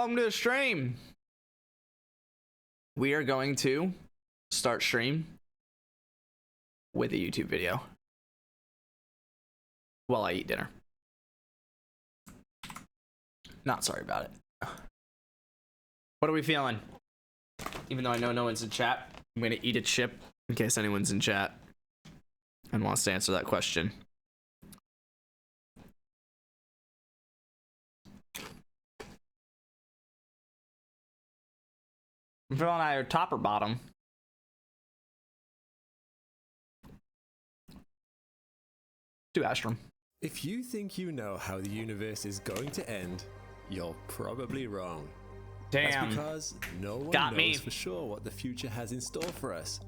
Welcome to the stream. We are going to start stream with a YouTube video while I eat dinner. Not sorry about it. What are we feeling? Even though I know no one's in chat, I'm gonna eat a chip in case anyone's in chat and wants to answer that question. I'm feeling either top or bottom. Do Astrum. If you think you know how the universe is going to end, you're probably wrong. Damn. That's because no one knows for sure what the future has in store for us.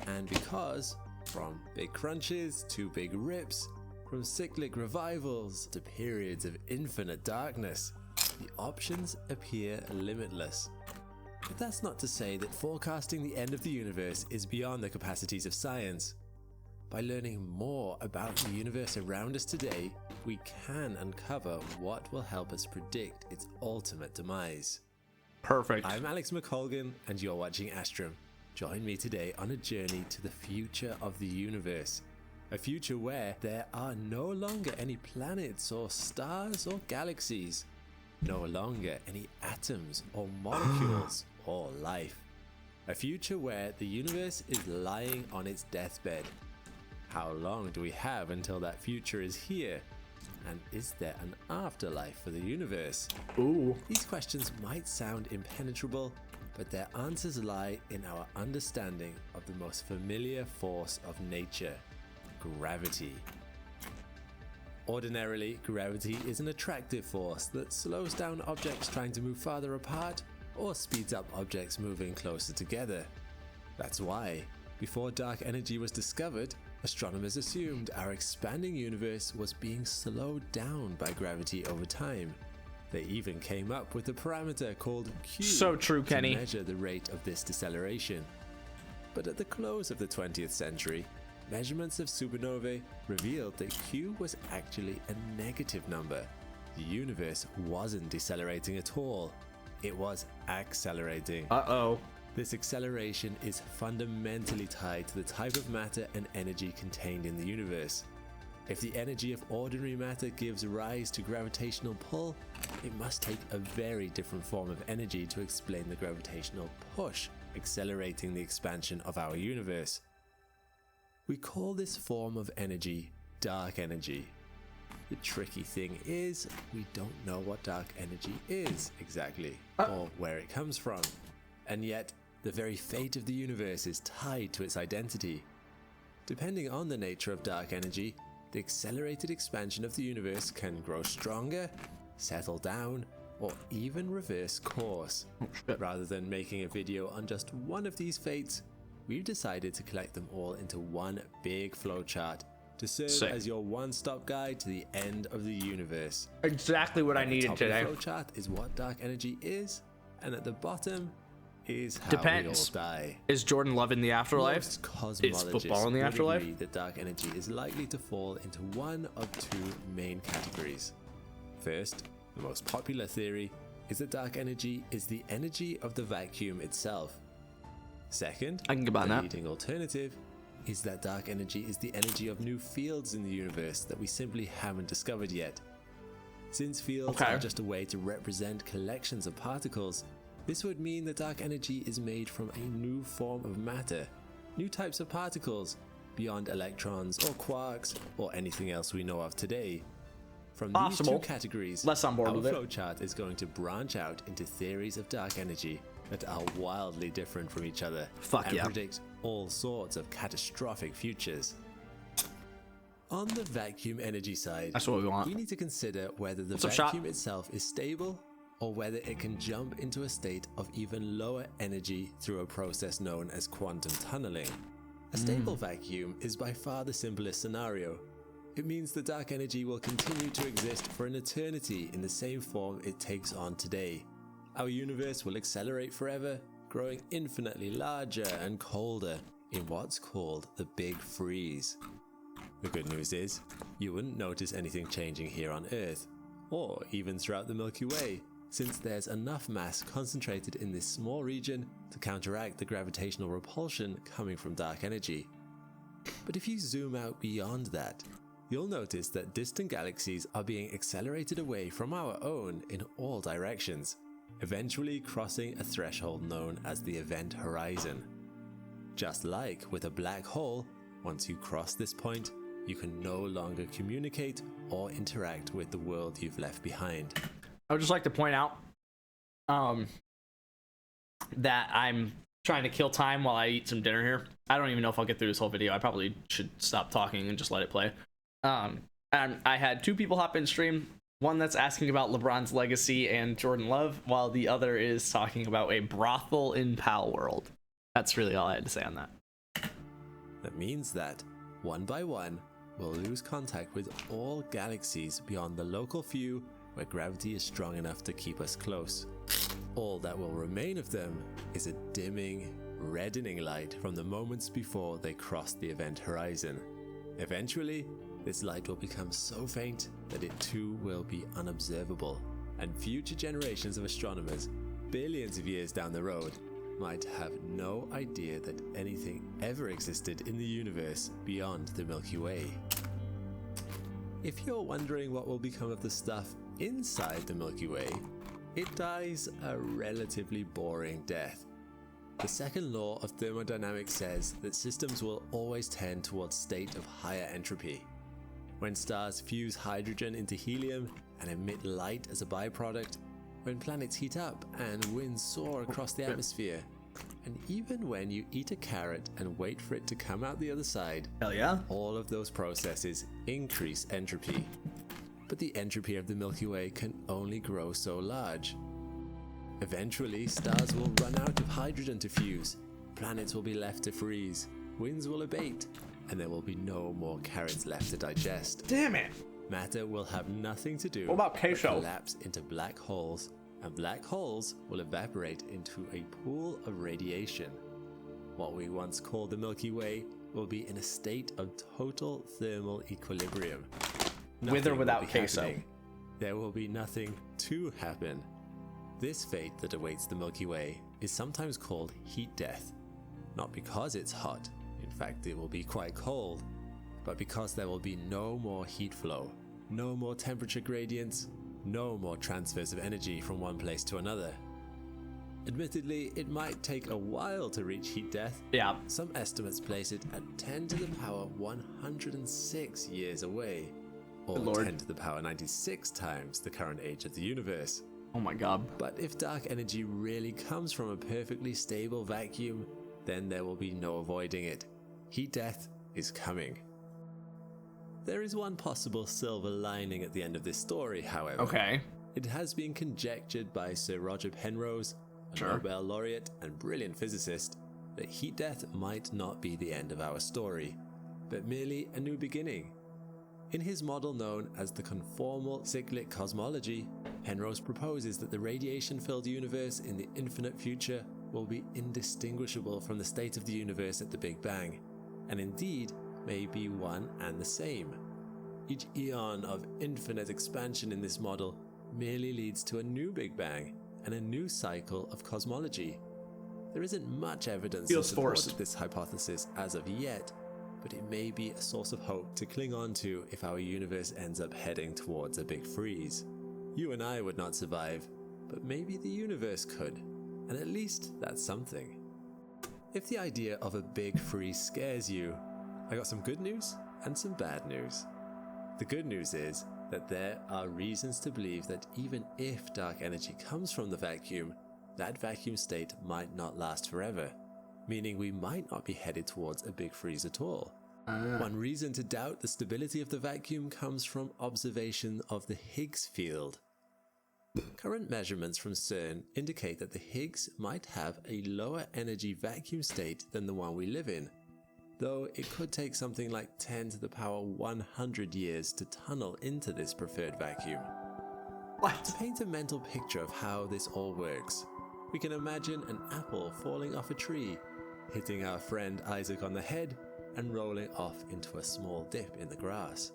And because, from big crunches to big rips, from cyclic revivals to periods of infinite darkness, the options appear limitless. But that's not to say that forecasting the end of the universe is beyond the capacities of science. By learning more about the universe around us today, we can uncover what will help us predict its ultimate demise. Perfect. I'm Alex McColgan, and you're watching Astrum. Join me today on a journey to the future of the universe. A future where there are no longer any planets or stars or galaxies. No longer any atoms or molecules or life. A future where the universe is lying on its deathbed. How long do we have until that future is here? And is there an afterlife for the universe? Ooh. These questions might sound impenetrable, but their answers lie in our understanding of the most familiar force of nature, gravity. Ordinarily, gravity is an attractive force that slows down objects trying to move farther apart or speeds up objects moving closer together. That's why, before dark energy was discovered, astronomers assumed our expanding universe was being slowed down by gravity over time. They even came up with a parameter called Q so true, Kenny, to measure the rate of this deceleration. But at the close of the 20th century, measurements of supernovae revealed that Q was actually a negative number. The universe wasn't decelerating at all. It was accelerating. Uh-oh. This acceleration is fundamentally tied to the type of matter and energy contained in the universe. If the energy of ordinary matter gives rise to gravitational pull, it must take a very different form of energy to explain the gravitational push, accelerating the expansion of our universe. We call this form of energy dark energy. The tricky thing is, we don't know what dark energy is exactly, or where it comes from. And yet, the very fate of the universe is tied to its identity. Depending on the nature of dark energy, the accelerated expansion of the universe can grow stronger, settle down, or even reverse course. Rather than making a video on just one of these fates, we've decided to collect them all into one big flowchart to serve as your one-stop guide to the end of the universe. Exactly what I needed today. The flowchart is what dark energy is, and at the bottom is how we all die. Is Jordan Love in the afterlife? Most cosmologists is football in the afterlife? agree that dark energy is likely to fall into one of two main categories. First, the most popular theory is that dark energy is the energy of the vacuum itself. Second, I can get behind the that. leading alternative is that dark energy is the energy of new fields in the universe that we simply haven't discovered yet. Since fields are just a way to represent collections of particles, this would mean that dark energy is made from a new form of matter, new types of particles, beyond electrons or quarks or anything else we know of today. From these two categories, our flowchart is going to branch out into theories of dark energy that are wildly different from each other and predict all sorts of catastrophic futures. On the vacuum energy side, that's what we want. We need to consider whether the vacuum itself is stable or whether it can jump into a state of even lower energy through a process known as quantum tunneling. A stable vacuum is by far the simplest scenario. It means the dark energy will continue to exist for an eternity in the same form it takes on today. Our universe will accelerate forever, growing infinitely larger and colder, in what's called the Big Freeze. The good news is, you wouldn't notice anything changing here on Earth, or even throughout the Milky Way, since there's enough mass concentrated in this small region to counteract the gravitational repulsion coming from dark energy. But if you zoom out beyond that, you'll notice that distant galaxies are being accelerated away from our own in all directions, eventually crossing a threshold known as the event horizon. Just like with a black hole, once you cross this point, you can no longer communicate or interact with the world you've left behind. I would just like to point out that I'm trying to kill time while I eat some dinner here. I don't even know if I'll get through this whole video. I probably should stop talking and just let it play. And I had two people hop in stream. One that's asking about LeBron's legacy and Jordan Love, while the other is talking about a brothel in Pal World. That's really all I had to say on that. That means that, one by one, we'll lose contact with all galaxies beyond the local few where gravity is strong enough to keep us close. All that will remain of them is a dimming, reddening light from the moments before they cross the event horizon. Eventually, this light will become so faint that it too will be unobservable, and future generations of astronomers, billions of years down the road, might have no idea that anything ever existed in the universe beyond the Milky Way. If you're wondering what will become of the stuff inside the Milky Way, it dies a relatively boring death. The second law of thermodynamics says that systems will always tend towards a state of higher entropy. When stars fuse hydrogen into helium and emit light as a byproduct, when planets heat up and winds soar across the atmosphere, and even when you eat a carrot and wait for it to come out the other side, Hell yeah. all of those processes increase entropy. But the entropy of the Milky Way can only grow so large. Eventually, stars will run out of hydrogen to fuse, planets will be left to freeze, winds will abate, and there will be no more carrots left to digest. Damn it. Matter will have nothing to do What about but queso? collapse into black holes, and black holes will evaporate into a pool of radiation. What we once called the Milky Way will be in a state of total thermal equilibrium. With or Nothing without will be queso. happening. There will be nothing to happen. This fate that awaits the Milky Way is sometimes called heat death. Not because it's hot, in fact it will be quite cold, but because there will be no more heat flow, no more temperature gradients, no more transfers of energy from one place to another. Admittedly, it might take a while to reach heat death. Yeah. Some estimates place it at 10 to the power 106 years away, or Good Lord. 10 to the power 96 times the current age of the universe. Oh my god. But if dark energy really comes from a perfectly stable vacuum, then there will be no avoiding it. Heat death is coming. There is one possible silver lining at the end of this story, however. Okay. It has been conjectured by Sir Roger Penrose, a Sure. Nobel laureate and brilliant physicist, that heat death might not be the end of our story, but merely a new beginning. In his model known as the conformal cyclic cosmology, Penrose proposes that the radiation-filled universe in the infinite future will be indistinguishable from the state of the universe at the Big Bang, and indeed may be one and the same. Each eon of infinite expansion in this model merely leads to a new Big Bang and a new cycle of cosmology. There isn't much evidence in Feels support forced. of this hypothesis as of yet, but it may be a source of hope to cling on to if our universe ends up heading towards a big freeze. You and I would not survive, but maybe the universe could, and at least that's something. If the idea of a big freeze scares you, I got some good news and some bad news. The good news is that there are reasons to believe that even if dark energy comes from the vacuum, that vacuum state might not last forever, meaning we might not be headed towards a big freeze at all. One reason to doubt the stability of the vacuum comes from observation of the Higgs field. Current measurements from CERN indicate that the Higgs might have a lower energy vacuum state than the one we live in, though it could take something like 10 to the power 100 years to tunnel into this preferred vacuum. What? To paint a mental picture of how this all works, we can imagine an apple falling off a tree, hitting our friend Isaac on the head and rolling off into a small dip in the grass.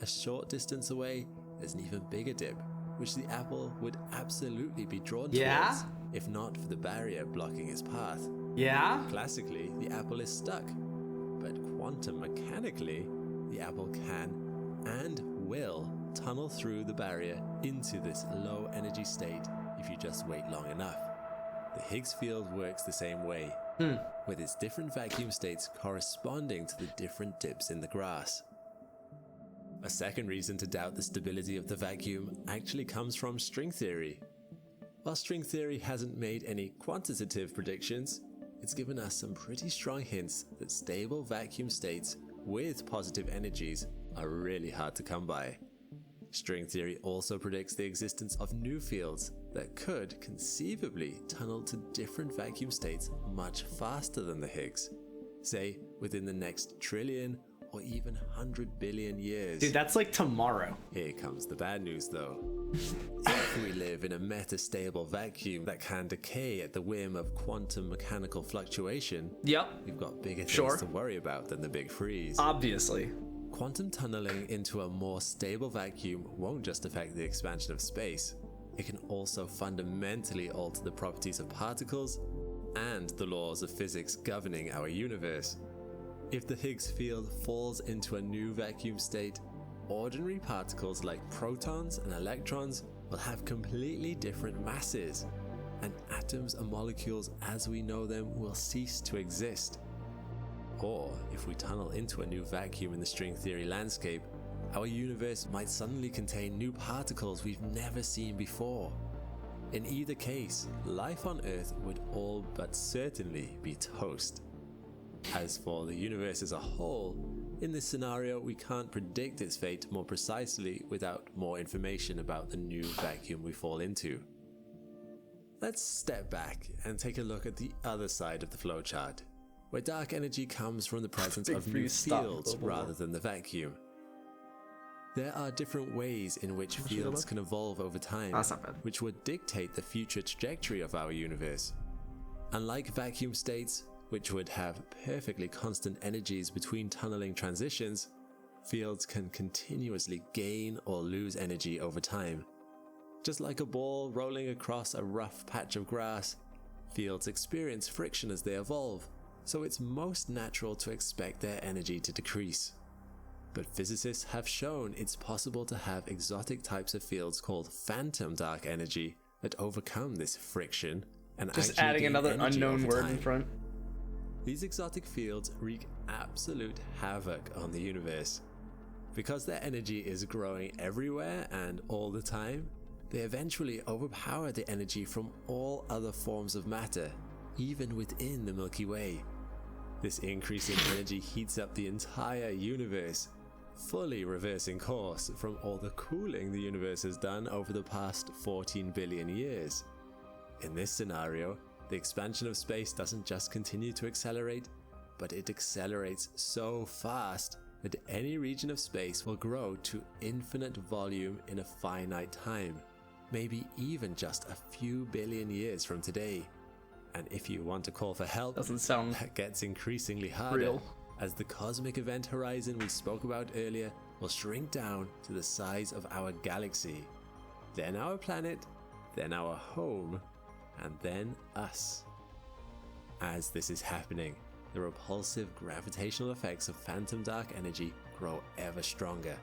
A short distance away, there's an even bigger dip, which the apple would absolutely be drawn towards, if not for the barrier blocking its path. Yeah? Classically, the apple is stuck, but quantum mechanically, the apple can and will tunnel through the barrier into this low energy state if you just wait long enough. The Higgs field works the same way, with its different vacuum states corresponding to the different dips in the grass. A second reason to doubt the stability of the vacuum actually comes from string theory. While string theory hasn't made any quantitative predictions, it's given us some pretty strong hints that stable vacuum states with positive energies are really hard to come by. String theory also predicts the existence of new fields that could conceivably tunnel to different vacuum states much faster than the Higgs, say within the next trillion or even 100 billion years. Dude, that's like tomorrow. Here comes the bad news though. If we live in a metastable vacuum that can decay at the whim of quantum mechanical fluctuation, we've got bigger things to worry about than the big freeze. Obviously. Quantum tunneling into a more stable vacuum won't just affect the expansion of space. It can also fundamentally alter the properties of particles and the laws of physics governing our universe. If the Higgs field falls into a new vacuum state, ordinary particles like protons and electrons will have completely different masses, and atoms and molecules as we know them will cease to exist. Or, if we tunnel into a new vacuum in the string theory landscape, our universe might suddenly contain new particles we've never seen before. In either case, life on Earth would all but certainly be toast. As for the universe as a whole, in this scenario we can't predict its fate more precisely without more information about the new vacuum we fall into. Let's step back and take a look at the other side of the flowchart, where dark energy comes from the presence of new fields rather than the vacuum. There are different ways in which fields can evolve over time, which would dictate the future trajectory of our universe. Unlike vacuum states, which would have perfectly constant energies between tunneling transitions, fields can continuously gain or lose energy over time. Just like a ball rolling across a rough patch of grass, fields experience friction as they evolve, so it's most natural to expect their energy to decrease. But physicists have shown it's possible to have exotic types of fields called phantom dark energy that overcome this friction and just adding another unknown word in front. These exotic fields wreak absolute havoc on the universe. Because their energy is growing everywhere and all the time, they eventually overpower the energy from all other forms of matter, even within the Milky Way. This increase in energy heats up the entire universe, fully reversing course from all the cooling the universe has done over the past 14 billion years. In this scenario, the expansion of space doesn't just continue to accelerate, but it accelerates so fast that any region of space will grow to infinite volume in a finite time, maybe even just a few billion years from today. And if you want to call for help, that gets increasingly harder, real. As the cosmic event horizon we spoke about earlier will shrink down to the size of our galaxy, then our planet, then our home, and then us. As this is happening, the repulsive gravitational effects of phantom dark energy grow ever stronger,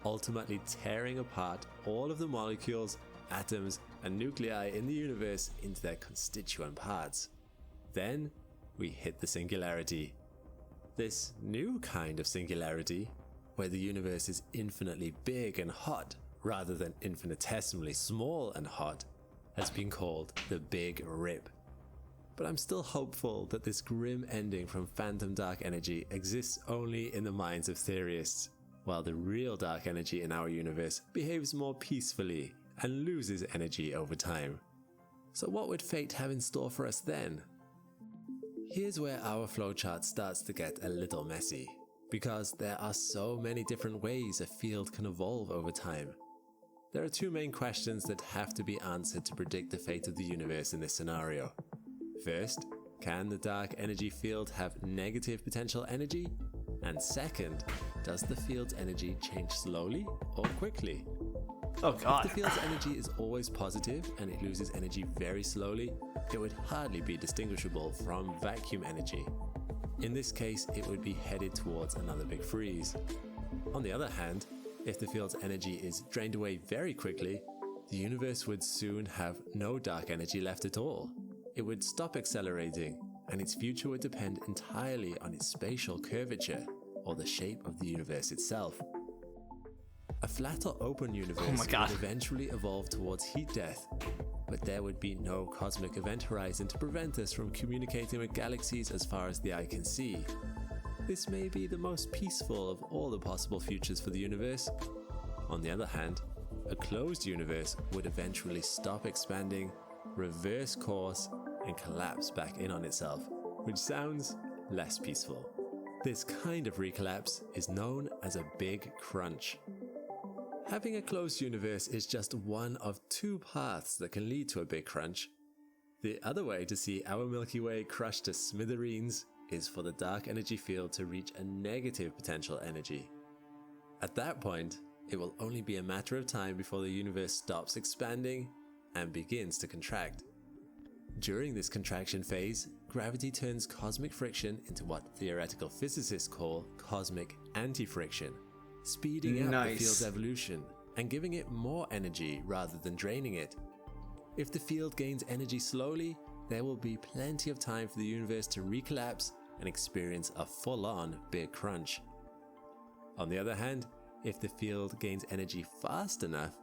ultimately tearing apart all of the molecules, atoms, and nuclei in the universe into their constituent parts. Then we hit the singularity. This new kind of singularity, where the universe is infinitely big and hot rather than infinitesimally small and hot, has been called the Big Rip. But I'm still hopeful that this grim ending from phantom dark energy exists only in the minds of theorists, while the real dark energy in our universe behaves more peacefully and loses energy over time. So what would fate have in store for us then? Here's where our flowchart starts to get a little messy, because there are so many different ways a field can evolve over time. There are two main questions that have to be answered to predict the fate of the universe in this scenario. First, can the dark energy field have negative potential energy? And second, does the field's energy change slowly or quickly? Oh god. If the field's energy is always positive and it loses energy very slowly, it would hardly be distinguishable from vacuum energy. In this case, it would be headed towards another big freeze. On the other hand, if the field's energy is drained away very quickly, the universe would soon have no dark energy left at all. It would stop accelerating, and its future would depend entirely on its spatial curvature, or the shape of the universe itself. A flat or open universe would eventually evolve towards heat death, but there would be no cosmic event horizon to prevent us from communicating with galaxies as far as the eye can see. This may be the most peaceful of all the possible futures for the universe. On the other hand, a closed universe would eventually stop expanding, reverse course, and collapse back in on itself, which sounds less peaceful. This kind of recollapse is known as a big crunch. Having a closed universe is just one of two paths that can lead to a big crunch. The other way to see our Milky Way crushed to smithereens is for the dark energy field to reach a negative potential energy. At that point, it will only be a matter of time before the universe stops expanding and begins to contract. During this contraction phase, gravity turns cosmic friction into what theoretical physicists call cosmic anti-friction, speeding up the field's evolution and giving it more energy rather than draining it. If the field gains energy slowly, there will be plenty of time for the universe to recollapse and experience a full-on big crunch. On the other hand, if the field gains energy fast enough,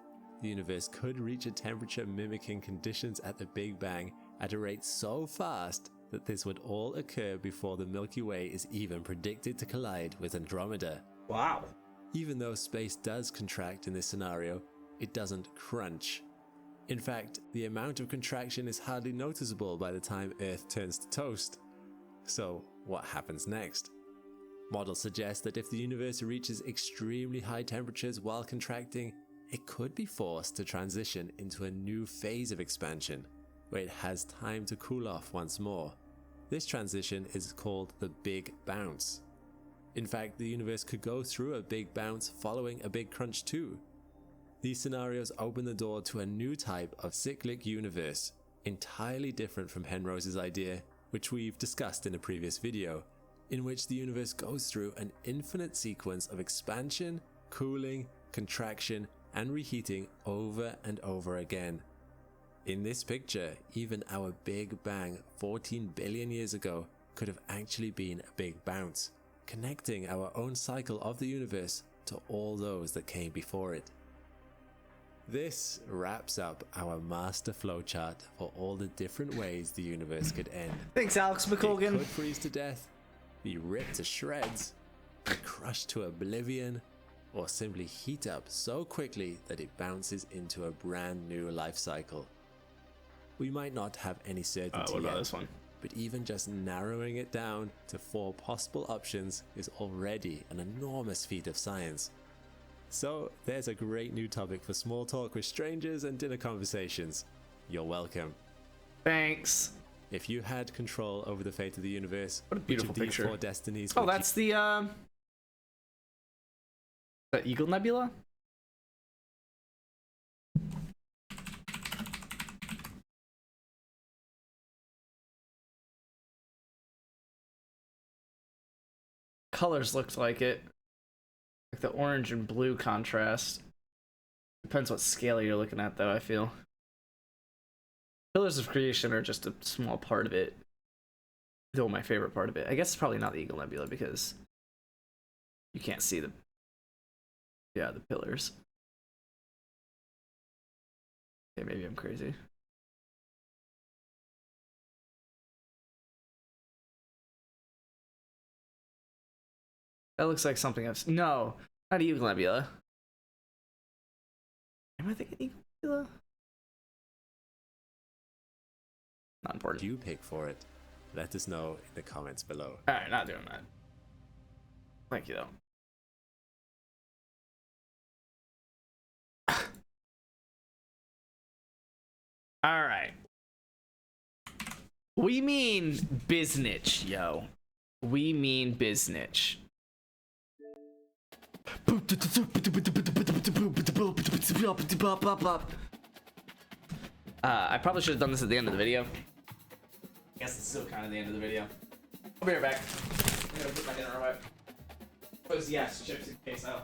the universe could reach a temperature mimicking conditions at the Big Bang at a rate so fast that this would all occur before the Milky Way is even predicted to collide with Andromeda. Wow. Even though space does contract in this scenario, it doesn't crunch. In fact, the amount of contraction is hardly noticeable by the time Earth turns to toast. So, what happens next? Models suggest that if the universe reaches extremely high temperatures while contracting, it could be forced to transition into a new phase of expansion, where it has time to cool off once more. This transition is called the Big Bounce. In fact, the universe could go through a big bounce following a big crunch too. These scenarios open the door to a new type of cyclic universe, entirely different from Penrose's idea, which we've discussed in a previous video, in which the universe goes through an infinite sequence of expansion, cooling, contraction, and reheating over and over again. In this picture, even our Big Bang 14 billion years ago could have actually been a big bounce, connecting our own cycle of the universe to all those that came before it. This wraps up our master flowchart for all the different ways the universe could end. Thanks, Alex McColgan. It could freeze to death, be ripped to shreds, be crushed to oblivion, or simply heat up so quickly that it bounces into a brand new life cycle. We might not have any certainty what about yet, this one? but even just narrowing it down to 4 possible options is already an enormous feat of science. So there's a great new topic for small talk with strangers and dinner conversations. You're welcome. Thanks. If you had control over the fate of the universe, What a beautiful which of these picture. 4 destinies Oh, would that's the Eagle Nebula? Colors looked like it. Like the orange and blue contrast. Depends what scale you're looking at, though, I feel. Pillars of Creation are just a small part of it. Though my favorite part of it. I guess it's probably not the Eagle Nebula because you can't see the pillars. Okay, maybe I'm crazy. That looks like something I've seen. No, not Eagle Nebula. Am I thinking Eagle Nebula? Not important. you pick for it? Let us know in the comments below. Alright, not doing that. Thank you, though. Alright. We mean biznitch, yo. We mean biznitch. I probably should have done this at the end of the video. I guess it's still kind of the end of the video. I'll be right back. I'm gonna put my dinner away. Because yes, chips and queso.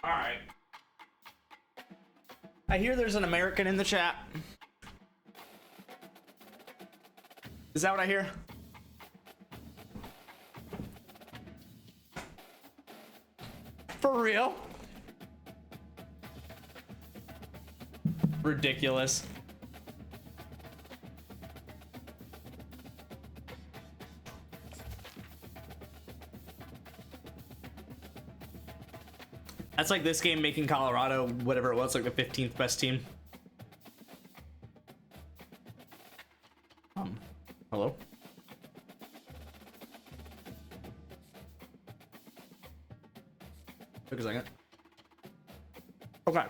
All right. I hear there's an American in the chat. Is that what I hear? For real? Ridiculous. That's like this game making Colorado, whatever it was, like the 15th best team. Hello? Took a second. Okay.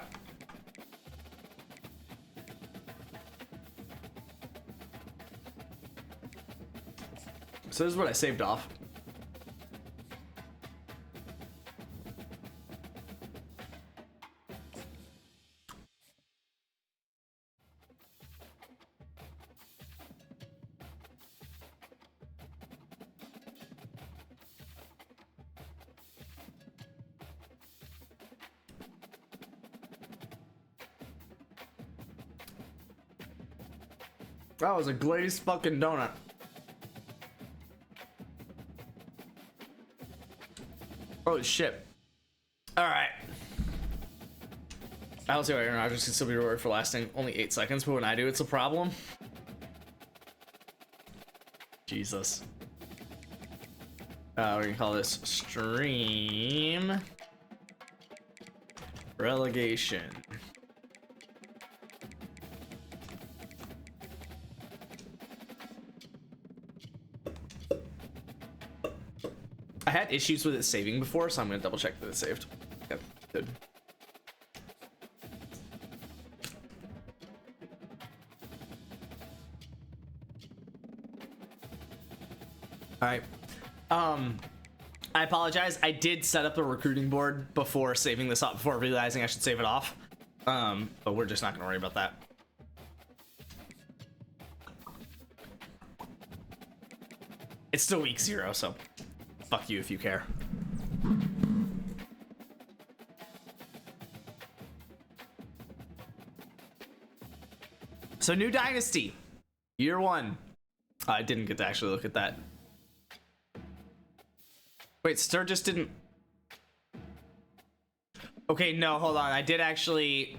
So this is what I saved off. That was a glazed fucking donut. Oh shit. Alright. I don't see why Aaron Rodgers can still be rewarded for lasting only 8 seconds, but when I do, it's a problem. Jesus. We're gonna call this stream relegation. I had issues with it saving before, so I'm gonna double check that it saved. Yep, good. All right. I apologize. I did set up a recruiting board before saving this up, before realizing I should save it off. But we're just not gonna worry about that. It's still week 0, so fuck you if you care. So new Dynasty, year 1. I didn't get to actually look at that. Wait, Sturgis didn't. Okay, no, hold on. I did actually.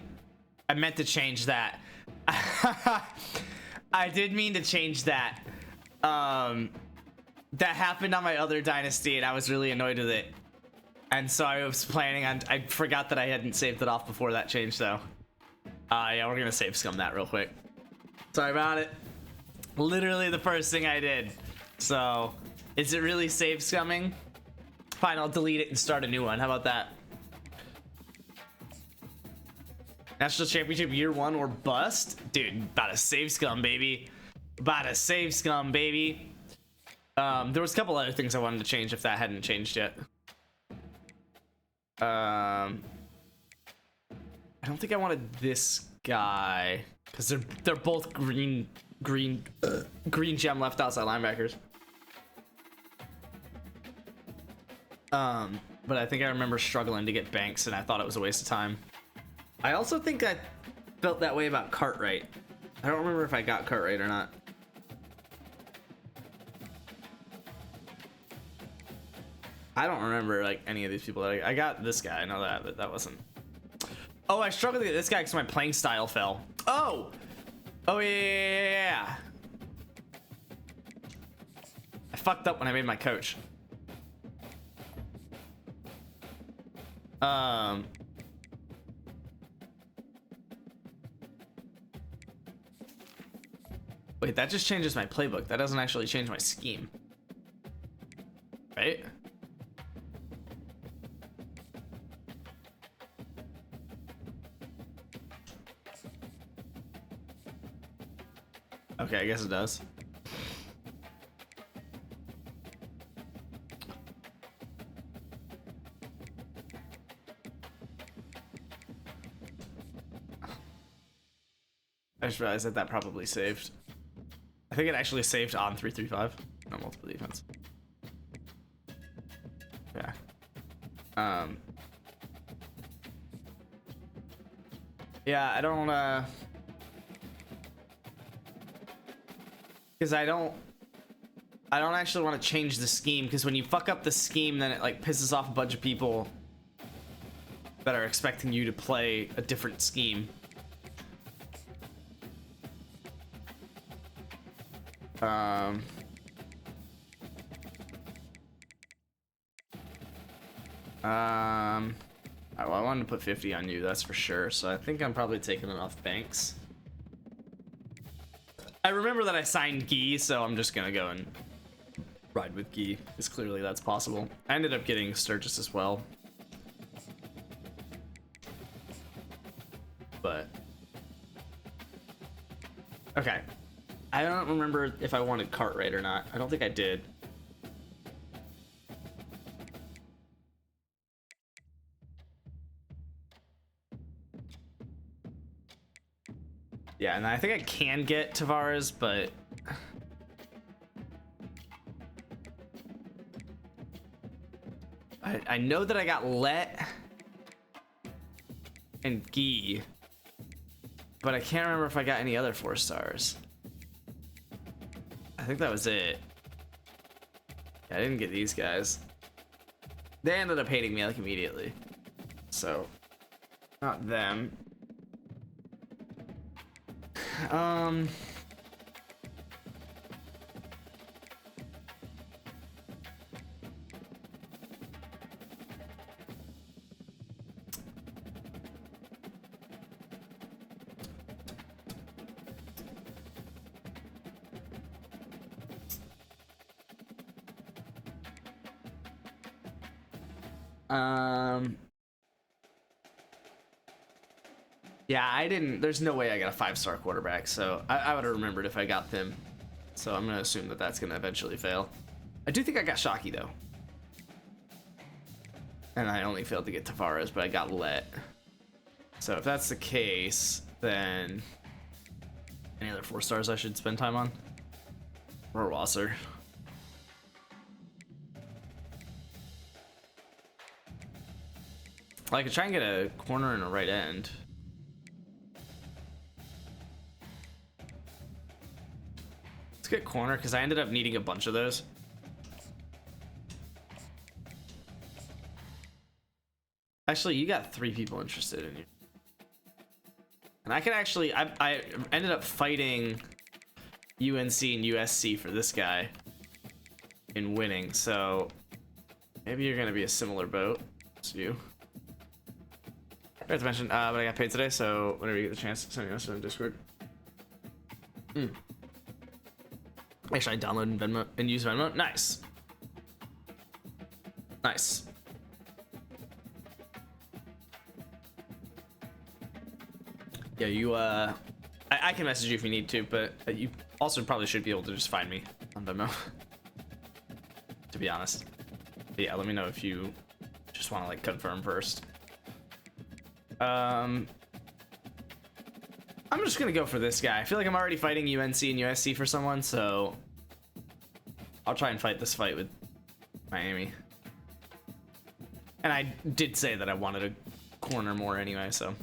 I meant to change that. I did mean to change that. That happened on my other Dynasty, and I was really annoyed with it. And so I was planning on, I forgot that I hadn't saved it off before that change though. Yeah, we're gonna save scum that real quick. Sorry about it. Literally the first thing I did. So, is it really save scumming? Fine, I'll delete it and start a new one. How about that? National Championship year 1 or bust? Dude, about to save scum, baby. About to save scum, baby. There was a couple other things I wanted to change if that hadn't changed yet. I don't think I wanted this guy because they're both green gem left outside linebackers. But I think I remember struggling to get Banks, and I thought it was a waste of time. I also think I felt that way about Cartwright. I don't remember if I got Cartwright or not. I don't remember like any of these people that I got this guy. I know that, but that wasn't. Oh, I struggled to get this guy because my playing style fell. Oh, yeah. I fucked up when I made my coach. Wait, that just changes my playbook. That doesn't actually change my scheme. Right? Okay, I guess it does. I just realized that probably saved. I think it actually saved on 335, not multiple defense. Yeah. Yeah, I don't because I don't actually want to change the scheme, because when you fuck up the scheme, then it like pisses off a bunch of people that are expecting you to play a different scheme. Well, I wanted to put 50 on you, that's for sure. So I think I'm probably taking it off Banks. I remember that I signed Gee, so I'm just gonna go and ride with Gee, because clearly that's possible. I ended up getting Sturgis as well. But okay. I don't remember if I wanted Cartwright or not. I don't think I did. Yeah, and I think I can get Tavares, but I know that I got Let and Gee, but I can't remember if I got any other 4 stars. I think that was it. Yeah, I didn't get these guys. They ended up hating me like immediately. So, not them. Yeah, I didn't. There's no way I got a 5-star quarterback, so I would have remembered if I got them. So I'm gonna assume that that's gonna eventually fail. I do think I got Shockey though, and I only failed to get Tavares, but I got Let. So if that's the case, then any other 4 stars I should spend time on? Or Wasser. I could try and get a corner and a right end. Let's get corner, because I ended up needing a bunch of those. Actually, you got 3 people interested in you. And I can actually, I ended up fighting UNC and USC for this guy in winning, so maybe you're going to be a similar boat. It's you. I forgot to mention, but I got paid today, so whenever you get the chance, send me a message on Discord. Actually, I downloaded Venmo and use Venmo. Nice. Nice. Yeah, you, I can message you if you need to, but you also probably should be able to just find me on Venmo. To be honest. But yeah, let me know if you just want to like confirm first. I'm just gonna go for this guy. I feel like I'm already fighting UNC and USC for someone, so I'll try and fight this fight with Miami. And I did say that I wanted a corner more anyway, so.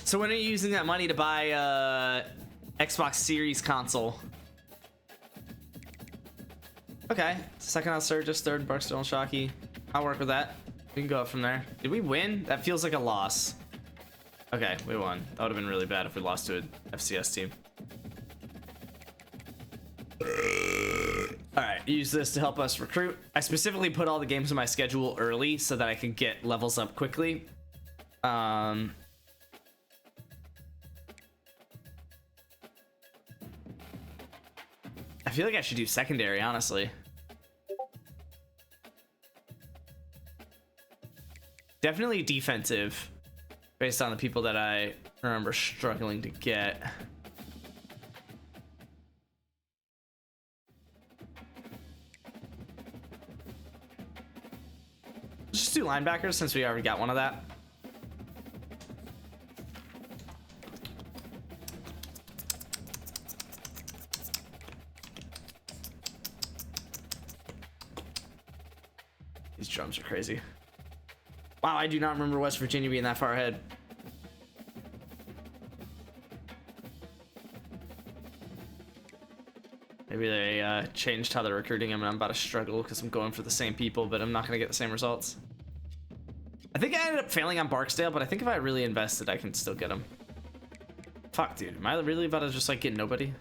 So when are you using that money to buy Xbox Series console? Okay, second on Sturgis, third Barksdale and Shockey. I'll work with that. We can go up from there. Did we win? That feels like a loss. Okay, we won. That would have been really bad if we lost to an FCS team. Alright, use this to help us recruit. I specifically put all the games in my schedule early so that I can get levels up quickly. I feel like I should do secondary, honestly. Definitely defensive, based on the people that I remember struggling to get. Just do linebackers since we already got one of that. These drums are crazy. Wow, I do not remember West Virginia being that far ahead. Maybe they changed how they're recruiting him and I'm about to struggle because I'm going for the same people, but I'm not going to get the same results. I think I ended up failing on Barksdale, but I think if I really invested, I can still get him. Fuck, dude. Am I really about to just like get nobody?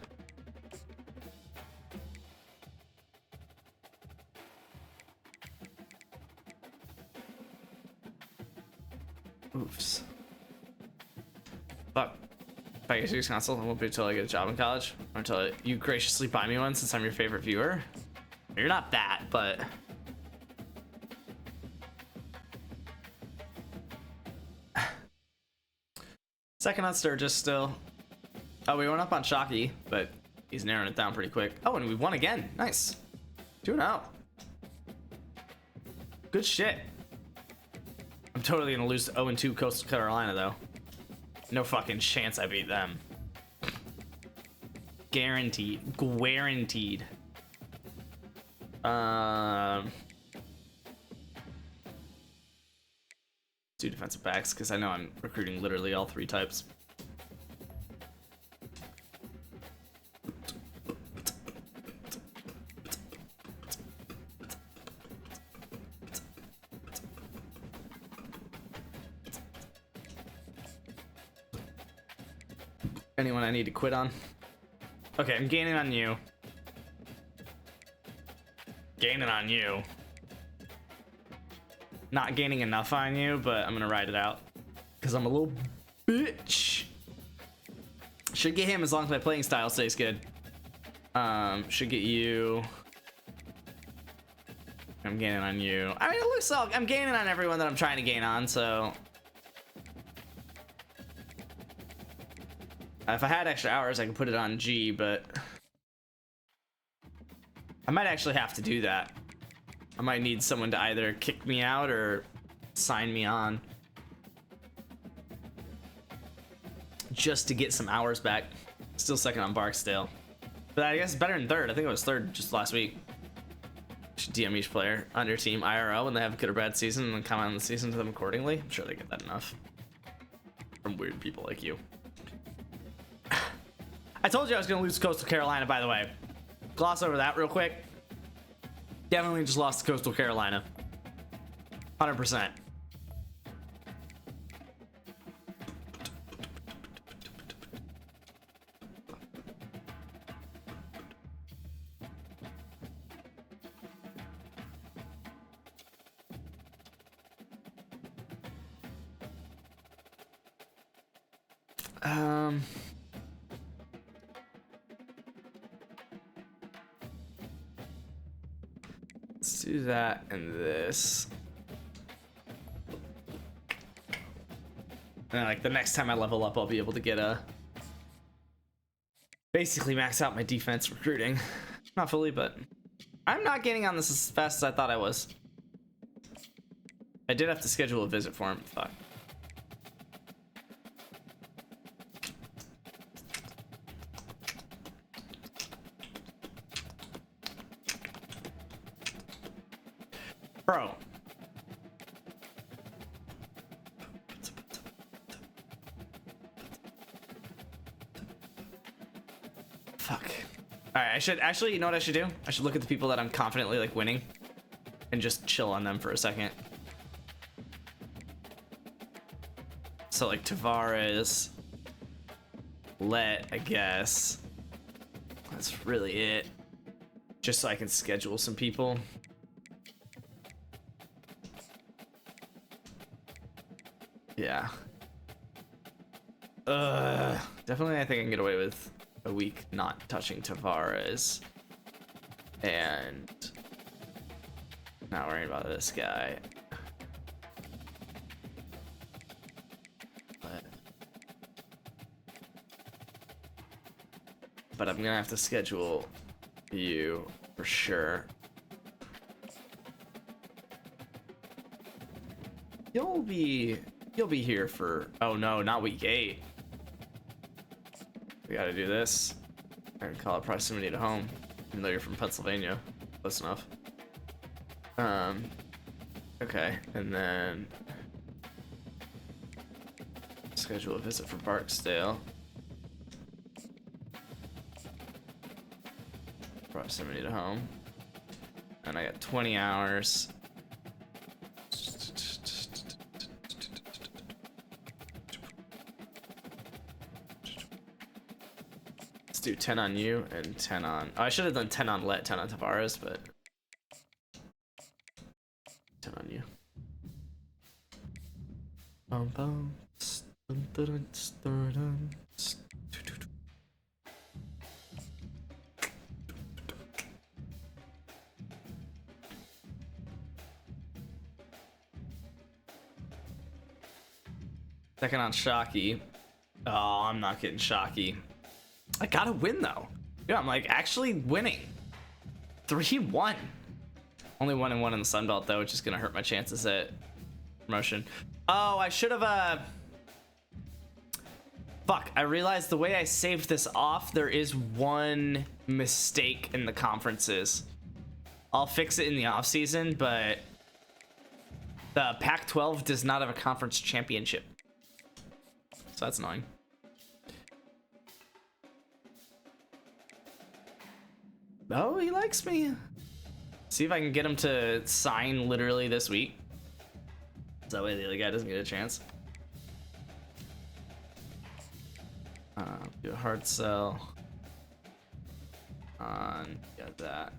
Oops. Fuck. If I get a Series console, it won't be until I get a job in college. Or until you graciously buy me one since I'm your favorite viewer. You're not that, but... Second on Sturgis still. Oh, we went up on Shockey, but he's narrowing it down pretty quick. Oh, and we won again. Nice. 2-0. Good shit. I'm totally gonna lose to 0-2 Coastal Carolina, though. No fucking chance I beat them. Guaranteed. Guaranteed. Do defensive backs, because I know I'm recruiting literally all three types. Anyone I need to quit on? Okay, I'm gaining on you. Gaining on you. Not gaining enough on you, but I'm gonna ride it out. Because I'm a little bitch. Should get him as long as my playing style stays good. Should get you. I'm gaining on you. I mean, it looks like I'm gaining on everyone that I'm trying to gain on, so. If I had extra hours, I could put it on G, but I might actually have to do that. I might need someone to either kick me out or sign me on just to get some hours back. Still second on Barksdale, but I guess it's better than third. I think it was third just last week. Should DM each player on your team IRL when they have a good or bad season and then comment on the season to them accordingly. I'm sure they get that enough from weird people like you. I told you I was going to lose to Coastal Carolina, by the way. Gloss over that real quick. Definitely just lost to Coastal Carolina. 100%. Let's do that and this. And like the next time I level up, I'll be able to get a basically max out my defense recruiting. Not fully, but I'm not getting on this as fast as I thought I was. I did have to schedule a visit for him. Fuck. Bro. Fuck. Alright, I should actually, you know what I should do? I should look at the people that I'm confidently like winning and just chill on them for a second. So like Tavares, Let, I guess. That's really it. Just so I can schedule some people. Yeah. Definitely I think I can get away with a week not touching Tavares. And not worrying about this guy. But I'm gonna have to schedule you for sure. You'll be here for, oh no, not week 8. We gotta do this. I can call it proximity to home, even though you're from Pennsylvania. Close enough. Okay, and then schedule a visit for Barksdale. Proximity to home. And I got 20 hours. Let's do 10 on you and 10 on... Oh, I should have done 10 on Let, 10 on Tavares, but... 10 on you. Second on Shockey. Oh, I'm not getting Shockey. I gotta win though. Yeah, I'm like actually winning. 3-1. Only 1-1 in the Sun Belt though, which is gonna hurt my chances at promotion. Oh, I should have fuck, I realized the way I saved this off, there is one mistake in the conferences. I'll fix it in the off season, but the Pac-12 does not have a conference championship. So that's annoying. Oh, he likes me. See if I can get him to sign literally this week. So that way the other guy doesn't get a chance. Do a hard sell on that.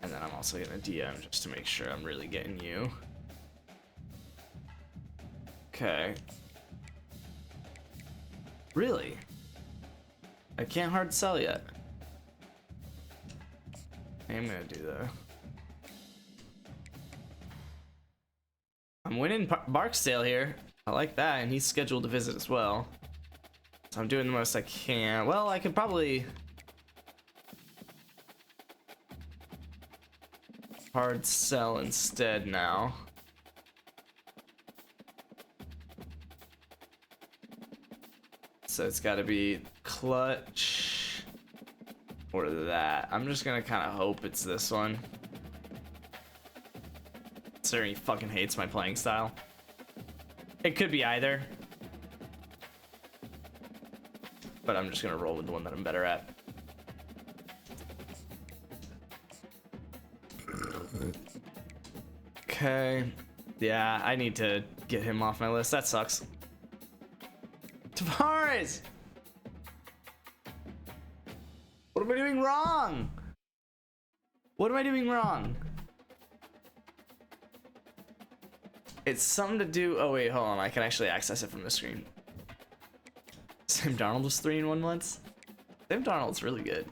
And then I'm also gonna DM just to make sure I'm really getting you. Okay. Really? I can't hard sell yet. I am gonna do that. I'm winning Barksdale here. I like that, and he's scheduled to visit as well. So I'm doing the most I can. Well, I could probably hard sell instead now. So it's got to be clutch or that. I'm just gonna kind of hope it's this one. Considering he fucking hates my playing style. It could be either. But I'm just gonna roll with the one that I'm better at. Okay. Yeah, I need to get him off my list. That sucks. Tavares! What am I doing wrong? What am I doing wrong? It's something to do. Oh wait, hold on. I can actually access it from the screen. Sam Darnold was 3 in 1 month. Sam Darnold's really good.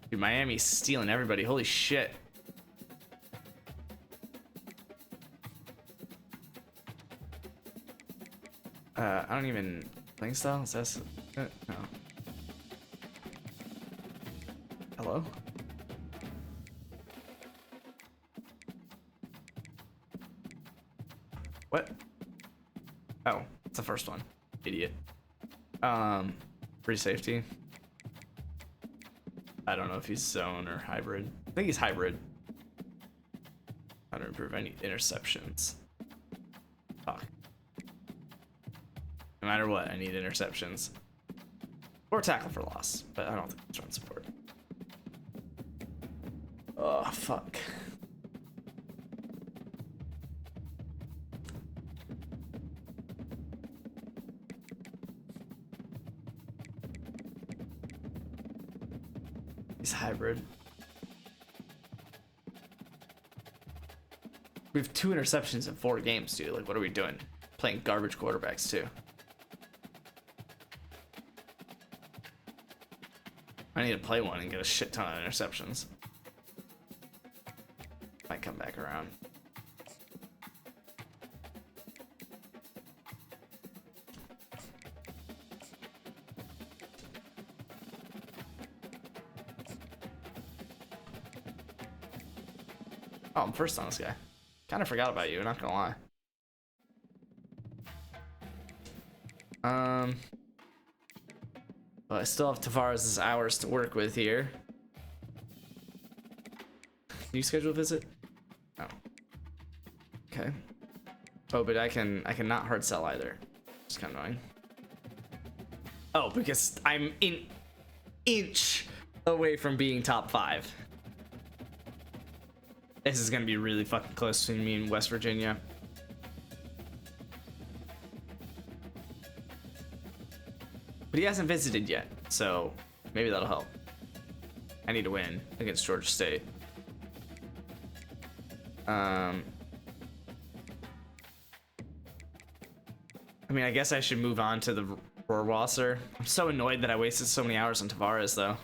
Dude, Miami's stealing everybody. Holy shit. I don't even playing style. Is that no? Hello. What? Oh, it's the first one. Idiot. Free safety. I don't know if he's zone or hybrid. I think he's hybrid. How to improve any interceptions. Fuck. No matter what, I need interceptions. Or tackle for loss, but I don't think it's run support. Oh, fuck. He's hybrid. We have 2 interceptions in 4 games, dude. Like, what are we doing? Playing garbage quarterbacks, too. I need to play one and get a shit ton of interceptions. Might come back around. Oh, I'm first on this guy. Kind of forgot about you, not gonna lie. Well, I still have Tavares' hours to work with here. Can you schedule a visit? Oh. Okay. Oh, but I can not hard sell either. It's kind of annoying. Oh, because I'm an inch away from being top 5. This is gonna be really fucking close between me and West Virginia. But he hasn't visited yet, so maybe that'll help. I need to win against Georgia State. I mean, I guess I should move on to the Rohrwasser. I'm so annoyed that I wasted so many hours on Tavares, though.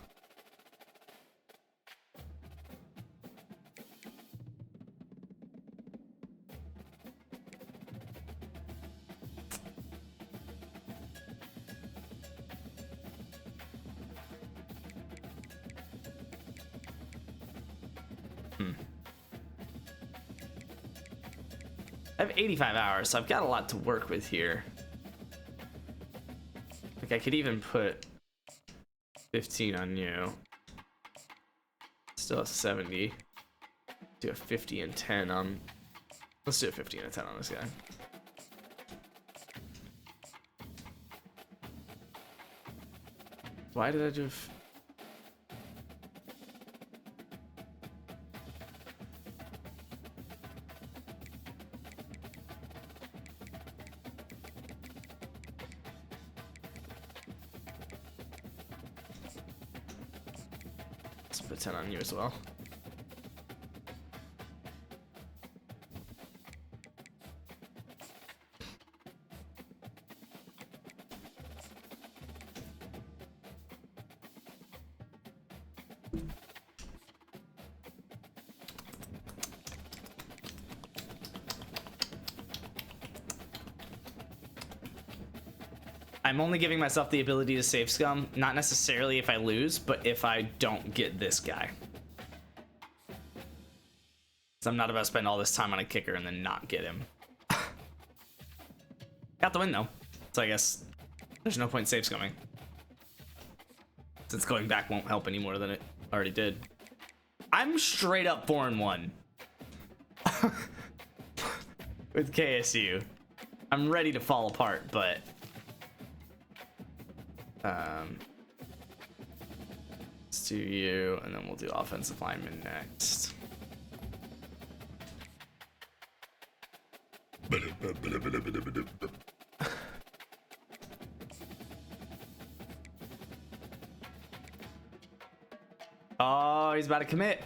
I have 85 hours, so I've got a lot to work with here. Like, I could even put 15 on you. Still a 70. Do a 50 and 10 on... Let's do a 50 and a 10 on this guy. Why did I do... Put 10 on you as well. I'm only giving myself the ability to save scum, not necessarily if I lose, but if I don't get this guy. So I'm not about to spend all this time on a kicker and then not get him. Got the win though, so I guess there's no point save scumming. Since going back won't help any more than it already did. I'm straight up 4-1 with KSU. I'm ready to fall apart, but let's do you, and then we'll do offensive lineman next. Oh, he's about to commit.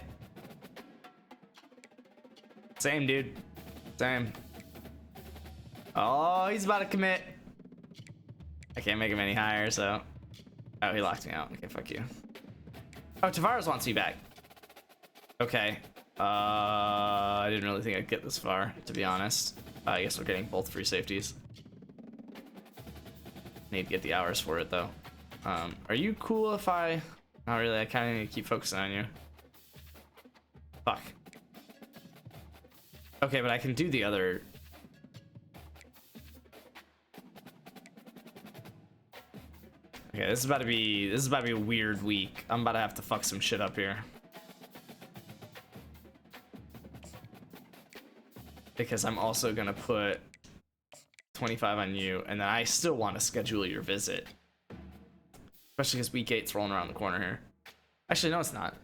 Same, dude. Same. Oh, he's about to commit. I can't make him any higher, so... Oh, he locked me out. Okay, fuck you. Oh, Tavares wants me back. Okay. I didn't really think I'd get this far, to be honest. I guess we're getting both free safeties. Need to get the hours for it, though. Are you cool if I... Not really, I kind of need to keep focusing on you. Fuck. Okay, but I can do the other... Okay, this is about to be a weird week. I'm about to have to fuck some shit up here. Because I'm also gonna put 25 on you, and then I still want to schedule your visit. Especially because week 8's rolling around the corner here. Actually, no, it's not.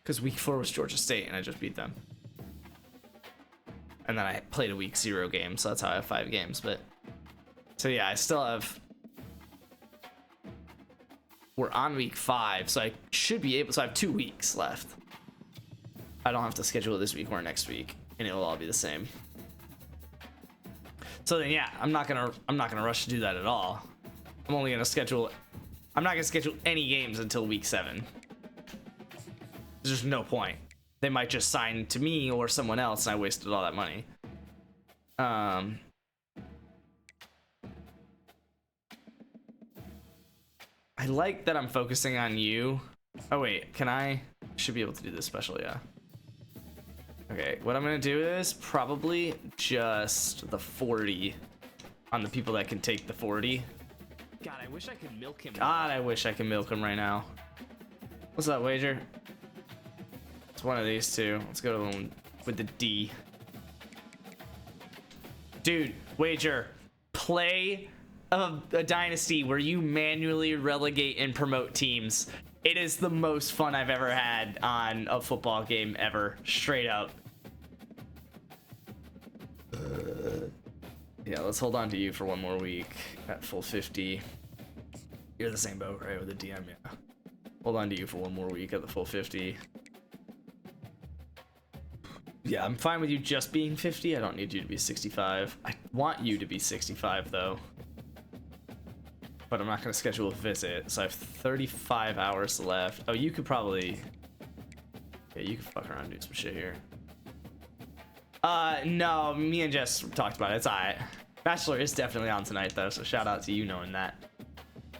Because week 4 was Georgia State, and I just beat them. And then I played a week 0 game, so that's how I have 5 games. But so yeah, I still have... We're on week 5, so I should be able... So I have 2 weeks left. I don't have to schedule it this week or next week, and it will all be the same. So then, yeah, I'm not gonna rush to do that at all. I'm only gonna schedule... I'm not gonna schedule any games until week 7. There's just no point. They might just sign to me or someone else, and I wasted all that money. I like that I'm focusing on you. Oh wait, can I? Should be able to do this special, yeah. Okay, what I'm gonna do is probably just the 40 on the people that can take the 40. God, I wish I could milk him. God, I wish I could milk him right now. What's up, Wager? It's one of these two. Let's go to the one with the D. Dude, Wager, play a Dynasty where you manually relegate and promote teams. It is the most fun I've ever had on a football game ever. Straight up. Yeah, let's hold on to you for one more week at full 50. You're the same boat, right? With the DM, yeah. Hold on to you for one more week at the full 50. Yeah, I'm fine with you just being 50. I don't need you to be 65. I want you to be 65, though. But I'm not going to schedule a visit, so I have 35 hours left. Oh, you could probably... Yeah, you could fuck around and do some shit here. No, me and Jess talked about it. It's alright. Bachelor is definitely on tonight, though, so shout out to you knowing that.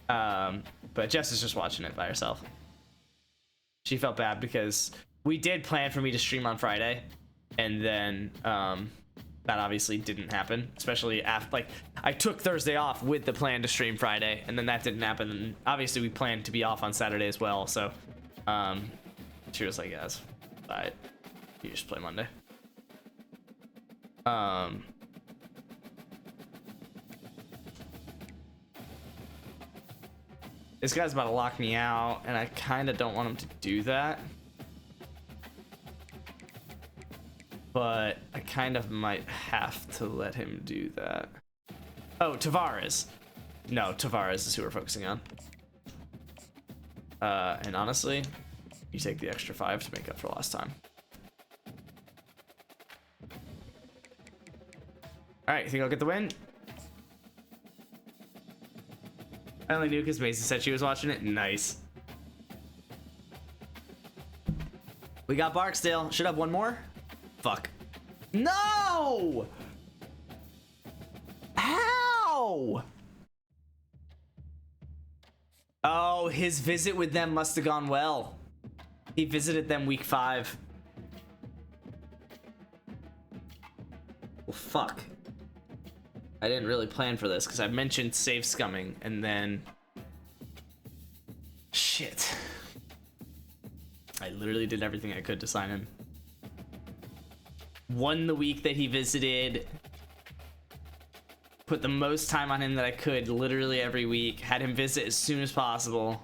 But Jess is just watching it by herself. She felt bad because we did plan for me to stream on Friday, and then that obviously didn't happen, especially after, like, I took Thursday off with the plan to stream Friday, and then that didn't happen, and obviously we planned to be off on Saturday as well, so she was like, yeah, that's alright, you just play Monday. This guy's about to lock me out, and I kind of don't want him to do that. But I kind of might have to let him do that. Oh, Tavares. No, Tavares is who we're focusing on. And honestly, you take the extra 5 to make up for last time. All right, you think I'll get the win? I only knew because Mason said she was watching it. Nice. We got Barksdale. Should have one more. Fuck. No! How? Oh, his visit with them must have gone well. He visited them week 5. Well, fuck. I didn't really plan for this because I mentioned save scumming and then... Shit. I literally did everything I could to sign him. Won the week that he visited. Put the most time on him that I could literally every week. Had him visit as soon as possible.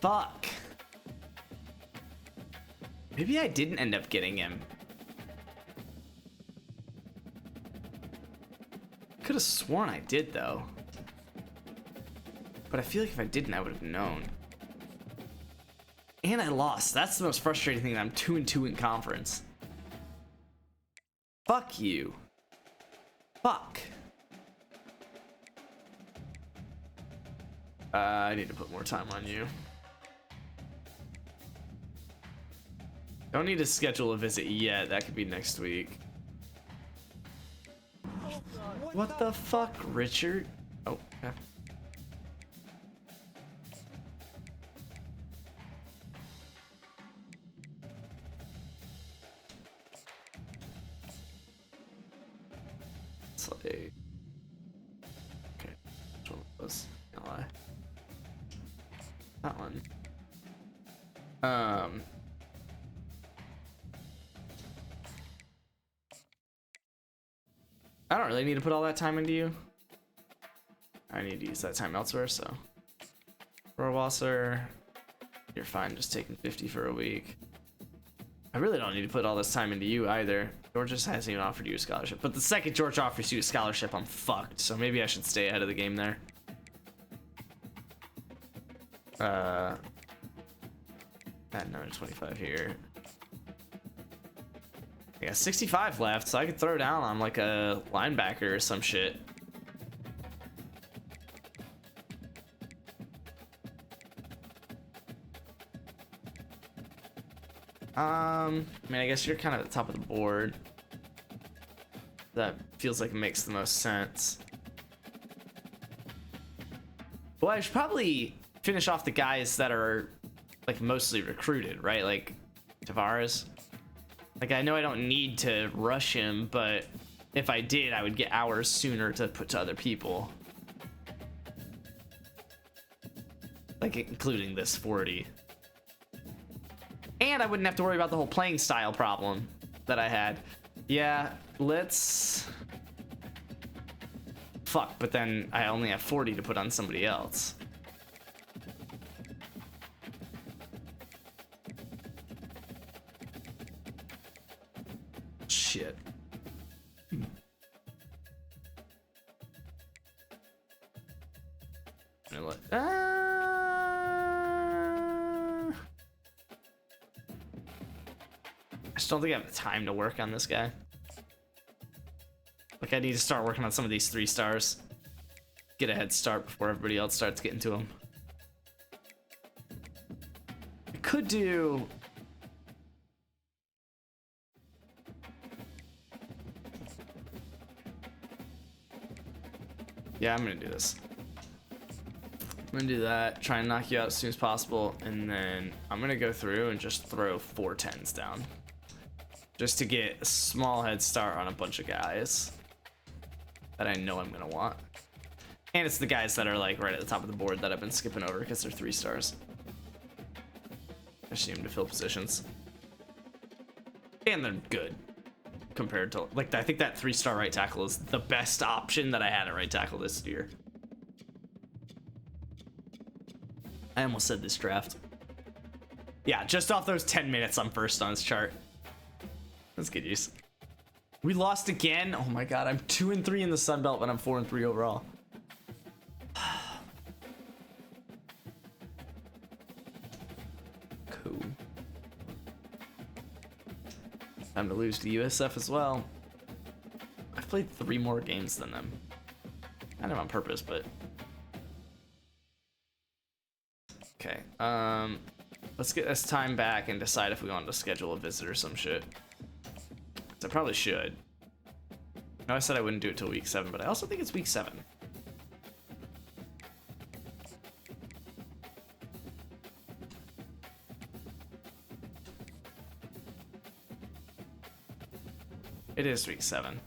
Fuck. Maybe I didn't end up getting him. Could have sworn I did though. But I feel like if I didn't, I would have known. And I lost. That's the most frustrating thing. I'm 2-2 in conference. Fuck you. Fuck. I need to put more time on you. Don't need to schedule a visit yet. That could be next week. What the fuck, Richard? Oh, yeah. It's like... Okay. Which one was? Can't lie. That one. I don't really need to put all that time into you. I need to use that time elsewhere, so. Rohrwasser, you're fine just taking 50 for a week. I really don't need to put all this time into you either. George just hasn't even offered you a scholarship. But the second George offers you a scholarship, I'm fucked. So maybe I should stay ahead of the game there. Add another 25 here. I got 65 left, so I could throw down on like a linebacker or some shit. I mean, I guess you're kind of at the top of the board. That feels like it makes the most sense. Well, I should probably finish off the guys that are like mostly recruited, right? Like Tavares. Like, I know I don't need to rush him, but if I did, I would get hours sooner to put to other people. Like, including this 40. And I wouldn't have to worry about the whole playing style problem that I had. Yeah, let's... Fuck, but then I only have 40 to put on somebody else. Shit. I just don't think I have the time to work on this guy. Like, I need to start working on some of these 3 stars. Get a head start before everybody else starts getting to them. I could do... Yeah, I'm gonna do this. I'm gonna do that, try and knock you out as soon as possible, and then I'm gonna go through and just throw 4 10s down. Just to get a small head start on a bunch of guys that I know I'm gonna want. And it's the guys that are like right at the top of the board that I've been skipping over because they're 3 stars. I just need them to fill positions. And they're good. Compared to, like, I think that 3-star right tackle is the best option that I had at right tackle this year. I almost said this draft. Yeah, just off those 10 minutes, I'm first on his chart. That's good use. We lost again. Oh my god, I'm 2-3 in the Sun Belt, but I'm 4-3 overall. Cool. Time to lose to USF as well. I've played 3 more games than them. Kind of on purpose, but... Okay, let's get this time back and decide if we want to schedule a visit or some shit. I probably should. I know I said I wouldn't do it till week 7, but I also think it's week 7. It is week 7.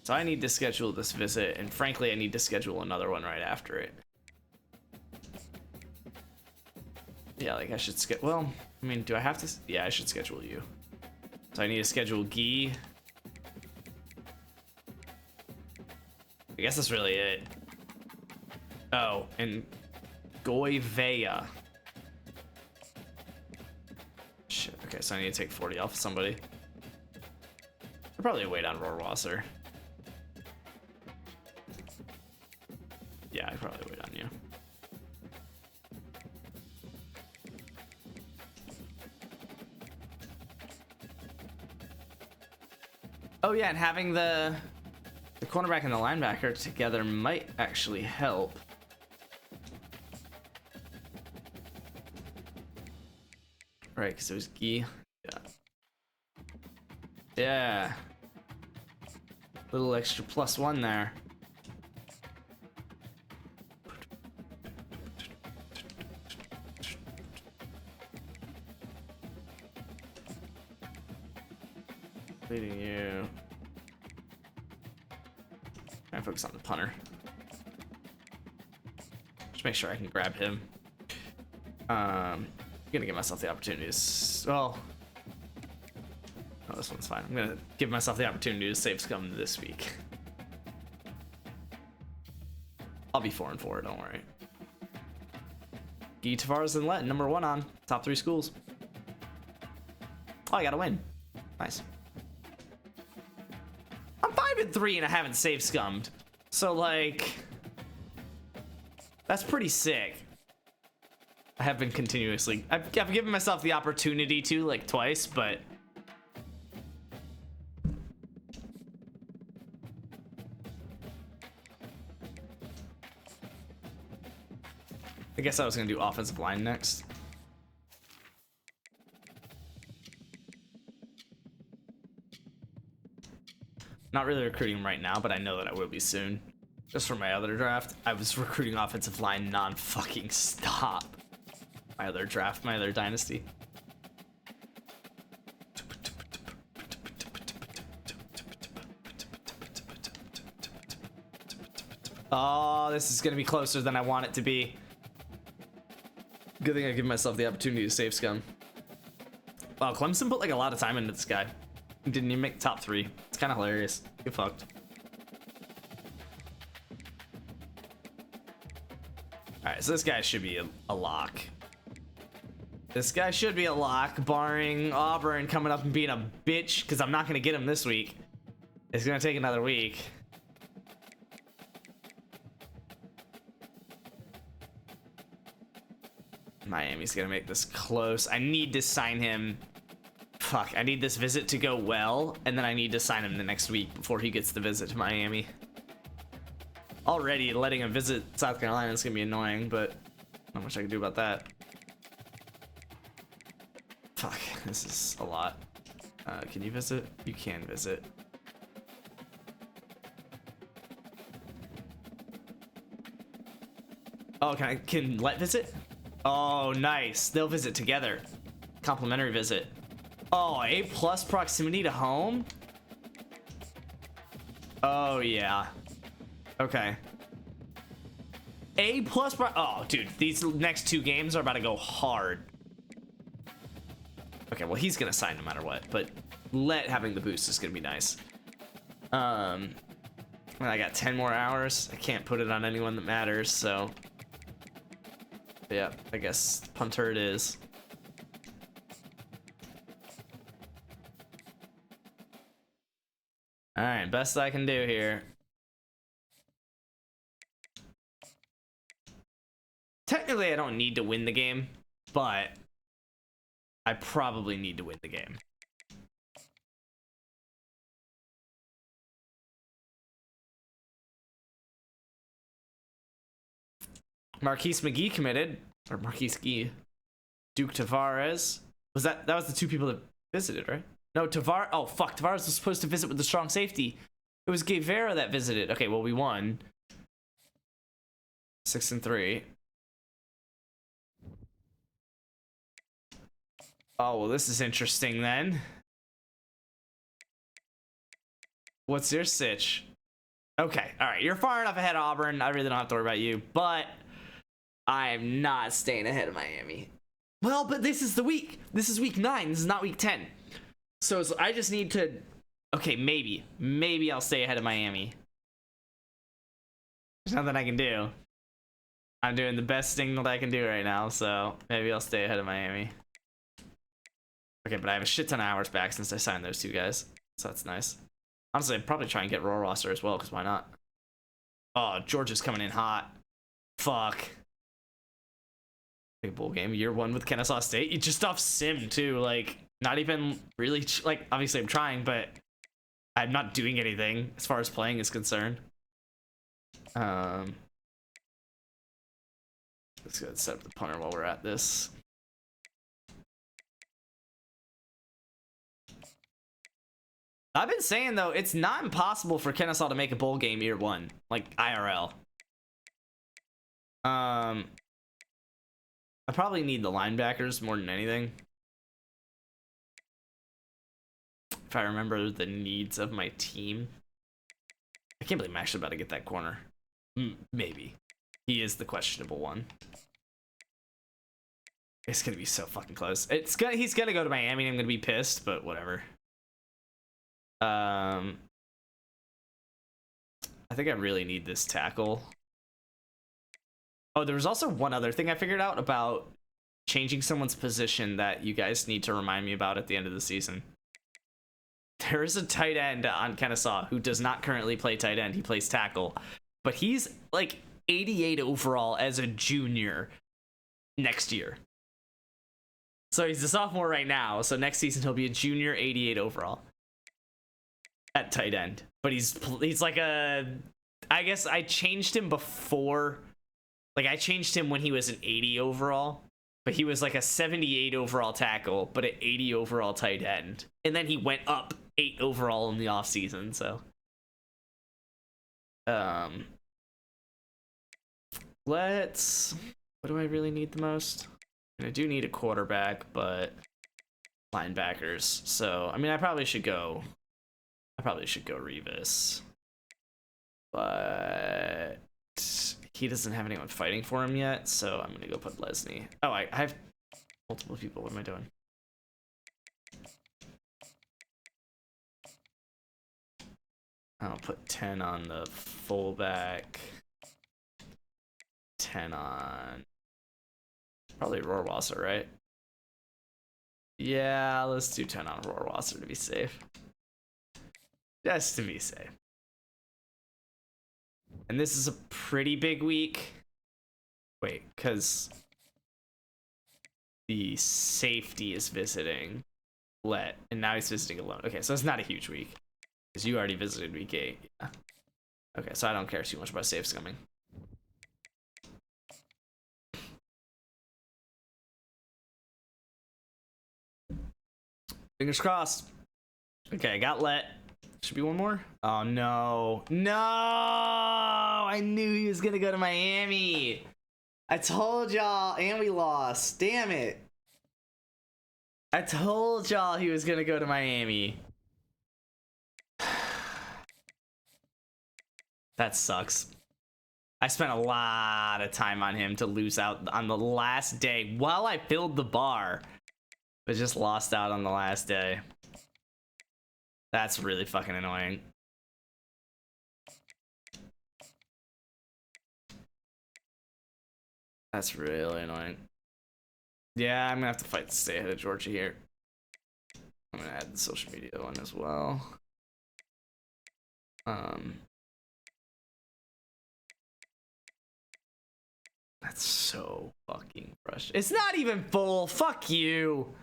So I need to schedule this visit, and frankly, I need to schedule another one right after it. Yeah, like I should well, I mean, do I have to? Yeah, I should schedule you. So I need to schedule Guy. I guess that's really it. Oh, and Goivea. Shit, okay, so I need to take 40 off of somebody. I'll probably wait on Rohrwasser. Yeah, I'd probably wait on you. Oh yeah, and having the cornerback and the linebacker together might actually help. Right, because it was Guy. Yeah. Yeah. Little extra +1 there. Leading you. I focus on the punter. Just make sure I can grab him. I'm gonna give myself the opportunities. Well, oh, this one's fine. I'm gonna give myself the opportunity to save scum this week. I'll be 4-4. Don't worry. Guy, Tavares, and Let #1 on top 3 schools. Oh, I gotta win. Nice. I'm 5-3 and I haven't save scummed. So like, that's pretty sick. I have been continuously. I've given myself the opportunity to like twice, but I guess I was gonna do offensive line next. Not really recruiting right now, but I know that I will be soon. Just for my other draft, I was recruiting offensive line non-fucking stop. My other draft, my other dynasty. Oh, this is gonna be closer than I want it to be. Good thing I give myself the opportunity to save scum. Wow, Clemson put like a lot of time into this guy. He didn't even make top 3. It's kind of hilarious. Get fucked. Alright, so this guy should be a lock. This guy should be a lock, barring Auburn coming up and being a bitch, because I'm not going to get him this week. It's going to take another week. Miami's going to make this close. I need to sign him. Fuck, I need this visit to go well, and then I need to sign him the next week before he gets the visit to Miami. Already letting him visit South Carolina is going to be annoying, but not much I can do about that. Fuck, this is a lot. Can you visit? You can visit. Oh, can Let visit? Oh, nice. They'll visit together. Complimentary visit. Oh, A+ proximity to home? Oh, yeah. Okay. A+, oh, dude, these next 2 games are about to go hard. Okay, well, he's gonna sign no matter what, but Let having the boost is gonna be nice. I got 10 more hours. I can't put it on anyone that matters, so. But yeah, I guess punter it is. All right, best I can do here. Technically, I don't need to win the game, but I probably need to win the game. Marquise McGee committed, or Marquise Gee. Duke Tavares. That was the 2 people that visited, right? No, Tavares. Oh, fuck. Tavares was supposed to visit with the strong safety. It was Guevara that visited. Okay, well, we won. 6-3. Oh, well, this is interesting then. What's your sitch? Okay, all right. You're far enough ahead of Auburn. I really don't have to worry about you, but I am not staying ahead of Miami. Well, but this is the week. This is week 9. This is not week 10. So I just need to, okay, maybe I'll stay ahead of Miami. There's nothing I can do. I'm doing the best thing that I can do right now, so maybe I'll stay ahead of Miami. Okay, but I have a shit ton of hours back since I signed those 2 guys, so that's nice. Honestly, I'd probably try and get raw roster as well, because why not? Oh, Georgia's coming in hot. Fuck. Big bowl game, year 1 with Kennesaw State. You just off sim too, like not even really like obviously I'm trying, but I'm not doing anything as far as playing is concerned. Let's go ahead and set up the punter while we're at this. I've been saying, though, it's not impossible for Kennesaw to make a bowl game year one, like IRL. I probably need the linebackers more than anything. If I remember the needs of my team. I can't believe I'm actually about to get that corner. Maybe. He is the questionable one. It's gonna be so fucking close. He's gonna go to Miami and I'm gonna be pissed, but whatever. I think I really need this tackle. Oh, there was also one other thing I figured out about changing someone's position that you guys need to remind me about at the end of the season. There is a tight end on Kennesaw who does not currently play tight end. He plays tackle. But he's like 88 overall as a junior next year. So he's a sophomore right now. So next season he'll be a junior 88 overall at tight end. But he's like a... I guess I changed him before... Like, I changed him when he was an 80 overall. But he was like a 78 overall tackle, but an 80 overall tight end. And then he went up 8 overall in the offseason, so... Let's... What do I really need the most? And I do need a quarterback, but... Linebackers. So, I mean, I probably should go Revis. But... He doesn't have anyone fighting for him yet, so I'm gonna go put Lesney. Oh, I have multiple people. What am I doing? I'll put 10 on the fullback. 10 on... Probably Rohrwasser, right? Yeah, let's do 10 on Rohrwasser to be safe. Just to be safe. And this is a pretty big week. Wait, because the safety is visiting Let, and now he's visiting alone. Okay, so it's not a huge week. Because you already visited week 8. Yeah. Okay, so I don't care too much about safes coming. Fingers crossed. Okay, I got Let. Should be one more. Oh no. No! I knew he was gonna go to Miami. I told y'all, and we lost. Damn it. I told y'all he was gonna go to Miami. That sucks. I spent a lot of time on him to lose out on the last day while I filled the bar, but just lost out on the last day. That's really fucking annoying. That's really annoying. Yeah, I'm gonna have to fight to stay ahead of Georgia here. I'm gonna add the social media one as well. That's so fucking frustrating. It's not even full. Fuck you.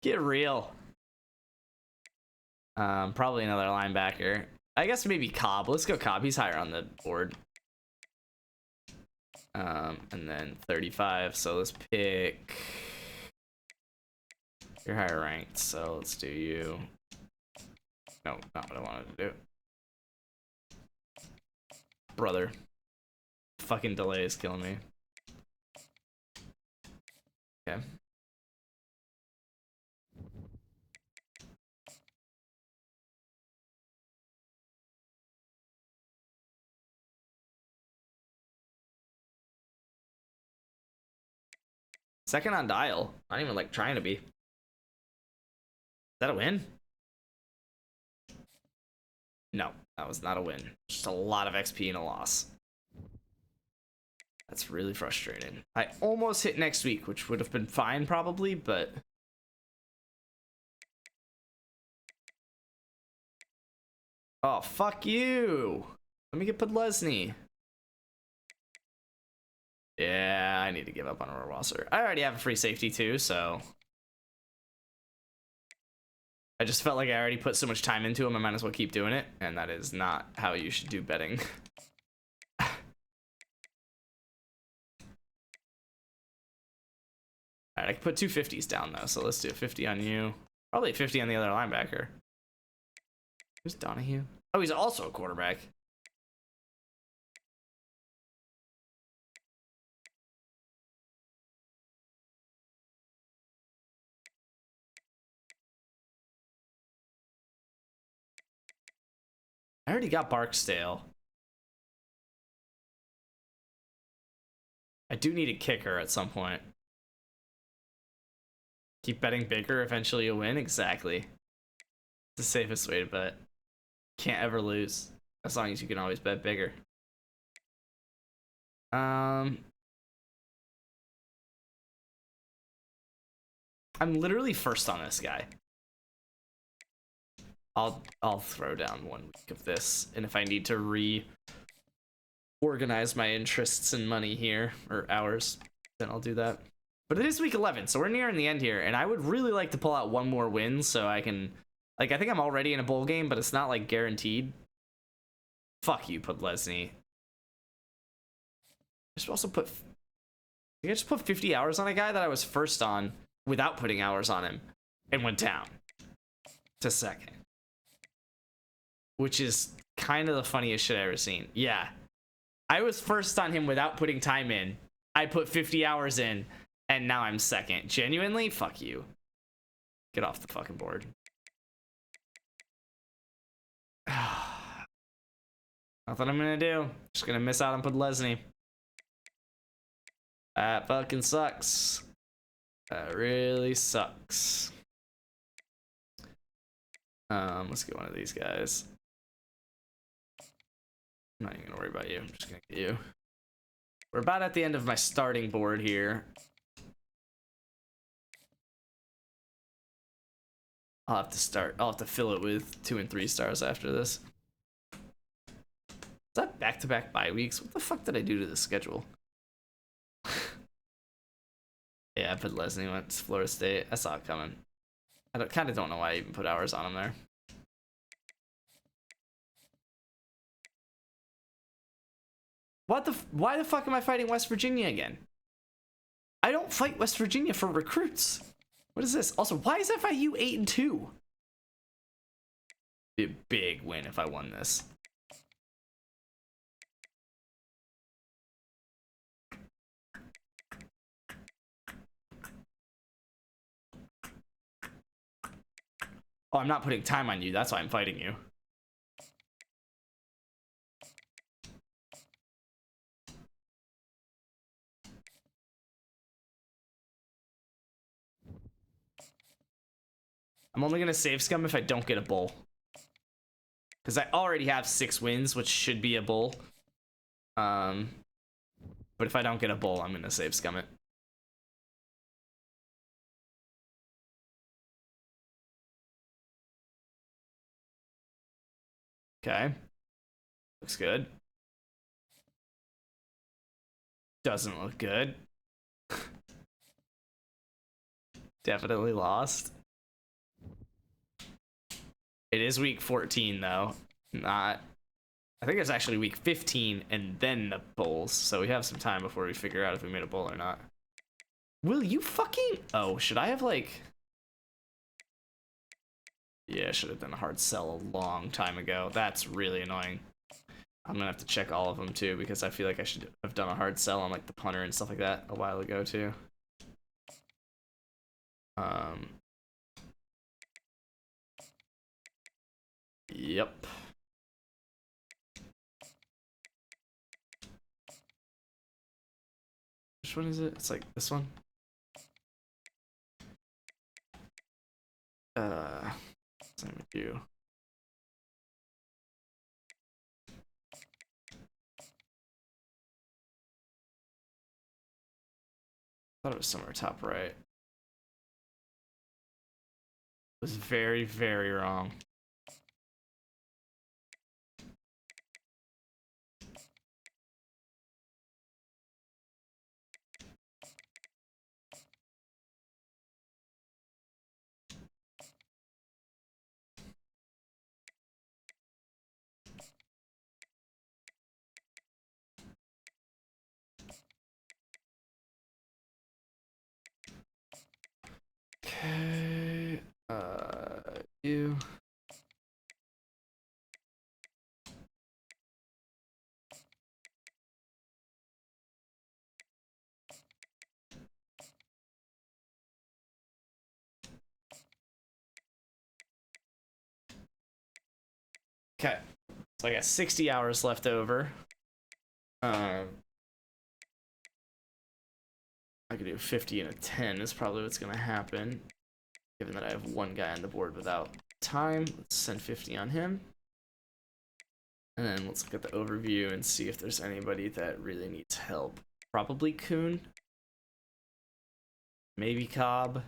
Get real. Probably another linebacker. I guess maybe Cobb. Let's go Cobb. He's higher on the board. And then 35. So let's pick. You're higher ranked, so let's do you. No, not what I wanted to do. Brother. Fucking delay is killing me. Okay. Second on dial. Not even like trying to be. Is that a win? No, that was not a win. Just a lot of XP and a loss. That's really frustrating. I almost hit next week, which would have been fine probably, but... Oh, fuck you! Let me get Podlesny. Yeah, I need to give up on Rohrwasser. I already have a free safety too, so... I just felt like I already put so much time into him, I might as well keep doing it, and that is not how you should do betting. Alright, I can put 250s down though, so let's do a 50 on you. Probably 50 on the other linebacker. Who's Donahue? Oh, he's also a quarterback. I already got Barksdale. I do need a kicker at some point. Keep betting bigger, eventually you'll win. Exactly. It's the safest way to bet. Can't ever lose. As long as you can always bet bigger. I'm literally first on this guy. I'll throw down 1 week of this, and if I need to reorganize my interests and money here, or hours, then I'll do that. But it is week 11, so we're nearing the end here, and I would really like to pull out 1 more win so I can, like, I think I'm already in a bowl game, but it's not like guaranteed. Fuck you, Podlesny. I should also put, I think I just put 50 hours on a guy that I was first on without putting hours on him, and went down to second. Which is kind of the funniest shit I've ever seen. Yeah. I was first on him without putting time in. I put 50 hours in, and now I'm second. Genuinely? Fuck you. Get off the fucking board. Nothing I'm gonna do. Just gonna miss out on Podlesny. That fucking sucks. That really sucks. Let's get one of these guys. I'm not even gonna worry about you. I'm just gonna get you. We're about at the end of my starting board here. I'll have to fill it with 2 and 3 stars after this. Is that back-to-back bye weeks? What the fuck did I do to the schedule? Yeah, I put Leslie went to Florida State. I saw it coming. I kind of don't know why I even put hours on him there. Why the fuck am I fighting West Virginia again? I don't fight West Virginia for recruits. What is this? Also, why is FIU 8-2? Be a big win if I won this. Oh, I'm not putting time on you. That's why I'm fighting you. I'm only going to save scum if I don't get a bull. Because I already have 6 wins, which should be a bull. But if I don't get a bull, I'm going to save scum it. Okay. Looks good. Doesn't look good. Definitely lost. It is week 14 though. Not. I think it's actually week 15 and then the bowls. So we have some time before we figure out if we made a bowl or not. Will you fucking... Oh, should I have like... Yeah, I should have done a hard sell a long time ago. That's really annoying. I'm gonna have to check all of them too because I feel like I should have done a hard sell on like the punter and stuff like that a while ago too. Yep. Which one is it? It's like this one. Same with you. Thought it was somewhere top right. It was very, very wrong. Okay. You. Okay. So I got 60 hours left over. I could do 50 and a 10 is probably what's gonna happen. Given that I have one guy on the board without time, let's send 50 on him. And then let's look at the overview and see if there's anybody that really needs help. Probably Kuhn. Maybe Cobb.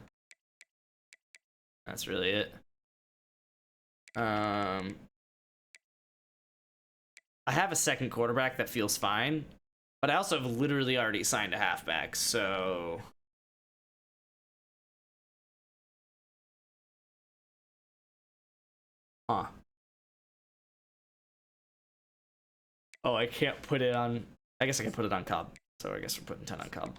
That's really it. I have a second quarterback that feels fine, but I also have literally already signed a halfback, so... Huh. Oh, I can't put it on... I guess I can put it on Cobb. So I guess we're putting 10 on Cobb.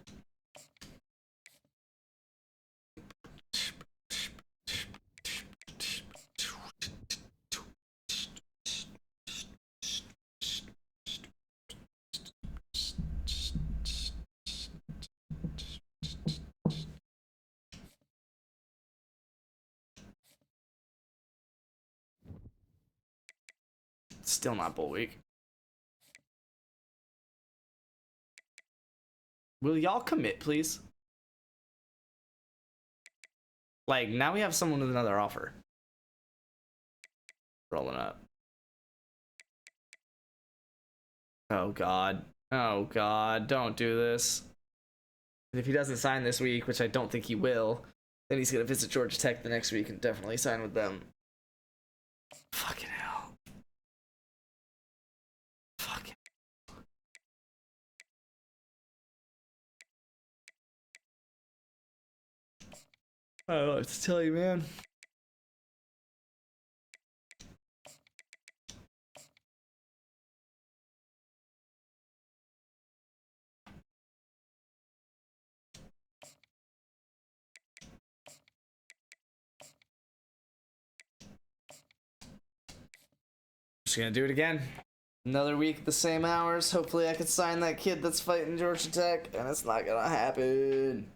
Still not bowl week. Will y'all commit, please? Like, now we have someone with another offer. Rolling up. Oh, God. Oh, God. Don't do this. If he doesn't sign this week, which I don't think he will, then he's going to visit Georgia Tech the next week and definitely sign with them. Fucking hell. Fucking. I don't know what to tell you, man. Just gonna do it again. Another week at the same hours. Hopefully I can sign that kid that's fighting Georgia Tech, and it's not gonna happen.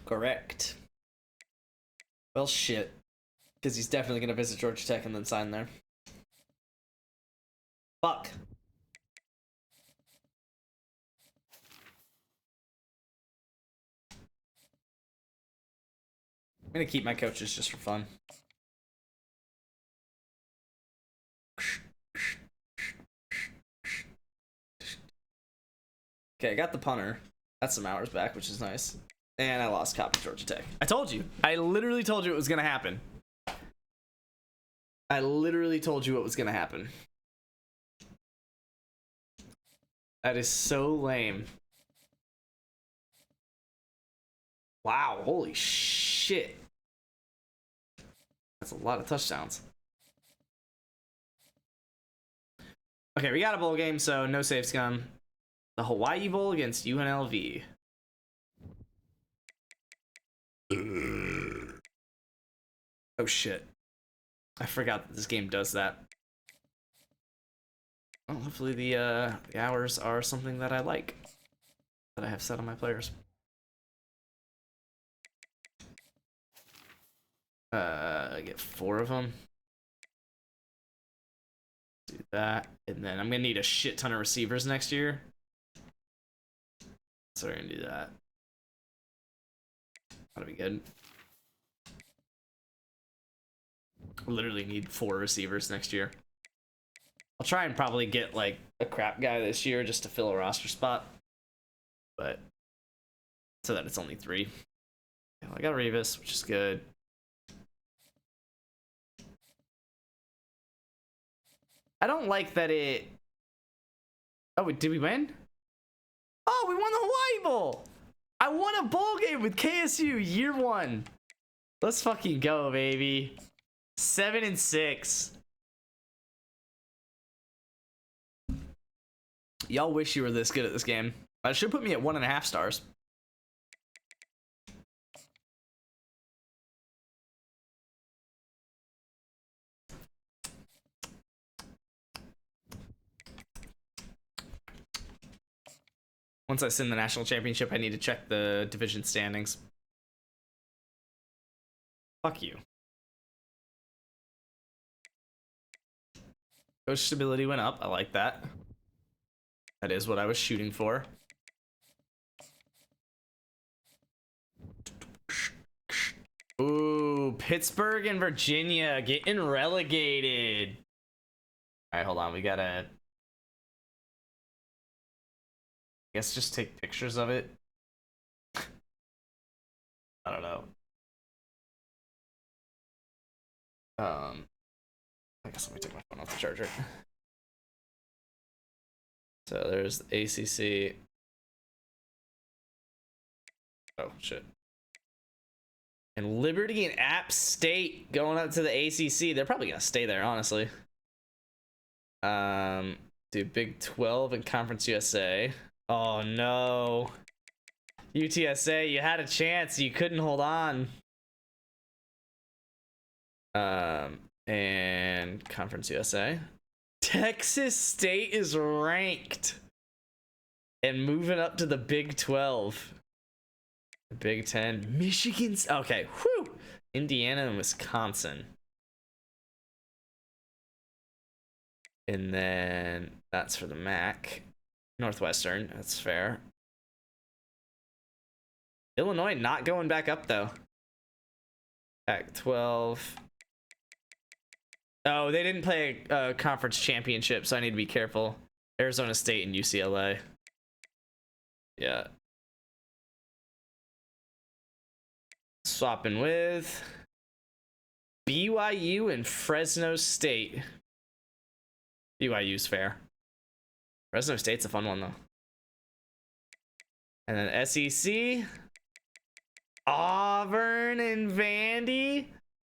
Correct. Well, shit. Because he's definitely gonna visit Georgia Tech and then sign there. Fuck. I'm gonna keep my coaches just for fun. Okay, I got the punter. That's some hours back, which is nice. And I lost Cobb to Georgia Tech. I told you. I literally told you it was gonna happen. I literally told you what was gonna happen. That is so lame. Wow, holy shit. That's a lot of touchdowns. Okay, we got a bowl game, so no save scum. The Hawaii Bowl against UNLV. Oh shit. I forgot that this game does that. Well, hopefully the hours are something that I like. That I have set on my players. I get 4 of them. Do that. And then I'm gonna need a shit ton of receivers next year. So we're gonna do that. That'll be good. Literally need 4 receivers next year. I'll try and probably get like a crap guy this year just to fill a roster spot. But so that it's only 3. I got Revis, which is good. I don't like that it... Oh, did we win? Oh, we won the Hawaii Bowl! I won a bowl game with KSU year 1. Let's fucking go, baby. 7-6. Y'all wish you were this good at this game. It should put me at 1.5 stars. Once I send the national championship, I need to check the division standings. Fuck you. Coach stability went up. I like that. That is what I was shooting for. Ooh, Pittsburgh and Virginia getting relegated. All right, hold on. We gotta, I guess, just take pictures of it. I don't know. I guess let me take my phone off the charger. So there's the ACC. Oh shit. And Liberty and App State going up to the ACC. They're probably gonna stay there, honestly. Dude, Big 12 and Conference USA. Oh no. UTSA, you had a chance. You couldn't hold on. And Conference USA. Texas State is ranked and moving up to the Big 12. Big 10. Michigan's okay. Whew. Indiana and Wisconsin. And then that's for the MAC. Northwestern, that's fair. Illinois not going back up though. Pac 12. Oh, they didn't play a conference championship, so I need to be careful. Arizona State and UCLA. Yeah. Swapping with BYU and Fresno State. BYU's fair. Fresno State's a fun one though. And then SEC. Auburn and Vandy.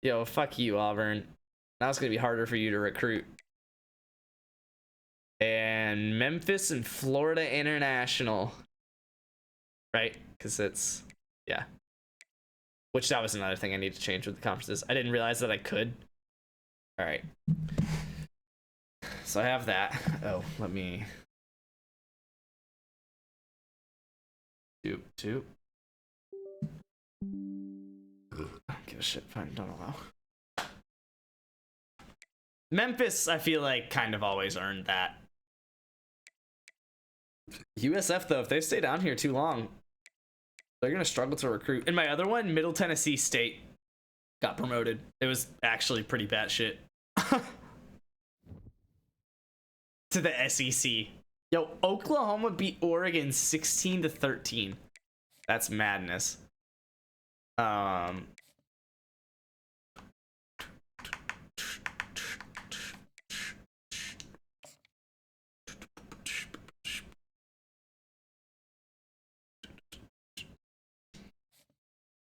Yo, fuck you, Auburn. Now it's gonna be harder for you to recruit. And Memphis and Florida International. Right? Because it's, yeah. Which that was another thing I need to change with the conferences. I didn't realize that I could. All right. So I have that. Oh, let me do. Give a shit. Fine, don't allow. Memphis, I feel like, kind of always earned that. USF, though, if they stay down here too long, they're going to struggle to recruit. And my other one, Middle Tennessee State, got promoted. It was actually pretty bad shit. To the SEC. Yo, Oklahoma beat Oregon 16-13. That's madness.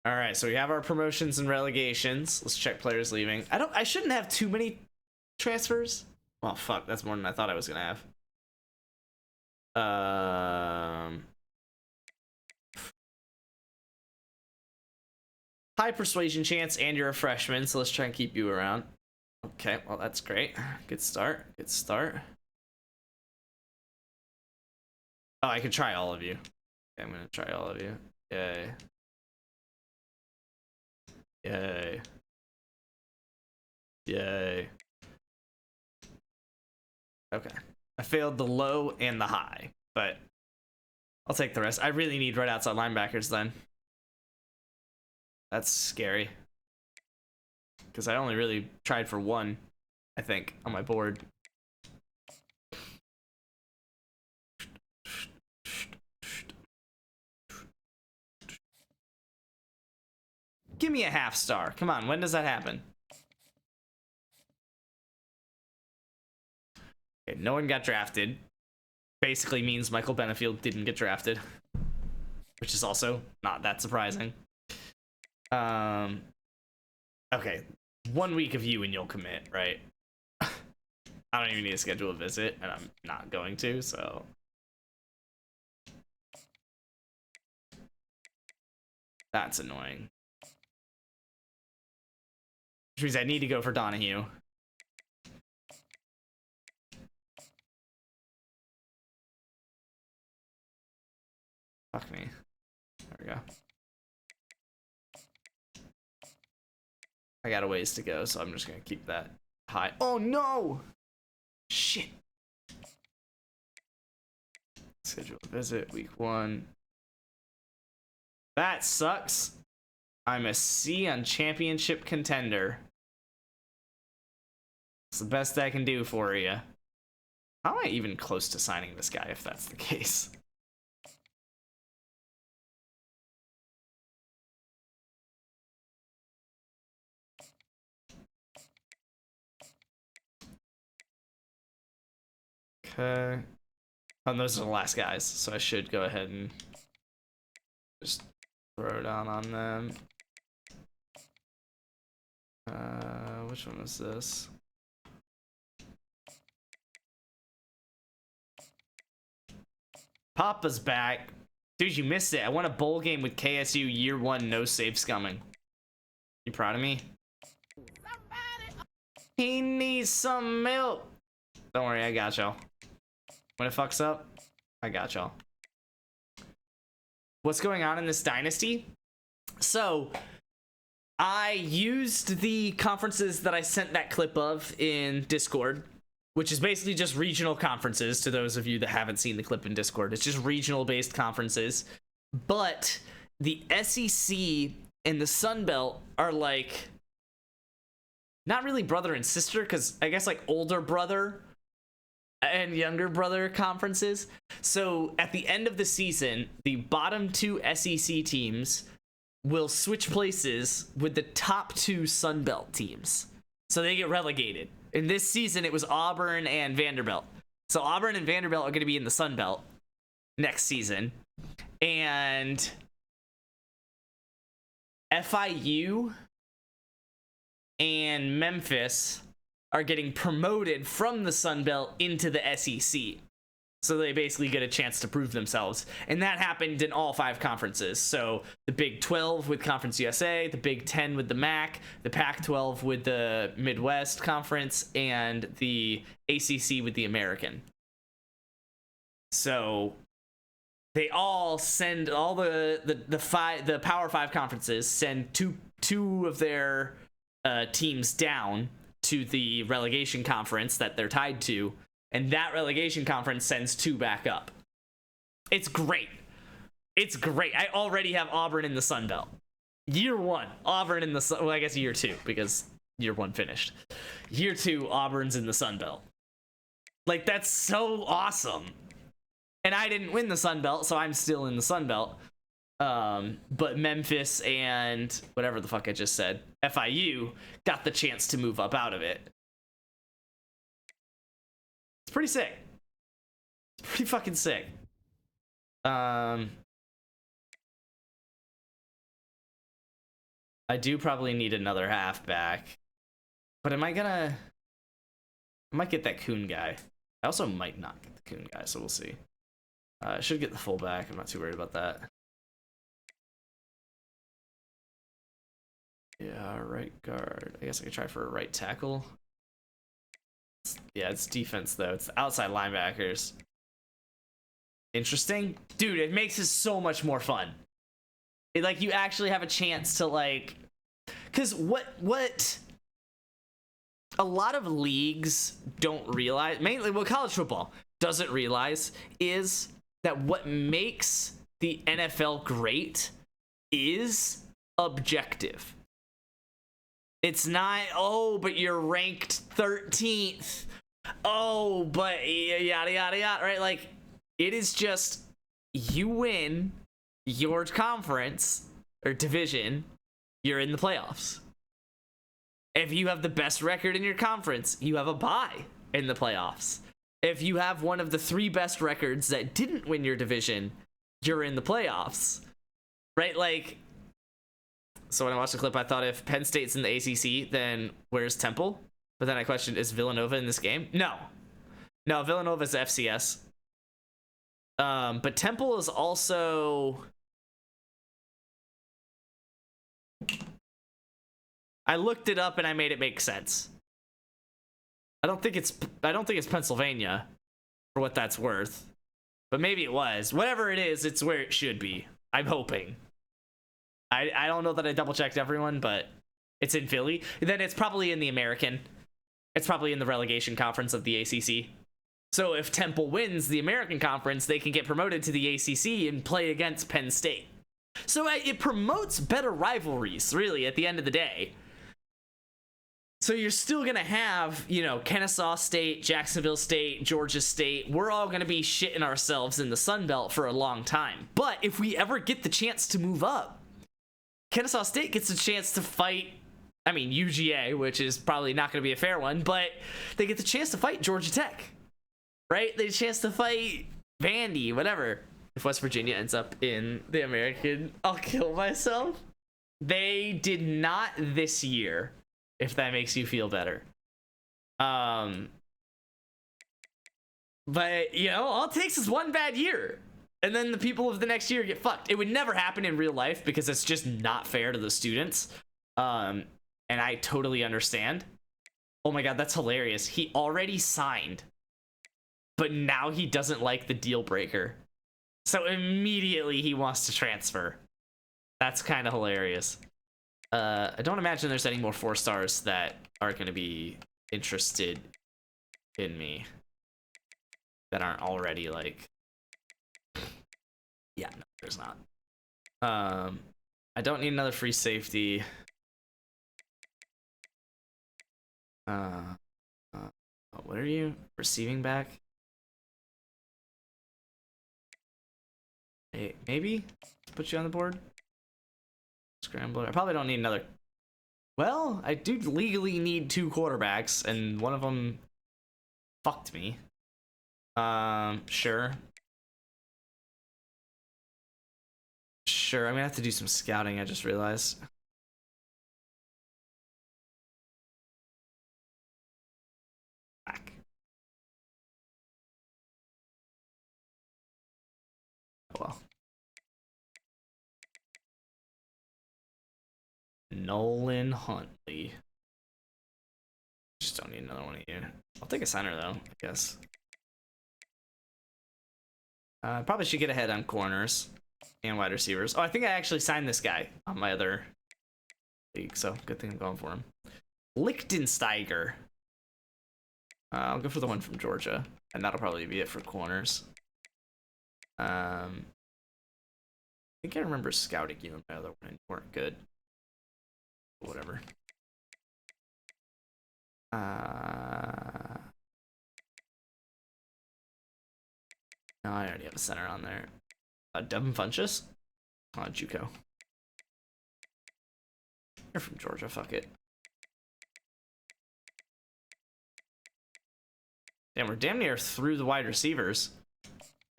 All right, so we have our promotions and relegations. Let's check players leaving. I shouldn't have too many transfers. Well, fuck, that's more than I thought I was gonna have. High persuasion chance, and you're a freshman, so let's try and keep you around. Okay, well, that's great. Good start. Good start. Oh, I could try all of you. Okay, I'm gonna try all of you. Yay. Yay. Yay. Okay. I failed the low and the high, but I'll take the rest. I really need right outside linebackers then. That's scary. Because I only really tried for one, I think, on my board. Give me a half star. Come on, when does that happen? Okay, no one got drafted. Basically means Michael Benefield didn't get drafted. Which is also not that surprising. Okay, 1 week of you and you'll commit, right? I don't even need to schedule a visit, and I'm not going to, so. That's annoying. Which means I need to go for Donahue. Fuck me. There we go. I got a ways to go, so I'm just gonna keep that high. Oh no! Shit. Schedule a visit week 1. That sucks. I'm a C on championship contender. It's the best I can do for you. How am I even close to signing this guy if that's the case? Okay. Oh, those are the last guys, so I should go ahead and just throw down on them. Which one is this? Papa's back. Dude, you missed it. I won a bowl game with KSU year 1, no save scumming. You proud of me? He needs some milk. Don't worry, I got y'all. When it fucks up, I got y'all. What's going on in this dynasty? So, I used the conferences that I sent that clip of in Discord, which is basically just regional conferences to those of you that haven't seen the clip in Discord. It's just regional based conferences. But the SEC and the Sun Belt are like, not really brother and sister, because I guess like older brother and younger brother conferences. So at the end of the season, the bottom 2 SEC teams will switch places with the top 2 Sun Belt teams. So they get relegated. In this season, it was Auburn and Vanderbilt. So Auburn and Vanderbilt are going to be in the Sun Belt next season. And FIU and Memphis are getting promoted from the Sun Belt into the SEC. So they basically get a chance to prove themselves. And that happened in all 5 conferences. So the Big 12 with Conference USA, the Big 10 with the MAC, the Pac-12 with the Midwest Conference, and the ACC with the American. So they all send, all the Power 5 conferences send two of their teams down to the relegation conference that they're tied to. And that relegation conference sends 2 back up. It's great. It's great. I already have Auburn in the Sun Belt. Year 1, Auburn in the Sun... Well, I guess year 2, because year 1 finished. Year 2, Auburn's in the Sun Belt. Like, that's so awesome. And I didn't win the Sun Belt, so I'm still in the Sun Belt. But Memphis and whatever the fuck I just said, FIU, got the chance to move up out of it. It's pretty sick. It's pretty fucking sick. I do probably need another halfback. But am I gonna... I might get that Kuhn guy. I also might not get the Kuhn guy, so we'll see. I should get the fullback. I'm not too worried about that. Yeah, right guard. I guess I could try for a right tackle. Yeah, it's defense though. It's outside linebackers. Interesting. Dude, it makes it so much more fun. It, like, you actually have a chance to, like... Because what a lot of leagues don't realize, mainly what college football doesn't realize, is that what makes the NFL great is objective. It's not, oh, but you're ranked 13th. Oh, but yada, yada, yada, right? Like, it is just, you win your conference or division, you're in the playoffs. If you have the best record in your conference, you have a bye in the playoffs. If you have one of the 3 best records that didn't win your division, you're in the playoffs. Right? Like, so when I watched the clip, I thought if Penn State's in the ACC, then where's Temple? But then I questioned, is Villanova in this game? No. No, Villanova's FCS. But Temple is also... I looked it up and I made it make sense. I don't think it's Pennsylvania, for what that's worth. but maybe it was. Whatever it is, it's where it should be. I'm hoping. I don't know that I double checked everyone, but it's in Philly. Then it's probably in the American. It's probably in the relegation conference of the ACC. So if Temple wins the American conference, they can get promoted to the ACC and play against Penn State. So it promotes better rivalries, really, at the end of the day. So you're still going to have, you know, Kennesaw State, Jacksonville State, Georgia State. We're all going to be shitting ourselves in the Sun Belt for a long time. But if we ever get the chance to move up, Kennesaw State gets a chance to fight, I mean, UGA, which is probably not going to be a fair one, but they get the chance to fight Georgia Tech, right? They get a chance to fight Vandy, whatever. If West Virginia ends up in the American, I'll kill myself. They did not this year, if that makes you feel better. But, you know, all it takes is one bad year. And then the people of the next year get fucked. It would never happen in real life because it's just not fair to the students. And I totally understand. Oh my god, that's hilarious. He already signed, but now he doesn't like the deal breaker. So immediately he wants to transfer. That's kind of hilarious. I don't imagine there's any more 4 stars that are going to be interested in me that aren't already like... Yeah, no, there's not. I don't need another free safety. What are you? Receiving back? Hey, maybe? Put you on the board? Scrambler. I probably don't need another. Well, I do legally need 2 quarterbacks, and one of them fucked me. Sure. Sure, I'm gonna have to do some scouting, I just realized. Back. Oh well. Nolan Huntley. Just don't need another one of you. I'll take a center though, I guess. Probably should get ahead on corners and wide receivers. Oh, I think I actually signed this guy on my other league, so good thing I'm going for him. Lichtensteiger. I'll go for the one from Georgia, and that'll probably be it for corners. I think I remember scouting you in my other one, and you weren't good. Whatever. No, I already have a center on there. Devin Funchess? JUCO. You're from Georgia, fuck it. Damn, we're damn near through the wide receivers.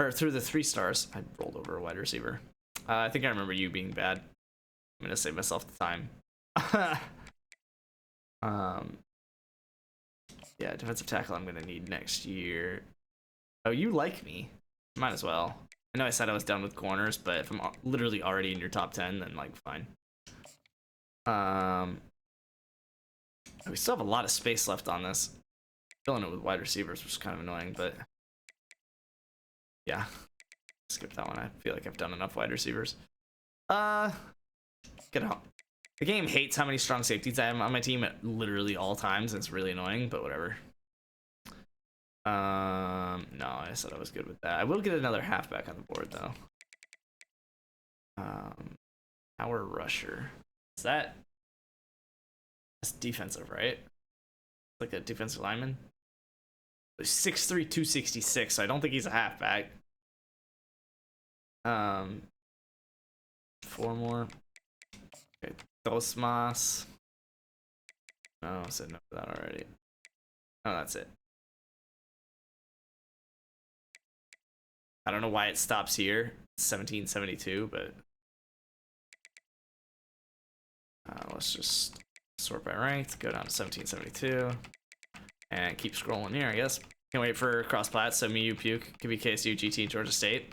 Or through the 3 stars. I rolled over a wide receiver. I think I remember you being bad. I'm gonna save myself the time. Yeah, defensive tackle I'm gonna need next year. Oh, you like me. Might as well. I know I said I was done with corners, but if I'm literally already in your top 10, then like fine. We still have a lot of space left on this. Filling it with wide receivers, which is kind of annoying, but yeah. Skip that one. I feel like I've done enough wide receivers. Get out. The game hates how many strong safeties I have on my team at literally all times. It's really annoying, but whatever. No, I said I was good with that. I will get another halfback on the board though. Our rusher. Is that? That's defensive, right? Like a defensive lineman. 6'3", 266. So I don't think he's a halfback. 4 more. Okay, Dosmas. No, I said no to that already. Oh, that's it. I don't know why it stops here. It's 1772, but let's just sort by ranked, go down to 1772, and keep scrolling here, I guess. Can't wait for cross plats, so me, you, puke. Could be KSU, GT, Georgia State.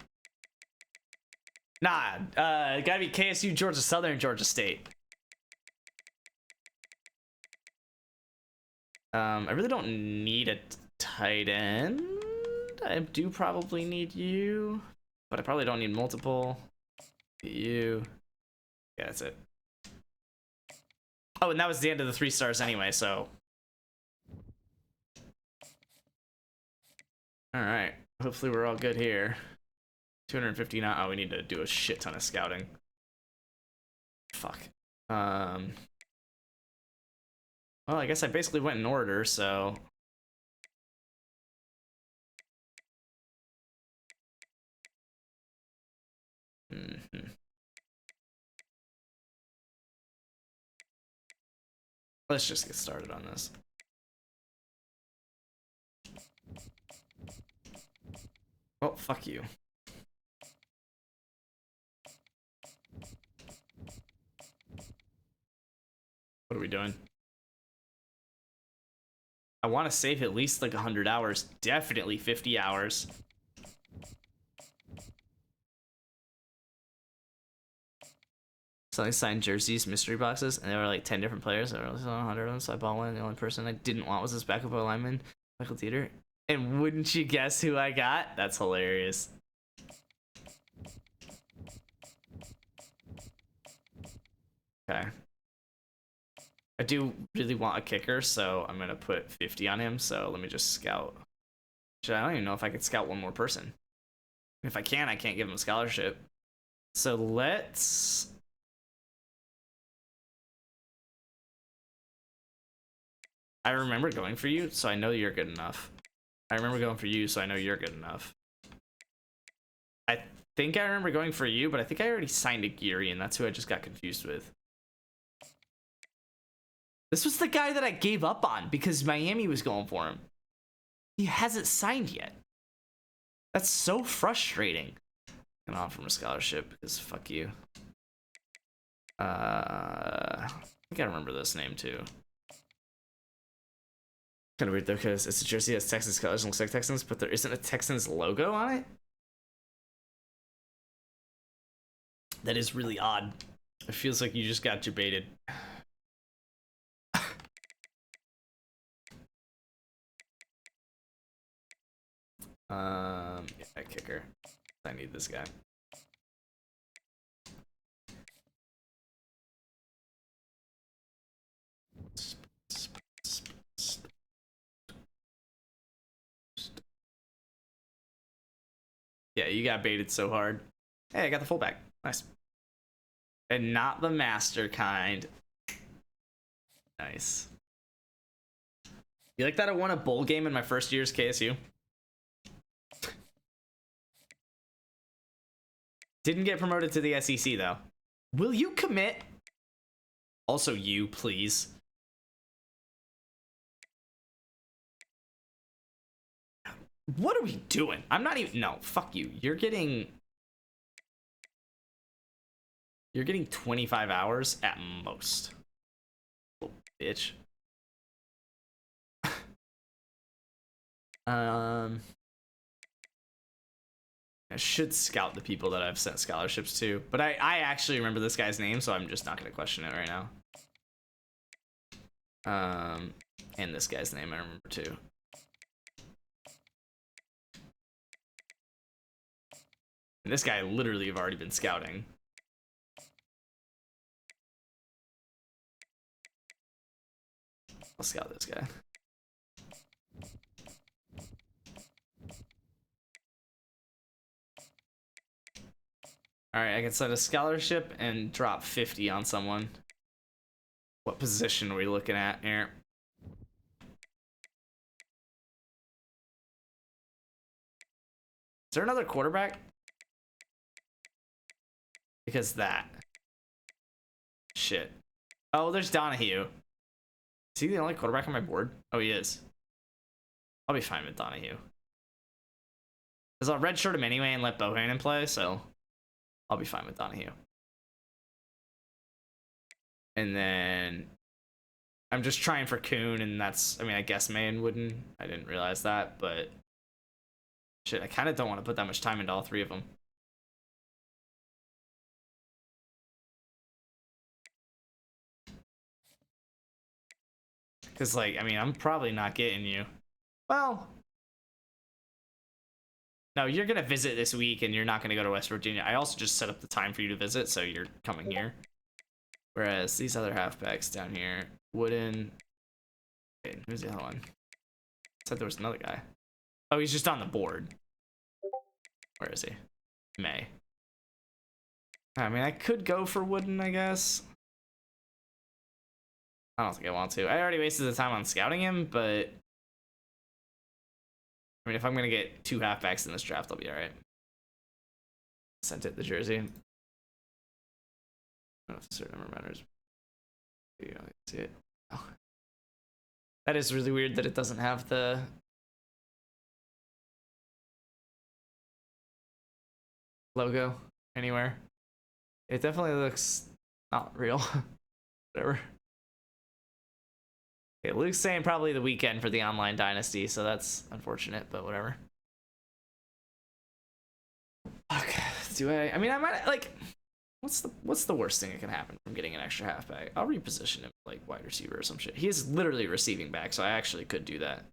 Nah, gotta be KSU, Georgia Southern, Georgia State. I really don't need a tight end. And I do probably need you, but I probably don't need multiple. You. Yeah, that's it. Oh, and that was the end of the 3 stars anyway, so. Alright. Hopefully we're all good here. 259. Oh, we need to do a shit ton of scouting. Fuck. Well, I guess I basically went in order, so. Let's just get started on this. Oh, fuck you. What are we doing? I want to save at least like 100 hours. Definitely 50 hours. Selling signed jerseys, mystery boxes, and there were like 10 different players. There were 100 of them, so I bought one. The only person I didn't want was this backup lineman, Michael Dieter. And wouldn't you guess who I got? That's hilarious. Okay. I do really want a kicker, so I'm gonna put 50 on him. So let me just scout. I don't even know if I could scout one more person. If I can, I can't give him a scholarship. So let's. I remember going for you, so I know you're good enough. I remember going for you, so I know you're good enough. I think I remember going for you, but I think I already signed a Geary, and that's who I just got confused with. This was the guy that I gave up on because Miami was going for him. He hasn't signed yet. That's so frustrating. I'm gonna offer him a scholarship because fuck you. I think I remember this name too. Kind of weird though, because it's a jersey that has Texans colors and looks like Texans, but there isn't a Texans logo on it. That is really odd. It feels like you just got debated. Yeah, kicker. I need this guy. Yeah, you got baited so hard. Hey, I got the fullback. Nice. And not the master kind. Nice. You like that I won a bowl game in my first year's KSU? Didn't get promoted to the SEC though. Will you commit? Also you, please. What are we doing? I'm not even. No, fuck you. You're getting 25 hours at most. Little bitch. I should scout the people that I've sent scholarships to, but I actually remember this guy's name, so I'm just not gonna question it right now. And this guy's name I remember too. And this guy literally have already been scouting. I'll scout this guy. All right, I can set a scholarship and drop 50 on someone. What position are we looking at here? Is there another quarterback? Because that. Shit. Oh, there's Donahue. Is he the only quarterback on my board? Oh, he is. I'll be fine with Donahue. Because I'll redshirt him anyway and let Bohannon play, so I'll be fine with Donahue. And then I'm just trying for Kuhn, and that's, I mean, I guess Mayan wouldn't. I didn't realize that, but shit, I kind of don't want to put that much time into all 3 of them. Because, like, I mean, I'm probably not getting you. Well, No, you're gonna visit this week, and you're not gonna go to West Virginia. I also just set up the time for you to visit, so you're coming here. Whereas these other halfbacks down here, Wooden. Wait, who's the other one? Said there was another guy. Oh, he's just on the board. Where is he? May. I mean, I could go for Wooden, I guess. I don't think I want to. I already wasted the time on scouting him, but I mean, if I'm gonna get 2 halfbacks in this draft, I'll be all right. Sent it the jersey. I don't know if the certain number matters. You don't see it. Oh. That is really weird that it doesn't have the logo anywhere. It definitely looks not real. Whatever. Okay, Luke's saying probably the weekend for the online Dynasty, so that's unfortunate, but whatever. Okay, I mean, I might, like, what's the worst thing that can happen from getting an extra halfback? I'll reposition him like wide receiver or some shit. He is literally receiving back, so I actually could do that.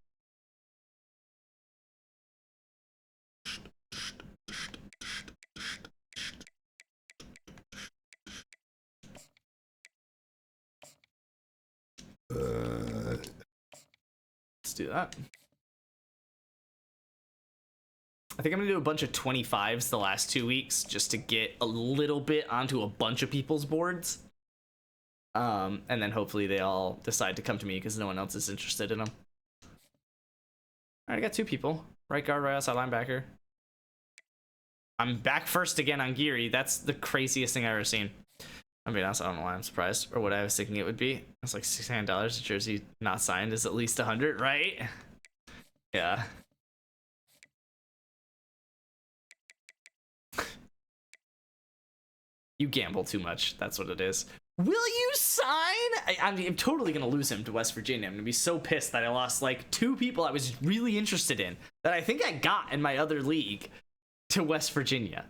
Let's do that. I think I'm gonna do a bunch of 25s the last 2 weeks just to get a little bit onto a bunch of people's boards. And then hopefully they all decide to come to me because no one else is interested in them. All right, I got 2 people. Right guard, right outside linebacker. I'm back first again on Geary. That's the craziest thing I've ever seen. I mean, honest, I don't know why I'm surprised or what I was thinking it would be. It's like $600. A jersey not signed is at least 100, right? Yeah. You gamble too much. That's what it is. Will you sign? I'm totally going to lose him to West Virginia. I'm going to be so pissed that I lost like 2 people I was really interested in that I think I got in my other league to West Virginia.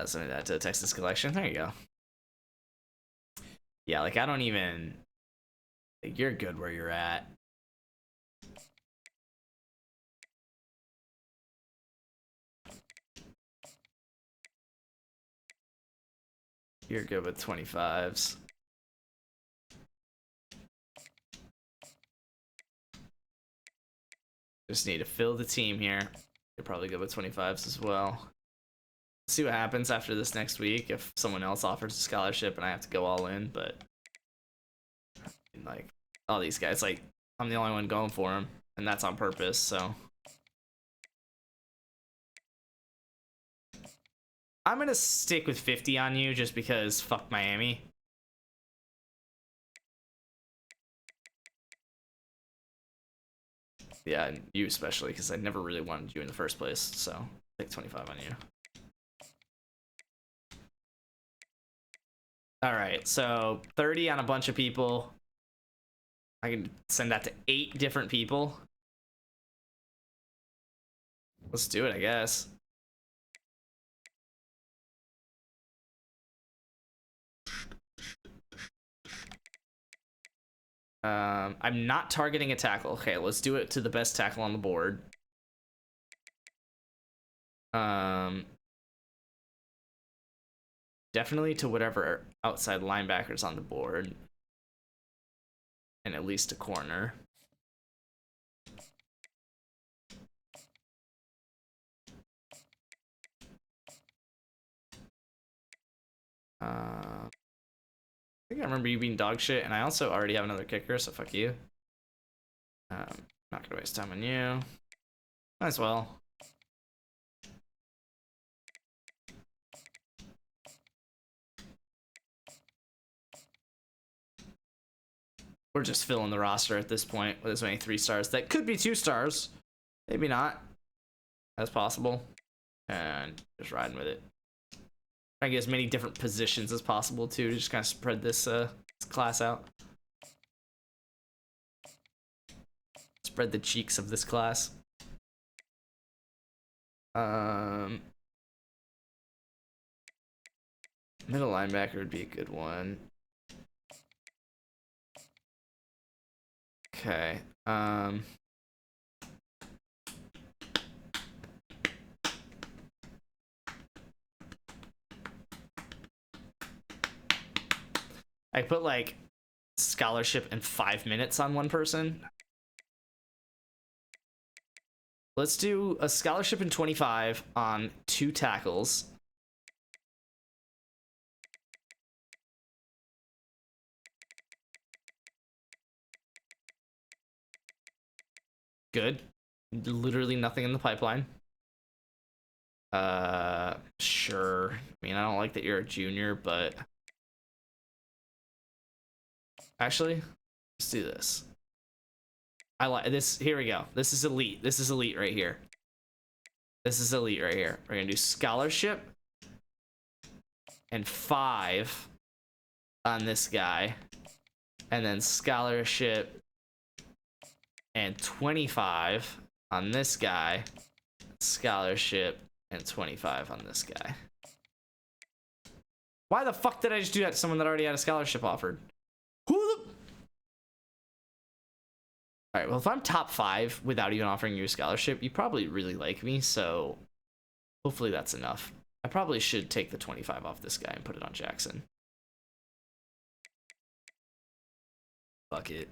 Send that to the Texas collection. There you go. Yeah, like I don't even. Like, you're good where you're at. You're good with 25s. Just need to fill the team here. You're probably good with 25s as well. See what happens after this next week if someone else offers a scholarship and I have to go all in, but like all these guys, like I'm the only one going for them, and that's on purpose. So I'm gonna stick with 50 on you just because fuck Miami. Yeah, and you especially because I never really wanted you in the first place. So take 25 on you. All right, so 30 on a bunch of people. I can send that to 8 different people. Let's do it, I guess. I'm not targeting a tackle. Okay, let's do it to the best tackle on the board. Definitely to whatever outside linebackers on the board. And at least a corner. I think I remember you being dog shit, and I also already have another kicker, so fuck you. Not gonna waste time on you. Might as well. We're just filling the roster at this point with as many 3 stars. That could be 2 stars. Maybe not. That's possible. And just riding with it. Trying to get as many different positions as possible too, to just kind of spread this class out. Spread the cheeks of this class. Middle linebacker would be a good one. Okay. I put like scholarship in 5 minutes on one person. Let's do a scholarship in 25 on 2 tackles. Good. Literally nothing in the pipeline. Sure. I mean, I don't like that you're a junior, but actually, let's do this. I like this. Here we go. This is elite. This is elite right here. This is elite right here. We're gonna do scholarship and 5 on this guy, and then scholarship and 25 on this guy, scholarship and 25 on this guy. Why the fuck did I just do that to someone that already had a scholarship offered? Who the... Alright, well, if I'm top 5 without even offering you a scholarship, you probably really like me, so hopefully that's enough. I probably should take the 25 off this guy and put it on Jackson. Fuck it.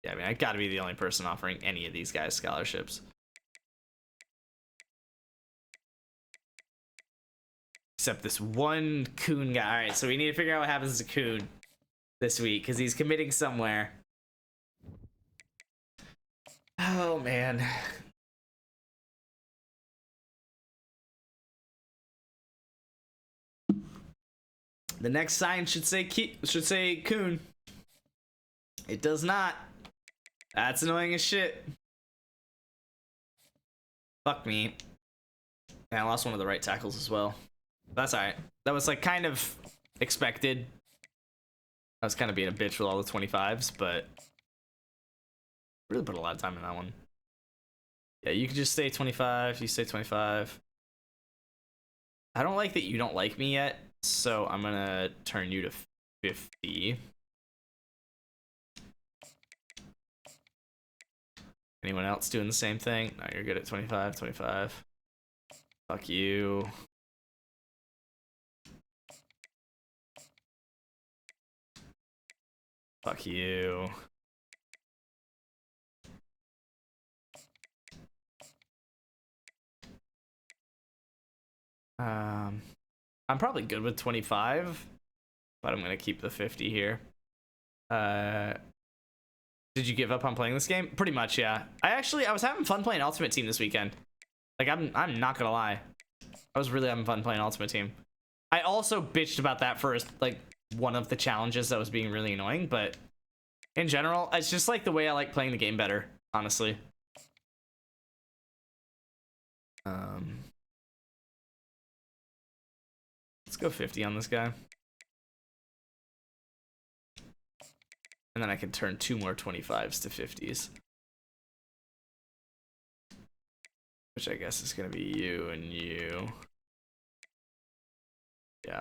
Yeah, I mean, I gotta be the only person offering any of these guys scholarships. Except this one Coon guy. Alright, so we need to figure out what happens to Coon this week, because he's committing somewhere. Oh, man. The next sign should say Coon. It does not. That's annoying as shit. Fuck me. And I lost one of the right tackles as well. That's alright. That was like kind of expected. I was kind of being a bitch with all the 25s, but really put a lot of time in that one. Yeah, you can just stay 25. You stay 25. I don't like that you don't like me yet, so I'm gonna turn you to 50. Anyone else doing the same thing? No, you're good at 25, 25. Fuck you. Fuck you. I'm probably good with 25, but I'm gonna keep the 50 here. Did you give up on playing this game? Pretty much, yeah. I was having fun playing Ultimate Team this weekend. Like, I'm not gonna lie. I was really having fun playing Ultimate Team. I also bitched about that for, like, one of the challenges that was being really annoying, but in general, it's just, like, the way I like playing the game better, honestly. Let's go 50 on this guy. And then I can turn 2 more 25s to 50s. Which I guess is going to be you and you. Yeah.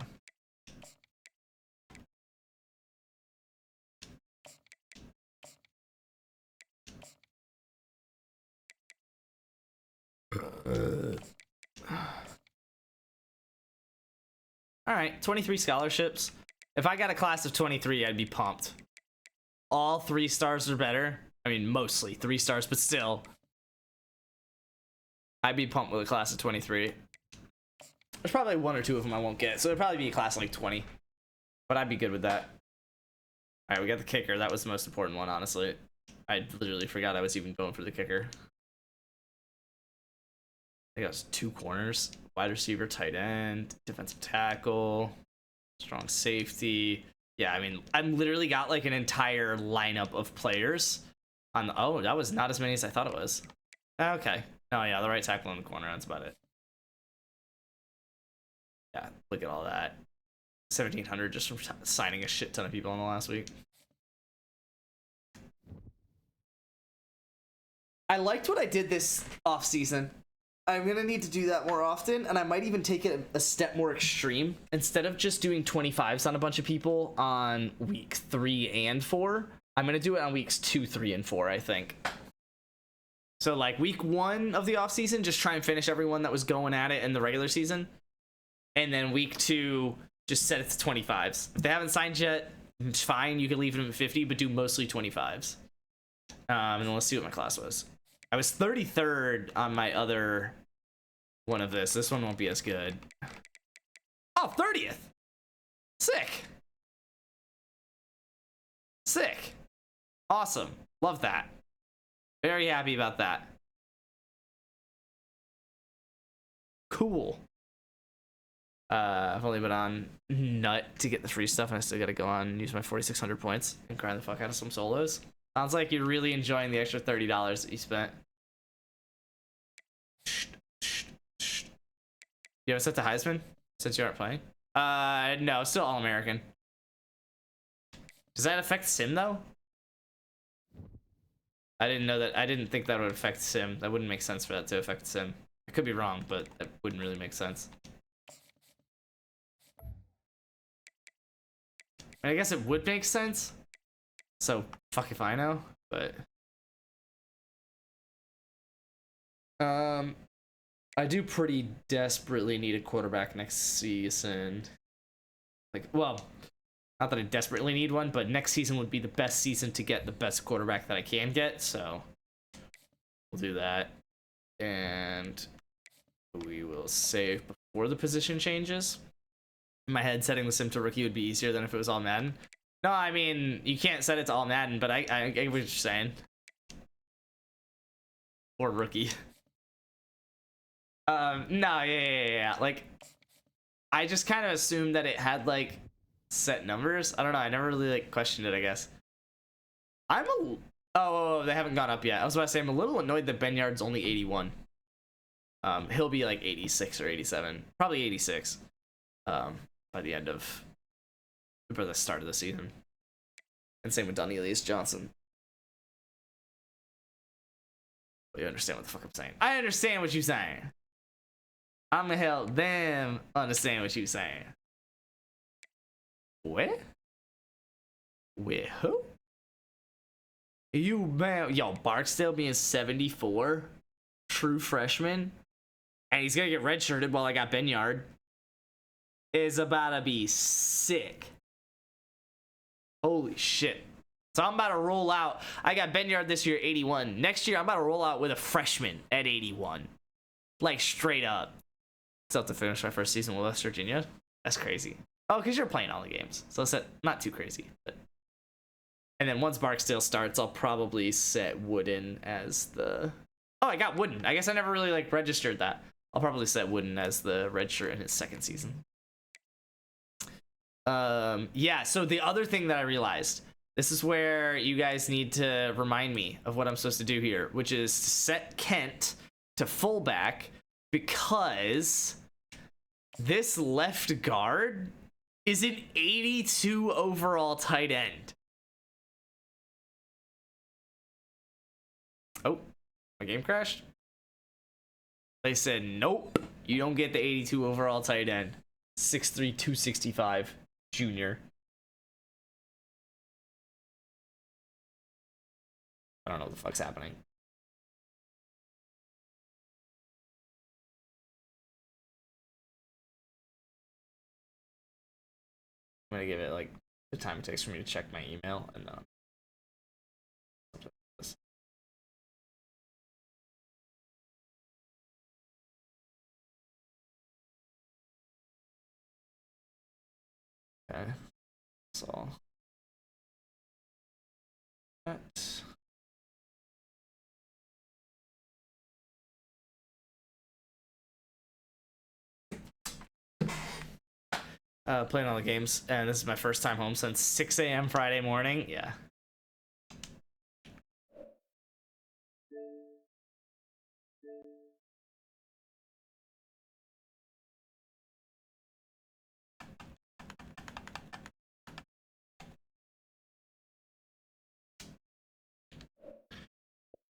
All right, 23 scholarships. If I got a class of 23, I'd be pumped. All 3 stars or better. I mean, mostly 3 stars, but still. I'd be pumped with a class of 23. There's probably 1 or 2 of them I won't get, so it'd probably be a class of like 20. But I'd be good with that. All right, we got the kicker. That was the most important one, honestly. I literally forgot I was even going for the kicker. I think it was 2 corners. Wide receiver, tight end, defensive tackle, strong safety. Yeah, I mean, I'm literally got like an entire lineup of players on the... Oh, that was not as many as I thought it was. Okay. Oh, yeah, the right tackle in the corner. That's about it. Yeah, look at all that. 1,700 just from signing a shit ton of people in the last week. I liked what I did this offseason. I'm going to need to do that more often, and I might even take it a step more extreme. Instead of just doing 25s on a bunch of people on week 3 and 4, I'm going to do it on weeks 2, 3, and 4, I think. So, like, week 1 of the offseason, just try and finish everyone that was going at it in the regular season. And then week 2, just set it to 25s. If they haven't signed yet, it's fine. You can leave them at 50, but do mostly 25s. And then let's see what my class was. I was 33rd on my other one of this. This one won't be as good. Oh, 30th. Sick. Sick. Awesome. Love that. Very happy about that. Cool. I've only been on nut to get the free stuff, and I still gotta go on and use my 4,600 points and grind the fuck out of some solos. Sounds like you're really enjoying the extra $30 that you spent. You have it set to Heisman since you aren't playing? No, still All-American. Does that affect Sim though? I didn't know that. I didn't think that would affect Sim. That wouldn't make sense for that to affect Sim. I could be wrong, but that wouldn't really make sense. I guess it would make sense. So fuck if I know, but I do pretty desperately need a quarterback next season. Like, well, not that I desperately need one, but next season would be the best season to get the best quarterback that I can get, so we'll do that. And we will save before the position changes. In my head, setting the sim to rookie would be easier than if it was all Madden. No, I mean, you can't set it to all Madden, but I get what you're saying. Or rookie. No, yeah. Like, I just kind of assumed that it had, like, set numbers. I don't know. I never really, like, questioned it, I guess. Oh, they haven't gone up yet. I was about to say, I'm a little annoyed that Ben Yard's only 81. He'll be, like, 86 or 87. Probably 86. By the end of, or the start of the season. And same with Donelius Johnson. Well, you understand what the fuck I'm saying. I understand what you're saying. I'm gonna help them understand what you're saying. Where? Where who? You, man, yo, Barksdale being 74, true freshman, and he's gonna get redshirted while I got Ben Yard, is about to be sick. Holy shit. So I'm about to roll out. I got Ben Yard this year, 81. Next year, I'm about to roll out with a freshman at 81. Like, straight up. It's up to finish my first season with West Virginia. That's crazy. Oh, because you're playing all the games. So it's not too crazy. But. And then once Barksdale starts, I'll probably set Wooden as the... Oh, I got Wooden. I guess I never really, like, registered that. I'll probably set Wooden as the redshirt in his second season. Yeah, so the other thing that I realized, this is where you guys need to remind me of what I'm supposed to do here, which is to set Kent to fullback, because this left guard is an 82 overall tight end. Oh, my game crashed. They said, nope, you don't get the 82 overall tight end. 6'3", 265. Junior. I don't know what the fuck's happening. I'm gonna give it like the time it takes for me to check my email and okay, so that. Playing all the games, and this is my first time home since 6 a.m. Friday morning. Yeah.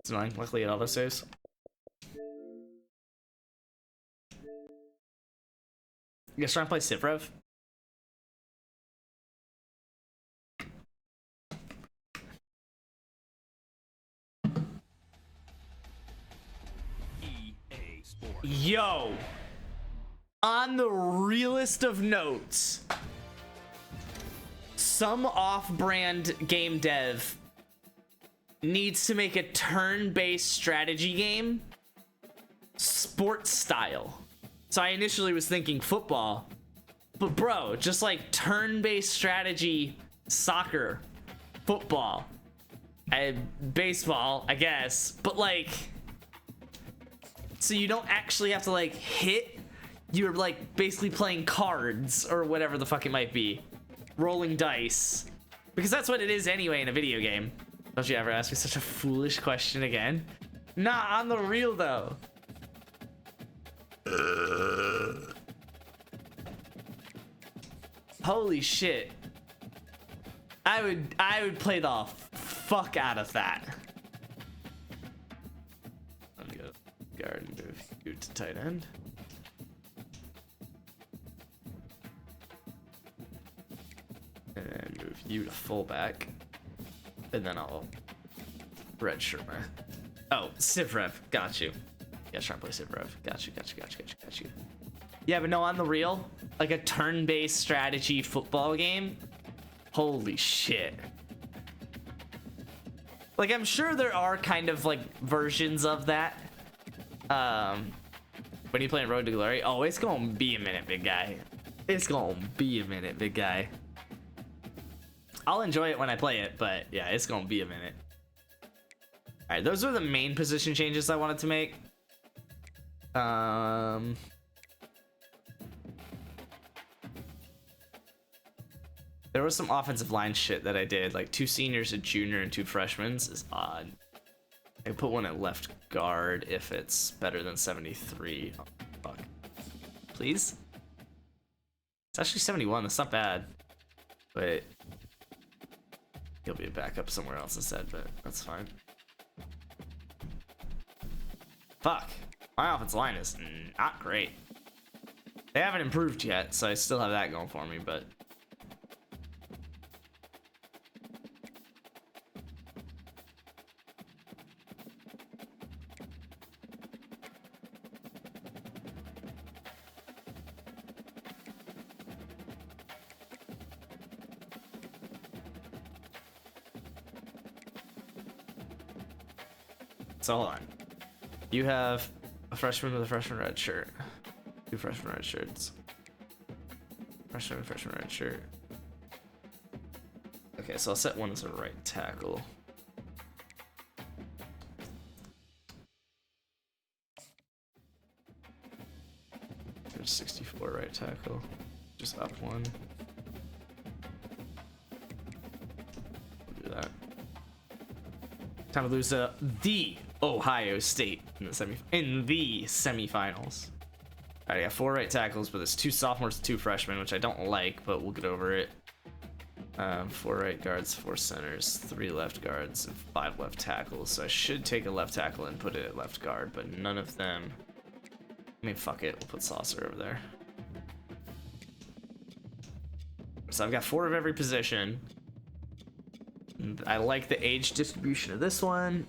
It's annoying. Luckily, it auto saves. You guys trying to play Civrev? Yo! On the realest of notes, some off-brand game dev needs to make a turn-based strategy game sports style. So I initially was thinking football, but bro, just like turn-based strategy, soccer, football, and baseball, I guess, but like, so you don't actually have to like hit, you're like basically playing cards or whatever the fuck it might be, rolling dice, because that's what it is anyway in a video game. Don't you ever ask me such a foolish question again? Nah, on the real though. Holy shit. I would play the fuck out of that. I'm gonna guard and move you to tight end. And then move you to fullback. And then I'll redshirt my... Oh, Civ Rev. Got you. Yeah, try and play Civ Rev. Got you. Yeah, but no, on the real, like a turn-based strategy football game. Holy shit. Like, I'm sure there are kind of like versions of that. When you playing Road to Glory, oh, it's gonna be a minute, big guy. It's gonna be a minute, big guy. I'll enjoy it when I play it, but yeah, it's gonna be a minute. All right, those are the main position changes I wanted to make. There was some offensive line shit that I did, like 2 seniors, a junior, and 2 freshmen is odd. I put one at left guard if it's better than 73. Oh, fuck. Please? It's actually 71, that's not bad. But he'll be a backup somewhere else instead, but that's fine. Fuck. My offensive line is not great. They haven't improved yet, so I still have that going for me, but... So hold on. You have a freshman with a freshman red shirt. 2 freshman red shirts. Freshman red shirt. Okay, so I'll set one as a right tackle. There's 64 right tackle. Just up 1. Do that. Time to lose the Ohio State in the semifinals. All right, I got 4 right tackles, but there's 2 sophomores, 2 freshmen, which I don't like, but we'll get over it. 4 right guards, 4 centers, 3 left guards, and 5 left tackles. So I should take a left tackle and put it at left guard, but none of them. I mean, fuck it, we'll put Saucer over there. So I've got 4 of every position. I like the age distribution of this one.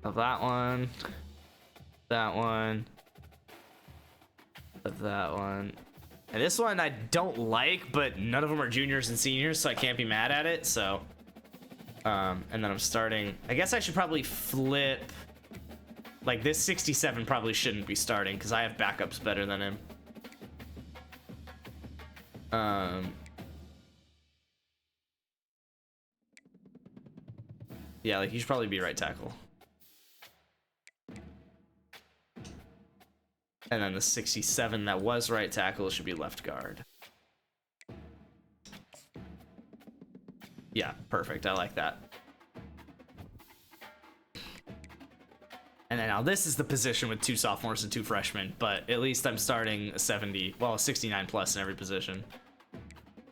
Of that one. That one. Of that one. And this one I don't like, but none of them are juniors and seniors, so I can't be mad at it, so. And then I'm starting. I guess I should probably flip. Like, this 67 probably shouldn't be starting, because I have backups better than him. Yeah, like, he should probably be right tackle. And then the 67 that was right tackle should be left guard. Yeah, perfect. I like that. And then now this is the position with 2 sophomores and 2 freshmen, but at least I'm starting a 70, well, a 69 plus in every position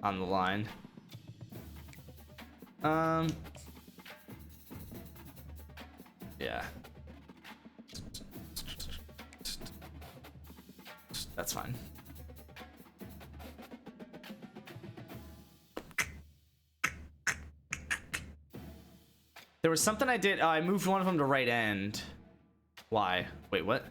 on the line. Yeah. That's fine. There was something I did. I moved one of them to right end. Why? Wait, what?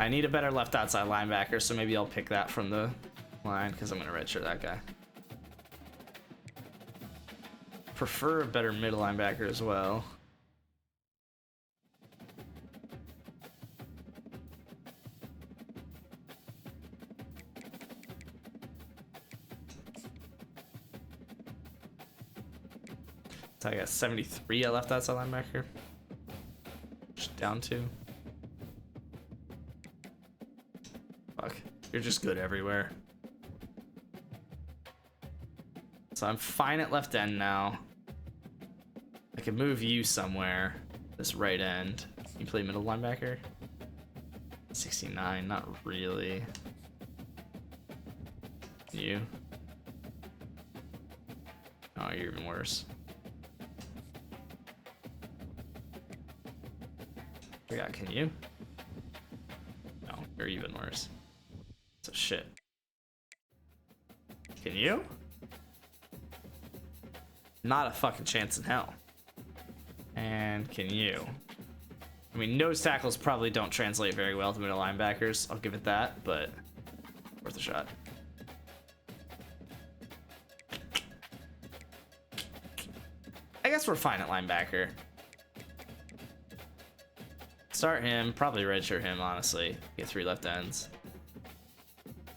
I need a better left outside linebacker, so maybe I'll pick that from the line because I'm gonna redshirt that guy. Prefer a better middle linebacker as well. So I got 73 at left outside linebacker. Just down 2. Fuck. You're just good everywhere. So I'm fine at left end now. I can move you somewhere. This right end. You play middle linebacker? 69, not really. You? Oh, you're even worse. Forgot, can you? No, you're even worse. So shit. Can you? Not a fucking chance in hell. And can you? I mean, nose tackles probably don't translate very well to middle linebackers. I'll give it that, but worth a shot. I guess we're fine at linebacker. Start him, probably redshirt him, honestly. Get 3 left ends.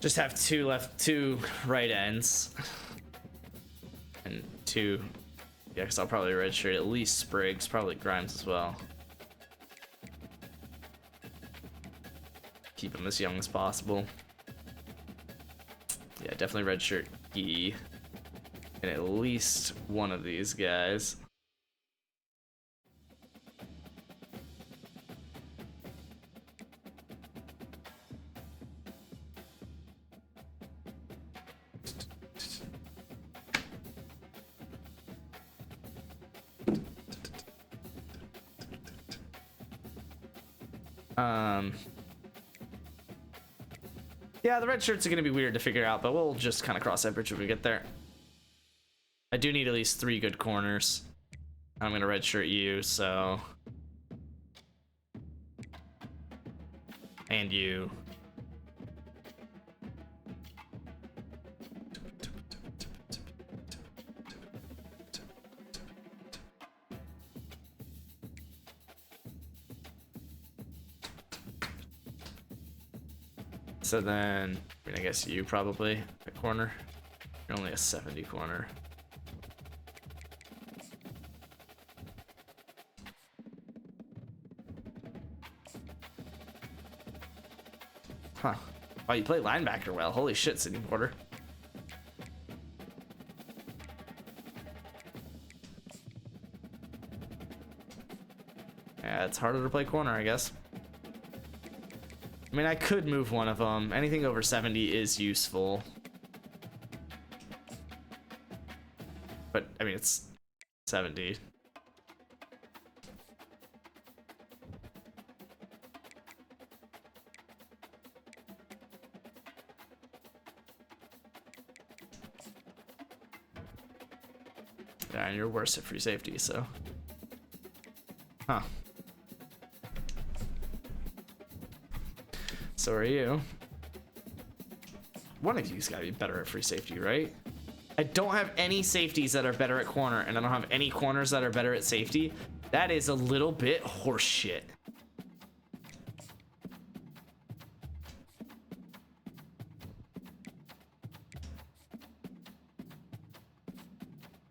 Just have 2 right ends. And 2. Yeah, because I'll probably redshirt at least Spriggs, probably Grimes as well. Keep him as young as possible. Yeah, definitely redshirt E. And at least one of these guys. Yeah, the red shirts are gonna be weird to figure out, but we'll just kind of cross that bridge when we get there. I do need at least 3 good corners. I'm gonna redshirt you, so. And you. So then, I mean, I guess you probably at corner. You're only a 70 corner. Huh. Oh, you play linebacker well. Holy shit, Sydney Porter. Yeah, it's harder to play corner, I guess. I mean, I could move one of them. Anything over 70 is useful. But, I mean, it's 70. Yeah, and you're worse at free safety, so. Huh. So are you. One of you's gotta be better at free safety, right? I don't have any safeties that are better at corner, and I don't have any corners that are better at safety. That is a little bit horseshit.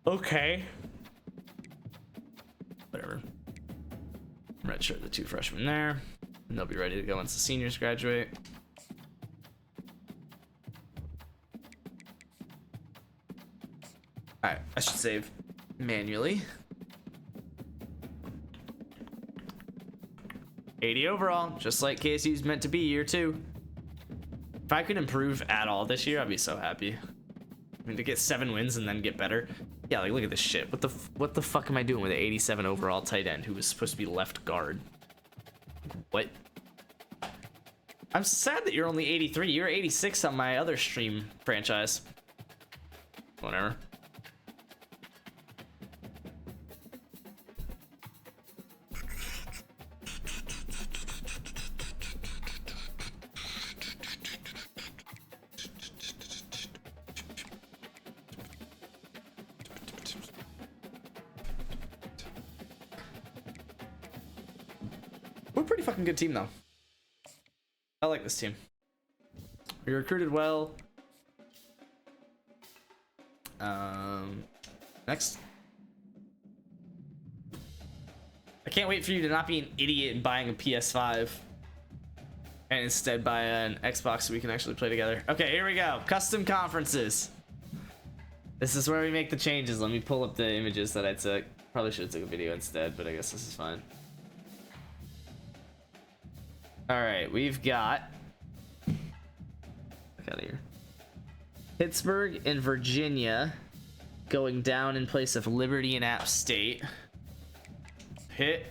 Okay. Whatever. Redshirt the 2 freshmen there. And they'll be ready to go once the seniors graduate. Alright, I should save manually. 80 overall, just like KSU's meant to be year 2. If I could improve at all this year, I'd be so happy. I mean, to get 7 wins and then get better. Yeah, like, look at this shit. What the fuck am I doing with an 87 overall tight end who was supposed to be left guard? What? I'm sad that you're only 83. You're 86 on my other stream franchise. Whatever. We're a pretty fucking good team, though. I like this team. We recruited well. Next. I can't wait for you to not be an idiot and buying a PS5 and instead buy an Xbox so we can actually play together. Okay, here we go. Custom conferences. This is where we make the changes. Let me pull up the images that I took. Probably should have took a video instead, but I guess this is fine. All right, we've got. Look out of here. Pittsburgh and Virginia going down in place of Liberty and App State. Pitt,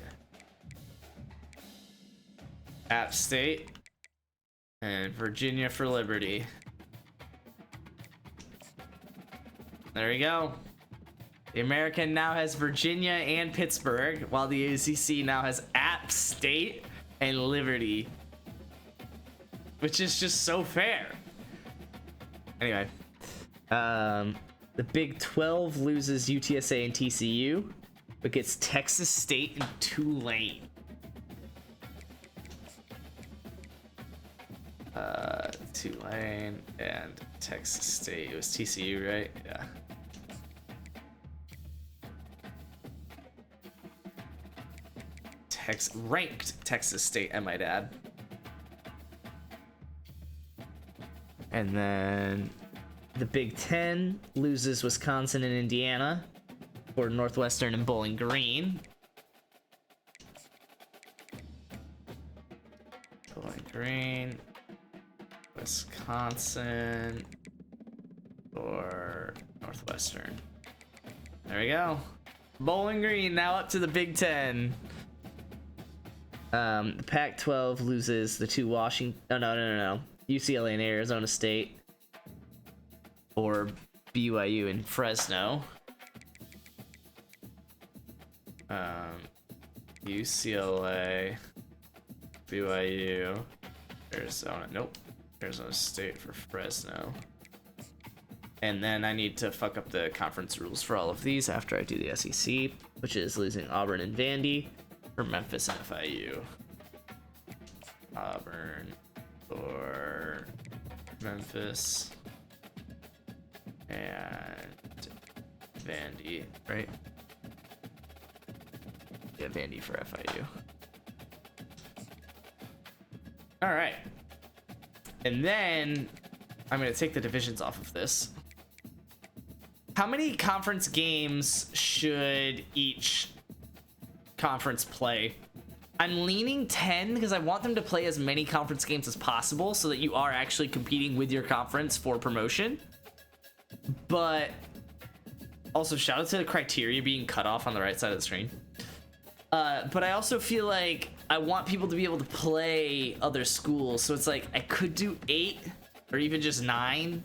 App State, and Virginia for Liberty. There we go. The American now has Virginia and Pittsburgh, while the ACC now has App State and Liberty, which is just so fair. Anyway, the Big 12 loses UTSA and TCU, but gets Texas State and Tulane. Tulane and Texas State. It was TCU, right? Yeah. Ranked Texas State, I might add. And then the Big 10 loses Wisconsin and Indiana for Northwestern and Bowling Green. Bowling Green, Wisconsin, or Northwestern. There we go. Bowling Green now up to the Big 10. The Pac-12 loses the two Washington. Oh, no. UCLA and Arizona State, or BYU and Fresno. UCLA, BYU, Arizona. Nope. Arizona State for Fresno. And then I need to fuck up the conference rules for all of these after I do the SEC, which is losing Auburn and Vandy for Memphis and FIU. Auburn or Memphis and Vandy, right? Yeah, Vandy for FIU. All right. And then I'm going to take the divisions off of this. How many conference games should each conference play? I'm leaning 10 because I want them to play as many conference games as possible so that you are actually competing with your conference for promotion. But also shout out to the criteria being cut off on the right side of the screen. But I also feel like I want people to be able to play other schools. So it's like I could do 8 or even just 9.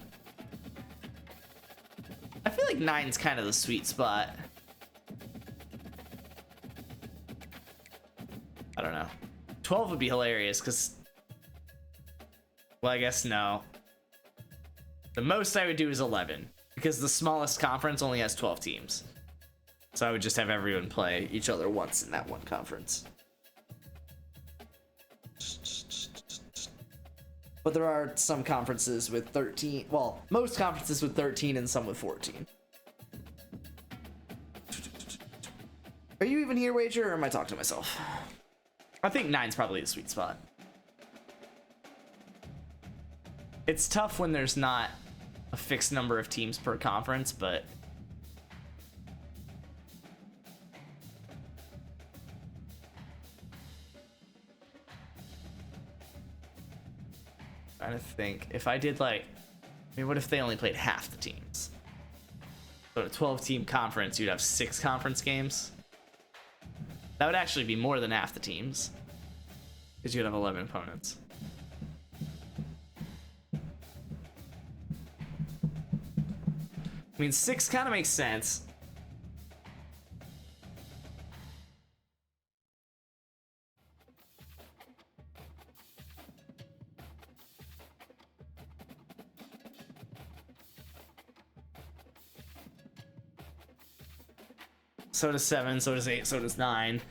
I feel like 9's kind of the sweet spot. I don't know. 12 would be hilarious because, well, I guess no. The most I would do is 11 because the smallest conference only has 12 teams. So I would just have everyone play each other once in that one conference. But there are some conferences with 13. Well, most conferences with 13 and some with 14. Are you even here, Wager, or am I talking to myself? I think 9's probably the sweet spot. It's tough when there's not a fixed number of teams per conference, but I think if I did like, I mean, what if they only played half the teams? So a 12-team conference, you'd have 6 conference games. That would actually be more than half the teams, because you'd have 11 opponents. I mean, 6 kind of makes sense. So does 7, so does 8, so does 9.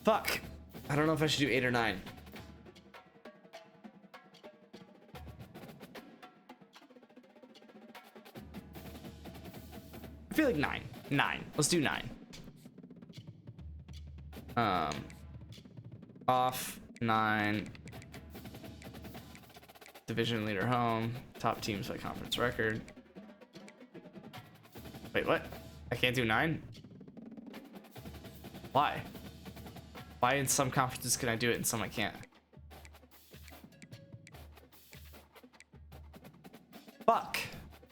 Fuck. I don't know if I should do 8 or 9. I feel like 9. 9. Let's do 9. Off 9. Division leader home. Top teams by conference record. Wait, what? I can't do 9? Why? Why in some conferences can I do it and some I can't? Fuck.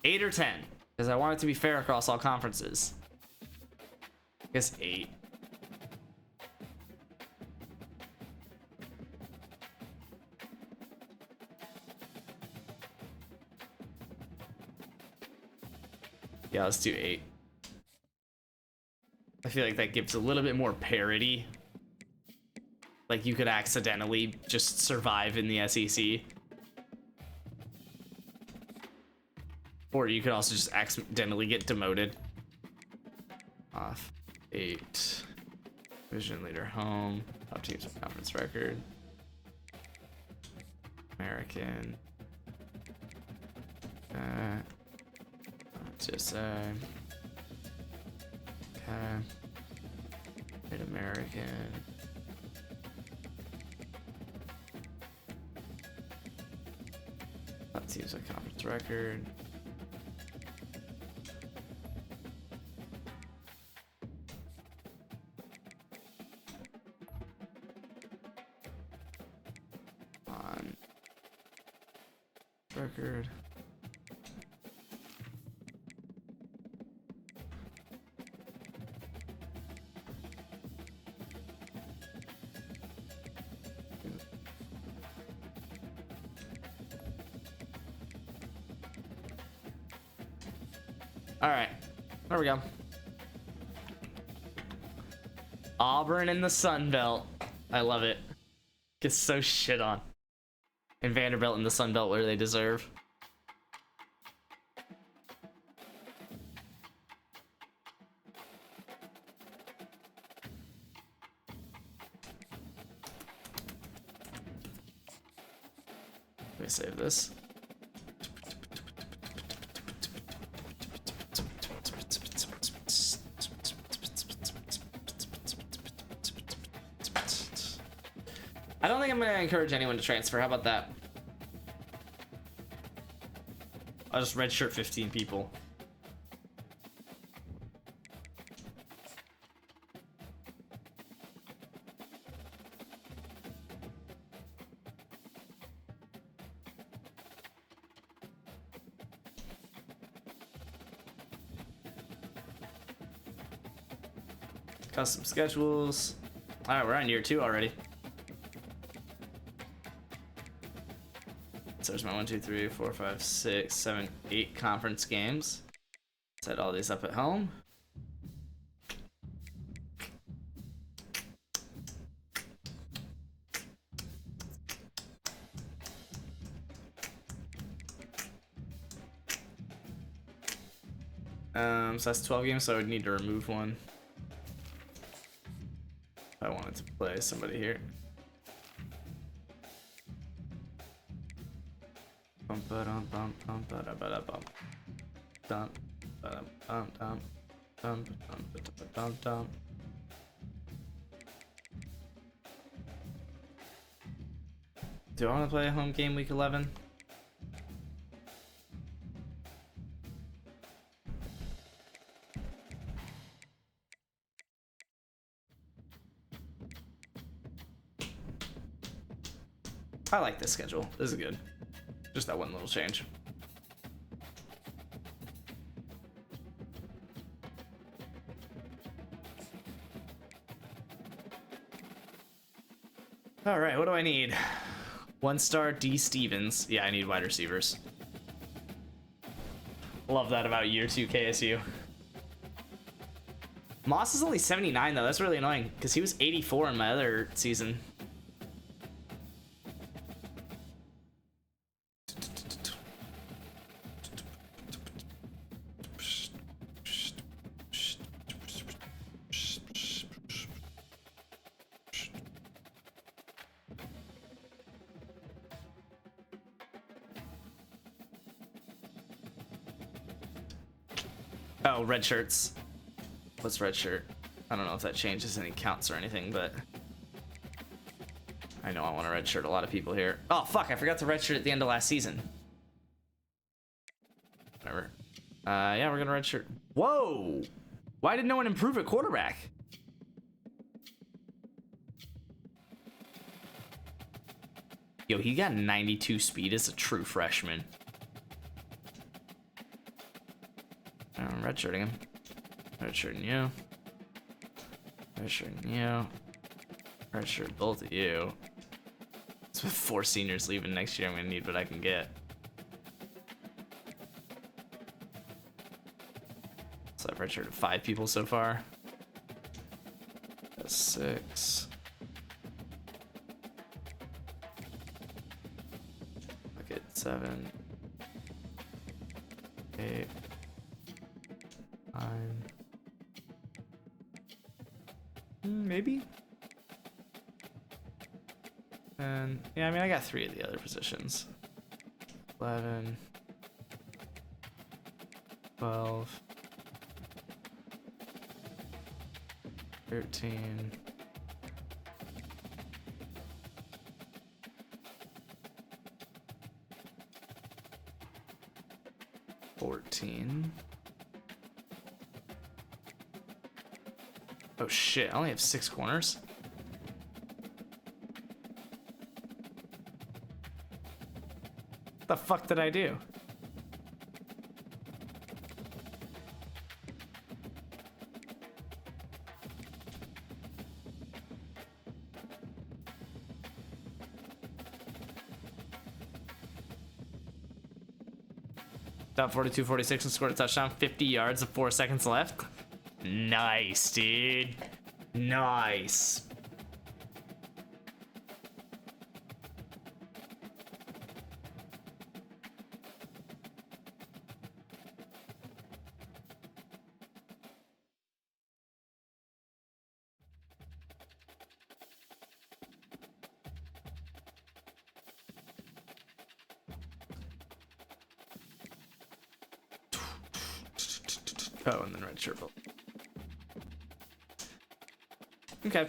8 or 10. Because I want it to be fair across all conferences. I guess 8. Yeah, let's do 8. I feel like that gives a little bit more parity. Like you could accidentally just survive in the SEC. Or you could also just accidentally get demoted. Off 8. Division leader home. Top teams with conference record. American. Just okay. Mid-American. That seems like conference record. On record. All right, there we go. Auburn in the Sun Belt. I love it. Gets so shit on. And Vanderbilt in the Sun Belt where they deserve. Let me save this. I don't think I'm gonna encourage anyone to transfer. How about that? I'll just redshirt 15 people. Custom schedules. All right, we're on year 2 already. So there's my 1, 2, 3, 4, 5, 6, 7, 8 conference games. Set all these up at home. So that's 12 games, so I would need to remove one if I wanted to play somebody here. Do I want to play a home game week 11? I like this schedule. This is good. Just that one little change. All right, what do I need? 1-star D Stevens. Yeah, I need wide receivers. Love that about year 2 KSU. Moss is only 79 though. That's really annoying because he was 84 in my other season. Oh, red shirts. What's red shirt? I don't know if that changes any counts or anything, but I know I want to red shirt a lot of people here. Oh, fuck, I forgot to red shirt at the end of last season. Whatever. Yeah, we're gonna red shirt. Whoa! Why did no one improve at quarterback? Yo, he got 92 speed as a true freshman. I'm redshirting him. Redshirting you. Redshirting you. Redshirt both of you. So with 4 seniors leaving next year, I'm gonna need what I can get. So I've redshirted 5 people so far. That's 6. Look at 7. 8. 9. Maybe. And yeah, I mean, I got 3 of the other positions. 11. 12. 13. 14. Oh shit, I only have 6 corners. What the fuck did I do? Top 42, 46 and scored a touchdown. 50 yards with 4 seconds left. Nice, dude. Nice. Oh, and then red shirt. Okay.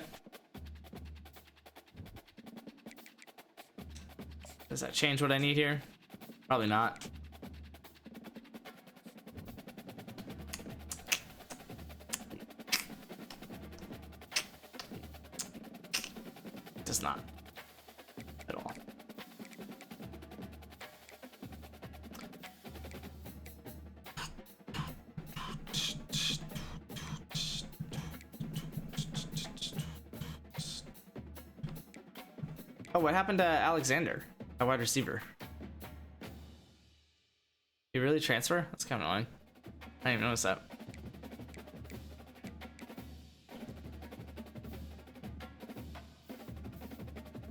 Does that change what I need here? Probably not. It does not. At all. Oh, what happened to Alexander, a wide receiver? He really transfer? That's kind of annoying. I didn't even notice that.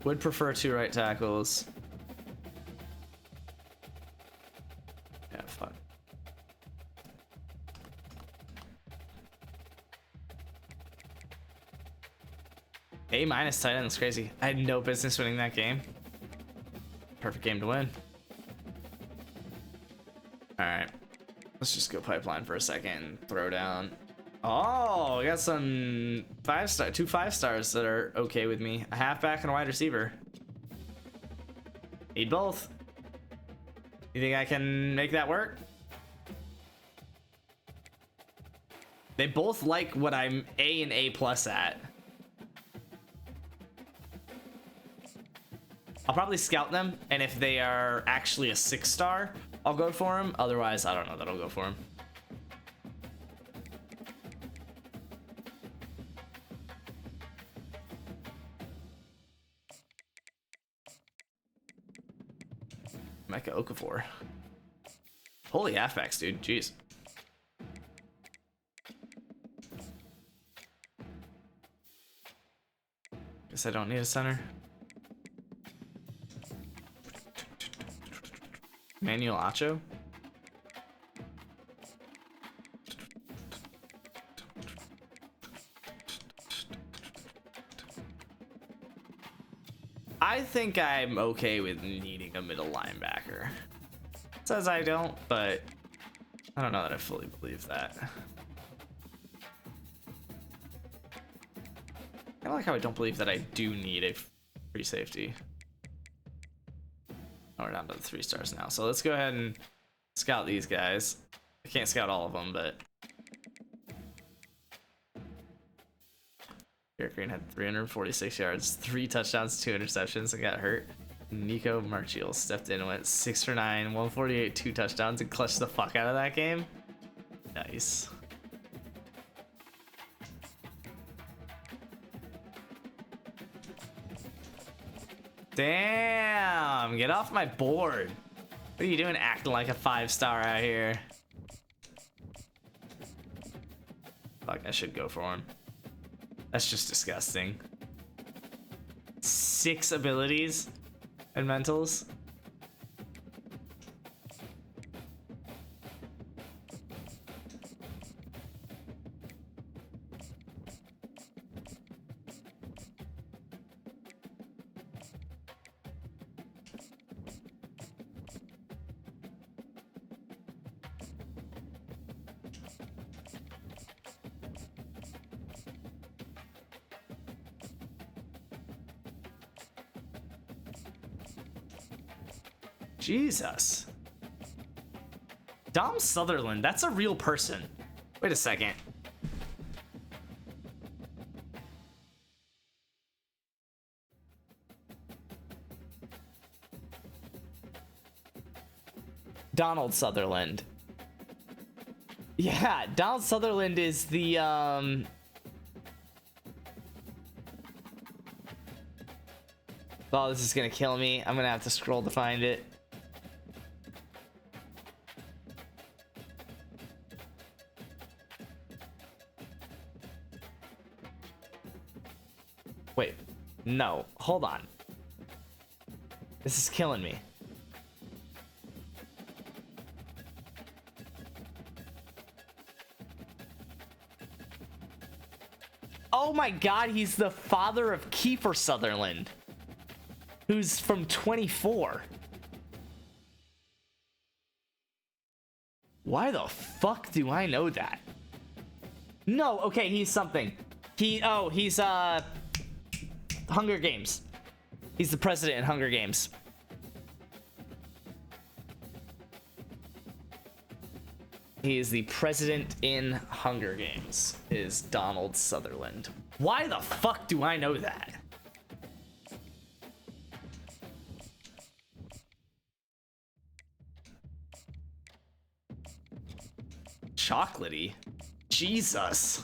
Would prefer 2 right tackles. Yeah, fuck. A- tight end is crazy. I had no business winning that game. Perfect game to win. Alright. Let's just go pipeline for a second and throw down. Oh, we got some 5-star, 2 5-stars that are okay with me. A halfback and a wide receiver. Need both. You think I can make that work? They both like what I'm A and A+ at. I'll probably scout them, and if they are actually a 6-star, I'll go for them. Otherwise, I don't know that I'll go for them. Mecca Okafor. Holy halfbacks, dude. Jeez. Guess I don't need a center. Manuel Acho. I think I'm okay with needing a middle linebacker. Says I don't, but I don't know that I fully believe that. I like how I don't believe that I do need a free safety. Oh, we're down to the 3 stars now. So let's go ahead and scout these guys. I can't scout all of them, but Garrett Green had 346 yards, 3 touchdowns, 2 interceptions, and got hurt. Nico Marchiol stepped in and went 6 for 9, 148, 2 touchdowns, and clutched the fuck out of that game. Nice. Damn, get off my board. What are you doing acting like a 5-star out here? Fuck, I should go for him. That's just disgusting. 6 abilities and mentals. Jesus. Dom Sutherland, that's a real person. Wait a second. Donald Sutherland. Yeah, Donald Sutherland is the oh, this is gonna kill me. I'm gonna have to scroll to find it. Wait, no, hold on. This is killing me. Oh my god, he's the father of Kiefer Sutherland, who's from 24. Why the fuck do I know that? No, okay, he's something. He's Hunger Games. He's the president in Hunger Games. He is the president in Hunger Games, is Donald Sutherland. Why the fuck do I know that? Chocolatey? Jesus.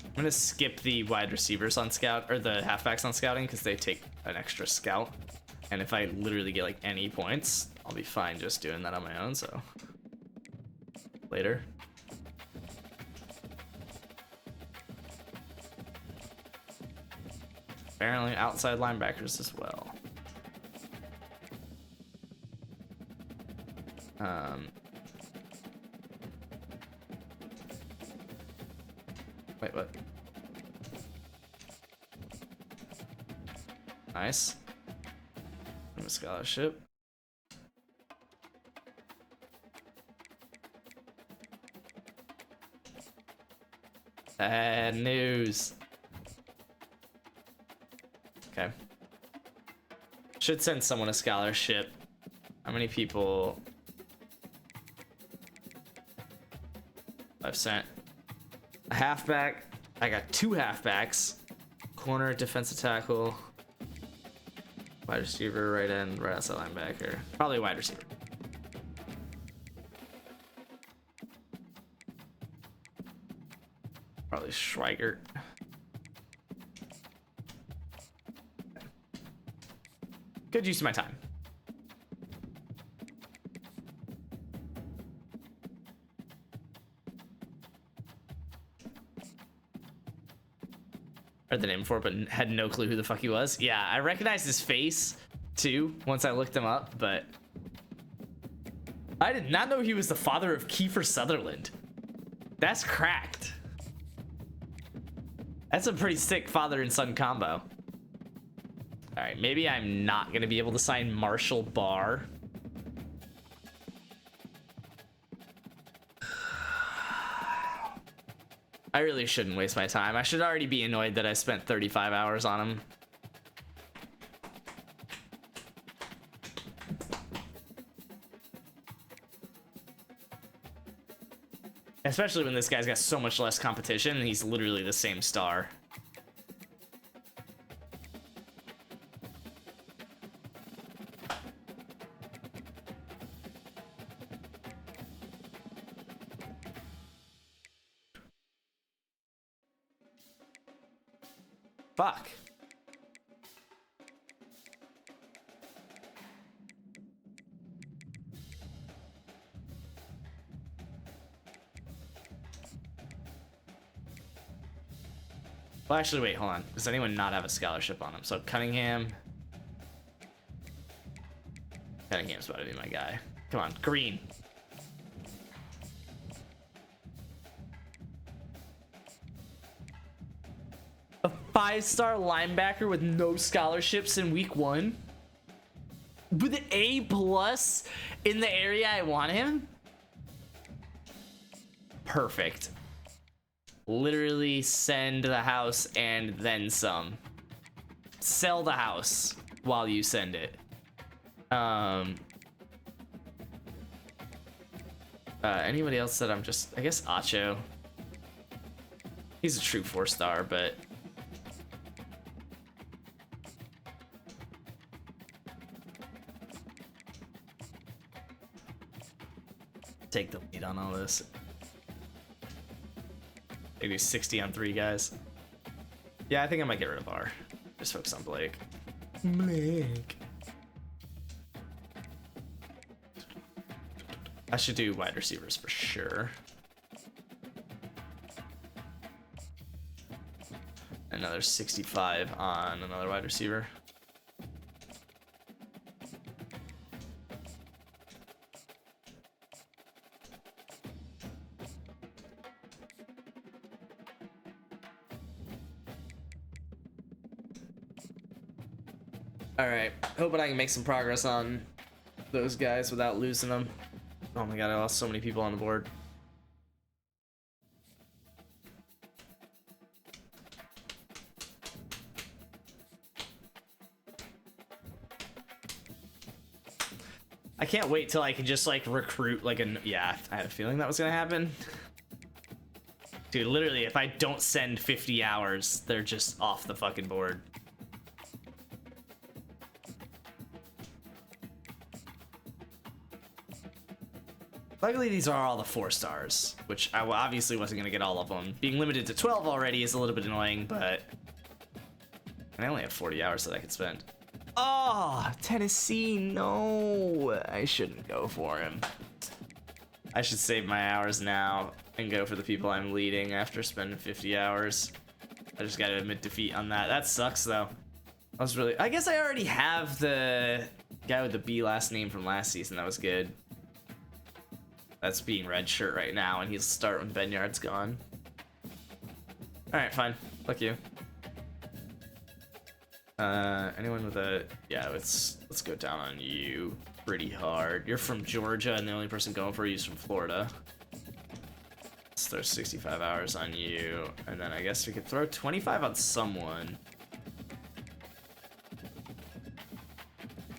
I'm gonna skip the wide receivers on scout, or the halfbacks on scouting, because they take an extra scout. And if I literally get like any points, I'll be fine just doing that on my own, so later. Apparently outside linebackers as well. Wait, what? Nice. I'm a scholarship. Bad news. Okay. Should send someone a scholarship. How many people I've sent? A halfback. I got 2 halfbacks. Corner, defensive tackle, wide receiver, right end, right outside linebacker. Probably wide receiver. Probably Schweigert. Good use of my time. Heard the name before, but had no clue who the fuck he was. Yeah, I recognized his face too once I looked him up, but I did not know he was the father of Kiefer Sutherland. That's cracked. That's a pretty sick father and son combo. All right, maybe I'm not gonna be able to sign Marshall Barr. I really shouldn't waste my time. I should already be annoyed that I spent 35 hours on him. Especially when this guy's got so much less competition and he's literally the same star. Fuck. Well, actually, wait, hold on. Does anyone not have a scholarship on him? So Cunningham's about to be my guy. Come on, Green. A 5-star linebacker with no scholarships in week 1? With an A+ in the area I want him? Perfect. Literally send the house and then some. Sell the house while you send it. Anybody else that I'm just, I guess Acho. He's a true 4-star, but take the lead on all this. Maybe 60 on 3 guys. Yeah, I think I might get rid of R. Just focus on Blake. Blake. I should do wide receivers for sure. Another 65 on another wide receiver. All right, hoping I can make some progress on those guys without losing them. Oh my god, I lost so many people on the board. I can't wait till I can just like recruit like a, yeah, I had a feeling that was gonna happen. Dude, literally, if I don't send 50 hours, they're just off the fucking board. Luckily, these are all the 4-stars, which I obviously wasn't going to get all of them. Being limited to 12 already is a little bit annoying, but I only have 40 hours that I could spend. Oh, Tennessee, no. I shouldn't go for him. I should save my hours now and go for the people I'm leading after spending 50 hours. I just got to admit defeat on that. That sucks, though. I guess I already have the guy with the B last name from last season. That was good. That's being red shirt right now, and he'll start when Benyard's gone. Alright, fine. Fuck you. Anyone with a... Yeah, let's go down on you pretty hard. You're from Georgia, and the only person going for you is from Florida. Let's throw 65 hours on you, and then I guess we could throw 25 on someone.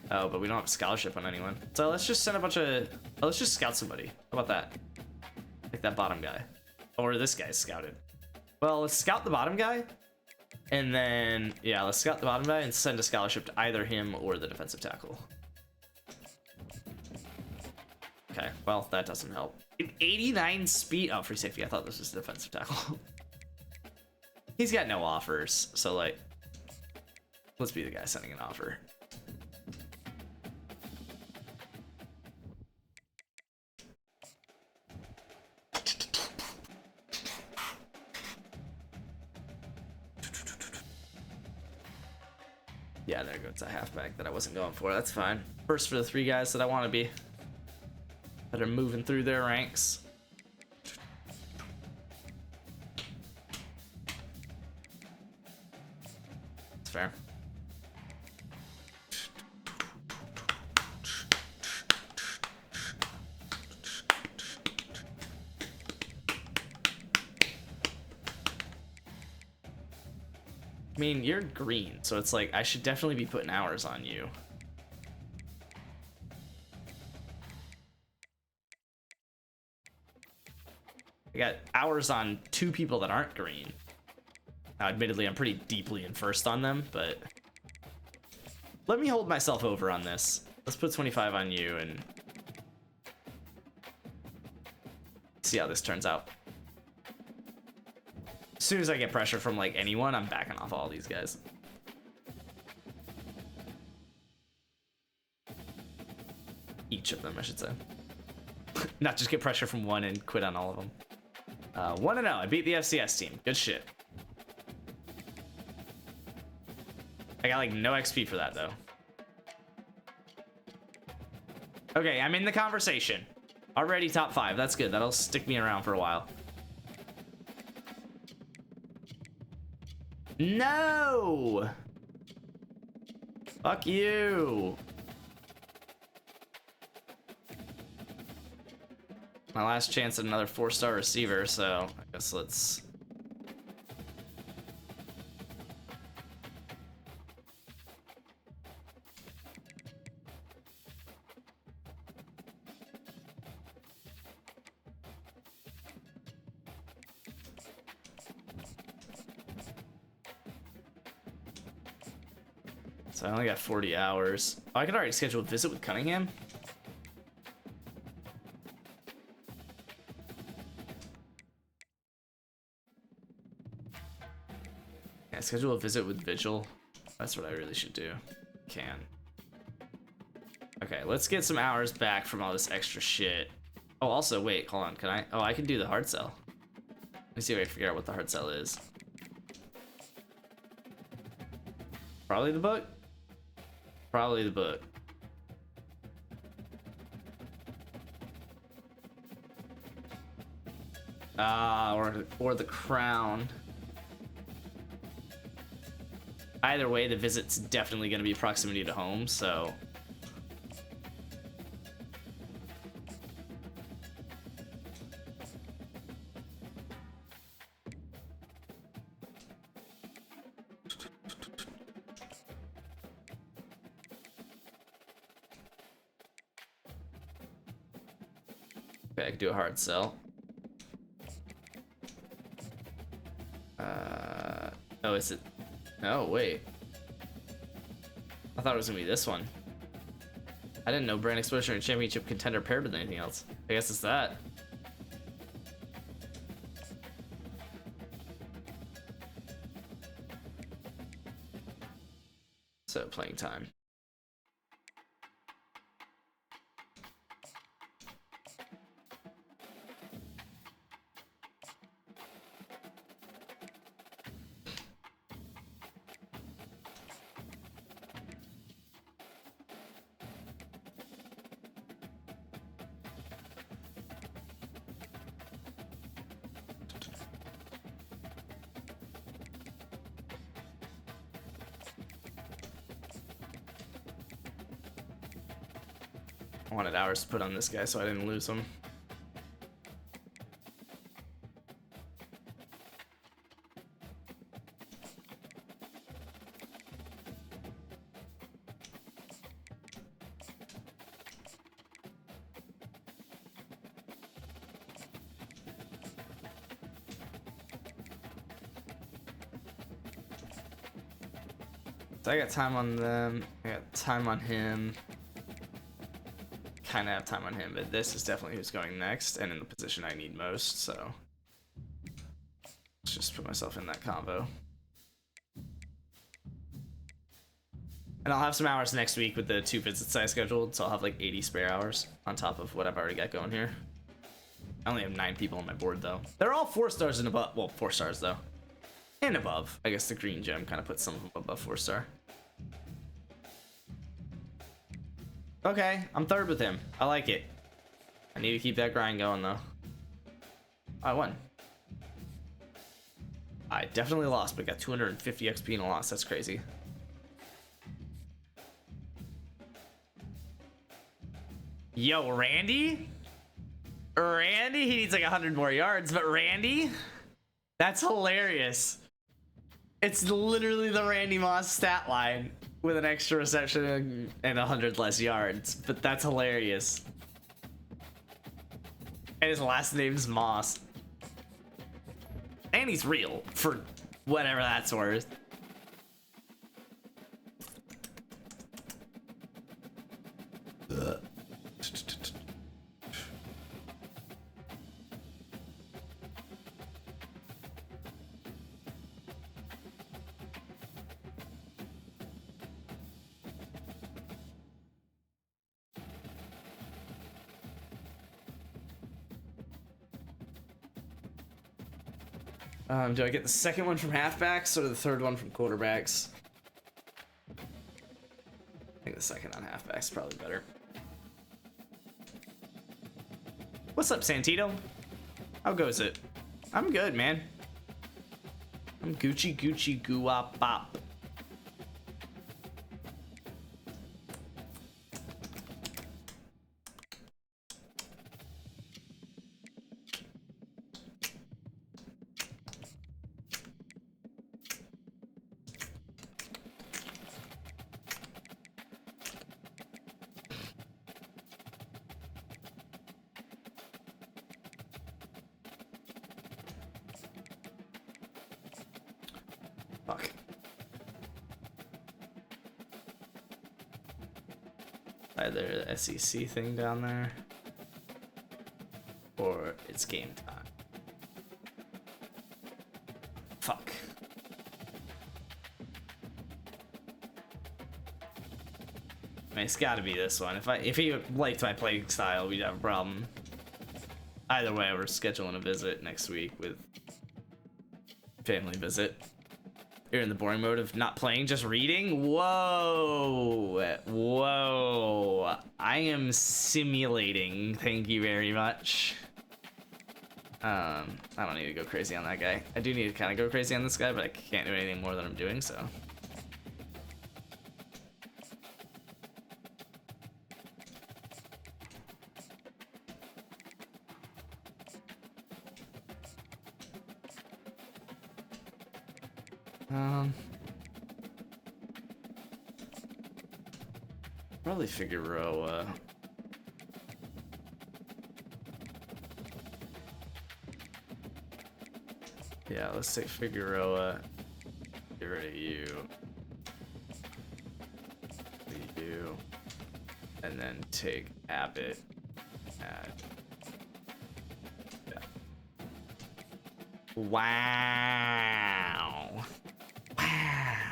Oh, but we don't have a scholarship on anyone. So let's just send a bunch of... Oh, let's just scout somebody. How about that? Like that bottom guy. Or this guy's scouted. Well, let's scout the bottom guy. And then, yeah, let's scout the bottom guy and send a scholarship to either him or the defensive tackle. Okay, well, that doesn't help. 89 speed. Oh, free safety. I thought this was defensive tackle. He's got no offers. So, like, let's be the guy sending an offer. Yeah, there goes a halfback that I wasn't going for. That's fine. First for the 3 guys that I want to be. that are moving through their ranks. It's fair. I mean, you're green, so it's like I should definitely be putting hours on you. I got hours on 2 people that aren't green. Now, admittedly, I'm pretty deeply in first on them, but let me hold myself over on this. Let's put 25 on you and see how this turns out. As soon as I get pressure from like anyone, I'm backing off all these guys. Each of them, I should say. Not just get pressure from one and quit on all of them. 1-0, I beat the FCS team. Good shit. I got like no XP for that though. Okay, I'm in the conversation. Already top 5, that's good. That'll stick me around for a while. No! Fuck you! My last chance at another 4-star receiver, so I guess let's... So I only got 40 hours. Oh, I could already schedule a visit with Cunningham? Yeah, schedule a visit with Vigil. That's what I really should do. Can. Okay, let's get some hours back from all this extra shit. Oh, also, wait, hold on. Can I? Oh, I can do the hard sell. Let me see if I can figure out what the hard sell is. Probably the book? Probably the book. Or the crown. Either way, the visit's definitely going to be proximity to home, so... Okay, I could do a hard sell. Oh, is it? No, wait. I thought it was gonna be this one. I didn't know brand exposure and championship contender paired with anything else. I guess it's that. So, playing time. I wanted hours to put on this guy so I didn't lose him. So I got time on them, I got time on him. Kind of have time on him, but this is definitely who's going next and in the position I need most, so let's just put myself in that combo. And I'll have some hours next week with the 2 visits I scheduled, so I'll have like 80 spare hours on top of what I've already got going here. I only have 9 people on my board though. They're all 4 stars and above. Well, 4 stars though. And above. I guess the green gem kind of puts some of them above 4-star. Okay, I'm 3rd with him. I like it. I need to keep that grind going though. I won. I definitely lost, but got 250 XP in a loss. That's crazy. Yo, Randy? Randy? He needs like 100 more yards, but Randy? That's hilarious. It's literally the Randy Moss stat line with an extra reception and 100 less yards, but that's hilarious. And his last name's Moss. And he's real, for whatever that's worth. Do I get the second one from halfbacks or the third one from quarterbacks? I think the second on halfbacks is probably better. What's up, Santito? How goes it? I'm good, man. I'm Gucci goo-wop bop. Fuck. Either the SEC thing down there, or it's game time. Fuck. I mean, it's got to be this one. If he liked my playing style, we'd have a problem. Either way, we're scheduling a visit next week with family visit. You're in the boring mode of not playing, just reading? Whoa. Whoa. I am simulating. Thank you very much. I don't need to go crazy on that guy. I do need to kind of go crazy on this guy, but I can't do anything more than I'm doing, so. Probably Figueroa. Yeah, let's take Figueroa. Get rid of you. You. And then take Abbott. Add. Yeah. Wow. Wow.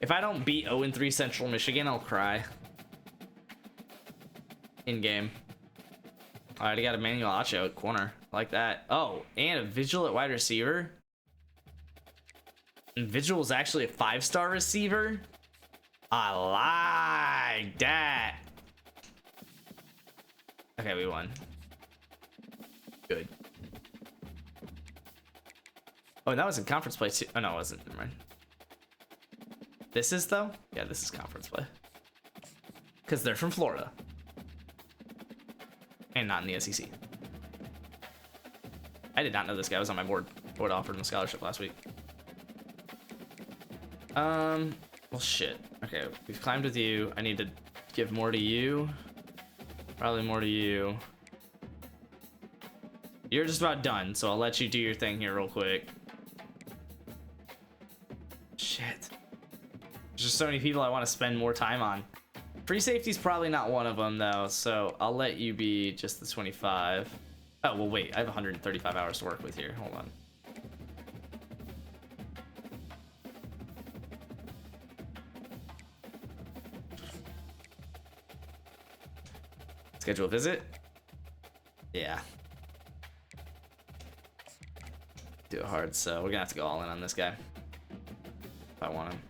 If I don't beat 0-3 Central Michigan, I'll cry. In game. I already got a Manuel Acho at corner. Like that. Oh, and a Vigil at wide receiver. And Vigil's actually a 5-star receiver. I like that. Okay, we won. Good. Oh, and that was in conference play too. Oh, no, it wasn't. Never mind. This is, though? Yeah, this is conference play. Because they're from Florida. And not in the SEC. I did not know this guy was on my board. Board offered him a scholarship last week. Well, shit. Okay, we've climbed with you. I need to give more to you. Probably more to you. You're just about done, so I'll let you do your thing here real quick. Shit. There's just so many people I want to spend more time on. Free safety's probably not one of them, though, so I'll let you be just the 25. Oh, well, wait. I have 135 hours to work with here. Hold on. Schedule a visit? Yeah. Do it hard, so we're gonna have to go all in on this guy. If I want him.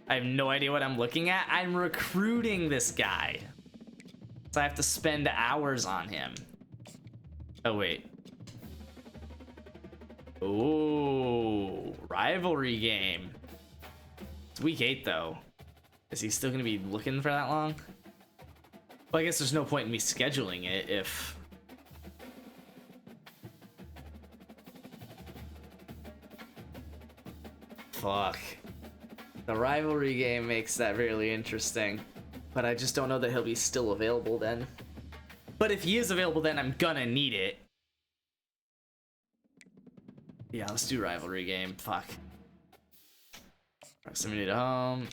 I have no idea what I'm looking at. I'm recruiting this guy. So I have to spend hours on him. Oh, wait. Ooh, rivalry game. It's week 8, though. Is he still going to be looking for that long? Well, I guess there's no point in me scheduling it if... Fuck. The rivalry game makes that really interesting. But I just don't know that he'll be still available then. But if he is available then, I'm gonna need it. Yeah, let's do rivalry game. Fuck. Proximity to home.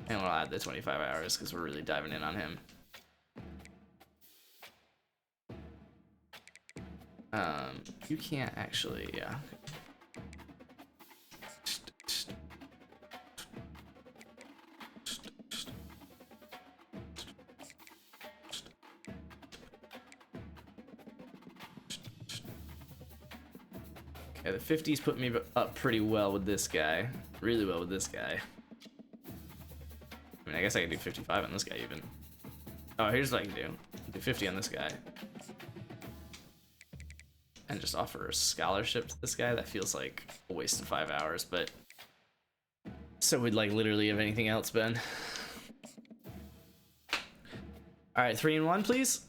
And we'll add the 25 hours because we're really diving in on him. You can't actually, yeah. Okay, the 50s put me up pretty well with this guy. Really well with this guy. I mean, I guess I can do 55 on this guy even. Oh, here's what I can do. Do 50 on this guy. And just offer a scholarship to this guy. That feels like a waste of 5 hours, but so would like literally have anything else been. All right, 3 and 1, please.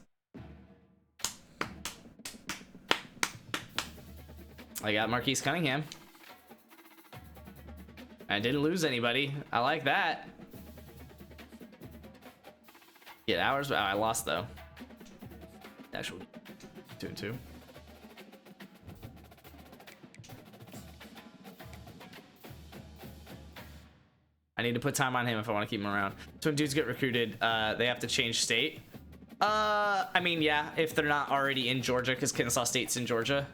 I got Marquise Cunningham. I didn't lose anybody. I like that. Get hours. Oh, I lost though. Actually, 2 and 2. I need to put time on him if I want to keep him around. So when dudes get recruited, they have to change state. I mean, yeah, if they're not already in Georgia, because Kennesaw State's in Georgia.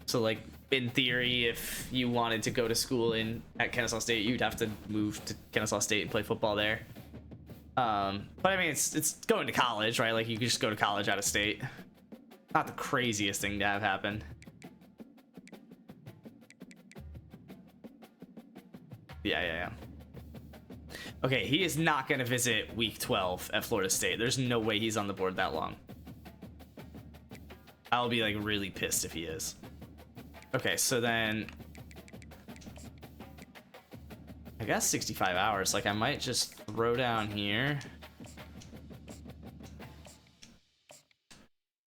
So like in theory, if you wanted to go to school at Kennesaw State, you'd have to move to Kennesaw State and play football there. But I mean, it's going to college, right? Like you could just go to college out of state. Not the craziest thing to have happen. Yeah. Okay, he is not going to visit week 12 at Florida State. There's no way he's on the board that long. I'll be like really pissed if he is. Okay, so then I guess 65 hours. Like I might just throw down here.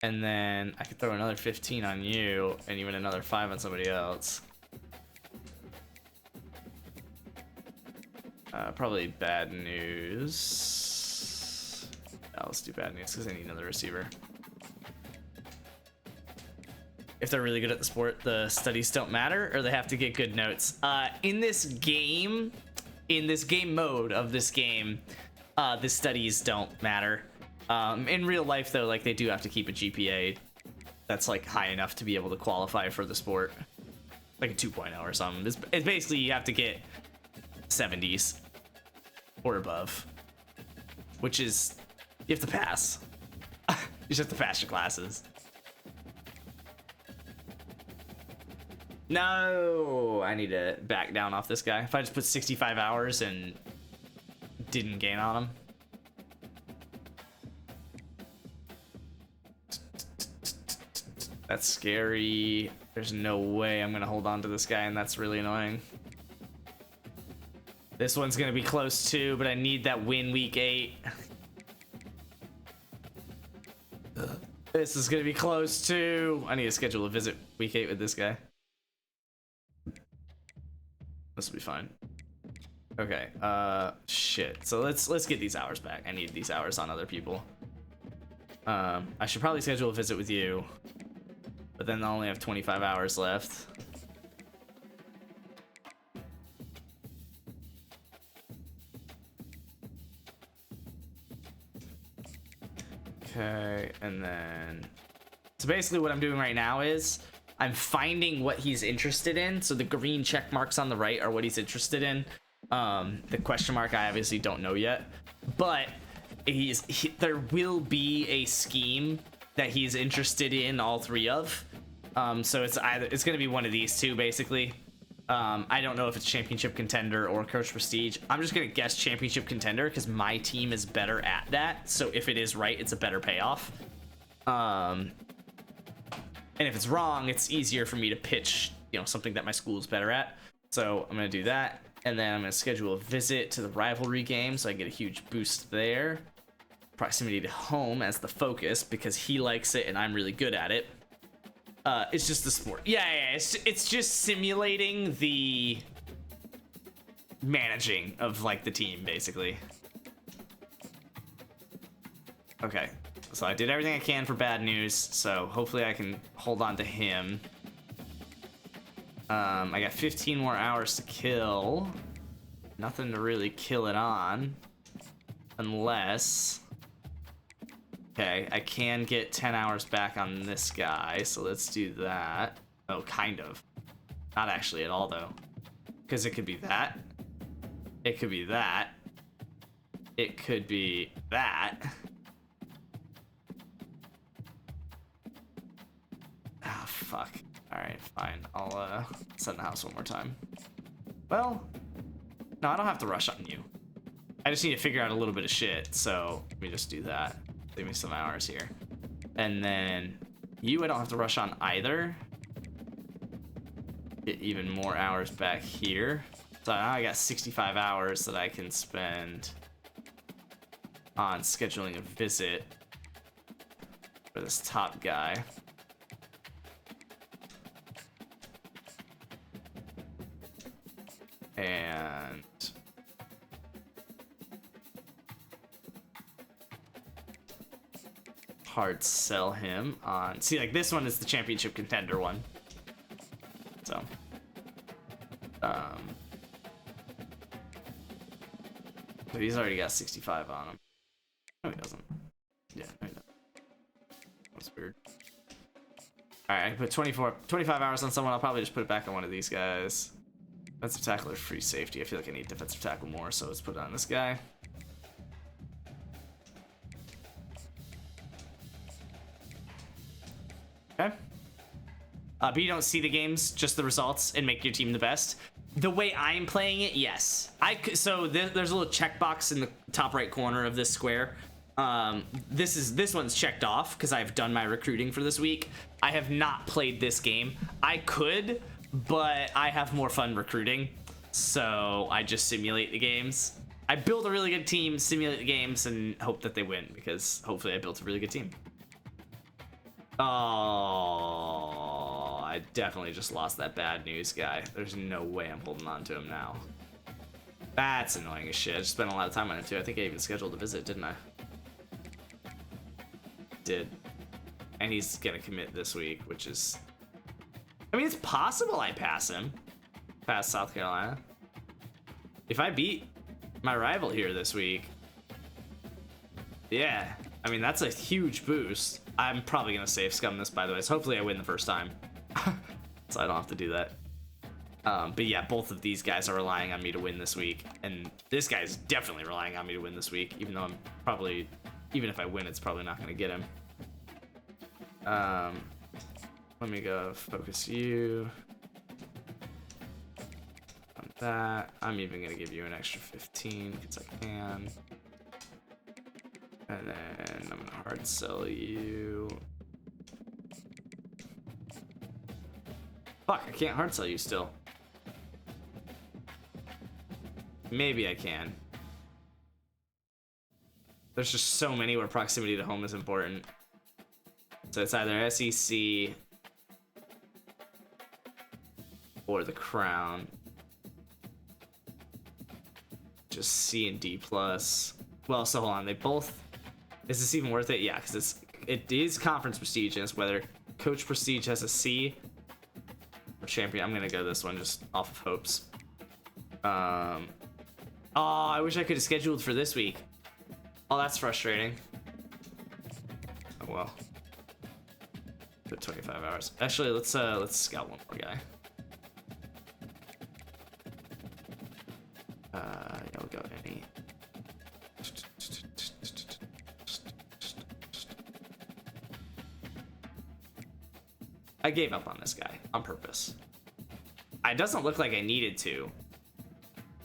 And then I could throw another 15 on you and even another 5 on somebody else. Probably bad news. Yeah, let's do bad news because I need another receiver. If they're really good at the sport, the studies don't matter, or they have to get good notes. In this game mode of this game, the studies don't matter. In real life, though, like they do have to keep a GPA that's like high enough to be able to qualify for the sport, like a 2.0 or something. It's basically you have to get 70s or above, which is you have to pass. You just have to pass your classes. No, I need to back down off this guy. If I just put 65 hours and didn't gain on him. That's scary. There's no way I'm gonna hold on to this guy, and that's really annoying. This one's gonna be close too, but I need that win week 8. This is gonna be close too. I need to schedule a visit week 8 with this guy. This will be fine. Okay, shit. So let's get these hours back. I need these hours on other people. I should probably schedule a visit with you, but then I'll only have 25 hours left. Okay, and then so basically what I'm doing right now is I'm finding what he's interested in. So the green check marks on the right are what he's interested in. The question mark I obviously don't know yet, but there will be a scheme that he's interested in all 3 of. So it's gonna be one of these 2 basically. I don't know if it's championship contender or coach prestige. I'm just gonna guess championship contender because my team is better at that. So if it is right, it's a better payoff. And if it's wrong, it's easier for me to pitch, you know, something that my school is better at. So I'm gonna do that, and then I'm gonna schedule a visit to the rivalry game so I get a huge boost there. Proximity to home as the focus because he likes it and I'm really good at it. It's just the sport. Yeah, it's just simulating the managing of like the team basically. Okay, so I did everything I can for bad news, so hopefully I can hold on to him. I got 15 more hours to kill. Nothing to really kill it on. Unless... Okay, I can get 10 hours back on this guy, so let's do that. Oh, kind of. Not actually at all, though. Because it could be that. It could be that. It could be that. Ah, fuck. Alright, fine. I'll send the house one more time. Well, no, I don't have to rush on you. I just need to figure out a little bit of shit, so let me just do that. Save me some hours here. And then you, I don't have to rush on either. Get even more hours back here. So now I got 65 hours that I can spend on scheduling a visit for this top guy. And hard sell him on, see, like this one is the championship contender one, so but he's already got 65 on him. No, he doesn't. Yeah, no, he doesn't. That's weird. All right, I can put 25 hours on someone. I'll probably just put it back on one of these guys. Defensive tackle or free safety. I feel like I need defensive tackle more, so let's put it on this guy. Okay. But you don't see the games, just the results, and make your team the best. The way I'm playing it, yes. So there's a little checkbox in the top right corner of this square. This one's checked off because I've done my recruiting for this week. I have not played this game. I could, but I have more fun recruiting, so I just simulate the games. I build a really good team, simulate the games, and hope that they win, because hopefully I built a really good team. Oh, I definitely just lost that bad news guy. There's no way I'm holding on to him now. That's annoying as shit. I just spent a lot of time on it too. I think I even scheduled a visit, didn't I? Did. And he's gonna commit this week, which is... I mean, it's possible I pass him. Pass South Carolina. If I beat my rival here this week, yeah, I mean, that's a huge boost. I'm probably gonna save scum this, by the way, so hopefully I win the first time. So I don't have to do that. But yeah, both of these guys are relying on me to win this week, and this guy's definitely relying on me to win this week, even though I'm probably, even if I win, it's probably not gonna get him. Let me go focus you on that. I'm even gonna give you an extra 15 because I can. And then I'm gonna hard sell you. Fuck, I can't hard sell you still. Maybe I can. There's just so many where proximity to home is important. So it's either SEC or the Crown. Just C and D plus. Well, so hold on, they both... Is this even worth it? Yeah, because it is conference prestige, and it's whether coach prestige has a C or champion. I'm gonna go this one just off of hopes. Oh, I wish I could have scheduled for this week. Oh, that's frustrating. Oh well. Put 25 hours. Actually, let's scout one more guy. Yeah, we'll go any. I gave up on this guy on purpose. It doesn't look like I needed to.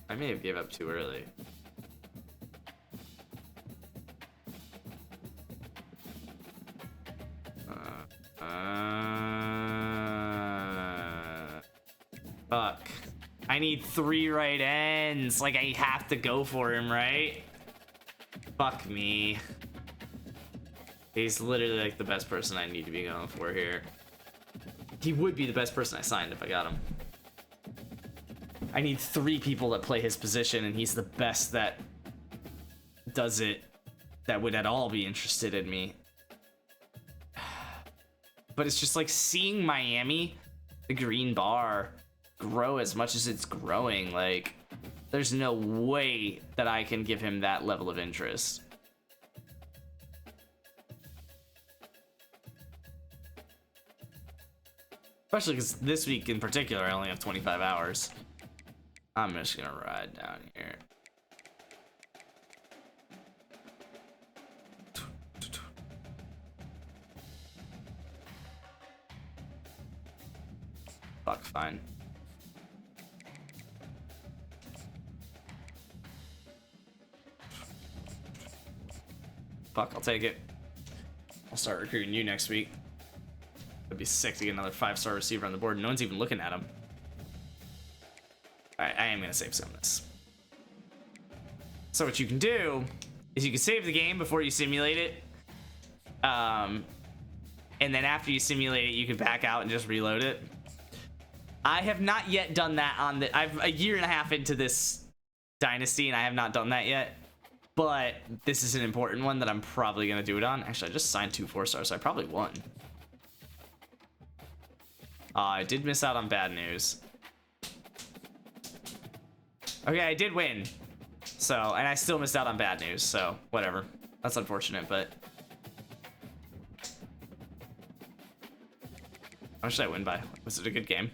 I may have gave up too early. Fuck. I need 3 right ends. Like, I have to go for him, right? Fuck me. He's literally like the best person I need to be going for here. He would be the best person I signed if I got him. I need 3 people that play his position, and he's the best that does it, that would at all be interested in me. But it's just like seeing Miami, the green bar, grow as much as it's growing. Like, there's no way that I can give him that level of interest. Especially because this week in particular, I only have 25 hours. I'm just gonna ride down here. Fuck, fine. Fuck, I'll take it. I'll start recruiting you next week. It'd be sick to get another 5-star receiver on the board. No one's even looking at him. Alright, I am gonna save some of this. So what you can do is you can save the game before you simulate it. And then after you simulate it, you can back out and just reload it. I have not yet done that on the... I'm a year and a half into this Dynasty, and I have not done that yet. But this is an important one that I'm probably going to do it on. Actually, I just signed 2 4-stars, so I probably won. I did miss out on bad news. Okay, I did win. So, and I still missed out on bad news, so whatever. That's unfortunate, but... How much did I win by? Was it a good game?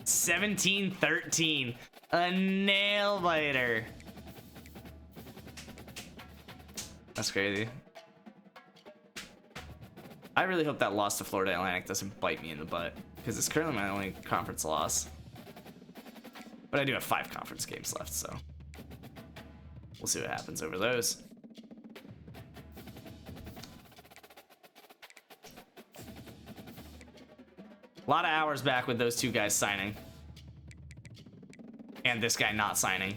$17-13. A nail biter. That's crazy. I really hope that loss to Florida Atlantic doesn't bite me in the butt, because it's currently my only conference loss. But I do have 5 conference games left, so we'll see what happens over those. A lot of hours back with those 2 guys signing. And this guy not signing.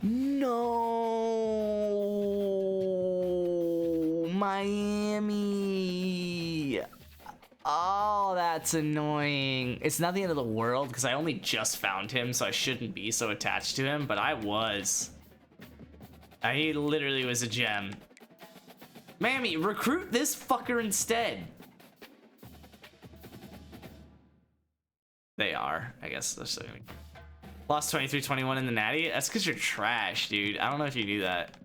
No! Miami! Oh, that's annoying. It's not the end of the world, because I only just found him, so I shouldn't be so attached to him, but I was. He literally was a gem. Miami, recruit this fucker instead. They are, I guess. Lost 23-21 in the Natty. That's because you're trash, dude. I don't know if you knew that.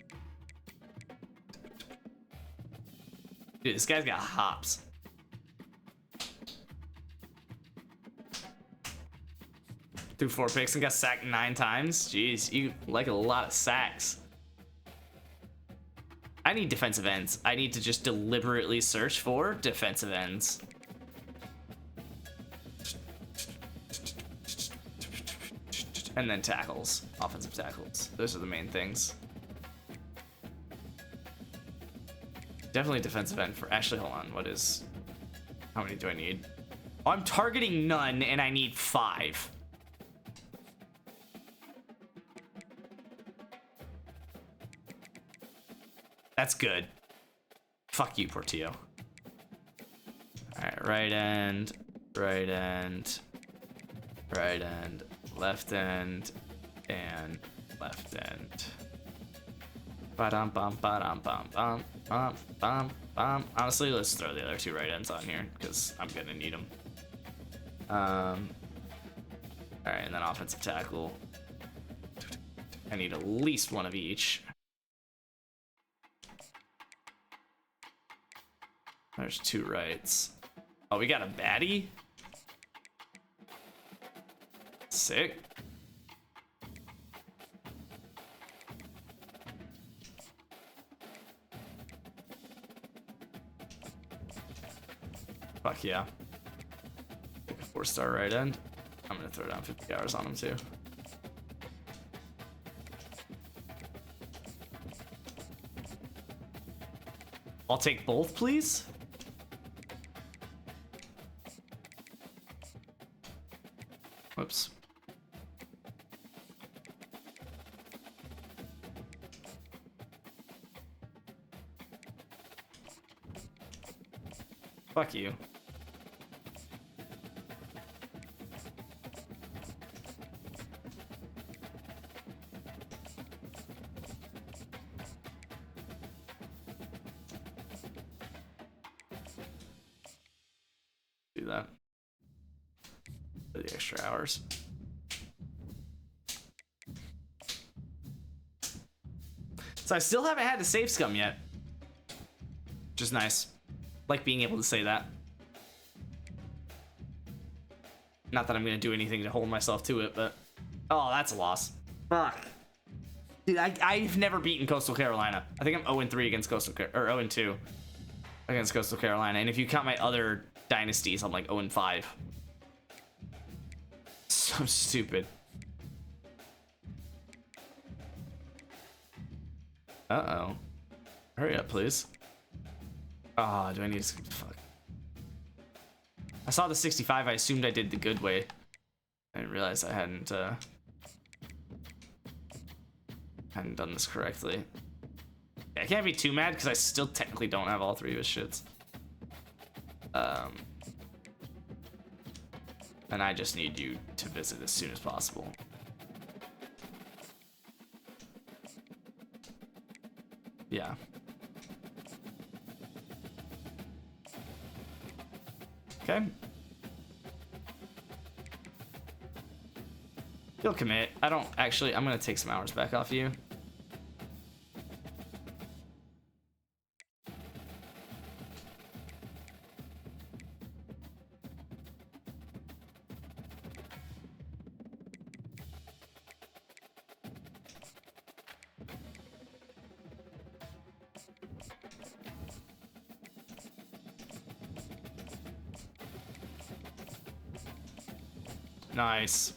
Dude, this guy's got hops. Threw 4 picks and got sacked 9 times. Jeez, you like a lot of sacks. I need defensive ends. I need to just deliberately search for defensive ends. And then tackles, offensive tackles. Those are the main things. Definitely defensive end for, actually, hold on. How many do I need? Oh, I'm targeting none and I need 5. That's good. Fuck you, Portillo. All right, right end, right end, right end, left end, and left end. Ba-dum bum ba-dum bum bum bum bum bum. Honestly, let's throw the other 2 right ends on here because I'm gonna need them. All right, and then offensive tackle. I need at least 1 of each. There's 2 rights. Oh, we got a baddie? Sick. Fuck yeah. Take a 4-star right end. I'm gonna throw down 50 hours on him too. I'll take both, please. Whoops. Fuck you. Do that for the extra hours. So I still haven't had to save scum yet, which is nice. Like being able to say that. Not that I'm gonna do anything to hold myself to it, but oh, that's a loss. Fuck. Dude, I've never beaten Coastal Carolina. I think I'm 0-3 against Coastal or 0-2 against Coastal Carolina, and if you count my other dynasties, I'm like 0-5. So stupid. Uh-oh. Hurry up, please. Ah, do I need to... Fuck. I saw the 65. I assumed I did the good way. I didn't realize I hadn't done this correctly. Yeah, I can't be too mad because I still technically don't have all 3 of his shits. And I just need you to visit as soon as possible. Yeah. Okay. You'll commit. I don't actually. I'm gonna take some hours back off you. Nice.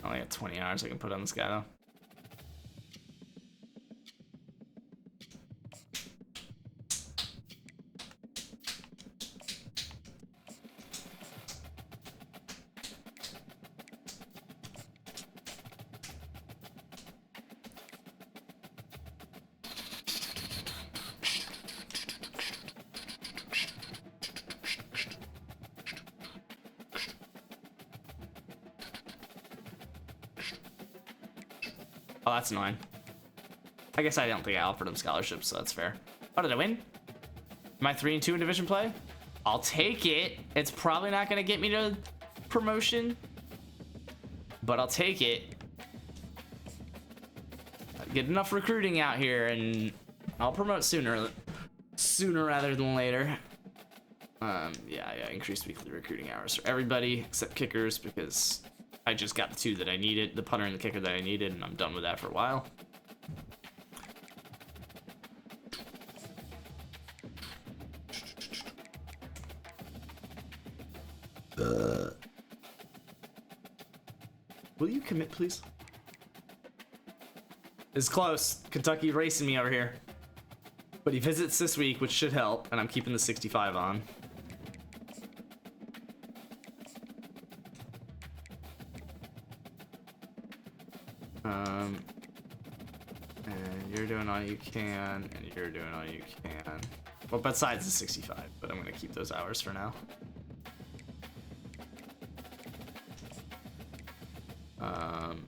I only got 20 hours I can put on this guy though. Oh, that's annoying. I guess I don't think I offered him scholarships, so that's fair. Oh, did I win? Am I 3-2 in division play? I'll take it. It's probably not gonna get me to promotion, but I'll take it. Get enough recruiting out here, and I'll promote sooner rather than later. Yeah, increased weekly recruiting hours for everybody except kickers because I just got the 2 that I needed, the punter and the kicker that I needed, and I'm done with that for a while. Will you commit, please? It's close. Kentucky racing me over here. But he visits this week, which should help, and I'm keeping the 65 on. And you're doing all you can, and you're doing all you can. Well, besides the 65, but I'm gonna keep those hours for now.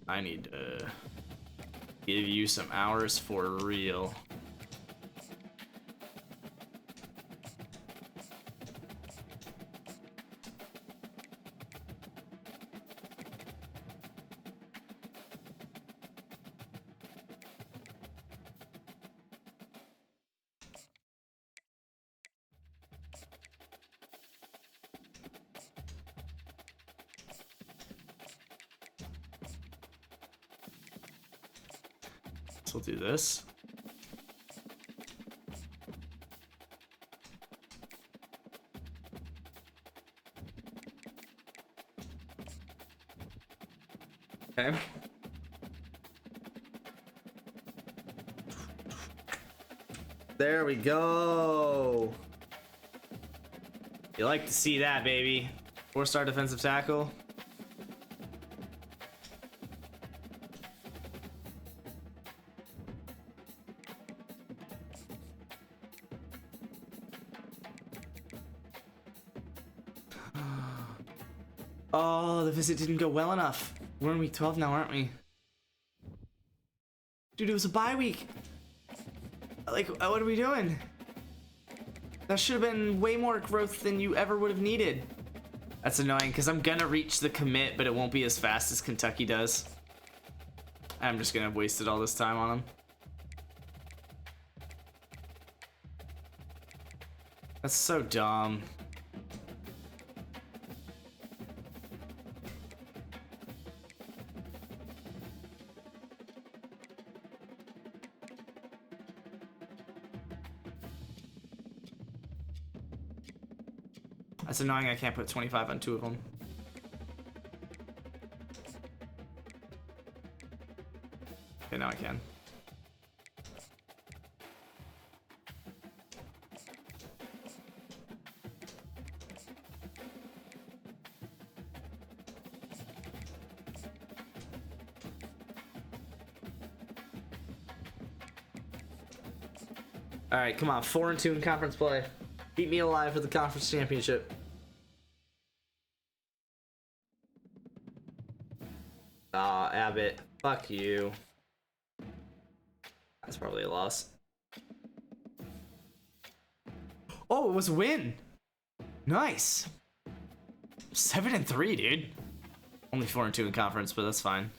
I need to give you some hours for real. So we'll do this. Okay. There we go. You like to see that, baby. 4-star defensive tackle. Oh, the visit didn't go well enough. We're in week 12 now, aren't we? Dude, it was a bye week. Like, what are we doing? That should have been way more growth than you ever would have needed. That's annoying, because I'm gonna reach the commit, but it won't be as fast as Kentucky does. I'm just gonna have wasted all this time on him. That's so dumb. That's annoying, I can't put 25 on 2 of them. Okay, now I can. All right, come on, 4-2 in conference play. Keep me alive for the conference championship. Aw, Abbott. Fuck you. That's probably a loss. Oh, it was a win. Nice. 7-3, dude. Only 4-2 in conference, but that's fine.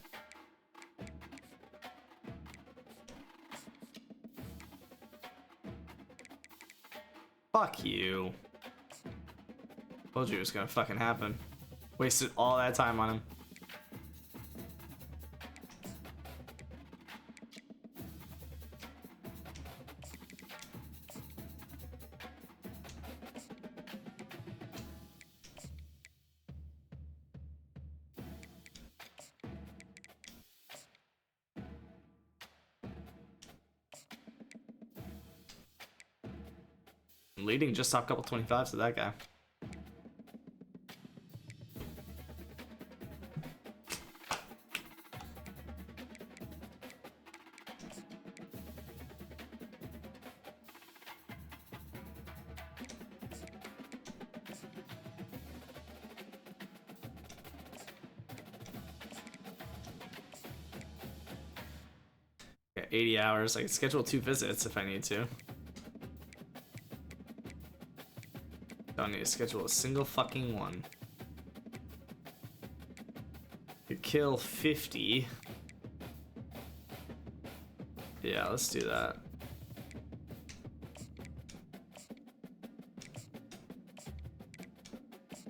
Fuck you. Told you it was gonna fucking happen. Wasted all that time on him. Leading just off a couple 25s to that guy. Yeah, 80 hours. I can schedule 2 visits if I need to. Don't need to schedule a single fucking one. You kill 50. Yeah, let's do that.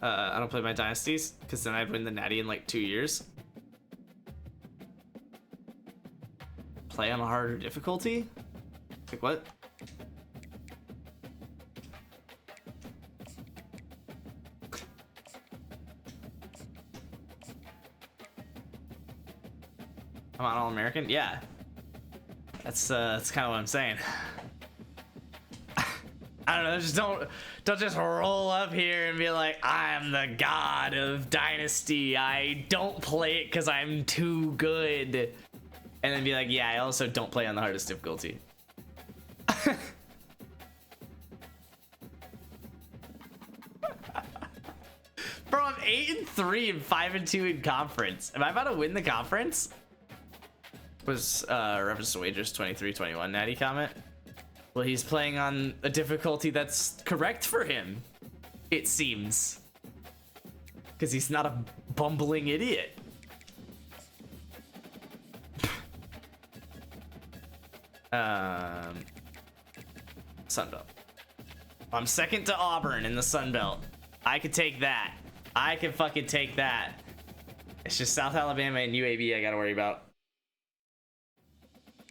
I don't play my dynasties because then I'd win the natty in like 2 years. Play on a harder difficulty? Like what? I'm on All-American? Yeah. That's kind of what I'm saying. I don't know, just don't just roll up here and be like, I'm the god of Dynasty. I don't play it because I'm too good. And then be like, yeah, I also don't play on the hardest difficulty. Bro, I'm 8-3 and 5-2 in conference. Am I about to win the conference? Was reference to wagers 23-21 natty comment? Well, he's playing on a difficulty that's correct for him, it seems, because he's not a bumbling idiot. Sunbelt. I'm second to Auburn in the Sunbelt. I could take that. I can fucking take that. It's just South Alabama and UAB I gotta worry about.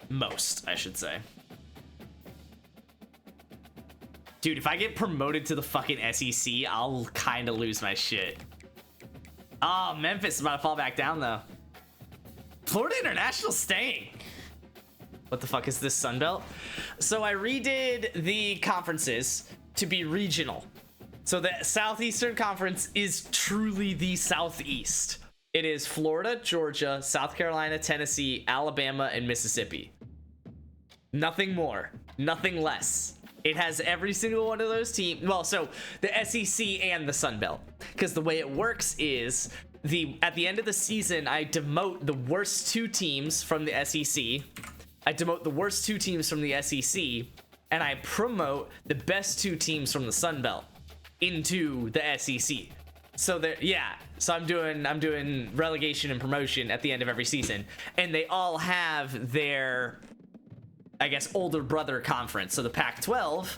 Most, I should say. Dude, if I get promoted to the fucking SEC, I'll kind of lose my shit. Oh, Memphis is about to fall back down, though. Florida International staying. What the fuck is this, Sunbelt? So I redid the conferences to be regional. So the Southeastern Conference is truly the Southeast. It is Florida, Georgia, South Carolina, Tennessee, Alabama, and Mississippi. Nothing more, nothing less. It has every single one of those teams. Well, so the SEC and the Sun Belt. Because the way it works is at the end of the season, I demote the worst 2 teams from the SEC. I demote the worst 2 teams from the SEC, and I promote the best 2 teams from the Sun Belt into the SEC. So there, yeah. So I'm doing relegation and promotion at the end of every season, and they all have their, I guess, older brother conference. So the Pac-12,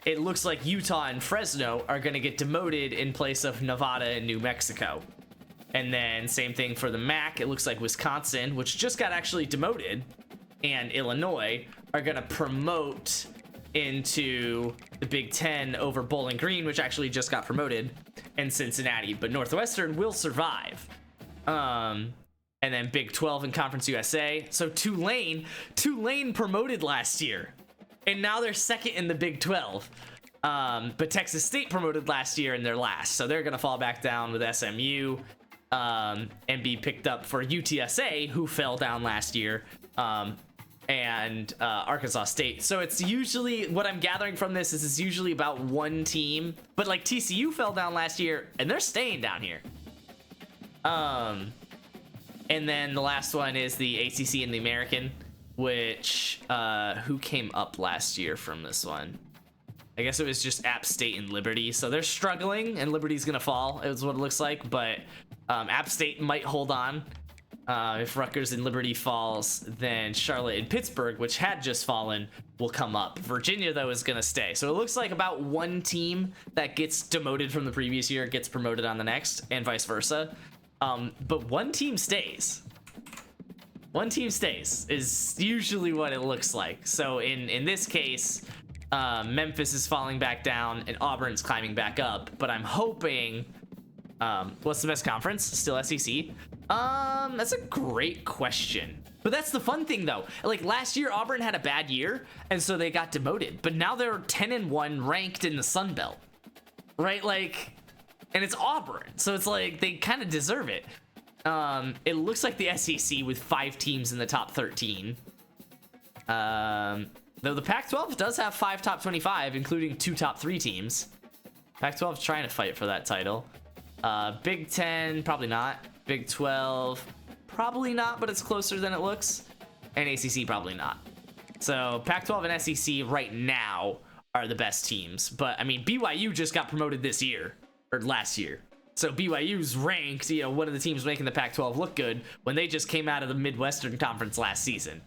it looks like Utah and Fresno are going to get demoted in place of Nevada and New Mexico. And then same thing for the MAC. It looks like Wisconsin, which just got actually demoted, and Illinois are going to promote into the Big Ten over Bowling Green, which actually just got promoted, and Cincinnati. But Northwestern will survive. And then Big 12 and Conference USA. So Tulane promoted last year, and now they're second in the Big 12. But Texas State promoted last year and they're last. So they're going to fall back down with SMU and be picked up for UTSA, who fell down last year. And Arkansas State. So it's usually, what I'm gathering from this is it's usually about one team, but like TCU fell down last year and they're staying down here. And then the last one is the ACC and the American, which who came up last year from this one? I guess it was just App State and Liberty. So they're struggling and Liberty's gonna fall, is what it looks like, but App State might hold on. If Rutgers and Liberty falls, then Charlotte and Pittsburgh, which had just fallen, will come up. Virginia, though, is going to stay. So it looks like about one team that gets demoted from the previous year gets promoted on the next, and vice versa. But one team stays. One team stays is usually what it looks like. So in this case, Memphis is falling back down and Auburn's climbing back up. But I'm hoping... what's the best conference? Still SEC? That's a great question. But that's the fun thing, though. Like, last year, Auburn had a bad year, and so they got demoted. But now they're 10-1 ranked in the Sun Belt. Right? Like, and it's Auburn. So it's like, they kind of deserve it. It looks like the SEC with 5 teams in the top 13. Though the Pac-12 does have 5 top 25, including 2 top 3 teams. Pac-12 is trying to fight for that title. Big 10, probably not. Big 12, probably not, but it's closer than it looks. And ACC, probably not. So Pac-12 and SEC right now are the best teams. But, I mean, BYU just got promoted this year, or last year. So BYU's ranked, you know, one of the teams making the Pac-12 look good when they just came out of the Midwestern Conference last season.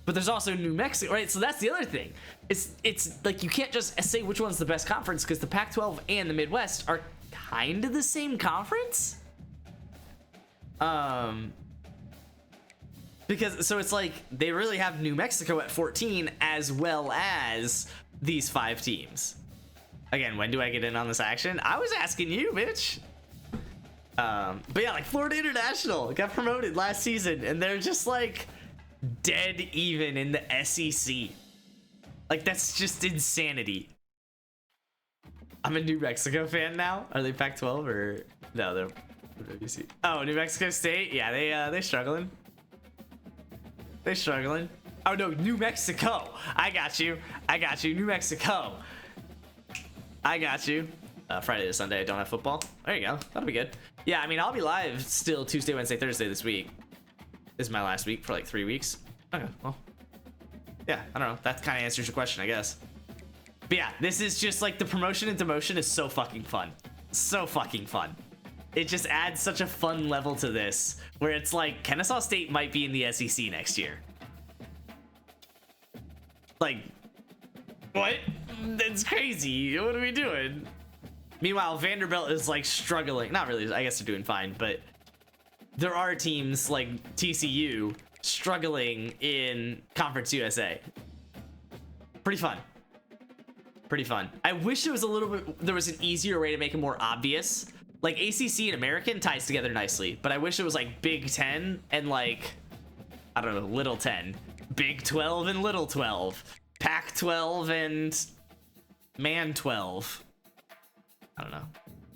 But there's also New Mexico, right? So that's the other thing. It's like, you can't just say which one's the best conference, because the Pac-12 and the Midwest are kind of the same conference. Because, so it's like, they really have New Mexico at 14 as well as these 5 teams. Again, when do I get in on this action? I was asking you, bitch. But yeah, like Florida International got promoted last season and they're just like dead even in the SEC. Like, that's just insanity. I'm a New Mexico fan now. Are they Pac-12 or no? They're WC. Oh, New Mexico State. Yeah, they're struggling. They're struggling. Oh no, New Mexico. I got you. New Mexico. I got you. Friday to Sunday, I don't have football. There you go. That'll be good. Yeah, I mean, I'll be live still Tuesday, Wednesday, Thursday this week. This is my last week for like 3 weeks. Okay, well, yeah, I don't know. That kind of answers your question, I guess. But yeah, this is just like the promotion and demotion is so fucking fun. So fucking fun. It just adds such a fun level to this where it's like Kennesaw State might be in the SEC next year. Like, what? That's crazy. What are we doing? Meanwhile, Vanderbilt is like struggling. Not really. I guess they're doing fine, but there are teams like TCU struggling in Conference USA. Pretty fun. Pretty fun. I wish there was a little bit, there was an easier way to make it more obvious. Like ACC and American ties together nicely, but I wish it was like Big 10 and like, I don't know, Little 10. Big 12 and Little 12. Pac 12 and Man 12. I don't know.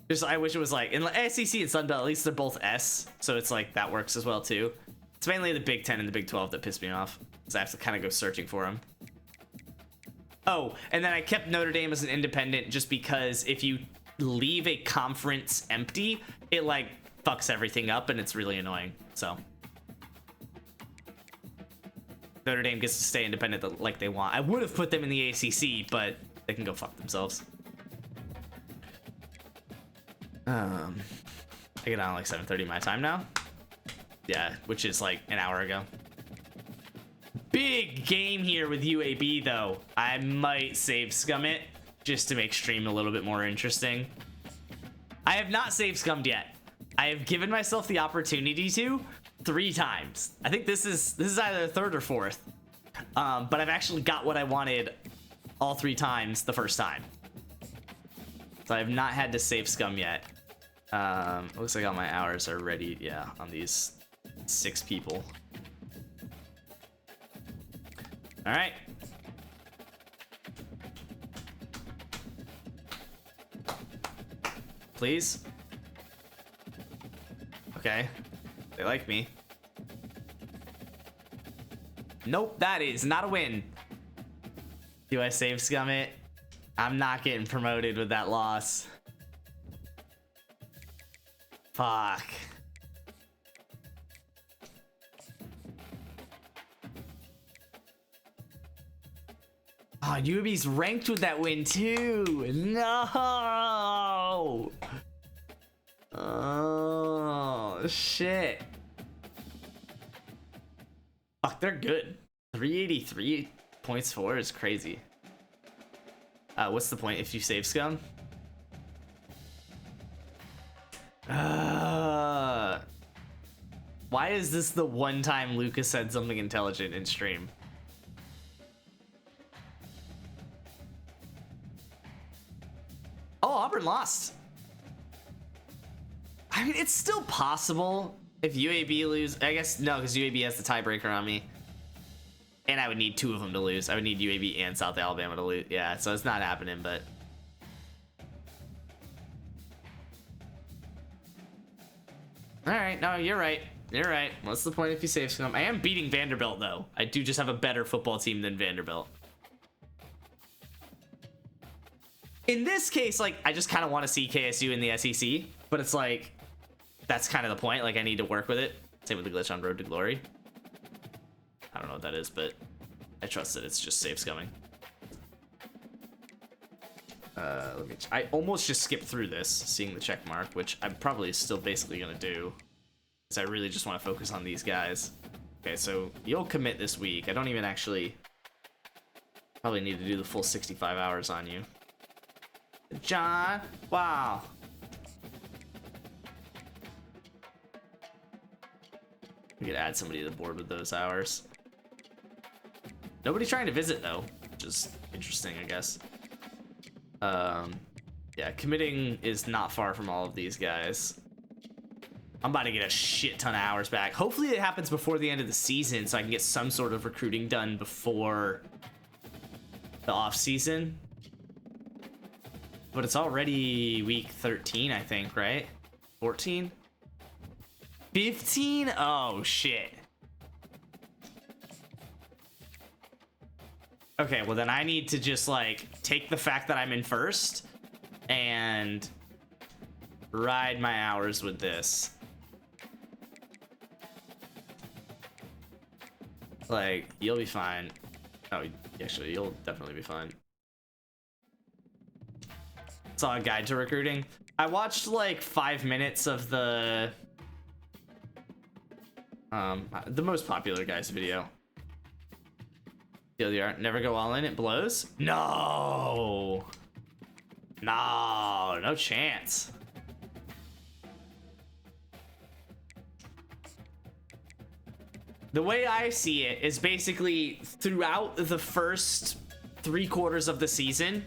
Just I wish it was like in SEC and Sun Belt, at least they're both S, so it's like that works as well too. It's mainly the Big 10 and the Big 12 that piss me off, because I have to kind of go searching for them. Oh, and then I kept Notre Dame as an independent just because if you leave a conference empty, it like fucks everything up and it's really annoying. So Notre Dame gets to stay independent like they want. I would have put them in the ACC, but they can go fuck themselves. I get on like 7:30 my time now. Yeah, which is like an hour ago. Big game here with UAB though. I might save scum it just to make stream a little bit more interesting. I have not save scummed yet. I have given myself the opportunity to 3 times. I think this is either third or fourth. But I've actually got what I wanted all 3 times the first time. So I have not had to save scum yet. Looks like all my hours are ready, yeah, on these 6 people. All right. Please. Okay. They like me. Nope, that is not a win. Do I save scum it? I'm not getting promoted with that loss. Fuck. Oh, UAB's ranked with that win too. No. Oh, shit. Fuck, they're good. 383 points for is crazy. What's the point if you save scum? Why is this the one time Lucas said something intelligent in stream? Oh, Auburn lost. I mean, it's still possible if UAB lose. I guess no, because UAB has the tiebreaker on me. And I would need 2 of them to lose. I would need UAB and South Alabama to lose. Yeah, so it's not happening, but... Alright, no, you're right. You're right. What's the point if you save scum? I am beating Vanderbilt, though. I do just have a better football team than Vanderbilt. In this case, like, I just kind of want to see KSU in the SEC. But it's like, that's kind of the point. Like, I need to work with it. Same with the glitch on Road to Glory. I don't know what that is, but I trust that it's just save scumming. I almost just skipped through this, seeing the check mark, which I'm probably still basically gonna do, because I really just want to focus on these guys. Okay, so you'll commit this week. I don't even actually probably need to do the full 65 hours on you. John, wow. We could add somebody to the board with those hours. Nobody's trying to visit though, which is interesting, I guess. Yeah, committing is not far from all of these guys. I'm about to get a shit ton of hours back. Hopefully it happens before the end of the season so I can get some sort of recruiting done before the off season. But it's already week 13, I think, right? 14? 15? Oh, shit. Okay, well then I need to just like take the fact that I'm in first and ride my hours with this. Like, you'll be fine. Oh, actually, you'll definitely be fine. Saw a guide to recruiting. I watched like 5 minutes of the most popular guy's video. TLDR, never go all in, it blows? No! No, no chance. The way I see it is basically throughout the first 3/4 of the season,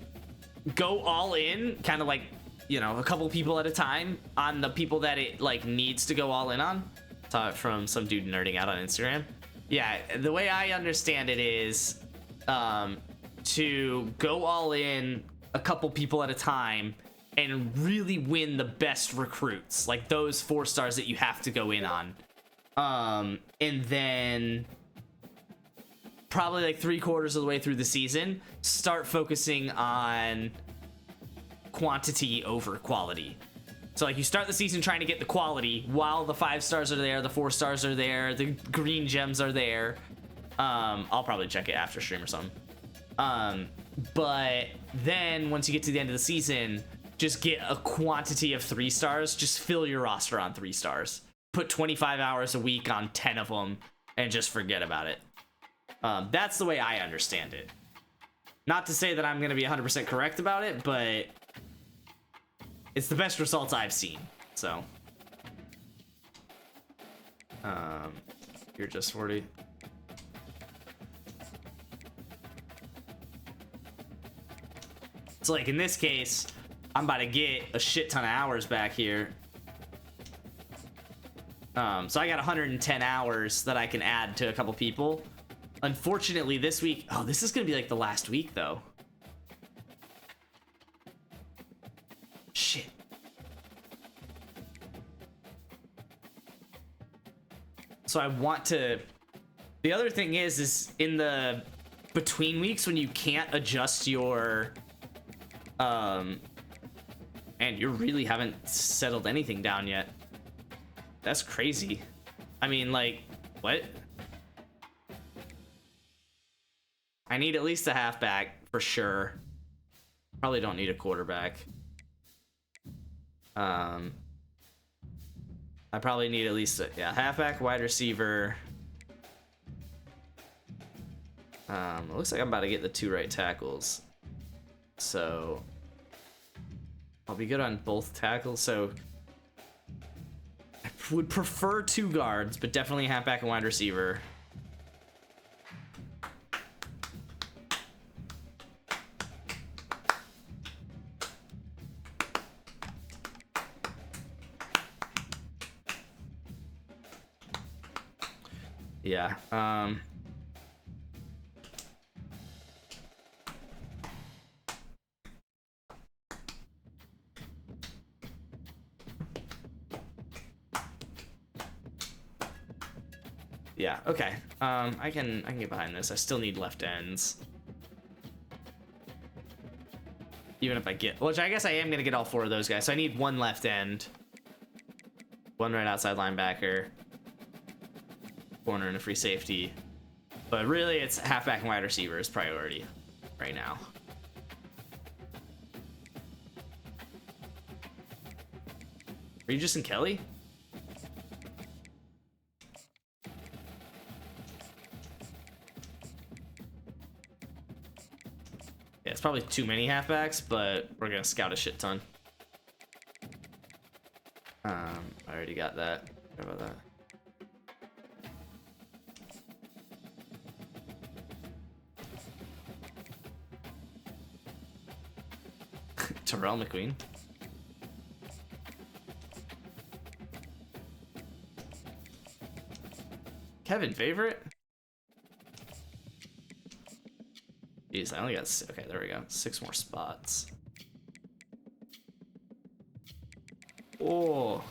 go all in, kind of like, you know, a couple people at a time on the people that it like needs to go all in on. Saw it from some dude nerding out on Instagram. Yeah, the way I understand it is to go all in a couple people at a time and really win the best recruits, like those 4 stars that you have to go in on. And then probably like 3/4 of the way through the season, start focusing on quantity over quality. So like you start the season trying to get the quality while the 5 stars are there, the 4 stars are there, the green gems are there. I'll probably check it after stream or something. But then once you get to the end of the season, just get a quantity of 3 stars. Just fill your roster on 3 stars. Put 25 hours a week on 10 of them and just forget about it. That's the way I understand it. Not to say that I'm going to be 100% correct about it, but it's the best results I've seen. So, you're just 40. So like in this case, I'm about to get a shit ton of hours back here. So I got 110 hours that I can add to a couple people. Unfortunately, this week... Oh, this is going to be like the last week, though. Shit. So I want to... The other thing is in the between weeks when you can't adjust your... And you really haven't settled anything down yet. That's crazy. I mean, like, what? I need at least a halfback for sure. Probably don't need a quarterback. I probably need at least a halfback, wide receiver. It looks like I'm about to get the 2 right tackles. So I'll be good on both tackles. So I would prefer 2 guards, but definitely a halfback and wide receiver. Yeah. Yeah, okay. I can get behind this. I still need left ends. Even if I get, which I guess I am gonna get all 4 of those guys. So I need 1 left end, 1 right outside linebacker, corner, and a free safety. But really, it's halfback and wide receiver is priority right now. Are you just in Kelly? Yeah, it's probably too many halfbacks, but we're gonna scout a shit ton. I already got that. How about that? Terrell McQueen. Kevin, favorite? Jeez, I only got... Okay, there we go. 6 more spots. Oh.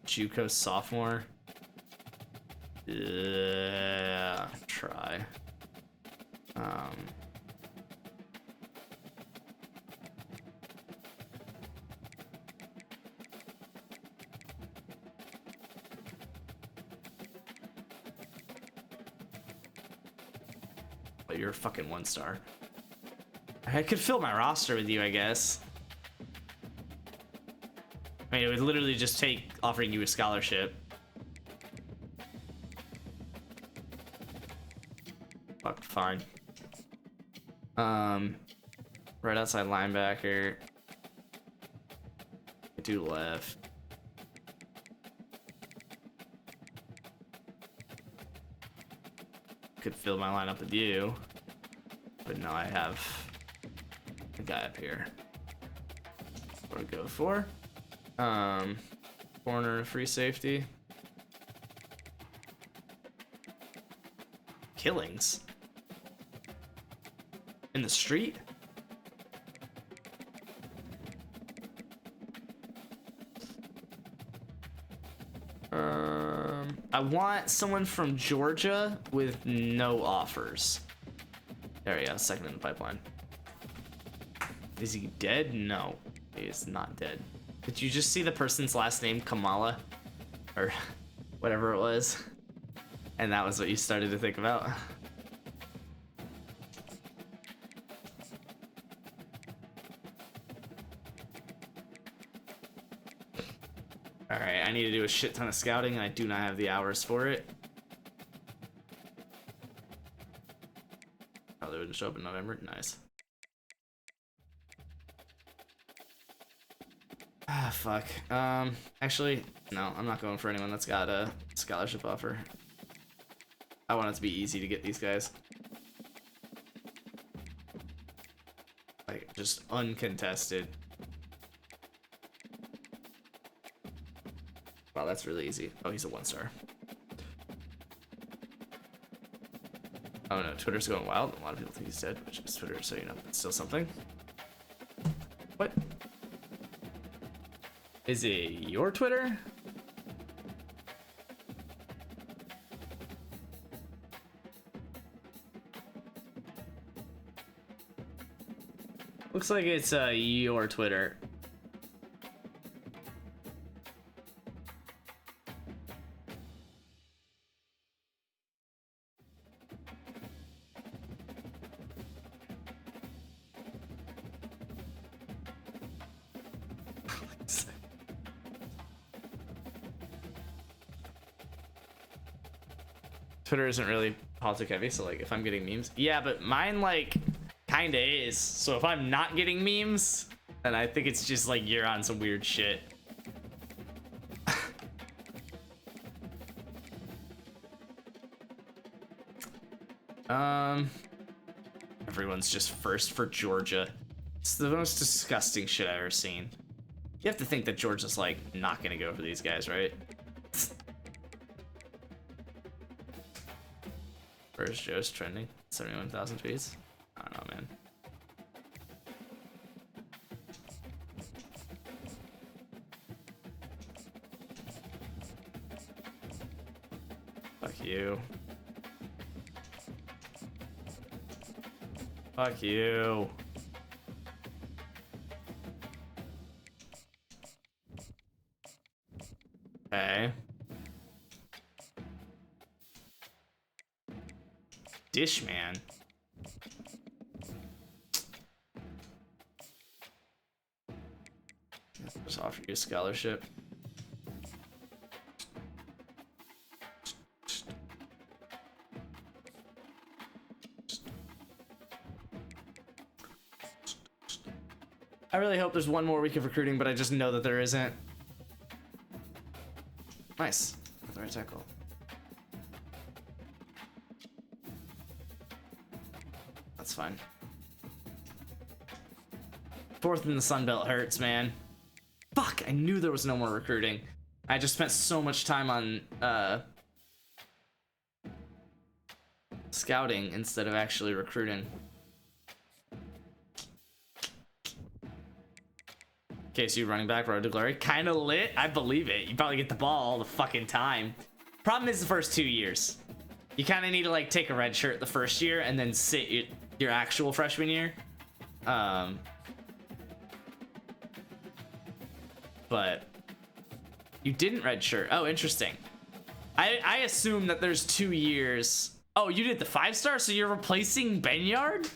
JUCO sophomore. Yeah, try. But you're a fucking 1-star. I could fill my roster with you, I guess. I mean, it would literally just take offering you a scholarship. Fuck, fine. Right outside linebacker. I do left. could fill my lineup with you. But now I have a guy up here. What do I go for? Corner, free safety. Killings? In the street? I want someone from Georgia with no offers. There we go, second in the pipeline. Is he dead? No, he is not dead. Did you just see the person's last name, Kamala? Or whatever it was? And that was what you started to think about? Alright, I need to do a shit ton of scouting and I do not have the hours for it. Oh, they wouldn't show up in November? Nice. Ah, fuck. Actually, no, I'm not going for anyone that's got a scholarship offer. I want it to be easy to get these guys. Like, just uncontested. Wow, that's really easy. Oh, he's a 1-star. Oh no, Twitter's going wild. A lot of people think he's dead, which is Twitter, so you know, it's still something. What? Is it your Twitter? Looks like it's your Twitter. Twitter isn't really politic heavy, so like if I'm getting memes, yeah, but mine like kinda is. So if I'm not getting memes, then I think it's just like you're on some weird shit. Everyone's just first for Georgia. It's the most disgusting shit I've ever seen. You have to think that Georgia's like not gonna go for these guys, right? Where's Joe's trending? 71,000 tweets? I don't know, man. Fuck you. Fuck you. Okay. Dish man. Just offer you a scholarship. I really hope there's one more week of recruiting, but I just know that there isn't. Nice. The right tackle. That's fine. Fourth in the Sun Belt hurts, man. Fuck, I knew there was no more recruiting. I just spent so much time on scouting instead of actually recruiting. KSU running back, road to glory. Kinda lit, I believe it. You probably get the ball all the fucking time. Problem is the first 2 years. You kind of need to like take a red shirt the first year and then sit your actual freshman year. But you didn't red shirt. Oh, interesting. I assume that there's 2 years. Oh, you did the 5-star, so you're replacing Benyard?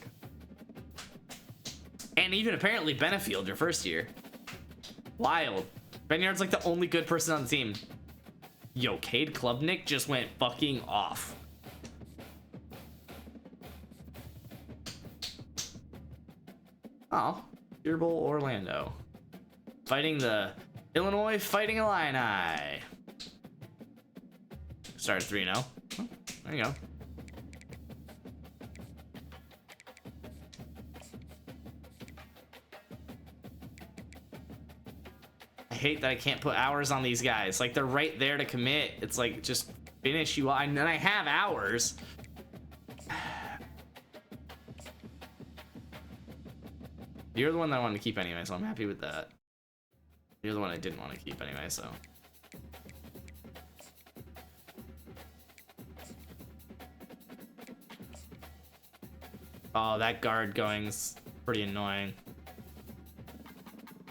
And even apparently Benefield your first year. Wild. Benyard's like the only good person on the team. Yo, Cade Klubnik just went fucking off. Oh, Deer Bowl Orlando. Fighting the Illinois Fighting Illini. Started 3-0. Oh, there you go. hate that I can't put hours on these guys. Like, they're right there to commit. It's like, just finish you. And then I have hours. You're the one that I wanted to keep anyway, so I'm happy with that. You're the one I didn't want to keep anyway, so. Oh, that guard going's pretty annoying.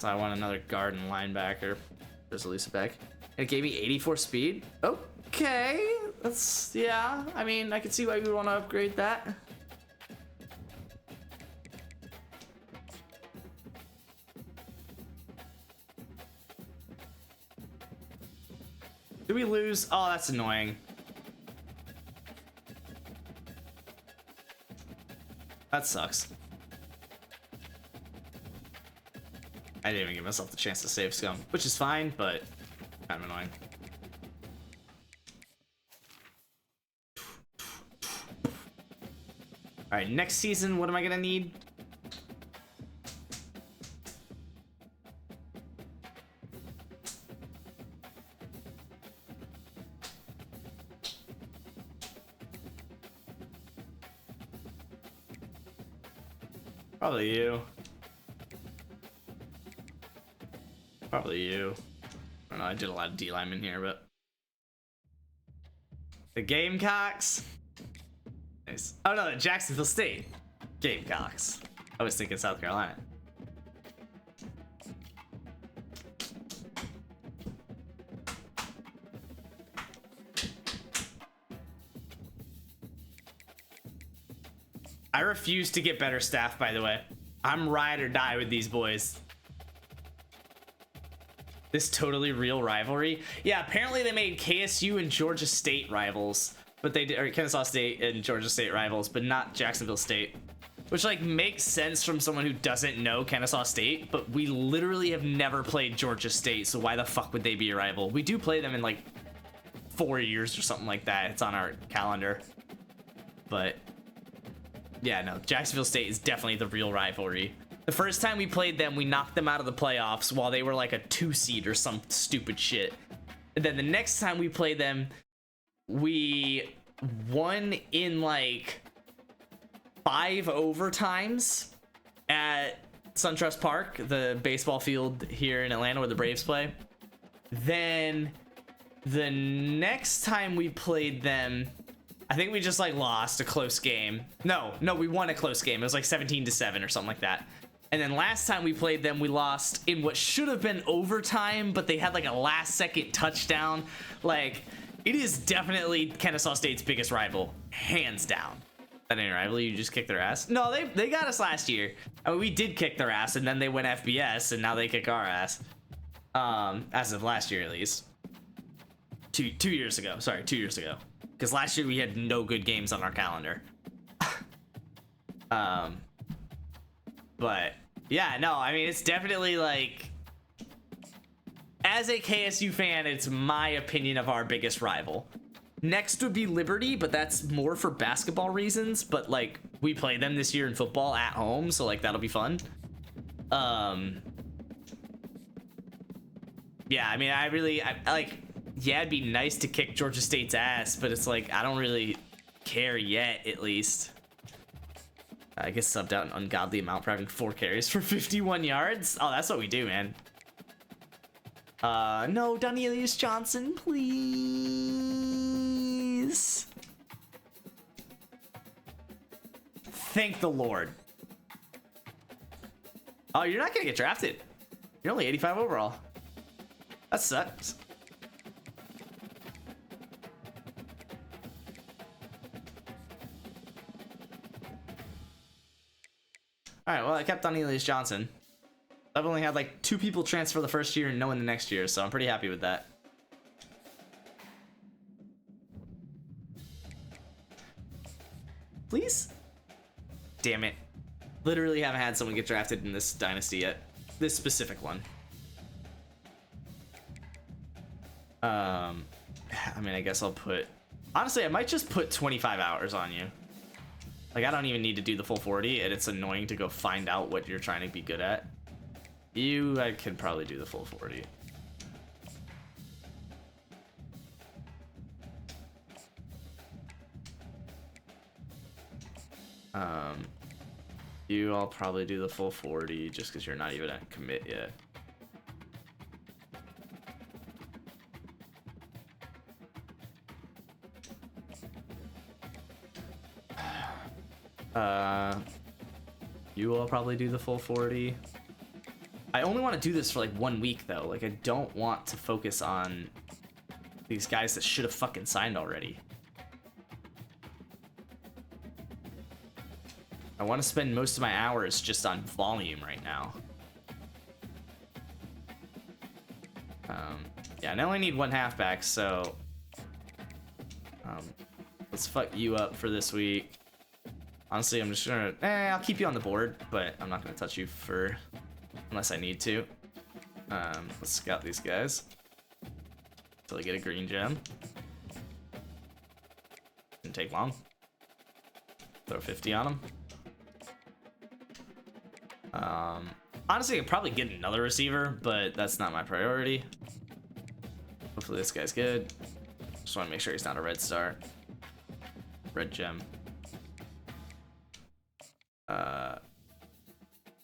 So I want another guard and linebacker. There's Elisa back. It gave me 84 speed. Okay, that's, yeah. I mean, I can see why you would want to upgrade that. Did we lose? Oh, that's annoying. That sucks. I didn't even give myself the chance to save scum, which is fine, but kind of annoying. All right, next season, what am I gonna need? Probably you. Probably you. I don't know, I did a lot of D-linemen here, but... The Gamecocks? Nice. Oh no, the Jacksonville State Gamecocks. I was thinking South Carolina. I refuse to get better staff, by the way. I'm ride or die with these boys. This totally real rivalry. Yeah, apparently they made KSU and Georgia State rivals, but they did, or Kennesaw State and Georgia State rivals, but not Jacksonville State. Which, like, makes sense from someone who doesn't know Kennesaw State, but we literally have never played Georgia State, so why the fuck would they be a rival? We do play them in, like, 4 years or something like that. It's on our calendar. But... yeah, no, Jacksonville State is definitely the real rivalry. The first time we played them, we knocked them out of the playoffs while they were like a 2 seed or some stupid shit. And then the next time we played them, we won in like 5 overtimes at SunTrust Park, the baseball field here in Atlanta where the Braves play. Then the next time we played them, I think we just like lost a close game. No, we won a close game. It was like 17-7 or something like that. And then last time we played them, we lost in what should have been overtime, but they had like a last second touchdown. Like, it is definitely Kennesaw State's biggest rival, hands down. That ain't a rival, you just kicked their ass. No, they got us last year. I mean, we did kick their ass, and then they went FBS, and now they kick our ass. As of last year, at least. 2 years ago. Sorry, 2 years ago. Because last year we had no good games on our calendar. But yeah, no, I mean, it's definitely like, as a KSU fan, it's my opinion of our biggest rival. Next would be Liberty, but that's more for basketball reasons. But like, we play them this year in football at home, so like that'll be fun. Yeah, I mean, I like, yeah, it'd be nice to kick Georgia State's ass, but it's like, I don't really care yet, at least. I guess subbed out an ungodly amount for having 4 carries for 51 yards. Oh, that's what we do, man. No, Danielius Johnson, please. Thank the Lord. Oh, you're not gonna get drafted. You're only 85 overall. That sucks. Alright, well, I kept on Elias Johnson. I've only had like 2 people transfer the first year and no one the next year, so I'm pretty happy with that. Please? Damn it. Literally haven't had someone get drafted in this dynasty yet. This specific one. I mean, I guess I'll put... honestly, I might just put 25 hours on you. Like, I don't even need to do the full 40, and it's annoying to go find out what you're trying to be good at. I could probably do the full 40. You, I'll probably do the full 40 just because you're not even at commit yet. You will probably do the full 40. I only want to do this for like 1 week though. Like I don't want to focus on these guys that should have fucking signed already. I want to spend most of my hours just on volume right now. Yeah, and I only need 1 halfback, so let's fuck you up for this week. Honestly, I'm just gonna, I'll keep you on the board, but I'm not gonna touch you for, unless I need to. Let's scout these guys until I get a green gem. Didn't take long. Throw 50 on them. Honestly, I could probably get another receiver, but that's not my priority. Hopefully this guy's good. Just want to make sure he's not a red star. Red gem.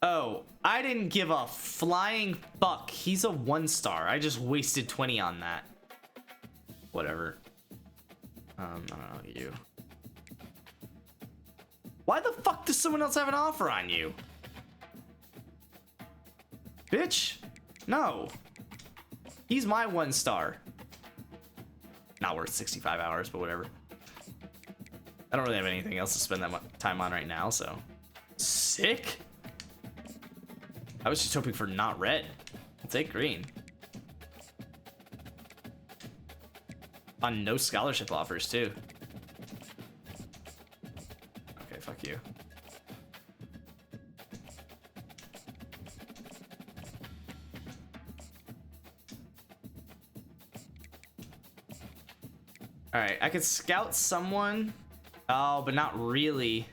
Oh, I didn't give a flying fuck. He's a 1-star. I just wasted 20 on that. Whatever. I don't know, you. Why the fuck does someone else have an offer on you? Bitch, no. He's my 1-star. Not worth 65 hours, but whatever. I don't really have anything else to spend that much time on right now, so. Sick. I was just hoping for not red. I'll take green. On no scholarship offers, too. Okay, fuck you. Alright, I could scout someone. Oh, but not really.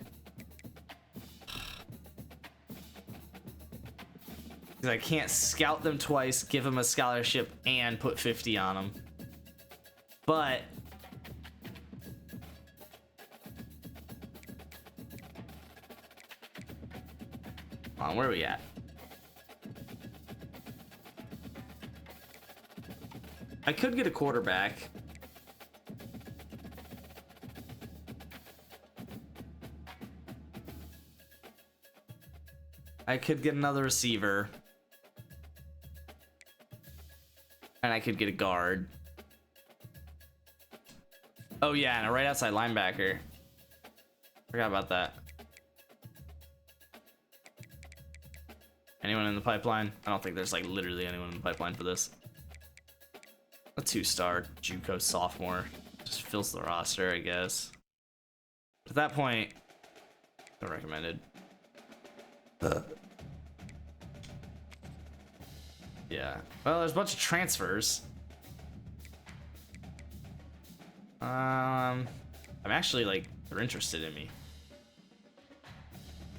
Because I can't scout them twice, give them a scholarship, and put 50 on them. But hold on, where are we at? I could get a quarterback. I could get another receiver. And I could get a guard. Oh yeah, and a right outside linebacker. Forgot about that. Anyone in the pipeline? I don't think there's like literally anyone in the pipeline for this. A 2-star JUCO sophomore. Just fills the roster, I guess. At that point, not recommended. Yeah. Well, there's a bunch of transfers. I'm actually like, they're interested in me.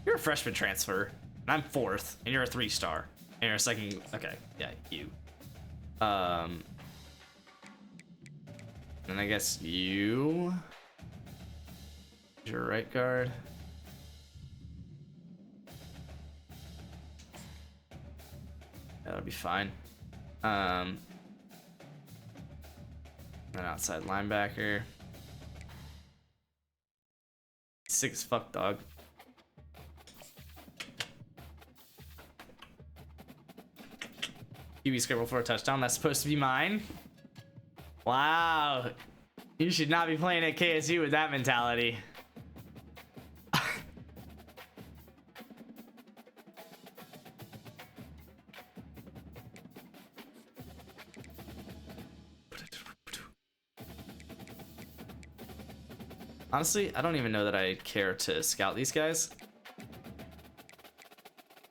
You're a freshman transfer, and I'm 4th, and you're a 3-star, and you're a 2nd. Okay, yeah, you. And I guess you. You're a right guard. That'll be fine. An outside linebacker. Sick as fuck, dog. QB scribble for a touchdown. That's supposed to be mine. Wow. You should not be playing at KSU with that mentality. Honestly, I don't even know that I care to scout these guys.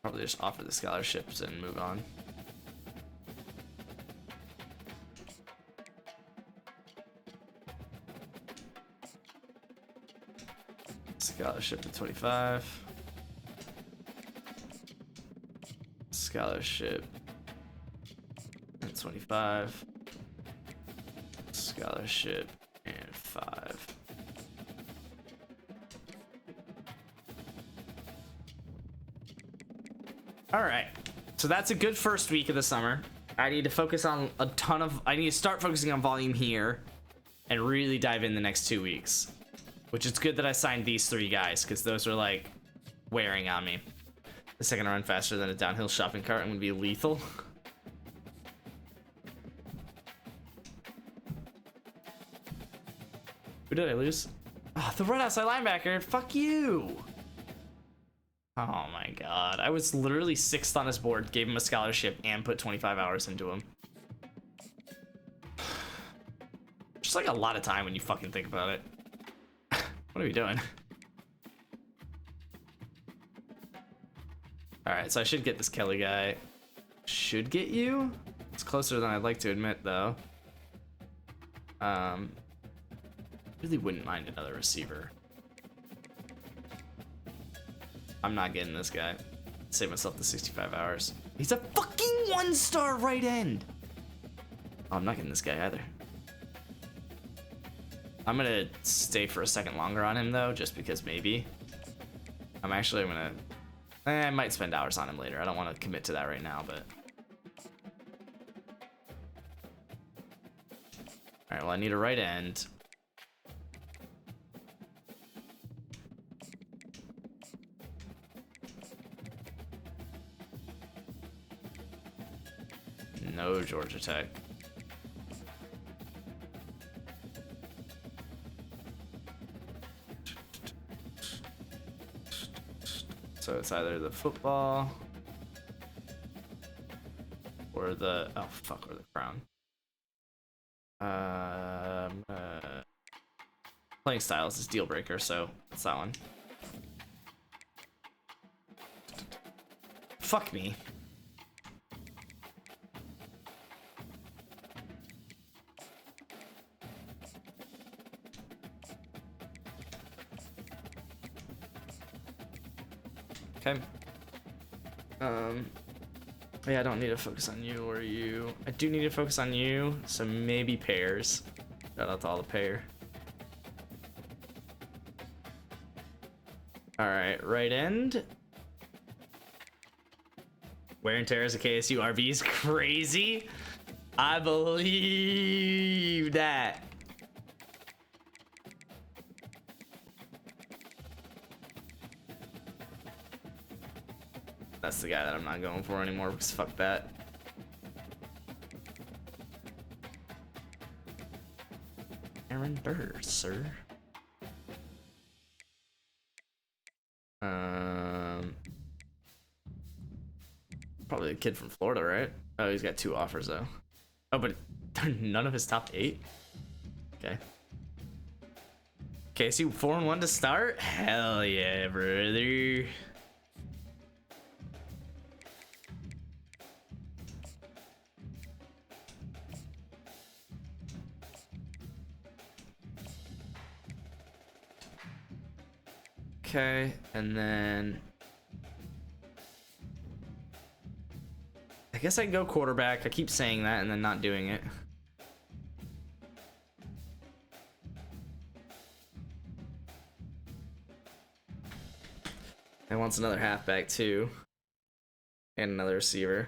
Probably just offer the scholarships and move on. Scholarship to 25. Scholarship and 25. Scholarship and 5. All right. So that's a good first week of the summer. I need to focus on I need to start focusing on volume here and really dive in the next 2 weeks. Which it's good that I signed these 3 guys because those are like wearing on me. The second I run faster than a downhill shopping cart, I'm gonna be lethal. Who did I lose? Oh, the red outside linebacker. Fuck you. Oh my god. I was literally 6th on his board, gave him a scholarship, and put 25 hours into him. Just like a lot of time when you fucking think about it. What are we doing? Alright, so I should get this Kelly guy. Should get you? It's closer than I'd like to admit, though. Really wouldn't mind another receiver. I'm not getting this guy. Save myself the 65 hours. He's a fucking 1-star right end. Oh, I'm not getting this guy either. I'm gonna stay for a second longer on him though, just because maybe. I might spend hours on him later. I don't want to commit to that right now, but. All right, well, I need a right end. No Georgia Tech. So it's either the football or the or the crown. Playing styles is deal breaker, so it's that one. Fuck me. Okay. Yeah, I don't need to focus on you or you. I do need to focus on you, so maybe pairs. Shout out to all the pair. All right, right end. Wear and tear as a KSU RB is crazy. I believe that. That's the guy that I'm not going for anymore because fuck that. Aaron Burr, sir. Probably a kid from Florida, right? Oh, he's got 2 offers though. Oh, but none of his top 8. Okay. KSU 4-1 to start. Hell yeah, brother. Okay, and then I guess I can go quarterback. I keep saying that and then not doing it. And wants another halfback too, and another receiver.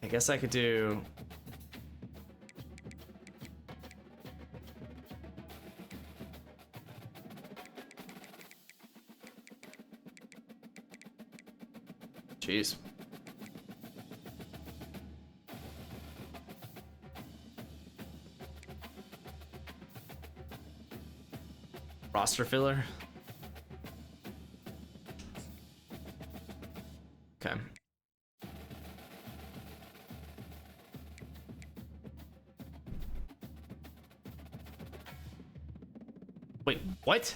I guess I could do. Jeez. Roster filler. Okay. Wait, what?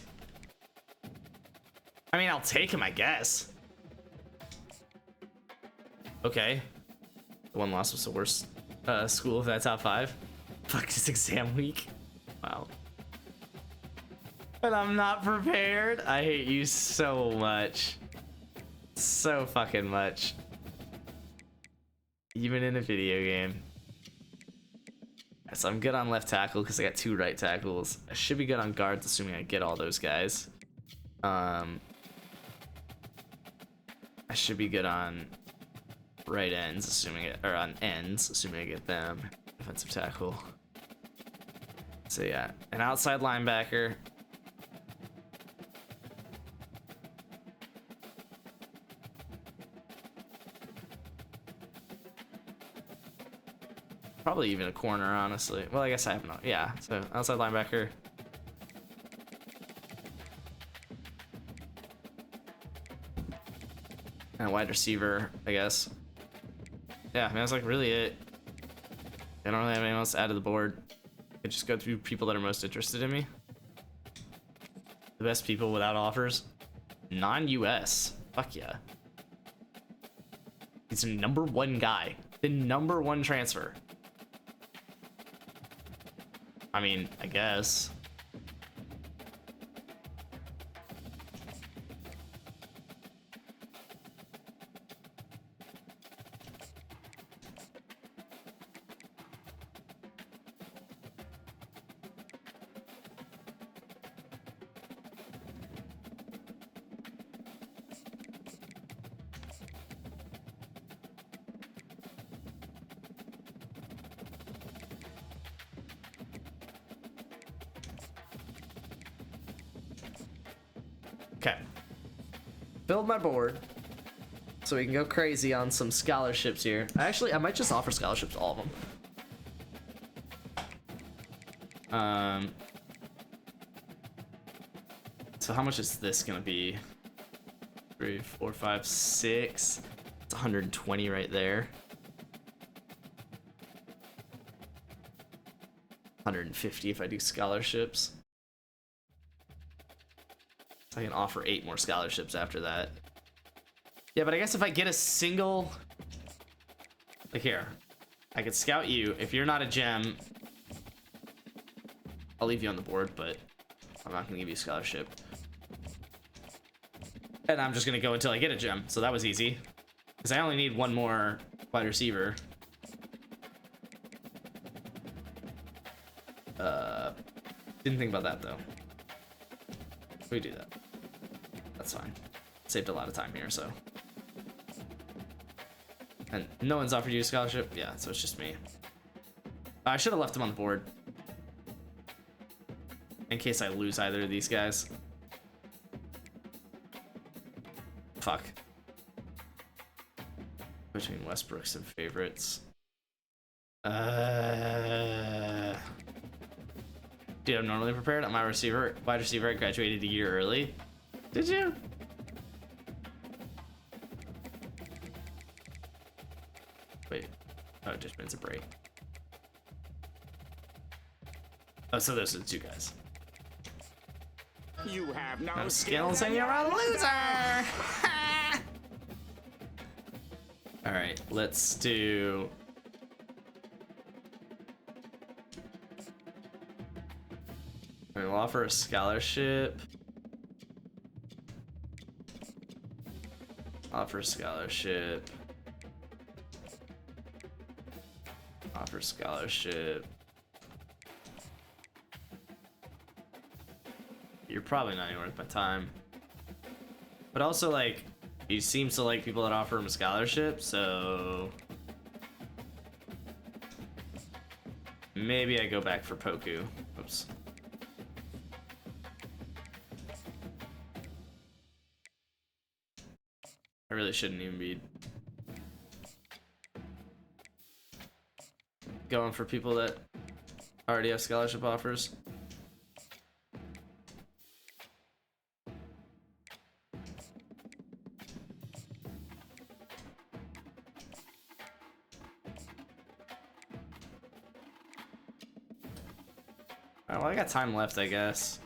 I mean, I'll take him, I guess. Okay. The one loss was the worst school of that top 5. Fuck, it's exam week. Wow. But I'm not prepared. I hate you so much. So fucking much. Even in a video game. So I'm good on left tackle because I got 2 right tackles. I should be good on guards, assuming I get all those guys. I should be good on right ends, assuming it, or on ends, assuming I get them. Defensive tackle. So yeah, an outside linebacker. Probably even a corner, honestly. Well, I guess I have no. Yeah, so outside linebacker. And a wide receiver, I guess. Yeah, I mean, that's like really it. I don't really have anything else to add to the board. I just go through people that are most interested in me. The best people without offers. Non-US. Fuck yeah. He's the #1 guy. The #1 transfer. I mean, I guess. Okay. Build my board so we can go crazy on some scholarships here. I might just offer scholarships to all of them. So how much is this gonna be? 3, 4, 5, 6. It's 120 right there. 150 if I do scholarships. So I can offer 8 more scholarships after that. Yeah, but I guess if I get a single... Like here, I could scout you. If you're not a gem, I'll leave you on the board, but I'm not gonna give you a scholarship. And I'm just gonna go until I get a gem, so that was easy. Because I only need 1 more wide receiver. Didn't think about that though. We do that. That's fine. Saved a lot of time here, so. And no one's offered you a scholarship? Yeah, so it's just me. I should have left him on the board. In case I lose either of these guys. Fuck. Between Westbrooks and favorites. Dude, I'm normally prepared. I'm my wide receiver. I graduated a year early. Did you? Wait. Oh, it just means a break. Oh, so those are the 2 guys. You have No skills and you're a loser! Alright, let's do... We'll offer a scholarship. Offer scholarship. Offer scholarship. You're probably not even worth my time. But also, like, he seems to like people that offer him a scholarship, so... Maybe I go back for Poku. Oops. I really shouldn't even be going for people that already have scholarship offers. Alright, well, I got time left, I guess.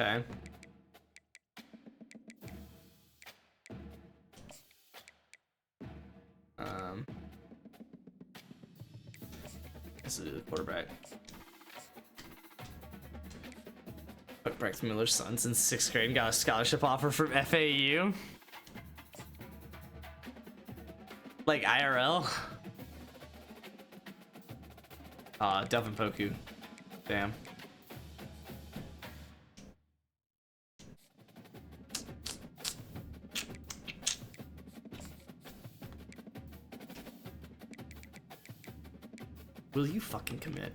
Okay. chance to do the quarterback. Fuck, Rex Miller's son's in 6th grade and got a scholarship offer from FAU. Like IRL. Delvin Poku. Damn. Will you fucking commit?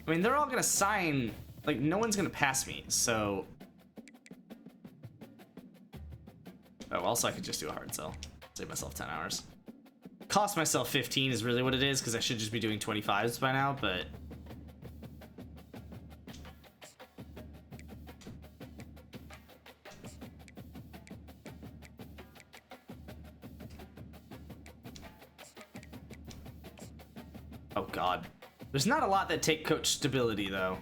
I mean, they're all gonna sign. Like, no one's gonna pass me, so. Oh, also, I could just do a hard sell. Save myself 10 hours. Cost myself 15 is really what it is, because I should just be doing 25s by now, but. Oh, God. There's not a lot that take coach stability, though.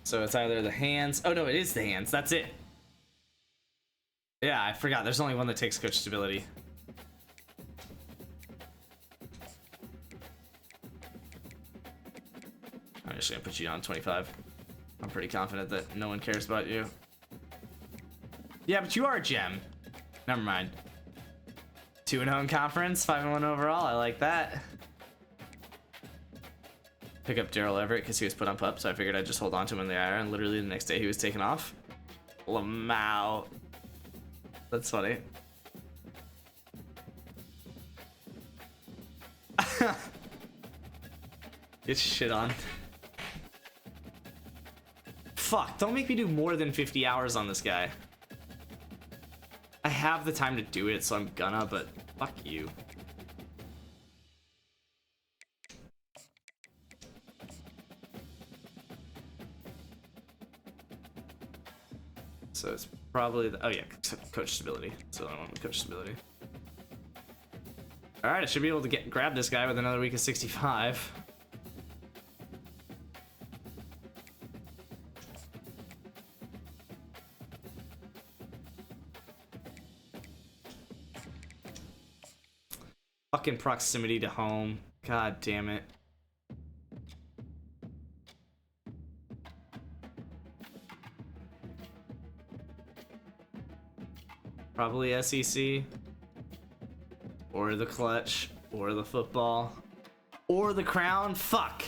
So it's either the hands. Oh, no, it is the hands. That's it. Yeah, I forgot. There's only one that takes coach stability. I'm just going to put you on 25. I'm pretty confident that no one cares about you. Yeah, but you are a gem. Never mind. 2-0 in conference, 5-1 overall. I like that. Pick up Daryl Everett because he was put on pup, so I figured I'd just hold on to him in the IR, and literally the next day he was taken off. Lamau. That's funny. Get shit on. Fuck, don't make me do more than 50 hours on this guy. I have the time to do it, so I'm gonna, but fuck you. So it's probably the, oh yeah, coach stability. So I want coach stability. All right, I should be able to grab this guy with another week of 65. Fucking proximity to home. God damn it. Probably SEC, or the clutch, or the football, or the crown. Fuck.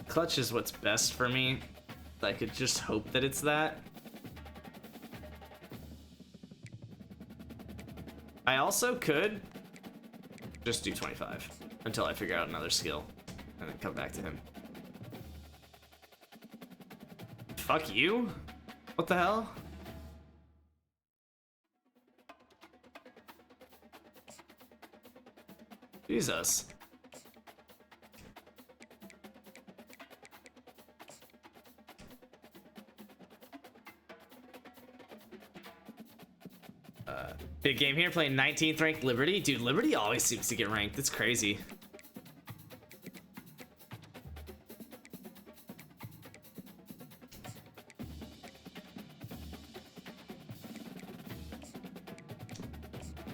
Clutch is what's best for me. I could just hope that it's that. I also could just do 25 until I figure out another skill and then come back to him. Fuck you? What the hell? Jesus. Big game here, playing 19th ranked Liberty. Dude, Liberty always seems to get ranked. It's crazy.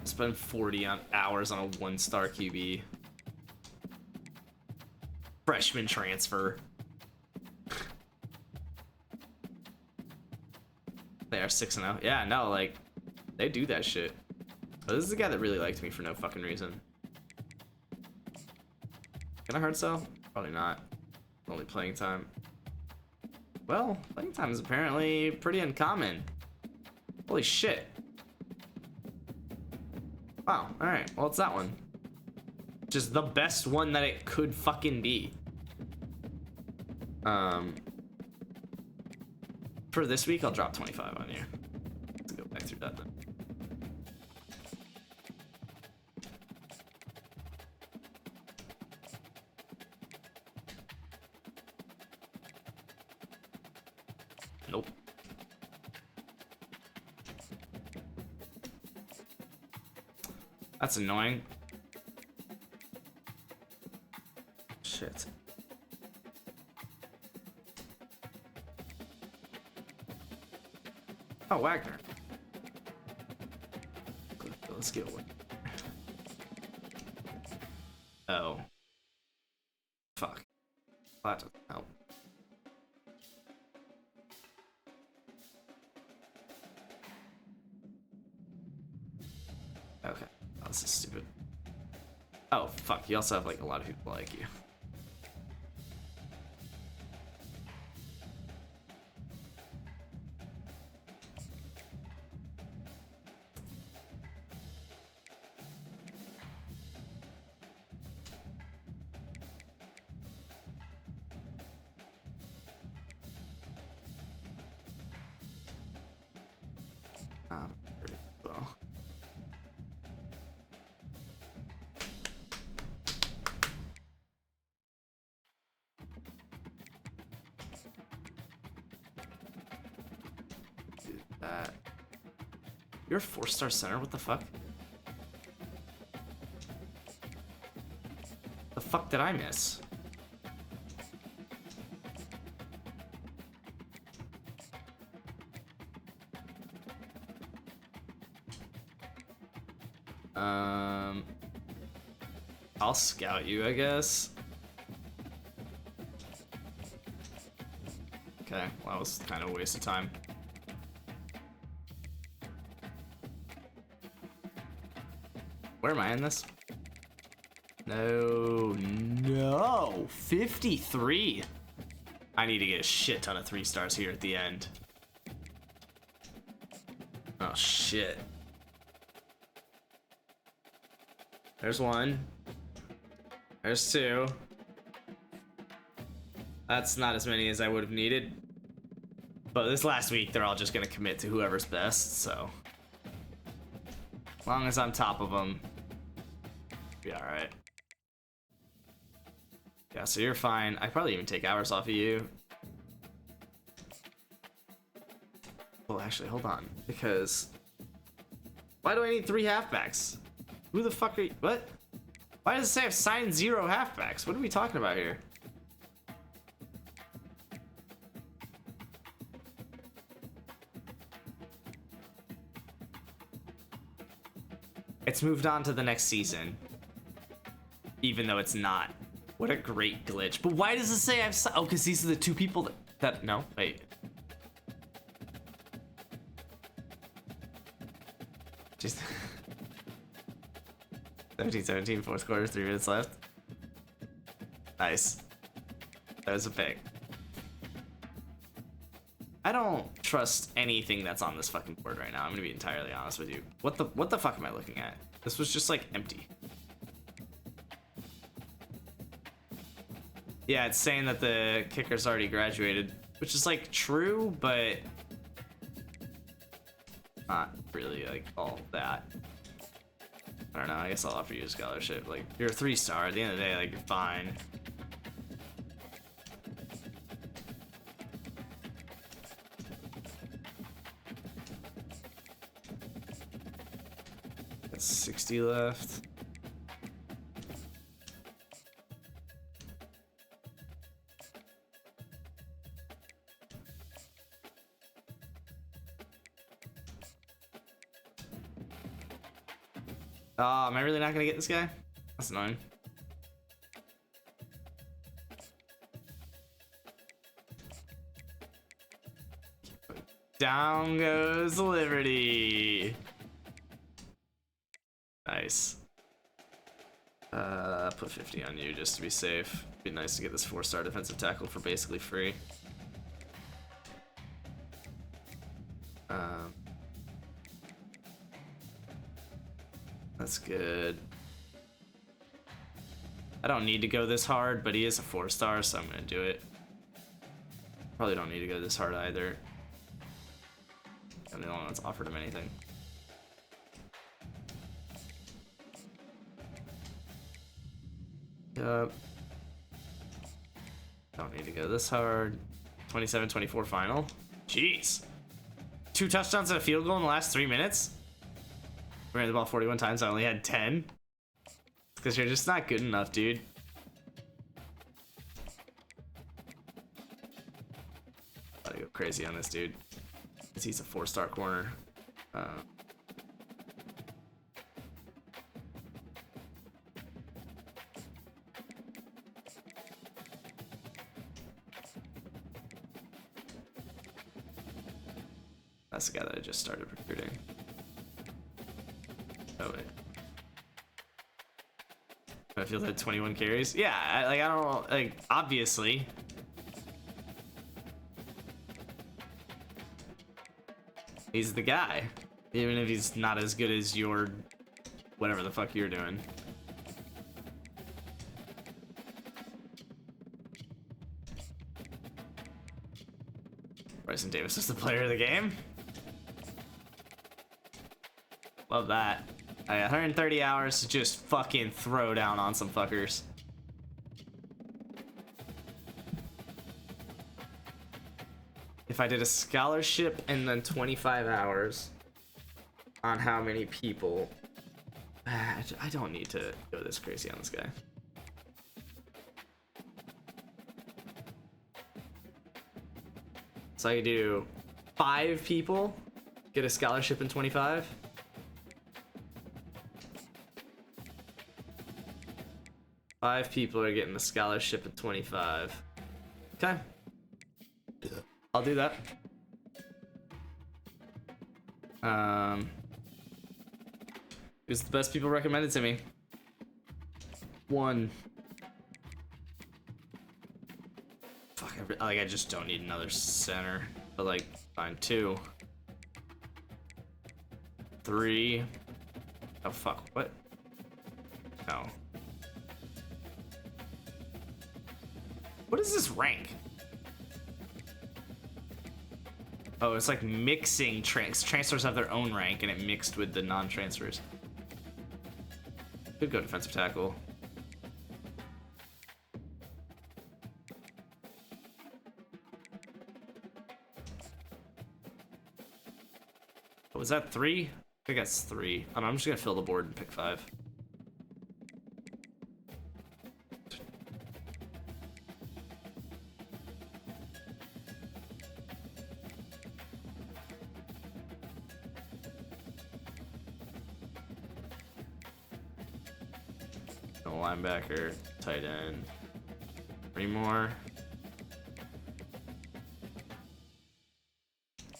Spend 40 hours on a 1-star QB. Freshman transfer. They are 6-0. Yeah, no, like, they do that shit. Oh, this is the guy that really liked me for no fucking reason. Can I hard sell? Probably not. Only playing time. Well, playing time is apparently pretty uncommon. Holy shit. Wow, alright. Well, it's that one. Just the best one that it could fucking be. For this week, I'll drop 25 on you. Let's go back through that then. Nope. That's annoying. Shit. Oh, Wagner. Let's get one. Oh. Fuck. That doesn't help. Okay. Oh, this is stupid. Oh, fuck. You also have, like, a lot of people like you. Pretty well. Do that. You're a 4-star center? What the fuck? The fuck did I miss? I'll scout you, I guess. Okay, well, that was kind of a waste of time. Where am I in this? No, 53. I need to get a shit ton of 3 stars here at the end. Oh, shit. There's 1. There's 2. That's not as many as I would have needed. But this last week, they're all just gonna commit to whoever's best, so. As long as I'm top of them, be alright. Yeah, so you're fine. I probably even take hours off of you. Well, actually, hold on. Because why do I need 3 halfbacks? Who the fuck are you? What? Why does it say I've signed 0 halfbacks? What are we talking about here? It's moved on to the next season. Even though it's not. What a great glitch. But why does it say I've signed? Oh, because these are the 2 people that no, wait. Just 17-17, 4th quarter, 3 minutes left. Nice. That was a pick. I don't trust anything that's on this fucking board right now. I'm gonna be entirely honest with you. What the fuck am I looking at? This was just like empty. Yeah, it's saying that the kicker's already graduated, which is like true, but not really like all that. I don't know, I guess I'll offer you a scholarship. Like, you're a 3-star. At the end of the day, like, you're fine. Got 60 left. Oh, am I really not gonna get this guy? That's annoying. Down goes Liberty. Nice. Put 50 on you just to be safe. Be nice to get this 4-star defensive tackle for basically free. That's good. I don't need to go this hard, but he is a 4-star, so I'm gonna do it. Probably don't need to go this hard either. I'm the only one that's offered him anything. Yup. Don't need to go this hard. 27-24 final. Jeez. 2 touchdowns and a field goal in the last 3 minutes? ran the ball 41 times. I only had 10. Because you're just not good enough, dude. Gotta go crazy on this dude. Because he's a 4-star corner. That's the guy that I just started recruiting. Oh wait. I feel that 21 carries. Yeah, I don't know, like obviously. He's the guy, even if he's not as good as your whatever the fuck you're doing. Bryson Davis is the player of the game. Love that. I got 130 hours to just fucking throw down on some fuckers. If I did a scholarship and then 25 hours on how many people, I don't need to go this crazy on this guy. So I could do 5 people, get a scholarship in 25. Five people are getting a scholarship at 25. Okay. I'll do that. Who's the best people recommended to me? 1. Fuck, I just don't need another center. But like, fine. 2. 3. Oh fuck, what? No. What is this rank? Oh, it's like mixing transfers have their own rank and it mixed with the non-transfers. Could go defensive tackle. Oh, was that 3? I think that's 3. I don't know, I'm just gonna fill the board and pick 5. Linebacker, tight end, 3 more.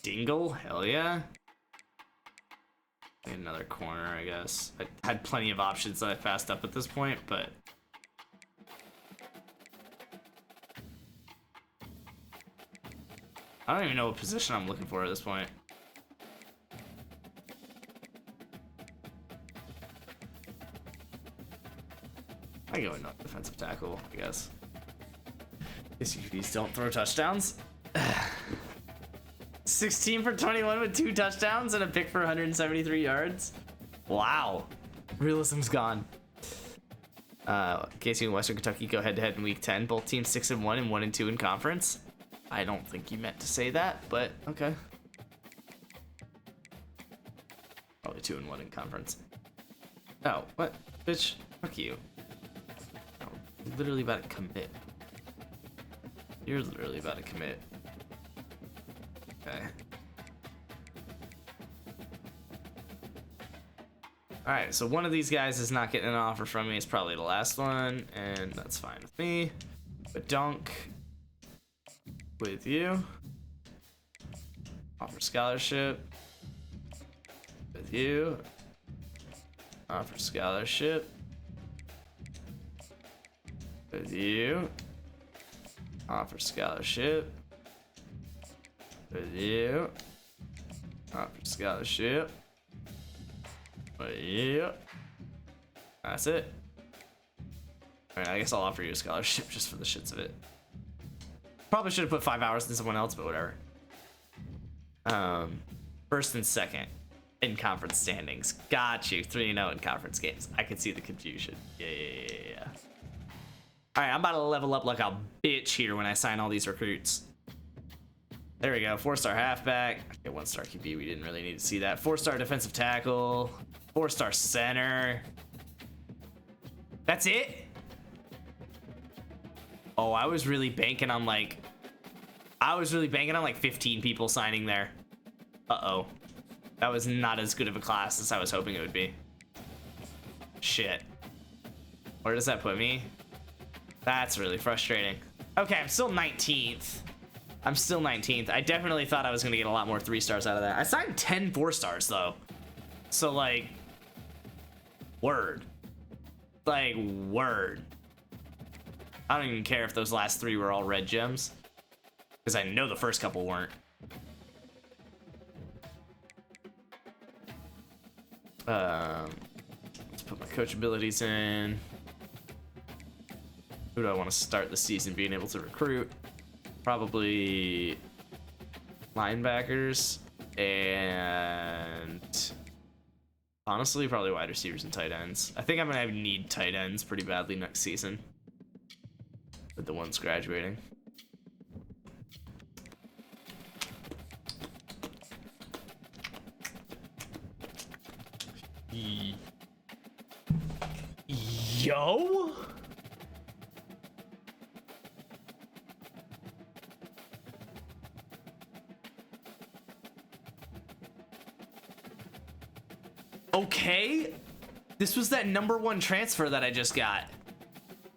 Dingle, hell yeah. Another corner, I guess. I had plenty of options that I passed up at this point, but I don't even know what position I'm looking for at this point. I go into defensive tackle, I guess. These don't throw touchdowns. 16 for 21 with 2 touchdowns and a pick for 173 yards. Wow. Realism's gone. Casey and Western Kentucky go head-to-head in Week 10. Both teams 6-1 and 1-2 in conference. I don't think you meant to say that, but okay. Probably 2-1 in conference. Oh, what? Bitch, fuck you. Literally about to commit. You're literally about to commit. Okay. Alright, so one of these guys is not getting an offer from me. It's probably the last one, and that's fine with me. But dunk with you. Offer scholarship with you. Offer scholarship with you. Offer scholarship with you. Offer scholarship with you. That's it. Alright, I guess I'll offer you a scholarship just for the shits of it. Probably should have put 5 hours into someone else, but whatever. First and second in conference standings. Got you. 3-0 in conference games. I can see the confusion. Yeah. Alright, I'm about to level up like a bitch here when I sign all these recruits. There we go. 4-star halfback. Okay, 1-star QB. We didn't really need to see that. 4-star defensive tackle. 4-star center. That's it? Oh, I was really banking on like 15 people signing there. Uh-oh. That was not as good of a class as I was hoping it would be. Shit. Where does that put me? That's really frustrating. Okay, I'm still 19th. I definitely thought I was gonna get a lot more 3-stars out of that. I signed 10 4-stars though. So like, word. Like, word. I don't even care if those last 3 were all red gems, because I know the first couple weren't. Let's put my coach abilities in. Who do I want to start the season being able to recruit? Probably linebackers and honestly probably wide receivers and tight ends. I think I'm gonna need tight ends pretty badly next season with the ones graduating. Yo? Okay, this was that #1 transfer that I just got.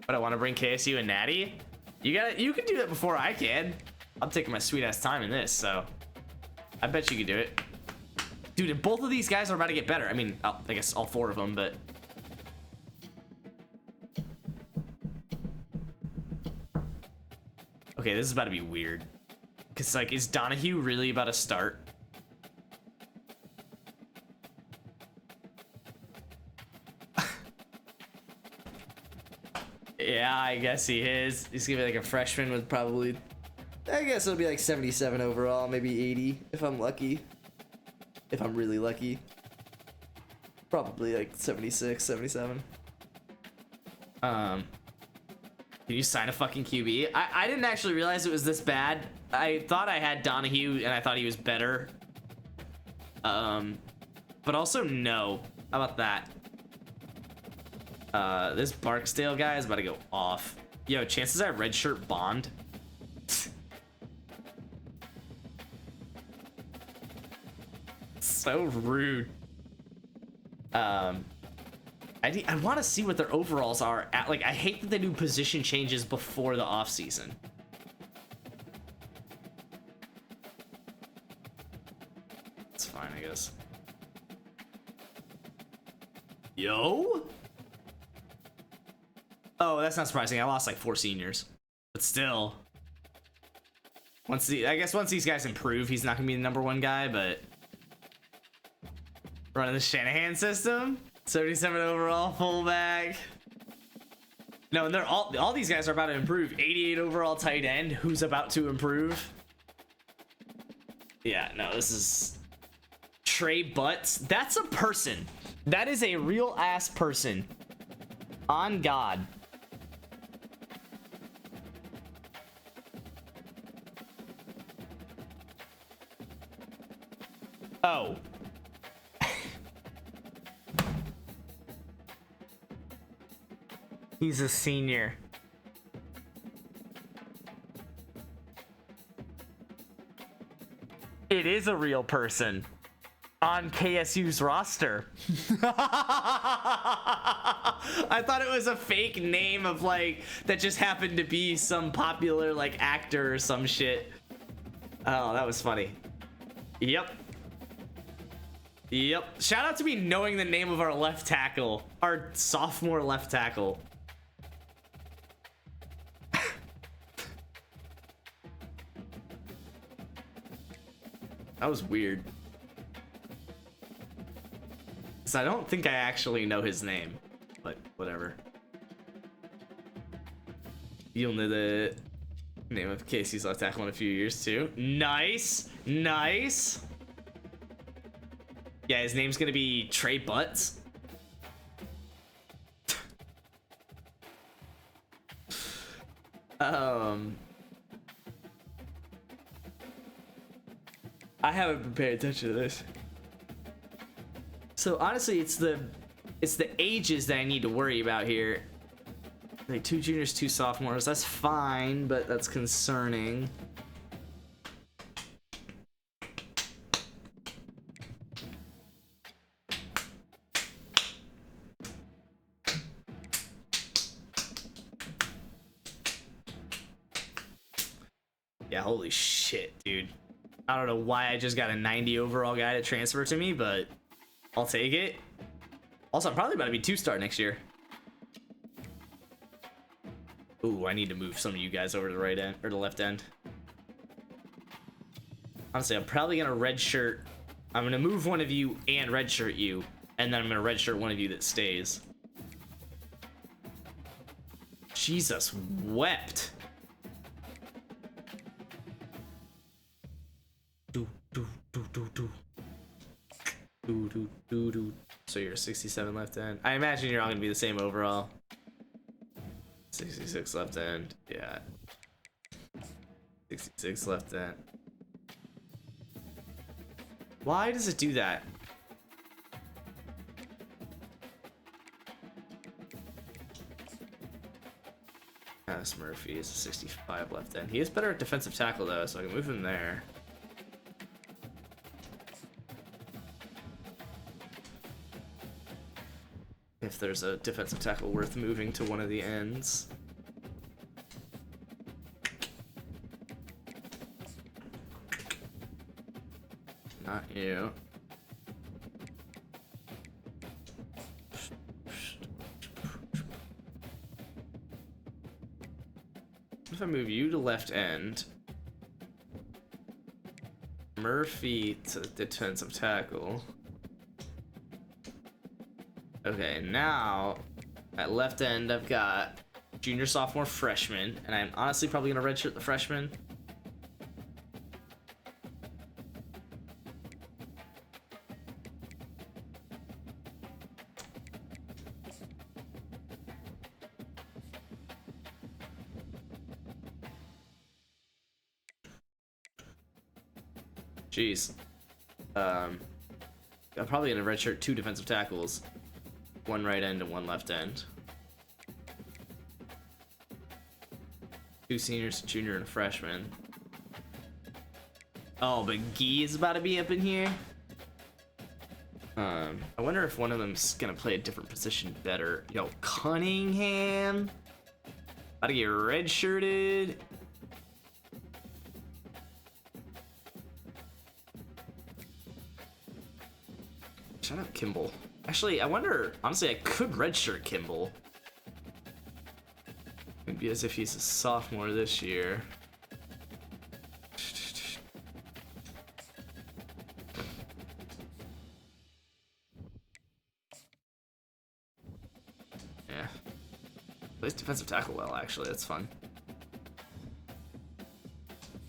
But I want to bring KSU and Natty. You can do that before I can. I'm taking my sweet ass time in this, so I bet you can do it. Dude, and both of these guys are about to get better. I mean, I guess all 4 of them, but okay, this is about to be weird. Cause like, is Donahue really about to start? Yeah, I guess he is. He's gonna be like a freshman with probably, I guess it'll be like 77 overall, maybe 80 if I'm lucky. If I'm really lucky. Probably like 76, 77. Can you sign a fucking QB? I didn't actually realize it was this bad. I thought I had Donahue and I thought he was better. But also no. How about that? This Barksdale guy is about to go off. Yo, chances are redshirt Bond. So rude. I want to see what their overalls are at. Like, I hate that they do position changes before the off season. It's fine, I guess. Yo. Oh, that's not surprising. I lost like 4 seniors, but still. I guess once these guys improve, he's not gonna be the #1 guy. But running the Shanahan system, 77 overall fullback. No, and they're all these guys are about to improve. 88 overall tight end, who's about to improve. Yeah, no, this is Trey Butts. That's a person. That is a real ass person. On God. Oh. He's a senior. It is a real person on KSU's roster. I thought it was a fake name of like that just happened to be some popular like actor or some shit. Oh, that was funny. Yep. Yep. Shout out to me knowing the name of our left tackle, our sophomore left tackle. That was weird. So I don't think I actually know his name, but whatever. You'll know the name of Casey's left tackle in a few years too. Nice, nice. Yeah, his name's gonna be Trey Butts. I haven't been paying attention to this. So honestly, it's the ages that I need to worry about here. Like 2 juniors, 2 sophomores. That's fine, but that's concerning. Yeah, holy shit, dude. I don't know why I just got a 90 overall guy to transfer to me, but I'll take it. Also, I'm probably about to be 2-star next year. Ooh, I need to move some of you guys over to the right end or the left end. Honestly, I'm probably gonna redshirt. I'm gonna move one of you and redshirt you, and then I'm gonna redshirt one of you that stays. Jesus wept. So you're 67 left end. I imagine you're all gonna be the same overall. 66 left end. Yeah. 66 left end. Why does it do that? Murphy is a 65 left end. He is better at defensive tackle though, so I can move him there. If there's a defensive tackle worth moving to one of the ends. Not you. If I move you to left end, Murphy to defensive tackle. Okay, now at left end I've got junior, sophomore, freshman, and I'm honestly probably gonna redshirt the freshman. Jeez. I'm probably gonna redshirt 2 defensive tackles. 1 right end and 1 left end. 2 seniors, a junior, and a freshman. Oh, but Gee is about to be up in here. I wonder if one of them's gonna play a different position better. Yo, Cunningham. About to get redshirted. Shut up, Kimball. Actually, I wonder, honestly, I could redshirt Kimball. Maybe as if he's a sophomore this year. Yeah. Plays defensive tackle well, actually. That's fun.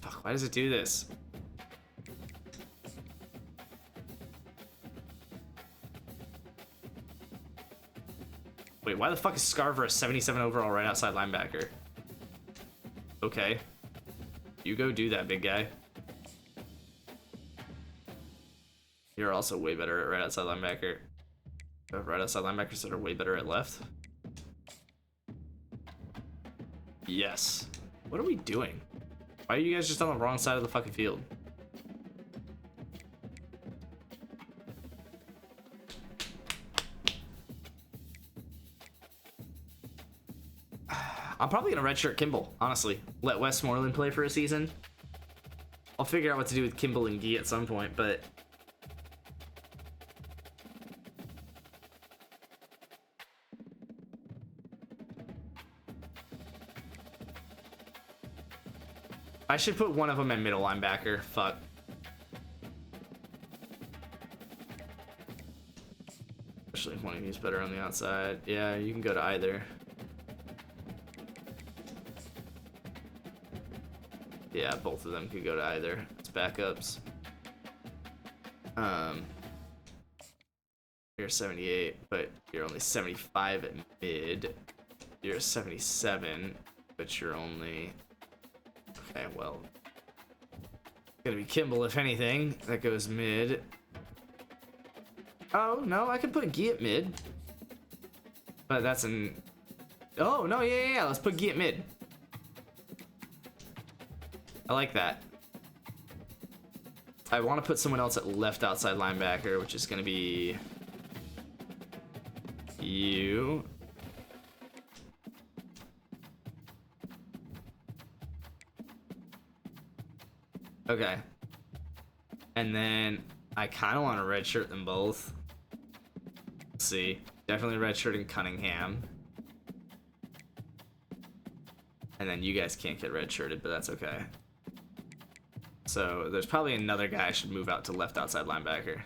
Fuck, why does it do this? Wait, why the fuck is Scarver a 77 overall right outside linebacker? Okay. You go do that, big guy. You're also way better at right outside linebacker. Right outside linebackers that are way better at left. Yes. What are we doing? Why are you guys just on the wrong side of the fucking field? I'm probably gonna redshirt Kimball, honestly. Let Westmoreland play for a season. I'll figure out what to do with Kimball and Gee at some point, but I should put one of them at middle linebacker. Fuck. Especially if one of you is better on the outside. Yeah, you can go to either. Yeah, both of them could go to either. It's backups. You're 78, but you're only 75 at mid. You're 77, but you're only... Okay, well... Gonna be Kimball, if anything. That goes mid. Oh, no, I could put Gee at mid. But that's an... Oh, no, yeah. Let's put Gee at mid. I like that. I want to put someone else at left outside linebacker, which is going to be... you. Okay. And then I kind of want to redshirt them both. Let's see. Definitely redshirting Cunningham. And then you guys can't get redshirted, but that's okay. So there's probably another guy I should move out to left outside linebacker.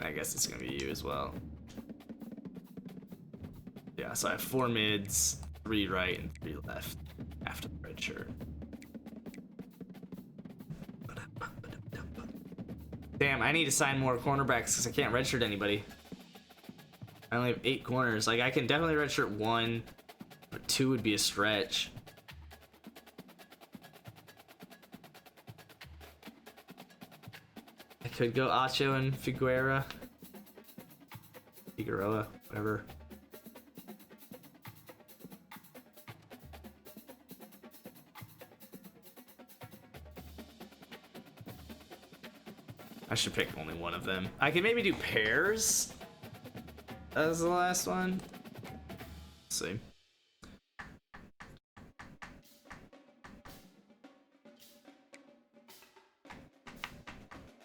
I guess it's going to be you as well. Yeah, so I have 4 mids, 3 right, and 3 left after the red shirt. Damn, I need to sign more cornerbacks because I can't redshirt anybody. I only have 8 corners. Like, I can definitely redshirt 1, but 2 would be a stretch. I could go Acho and Figueroa, whatever. I should pick only one of them. I can maybe do pairs as the last one. Let's see.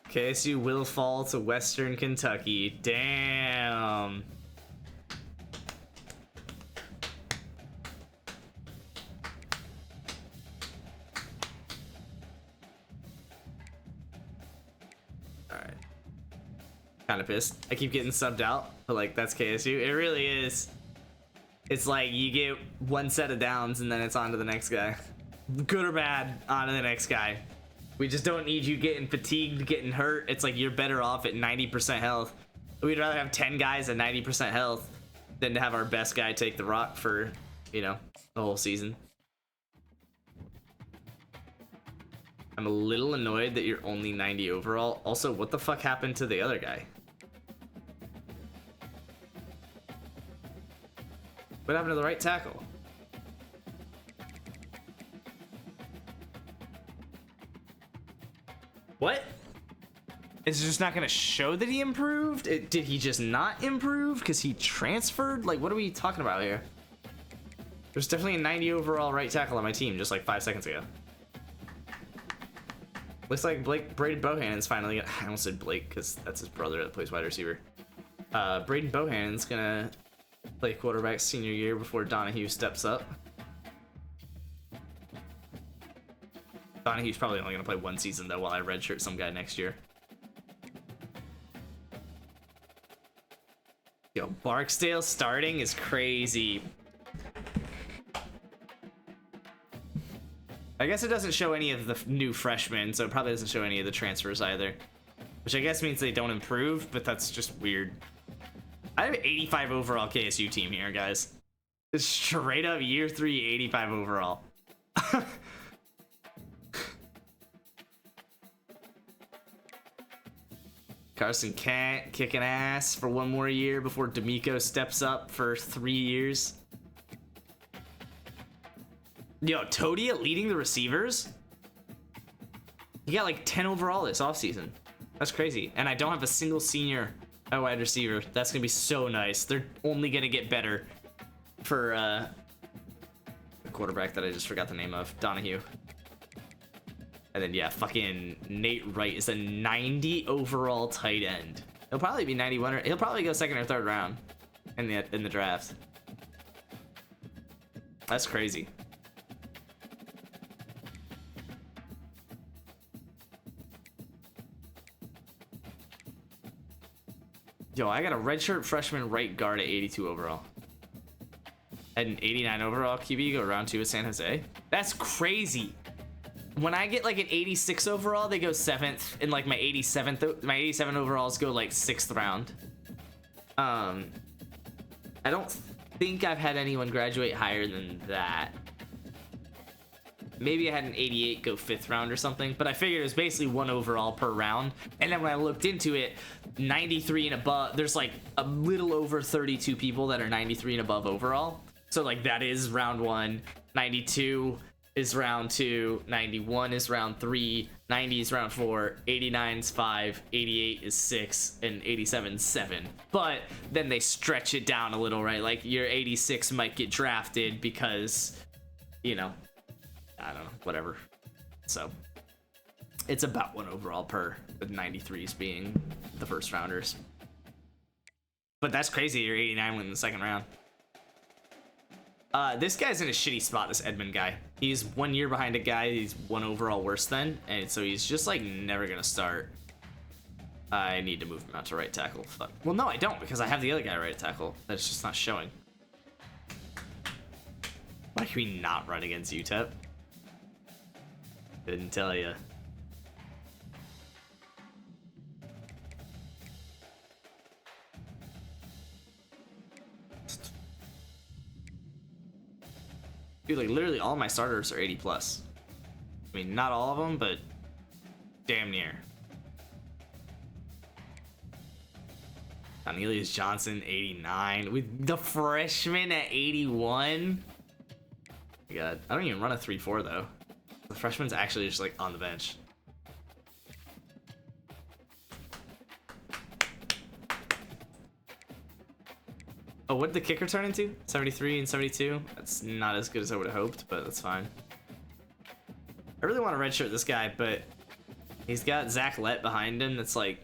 KSU will fall to Western Kentucky. Damn. Alright. Kind of pissed. I keep getting subbed out, but like, that's KSU. It really is. It's like you get one set of downs and then it's on to the next guy. Good or bad, on to the next guy. We just don't need you getting fatigued, getting hurt. It's like you're better off at 90% health. We'd rather have 10 guys at 90% health than to have our best guy take the rock for, you know, the whole season. I'm a little annoyed that you're only 90 overall. Also, what the fuck happened to the other guy? What happened to the right tackle? What? Is it just not gonna show that he improved? Did he just not improve because he transferred? Like, what are we talking about here? There's definitely a 90 overall right tackle on my team just like 5 seconds ago. Looks like Braden Bohannon's finally gonna... I almost said Blake because that's his brother that plays wide receiver. Braden Bohannon's gonna play quarterback senior year before Donahue steps up. Donahue's probably only gonna play 1 season though while I redshirt some guy next year. Yo, Barksdale starting is crazy. I guess it doesn't show any of the new freshmen, so it probably doesn't show any of the transfers either. Which I guess means they don't improve, but that's just weird. I have an 85 overall KSU team here, guys. It's straight up year 3, 85 overall. Carson Kent kicking ass for 1 more year before D'Amico steps up for 3 years. Yo, Todia leading the receivers? He got like 10 overall this offseason. That's crazy. And I don't have a single senior at wide receiver. That's gonna be so nice. They're only gonna get better for the quarterback that I just forgot the name of, Donahue. And then yeah, fucking Nate Wright is a 90 overall tight end. He'll probably be 91 or he'll probably go 2nd or 3rd round in the draft. That's crazy. Yo, I got a redshirt freshman right guard at 82 overall. At an 89 overall QB, go round 2 with San Jose. That's crazy. When I get like an 86 overall, they go 7th, and like my 87 overalls go like 6th round. I don't think I've had anyone graduate higher than that. maybe I had an 88 go 5th round or something, but I figured it was basically 1 overall per round. And then when I looked into it, 93 and above, there's like a little over 32 people that are 93 and above overall. So like that is round 1, 92 is round 2, 91 is round 3, 90 is round 4, 89 is 5, 88 is 6, and 87 is 7. But then they stretch it down a little, right? Like your 86 might get drafted because, you know, I don't know, whatever. So it's about 1 overall per, with 93s being the first rounders. But that's crazy, you're 89 win the second round. This guy's in a shitty spot, this Edmund guy. He's 1 year behind a guy he's 1 overall worse than, and so he's just like never gonna start. I need to move him out to right tackle. Fuck. Well, no, I don't, because I have the other guy right tackle. That's just not showing. Why can we not run against UTEP? Didn't tell ya. Dude, like literally all my starters are 80 plus. I mean, not all of them, but damn near. Cornelius Johnson, 89. With the freshman at 81. God, I don't even run a 3-4 though. The freshman's actually just like on the bench. Oh, what did the kicker turn into? 73 and 72? That's not as good as I would have hoped, but that's fine. I really want to redshirt this guy, but he's got Zach Lett behind him that's like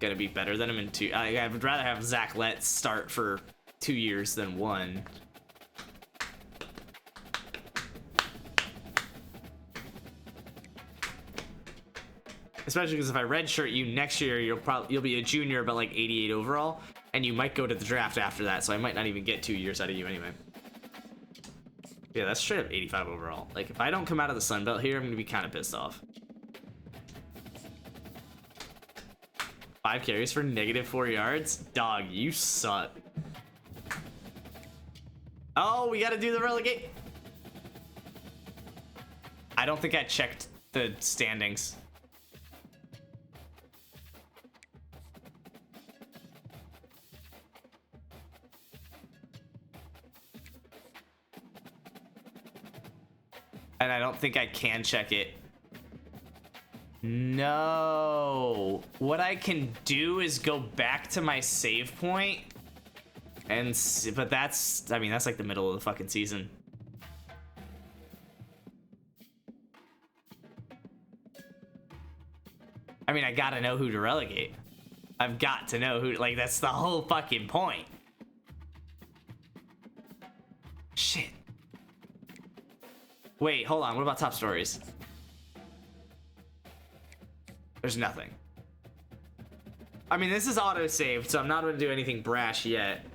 gonna be better than him in 2. I would rather have Zach Lett start for 2 years than 1. Especially because if I redshirt you next year, you'll be a junior but like 88 overall. And you might go to the draft after that, so I might not even get 2 years out of you anyway. Yeah, that's straight up 85 overall. Like, if I don't come out of the Sun Belt here, I'm gonna be kind of pissed off. 5 carries for -4 yards? Dog, you suck. Oh, we gotta do the relegate. I don't think I checked the standings. And I don't think I can check it. No. What I can do is go back to my save point and see, but that's, I mean, that's like the middle of the fucking season. I mean, I gotta know who to relegate. I've got to know who, like, that's the whole fucking point. Shit. Wait, hold on. What about top stories? There's nothing. I mean, this is auto-saved, so I'm not going to do anything brash yet.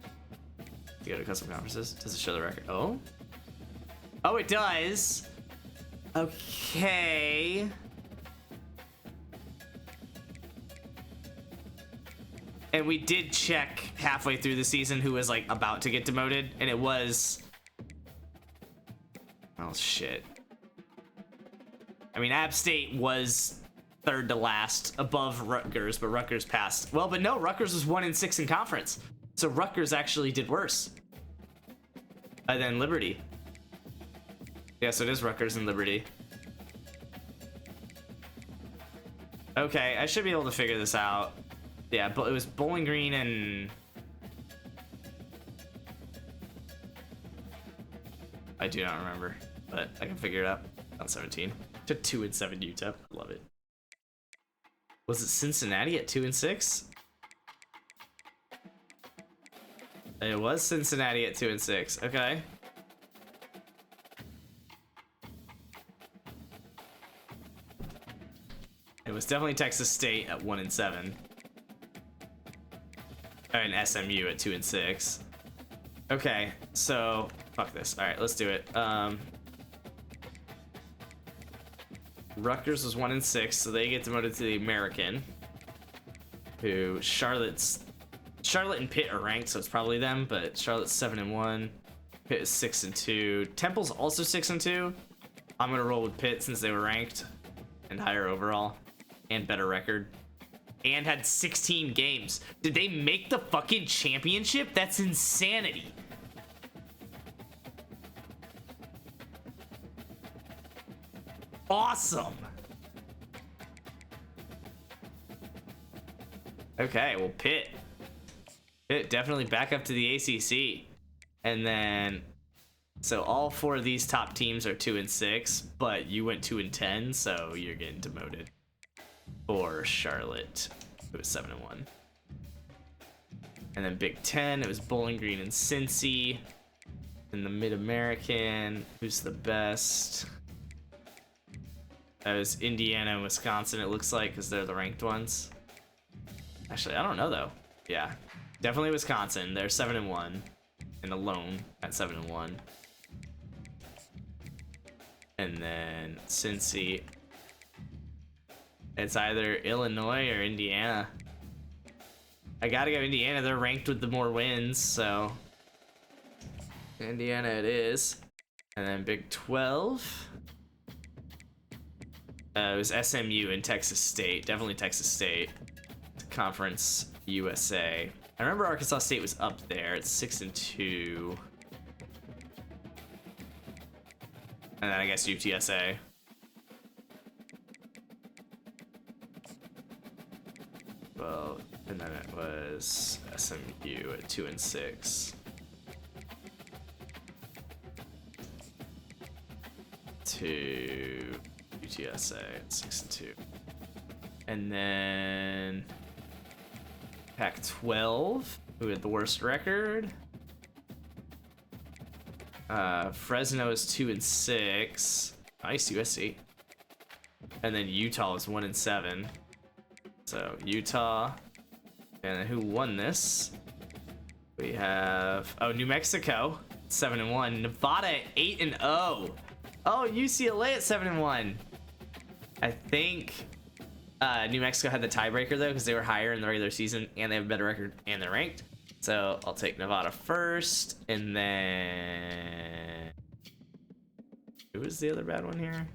You go to custom conferences. Does it show the record? Oh? Oh, it does. Okay. And we did check halfway through the season who was, like, about to get demoted, and it was... Oh, shit. I mean, App State was 3rd to last, above Rutgers, but Rutgers passed. Well, but no, Rutgers was 1-6 in conference. So Rutgers actually did worse than Liberty. Yeah, so it is Rutgers and Liberty. Okay, I should be able to figure this out. Yeah, but it was Bowling Green and... I do not remember, but I can figure it out. On 17 to 2-7 UTEP. Love it. Was it Cincinnati at 2-6? It was Cincinnati at 2-6. Okay. It was definitely Texas State at 1-7. And SMU at 2-6. Okay, so fuck this. All right, let's do it. Rutgers was 1-6, so they get demoted to the American. Who Charlotte and Pitt are ranked, so it's probably them. But Charlotte's 7-1. Pitt is 6-2. Temple's also 6-2. I'm gonna roll with Pitt since they were ranked and higher overall and better record and had 16 games. Did they make the fucking championship? That's insanity. Awesome. Okay, well, Pitt definitely back up to the ACC. And then, so all 4 of these top teams are 2-6, but you went 2-10, so you're getting demoted. For Charlotte, it was 7-1. And then Big Ten, it was Bowling Green and Cincy. In the Mid-American, who's the best? That was Indiana and Wisconsin, it looks like, because they're the ranked ones. Actually, I don't know, though. Yeah, definitely Wisconsin. They're 7-1 and alone at 7-1. And then Cincy, it's either Illinois or Indiana. I gotta go Indiana. They're ranked with the more wins, so Indiana it is. And then Big 12. It was SMU and Texas State. Definitely Texas State. Conference USA. I remember Arkansas State was up there. It's 6-2. And then I guess UTSA. Well, and then it was SMU at 2-6. To UTSA at 6-2. And then Pac-12, who had the worst record. Fresno is 2-6. Nice, USC. And then Utah is 1-7. So Utah. And then who won this? We have New Mexico 7-1. Nevada 8-0. Oh, UCLA at 7-1. I think New Mexico had the tiebreaker though because they were higher in the regular season and they have a better record and they're ranked. So I'll take Nevada first, and then who was the other bad one here?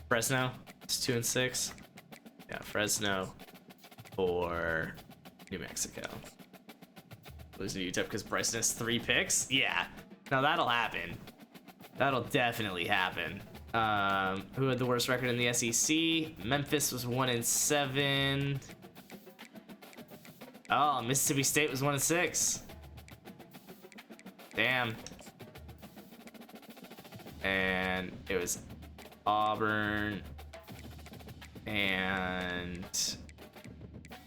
Fresno. It's 2-6. Yeah, Fresno for New Mexico. Losing to UTEP because Bryson has 3 picks. Yeah, no, that'll happen. That'll definitely happen. Who had the worst record in the SEC? Memphis was 1-7. Oh, Mississippi State was 1-6. Damn. And it was Auburn and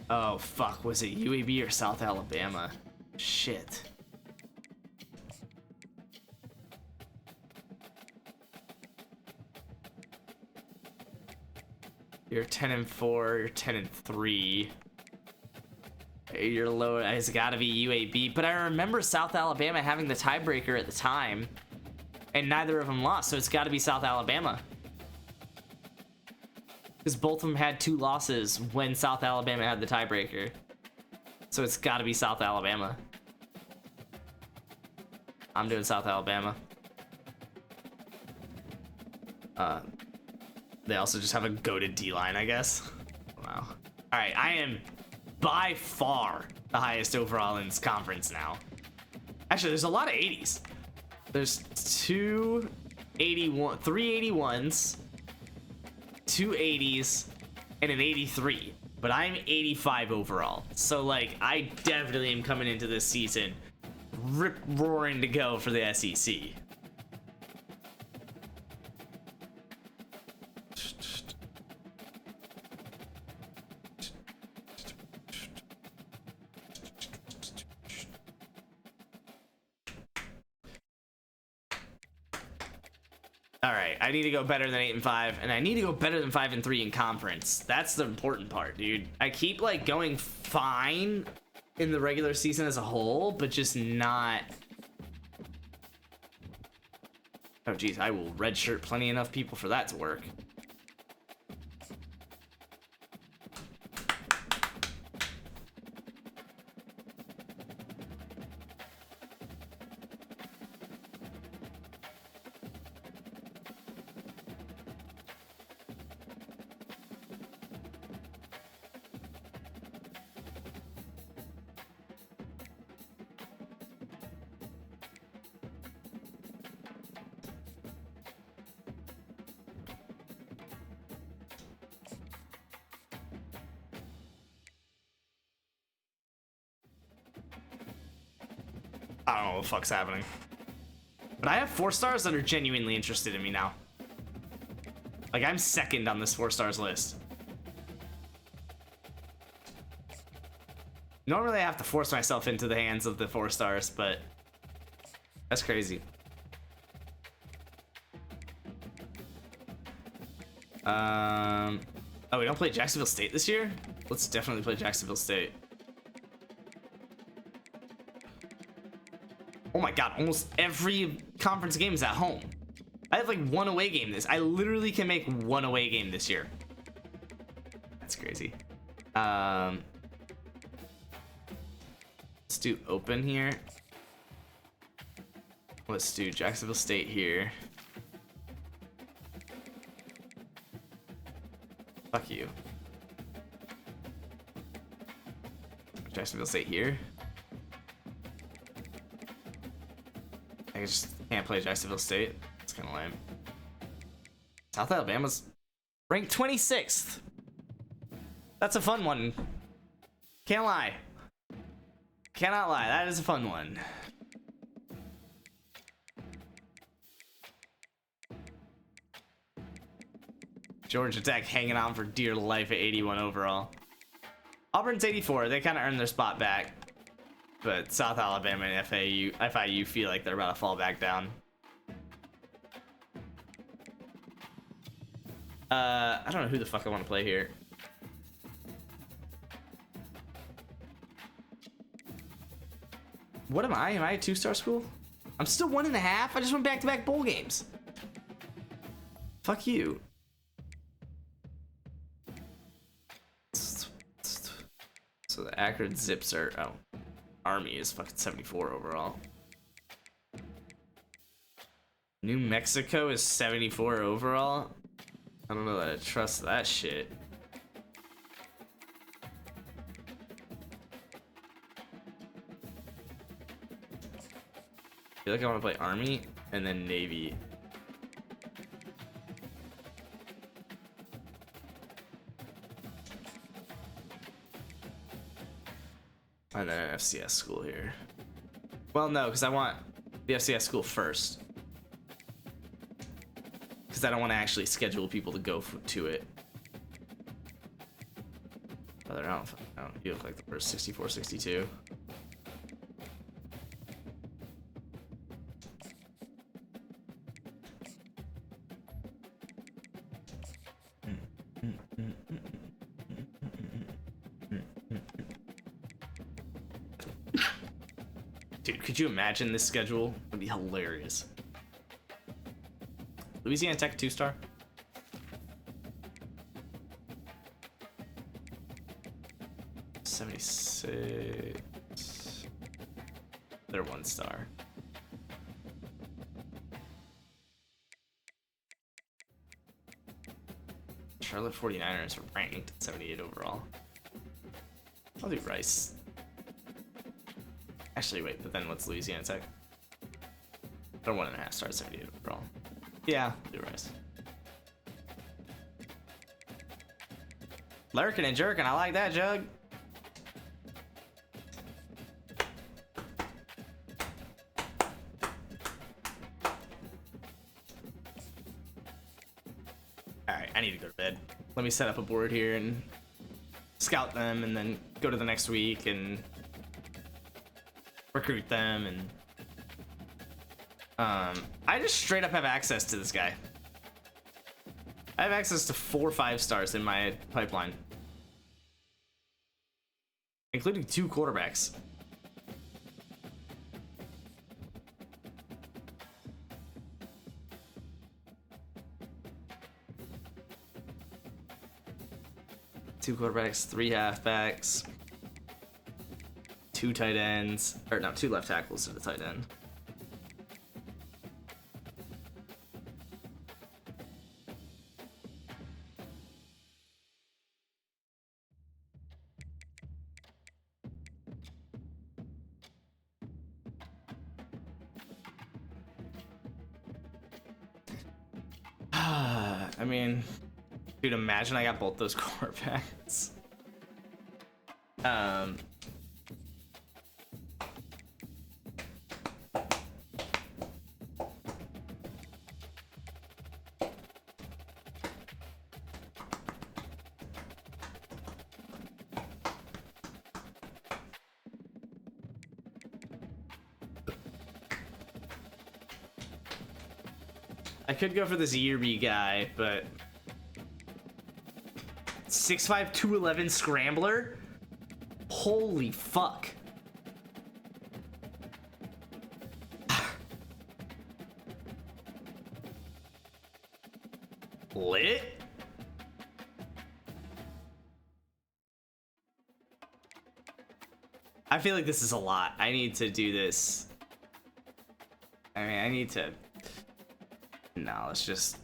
oh fuck, was it UAB or South Alabama? Shit. You're 10-4, you're 10-3. You're low, it's gotta be UAB. But I remember South Alabama having the tiebreaker at the time, and neither of them lost, so it's gotta be South Alabama. Because both of them had 2 losses when South Alabama had the tiebreaker. So it's gotta be South Alabama. I'm doing South Alabama. They also just have a goated D-line, I guess. Wow. All right, I am by far the highest overall in this conference now. Actually, there's a lot of 80s. There's 3 81s, 2 80s, and an 83. But I'm 85 overall. So, like, I definitely am coming into this season rip-roaring to go for the SEC. Alright, I need to go better than 8-5, and I need to go better than 5-3 in conference. That's the important part, dude. I keep, like, going fine in the regular season as a whole, but just not... Oh, geez, I will redshirt plenty enough people for that to work. I don't know what the fuck's happening. But I have 4 stars that are genuinely interested in me now. Like, I'm second on this 4 stars list. Normally I have to force myself into the hands of the 4 stars, but that's crazy. Oh, we don't play Jacksonville State this year? Let's definitely play Jacksonville State. Oh my god, almost every conference game is at home. I have like 1 away game this. I literally can make 1 away game this year. That's crazy. Let's do open here. Let's do Jacksonville State here. Fuck you. Jacksonville State here. I just can't play Jacksonville State. It's kind of lame. South Alabama's ranked 26th. That's a fun one. Can't lie. Cannot lie. That is a fun one. Georgia Tech hanging on for dear life at 81 overall. Auburn's 84. They kind of earned their spot back. But South Alabama and FIU feel like they're about to fall back down. I don't know who the fuck I want to play here. What am I? Am I a 2-star school? I'm still 1.5. I just went back-to-back bowl games. Fuck you. So the Akron Zips are, oh, Army is fucking 74 overall. New Mexico is 74 overall. I don't know that I trust that shit. I feel like I want to play Army and then Navy. And then an FCS school here. Well, no, because I want the FCS school first. Because I don't want to actually schedule people to go to it. But I don't. You look like the first 64, 62. Dude, could you imagine this schedule? It would be hilarious. Louisiana Tech 2-star? $76. They're 1-star. Charlotte 49ers are ranked 78 overall. I'll do Rice. Actually, wait, but then what's Louisiana Tech? They're 1.5 stars, 78 overall. Yeah, do Rice. Lurking and jerking, I like that, Jug. Alright, I need to go to bed. Let me set up a board here and scout them and then go to the next week and recruit them, and I just straight up have access to this guy. I have access to 4 5-stars in my pipeline, including 2 quarterbacks. Two quarterbacks, 3 halfbacks, 2 tight ends, or no, 2 left tackles and a tight end. I mean, dude, imagine I got both those quarterbacks. I could go for this Yearby guy, but 6'5", 211 scrambler? Holy fuck. Lit? I feel like this is a lot. I need to do this. I mean, I need to... No, let's just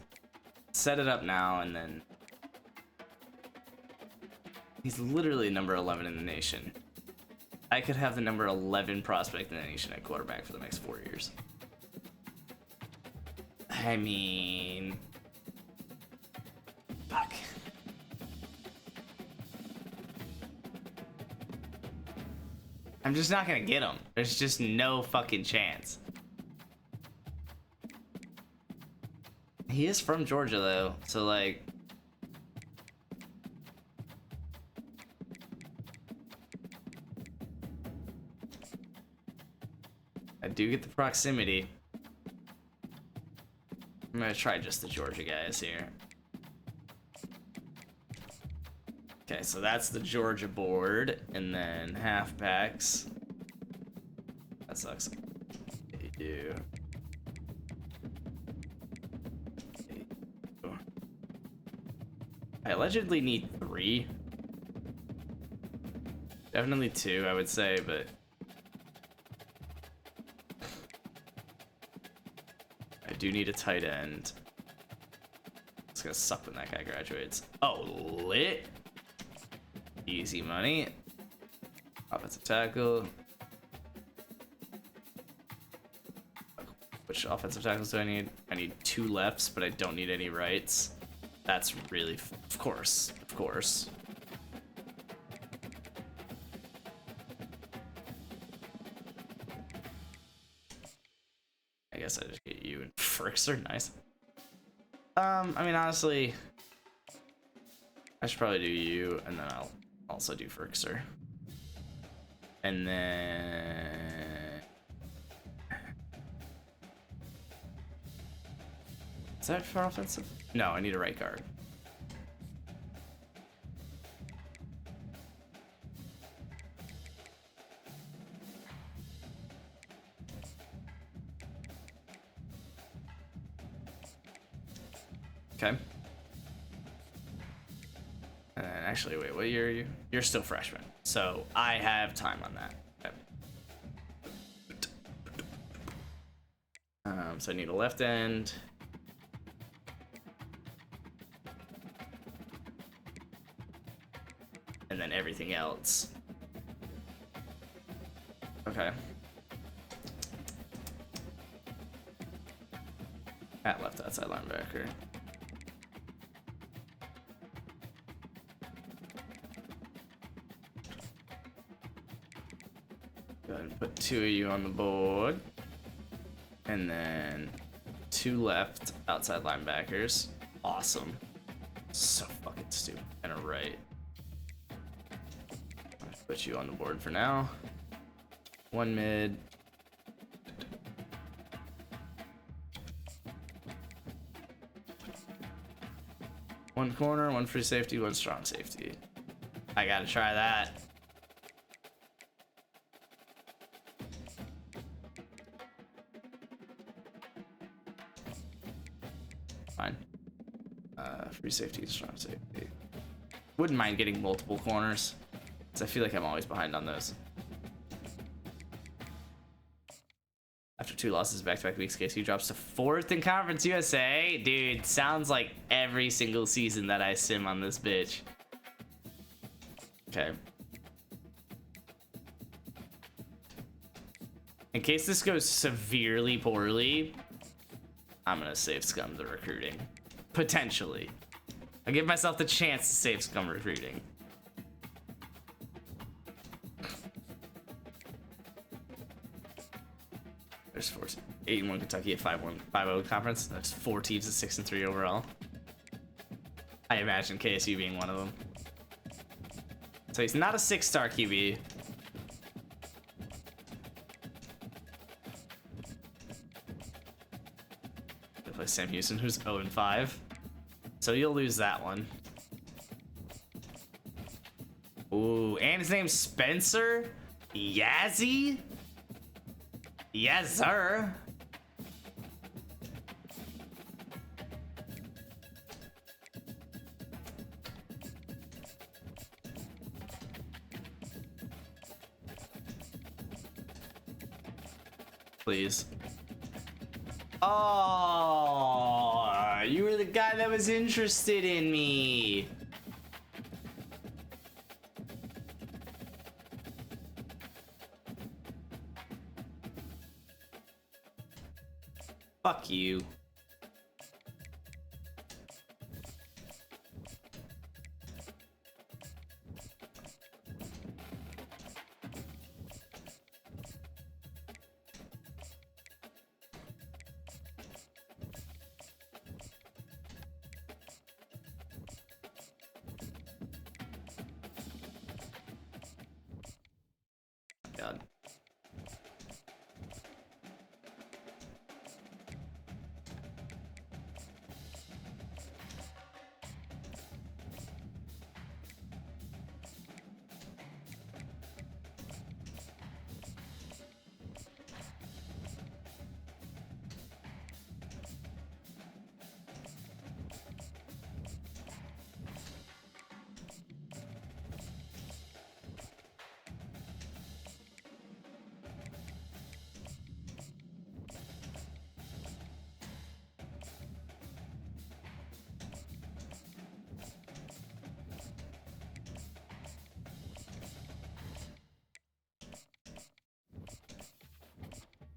set it up now and then... He's literally number 11 in the nation. I could have the number 11 prospect in the nation at quarterback for the next 4 years. I mean... Fuck. I'm just not gonna get him. There's just no fucking chance. He is from Georgia though, so like... I do get the proximity. I'm gonna try just the Georgia guys here. Okay, so that's the Georgia board, and then halfbacks. That sucks. They do. I allegedly need 3. Definitely 2, I would say, but I do need a tight end. It's gonna suck when that guy graduates. Oh, lit. Easy money. Offensive tackle. Which offensive tackles do I need? I need 2 lefts, but I don't need any rights. That's really, of course. I guess I just get you and Frixer, nice. I mean, honestly, I should probably do you, and then I'll also do Frixer. And then... Is that for offensive? No, I need a right guard. Okay. And actually, wait, what year are you? You're still freshman, so I have time on that. Okay. So I need a left end. And then everything else. Okay. At left outside linebacker. Go ahead and put 2 of you on the board. And then 2 left outside linebackers. Awesome. So fucking stupid. And a right. Put you on the board for now. 1 mid. One corner, 1 free safety, 1 strong safety. I gotta try that. Fine. Free safety, strong safety. Wouldn't mind getting multiple corners. I feel like I'm always behind on those. After 2 losses back-to-back weeks, KC drops to 4th in Conference USA. Dude, sounds like every single season that I sim on this bitch. Okay. In case this goes severely poorly, I'm gonna save scum the recruiting. Potentially. I give myself the chance to save scum recruiting. There's 8-1 Kentucky at 5-0 conference. There's 4 teams at 6-3 overall. I imagine KSU being one of them. So he's not a 6-star QB. play Sam Houston, who's 0-5. So you'll lose that one. Ooh, and his name's Spencer Yazzie? Yes, sir. Please. Oh, you were the guy that was interested in me. Fuck you. God.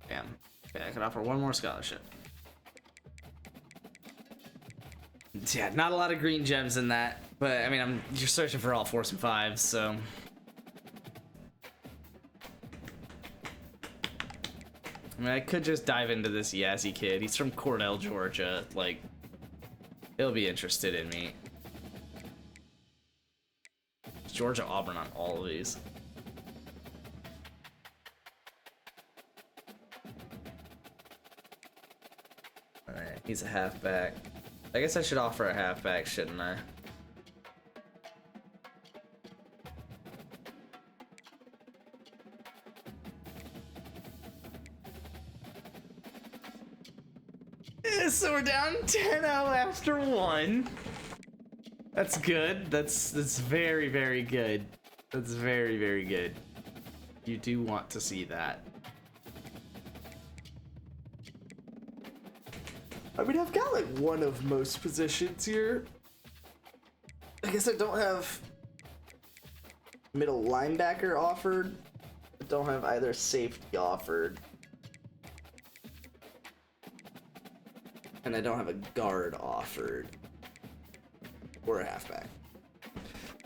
Damn. Okay, I could offer one more scholarship. Yeah, not a lot of green gems in that, but I mean, you're searching for all 4s and 5s, so. I mean, I could just dive into this Yazzie kid. He's from Cornell, Georgia. Like, he'll be interested in me. Georgia Auburn on all of these. Alright, he's a halfback. I guess I should offer a halfback, shouldn't I? Yeah, so we're down 10-0 after 1. That's good. That's very, very good. That's very, very good. You do want to see that. I mean, I've got like one of most positions here. I guess I don't have middle linebacker offered. I don't have either safety offered. And I don't have a guard offered. Or a halfback.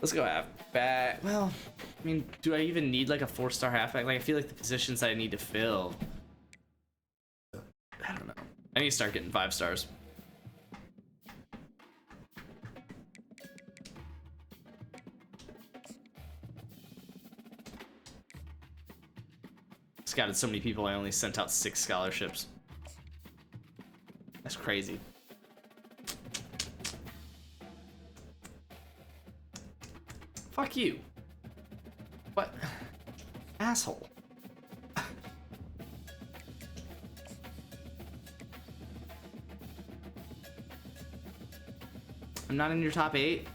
Let's go halfback. Well, I mean, do I even need like a 4-star halfback? Like, I feel like the positions I need to fill. I don't know. I need to start getting 5 stars. Scouted so many people, I only sent out 6 scholarships. That's crazy. Fuck you. What? Asshole. I'm not in your top 8.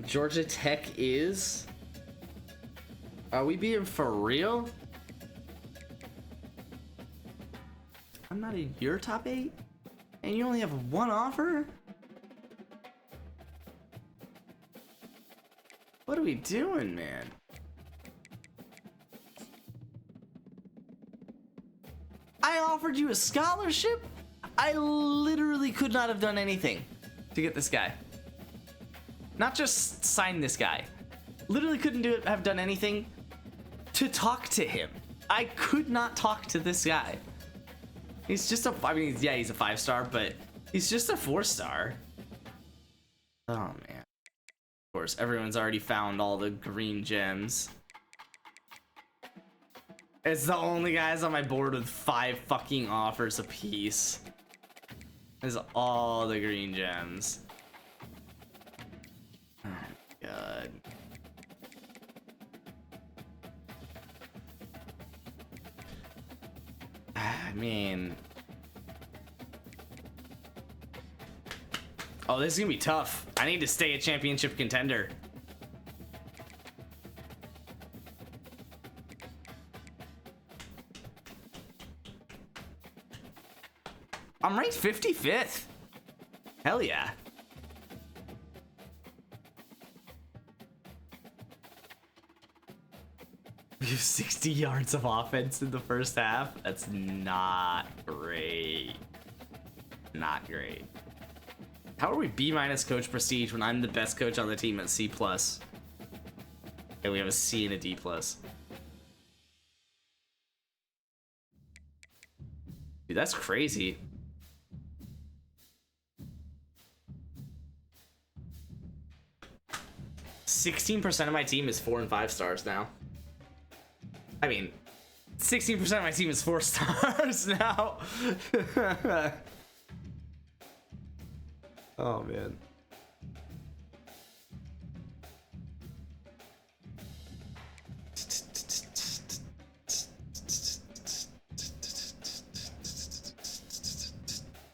Georgia Tech is. Are we being for real? I'm not in your top 8? And you only have 1 offer? What are we doing, man? I offered you a scholarship? I literally could not have done anything to get this guy. Not just sign this guy. Literally couldn't have done anything to talk to him. I could not talk to this guy. He's just a, I mean, yeah, he's a 5-star, but he's just a 4-star. Oh, man. Of course, everyone's already found all the green gems. It's the only guys on my board with 5 fucking offers apiece. This is all the green gems. Oh my god. I mean, oh, this is gonna be tough. I need to stay a championship contender. I'm ranked 55th. Hell yeah. We have 60 yards of offense in the first half. That's not great. Not great. How are we B- coach prestige when I'm the best coach on the team at C+? And we have a C and a D+. Dude, that's crazy. %16 of my team is 4 and 5 stars now. I mean, 16% of my team is 4 stars now. Oh man.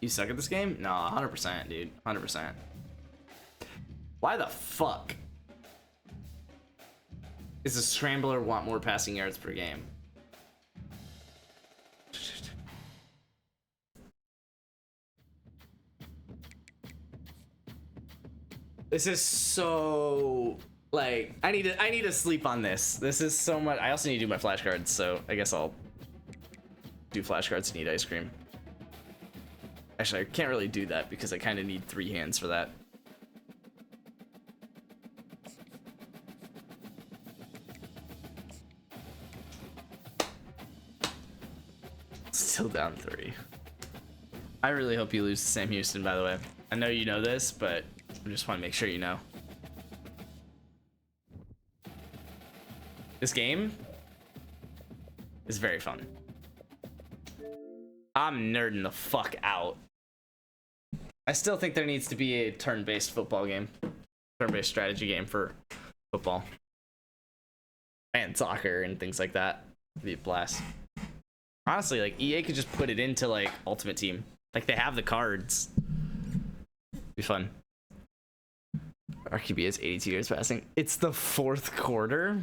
You suck at this game? No, 100%, dude. 100%. Why the fuck does a scrambler want more passing yards per game? This is so, like, I need to sleep on this. This is so much. I also need to do my flashcards, so I guess I'll do flashcards and eat ice cream. Actually, I can't really do that because I kind of need 3 hands for that. Still down 3. I really hope you lose to Sam Houston, by the way. I know you know this, but I just want to make sure you know. This game is very fun. I'm nerding the fuck out. I still think there needs to be a turn-based football game. Turn-based strategy game for football. And soccer and things like that. It'd be a blast. Honestly, like, EA could just put it into, like, Ultimate Team. Like, they have the cards. Be fun. Our QB is 82 yards passing. It's the 4th quarter.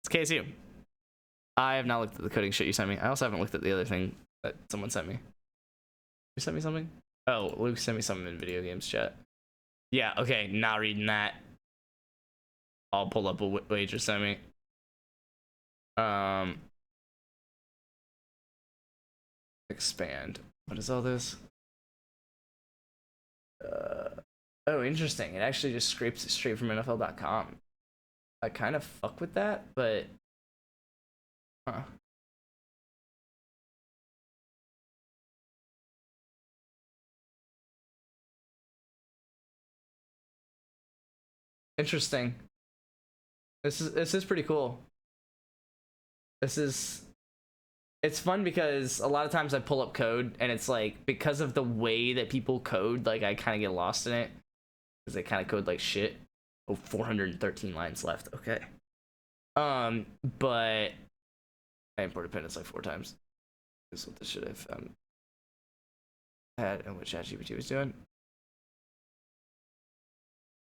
It's KSU. I have not looked at the coding shit you sent me. I also haven't looked at the other thing that someone sent me. You sent me something? Oh, Luke sent me something in video games chat. Yeah, okay, not reading that. I'll pull up a wager sent me. Expand. What is all this? Oh, interesting. It actually just scrapes it straight from NFL.com. I kind of fuck with that, but huh. Interesting. This is pretty cool. It's fun because a lot of times I pull up code and it's like, because of the way that people code, like I kind of get lost in it because they kind of code like shit. Oh, 413 lines left. Okay. But I imported pendants like 4 times. This is what this should have had and what ChatGPT was doing.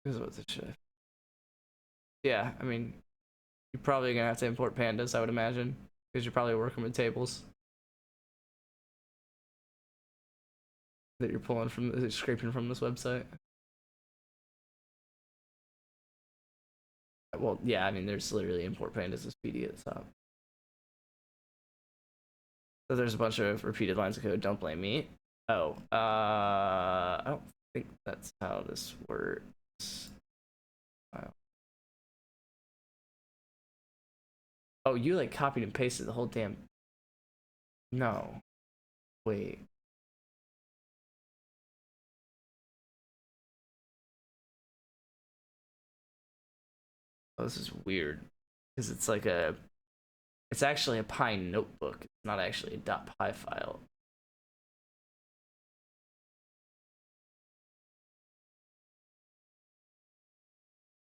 This is what this should have. Yeah, I mean, you're probably gonna have to import pandas, I would imagine, because you're probably working with tables that you're pulling from, scraping from this website. Well, yeah, I mean, there's literally import pandas as PD at the top. So there's a bunch of repeated lines of code. Don't blame me. Oh, I don't think that's how this works. Wow. Oh, you like copied and pasted the whole damn. No. Wait. Oh, this is weird. Because it's like a It's actually a Pi notebook. It's not actually a .py file.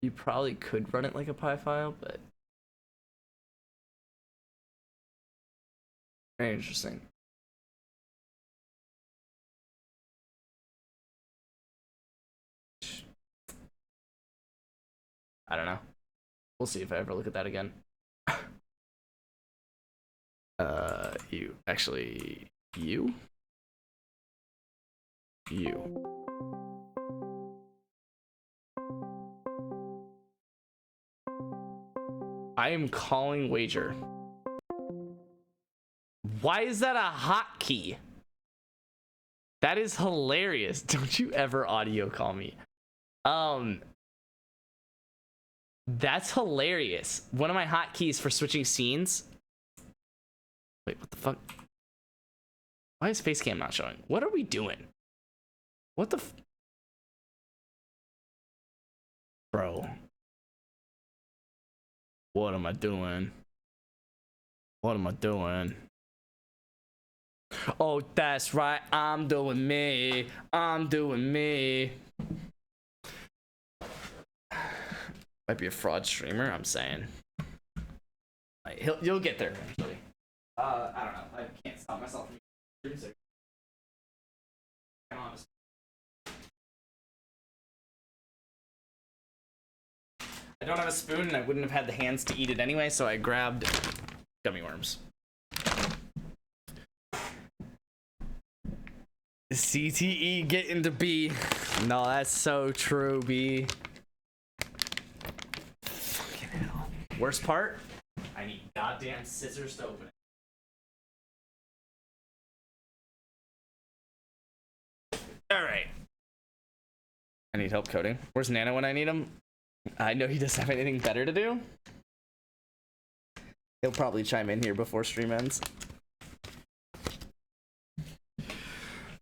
You probably could run it like a Pi file, but very interesting. I don't know. We'll see if I ever look at that again. You. I am calling wager. Why is that a hotkey? That is hilarious. Don't you ever audio call me. That's hilarious. One of my hotkeys for switching scenes. Wait, what the fuck? Why is Facecam not showing? What are we doing? What the Bro. What am I doing? What am I doing? Oh, that's right. I'm doing me. I'm doing me. Might be a fraud streamer, I'm saying. Like, you'll get there eventually. I don't know. I can't stop myself from doing so. I'm honest. I don't have a spoon and I wouldn't have had the hands to eat it anyway, so I grabbed gummy worms. CTE get into B. No, that's so true, B. Fucking hell. Worst part? I need goddamn scissors to open it. Alright. I need help coding. Where's Nana when I need him? I know he doesn't have anything better to do. He'll probably chime in here before stream ends.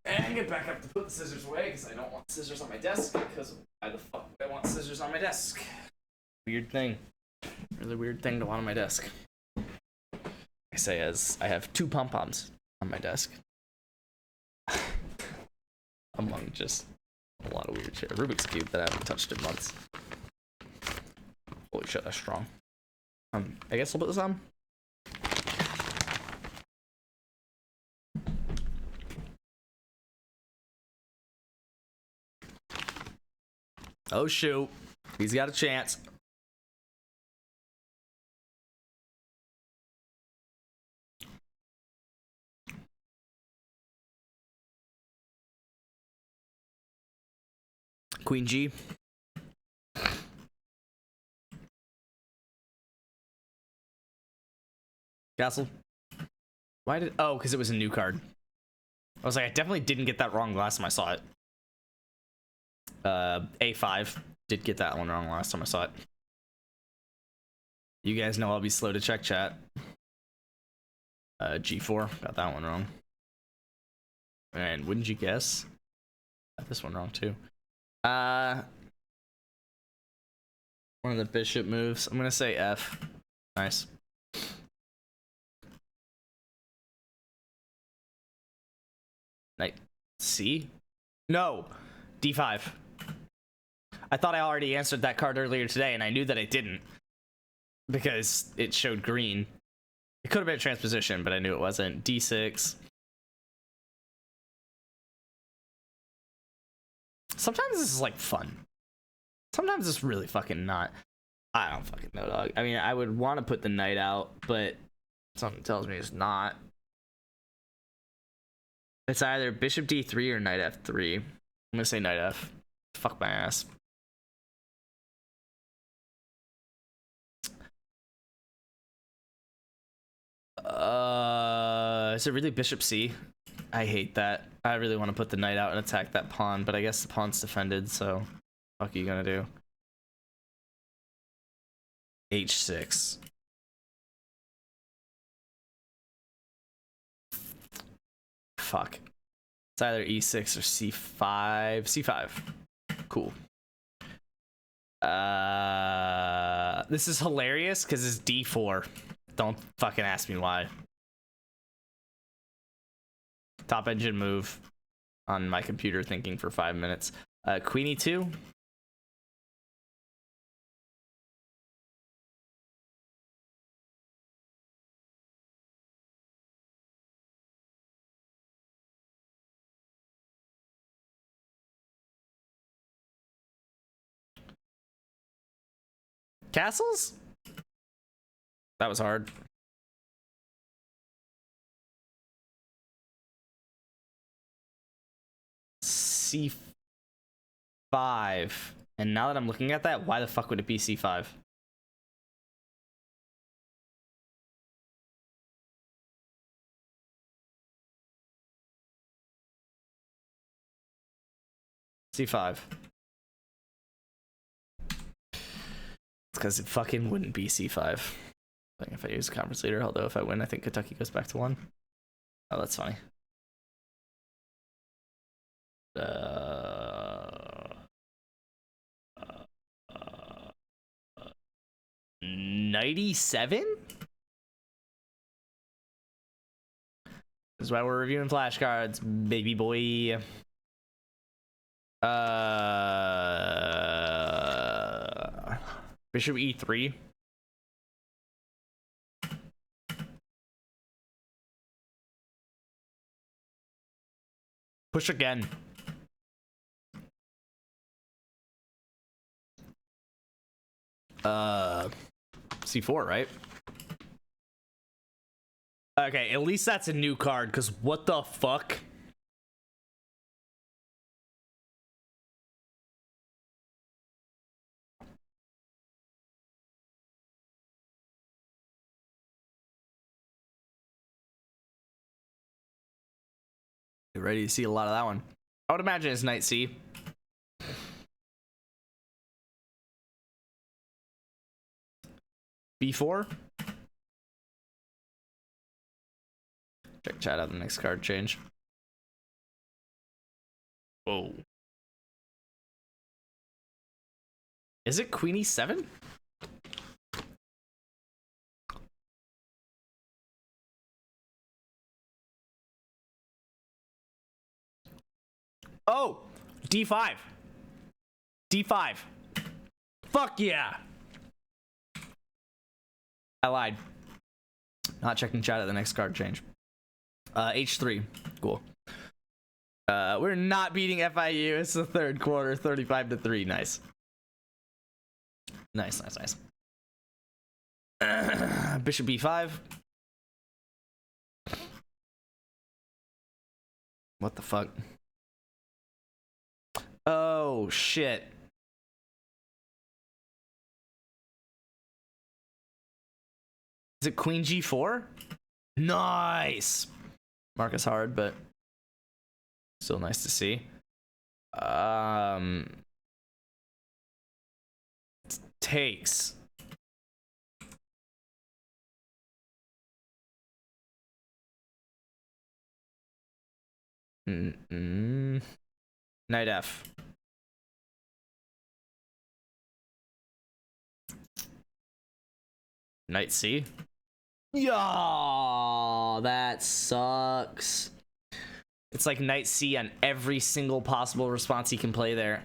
And get back up to put the scissors away because I don't want scissors on my desk. Because why the fuck would I want scissors on my desk? Weird thing. Really weird thing to want on my desk. I say as I have 2 pom-poms on my desk. Among just a lot of weird shit. A Rubik's Cube that I haven't touched in months. Holy shit, that's strong. I guess I'll put this on. Oh shoot, he's got a chance. Queen G. Castle. Why did... Oh, because it was a new card. I was like, I definitely didn't get that wrong last time I saw it. A5. Did get that one wrong last time I saw it. You guys know I'll be slow to check chat. G4. Got that one wrong. And wouldn't you guess? Got this one wrong too. One of the bishop moves. I'm gonna say F. Nice. Knight C? No. D5. I thought I already answered that card earlier today, and I knew that I didn't. Because it showed green. It could have been a transposition, but I knew it wasn't. D6. Sometimes this is like fun. Sometimes it's really fucking not. I don't fucking know, dog. I mean, I would want to put the knight out, but something tells me it's not. It's either bishop d3 or knight f3. I'm gonna say knight f. Fuck my ass. Is it really bishop c? I hate that. I really want to put the knight out and attack that pawn, but I guess the pawn's defended, so fuck are you gonna do? H6. Fuck. It's either e6 or c5. c5. Cool. This is hilarious because it's d4. Don't fucking ask me why. Top engine move on my computer thinking for 5 minutes. Queenie 2. Castles? That was hard. C5. And now that I'm looking at that, why the fuck would it be C5? C5. It's because it fucking wouldn't be C5. Like if I use conference leader, although if I win, I think Kentucky goes back to 1. Oh, that's funny. 97? This is why we're reviewing flashcards, baby boy. Bishop E3. Push again. C4, right? Okay, at least that's a new card, because what the fuck? You're ready to see a lot of that one. I would imagine it's Knight C. B4. Check chat out the next card change. Whoa. Is it Queen E7? Oh, D5. D5. Fuck yeah. I lied. Not checking chat at the next card change. H3. Cool. We're not beating FIU. It's the third quarter, 35-3. Nice. Nice. Bishop B5. What the fuck? Oh, shit. Is it Queen G4? Nice. Marcus hard, but still nice to see. Takes. Knight F. Knight C. Yo, that sucks. It's like Knight C on every single possible response he can play there,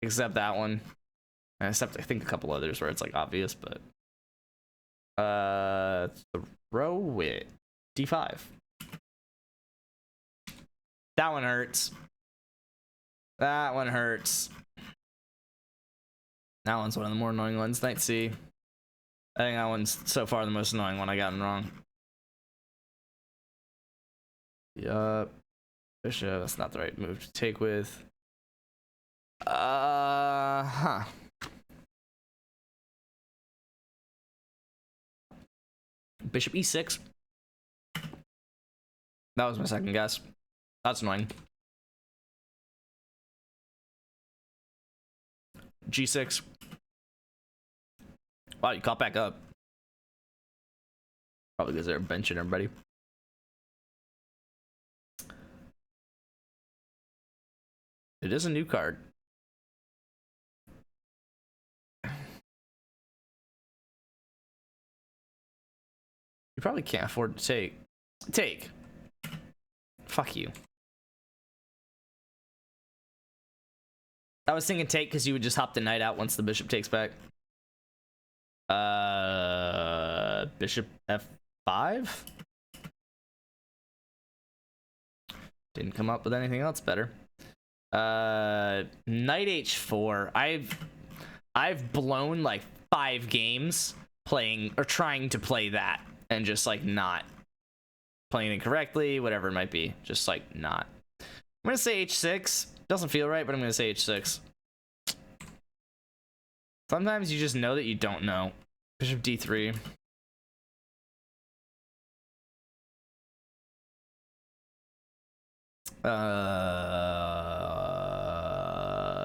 except that one. Except I think a couple others where it's like obvious, but throw it. D5. That one hurts. That one hurts. That one's one of the more annoying ones. Knight C. I think that one's so far the most annoying one I gotten wrong. Yup. Bishop, that's not the right move to take with. Bishop E6. That was my second guess. That's annoying. G6. Wow, you caught back up. Probably because they're benching everybody. It is a new card. You probably can't afford to take. Take. Fuck you. I was thinking take because you would just hop the knight out once the bishop takes back. Bishop f5. Didn't come up with anything else better. Knight h4. I've blown like 5 games playing or trying to play that and just like not playing it correctly, whatever it might be, just like not. I'm gonna say h6. Doesn't feel right, but I'm gonna say h6. Sometimes you just know that you don't know. Bishop d3.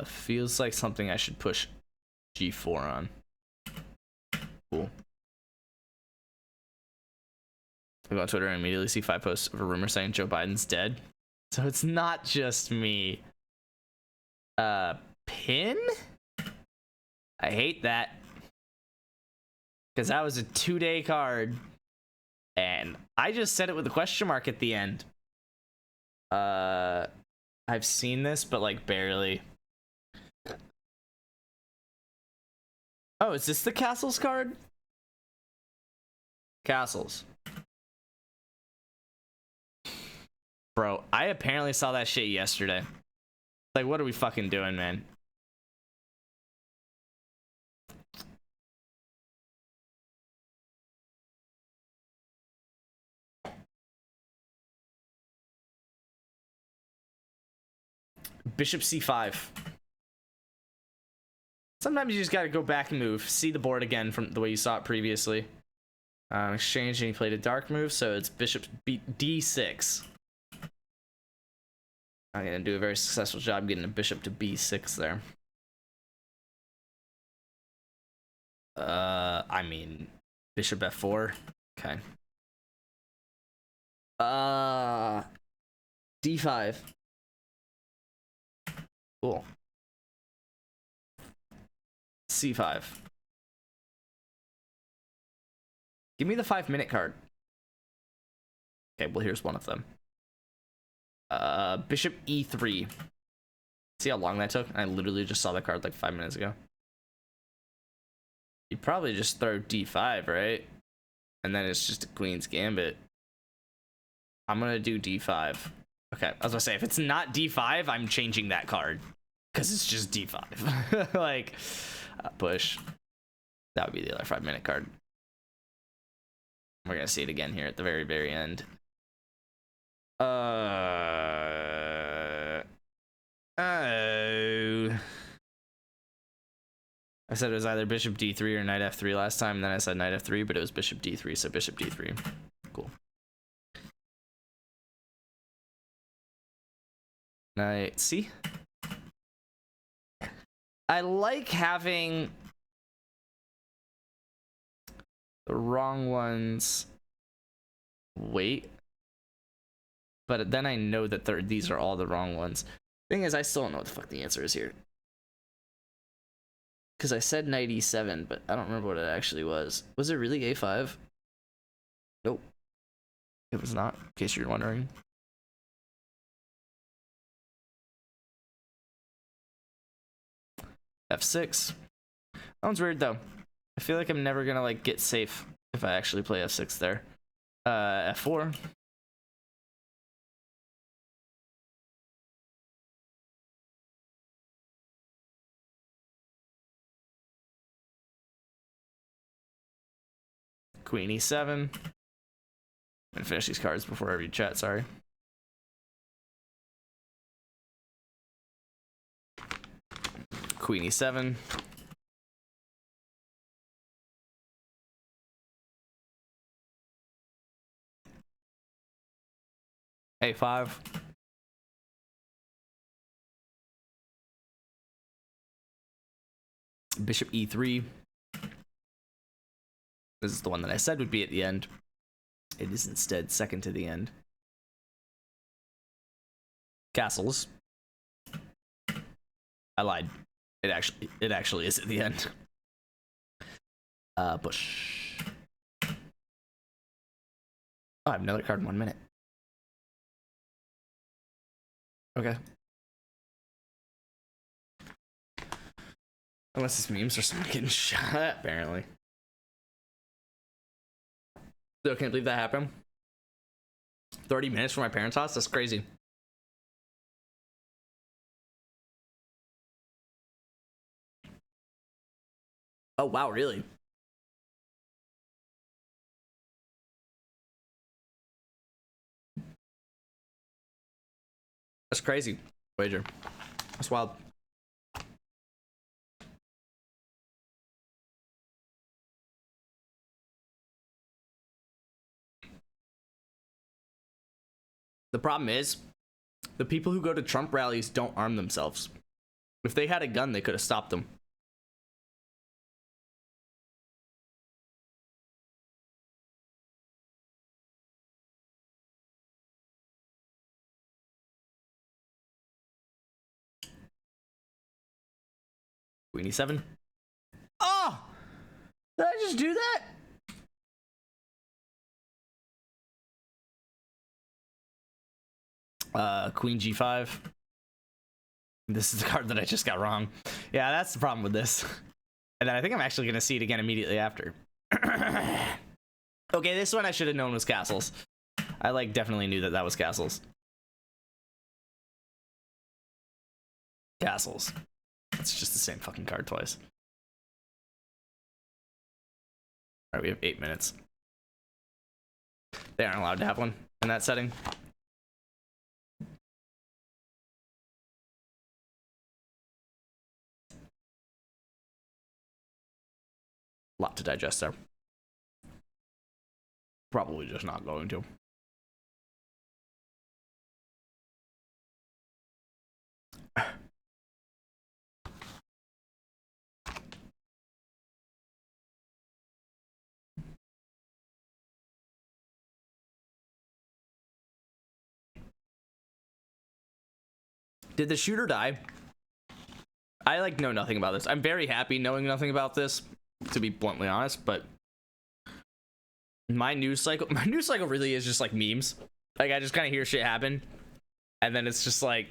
Feels like something I should push g4 on. Cool. I go on Twitter and immediately see 5 posts of a rumor saying Joe Biden's dead. So it's not just me. Pin? I hate that. Because that was a 2-day card. And I just said it with a question mark at the end. I've seen this, but like barely. Oh, is this the castles card? Castles. Bro, I apparently saw that shit yesterday. Like, what are we fucking doing, man? Bishop c5. Sometimes you just gotta go back and move. See the board again from the way you saw it previously. Exchange, and he played a dark move, so it's bishop d6. I'm gonna do a very successful job getting a bishop to b6 there. I mean, bishop f4. Okay. d5. Cool. c5. Give me the 5-minute card. Okay, well, here's one of them. Bishop e3. See how long that took? I literally just saw that card like 5 minutes ago. You probably just throw d5, right? And then it's just a queen's gambit. I'm gonna do d5. Okay, I was gonna say, if it's not d5, I'm changing that card. Because it's just d5. Like, push. That would be the other 5-minute card. We're gonna see it again here at the very, very end. Oh. I said it was either bishop d3 or knight f3 last time, and then I said knight f3, but it was bishop d3, so bishop d3. Cool. Knight c. I like having the wrong ones wait, but then I know that these are all the wrong ones. Thing is, I still don't know what the fuck the answer is here. Because I said knight e7, but I don't remember what it actually was. Was it really a5? Nope. It was not, in case you're wondering. f6. That one's weird, though. I feel like I'm never gonna, like, get safe if I actually play f6 there. f4. Queen e7. I'm gonna finish these cards before I read chat, sorry. Queen e7. a5. Bishop e3. This is the one that I said would be at the end. It is instead second to the end. Castles. I lied. It actually is at the end. Bush. Oh, I have another card in 1 minute. Okay. Unless it's memes or someone getting shot at, apparently. Still can't believe that happened. 30 minutes from my parents' house? That's crazy. Oh, wow, really? That's crazy, wager. That's wild. The problem is, the people who go to Trump rallies don't arm themselves. If they had a gun, they could have stopped them. Queenie 7. Oh! Did I just do that? Queen G5. This is the card that I just got wrong. Yeah, that's the problem with this. And then I think I'm actually going to see it again immediately after. Okay, this one I should have known was castles. I like definitely knew that that was castles. Castles. It's just the same fucking card twice. All right, we have 8 minutes. They aren't allowed to have one in that setting. Lot to digest there. Probably just not going to. Did the shooter die? I like know nothing about this. I'm very happy knowing nothing about this, to be bluntly honest, but my news cycle really is just like memes. Like I just kind of hear shit happen and then it's just like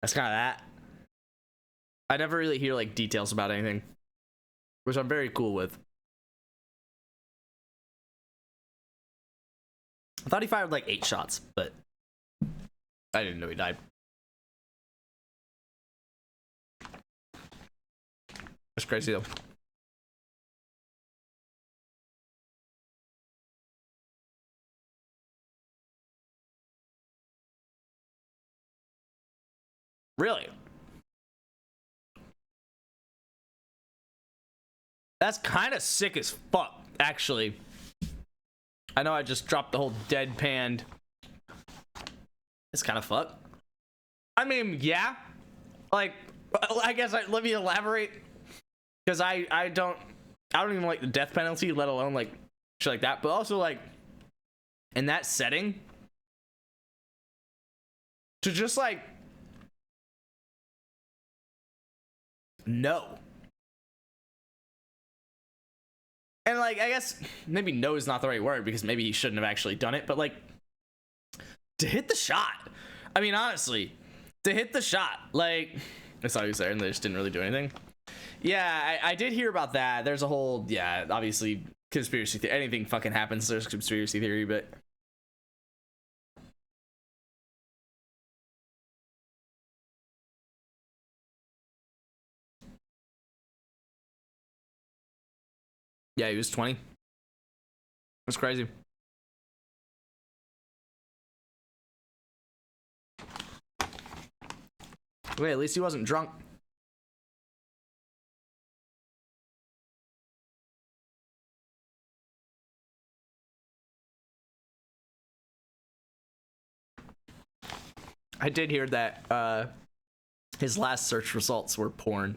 that's kind of that. I never really hear like details about anything, which I'm very cool with. I thought he fired like 8 shots, but I didn't know he died. That's crazy though. Really? That's kind of sick as fuck, actually. I know I just dropped the whole deadpanned. It's kind of fuck. I mean, yeah. Like, I guess let me elaborate. Because I don't even like the death penalty, let alone like shit like that. But also like in that setting, to just like no. And like I guess maybe no is not the right word because maybe he shouldn't have actually done it, but like to hit the shot. I mean honestly, to hit the shot, like I saw he was there and they just didn't really do anything. Yeah, I did hear about that. There's a whole, yeah, obviously conspiracy theory. Anything fucking happens, there's conspiracy theory, but yeah, he was 20. That's crazy. Wait, at least he wasn't drunk. I did hear that his last search results were porn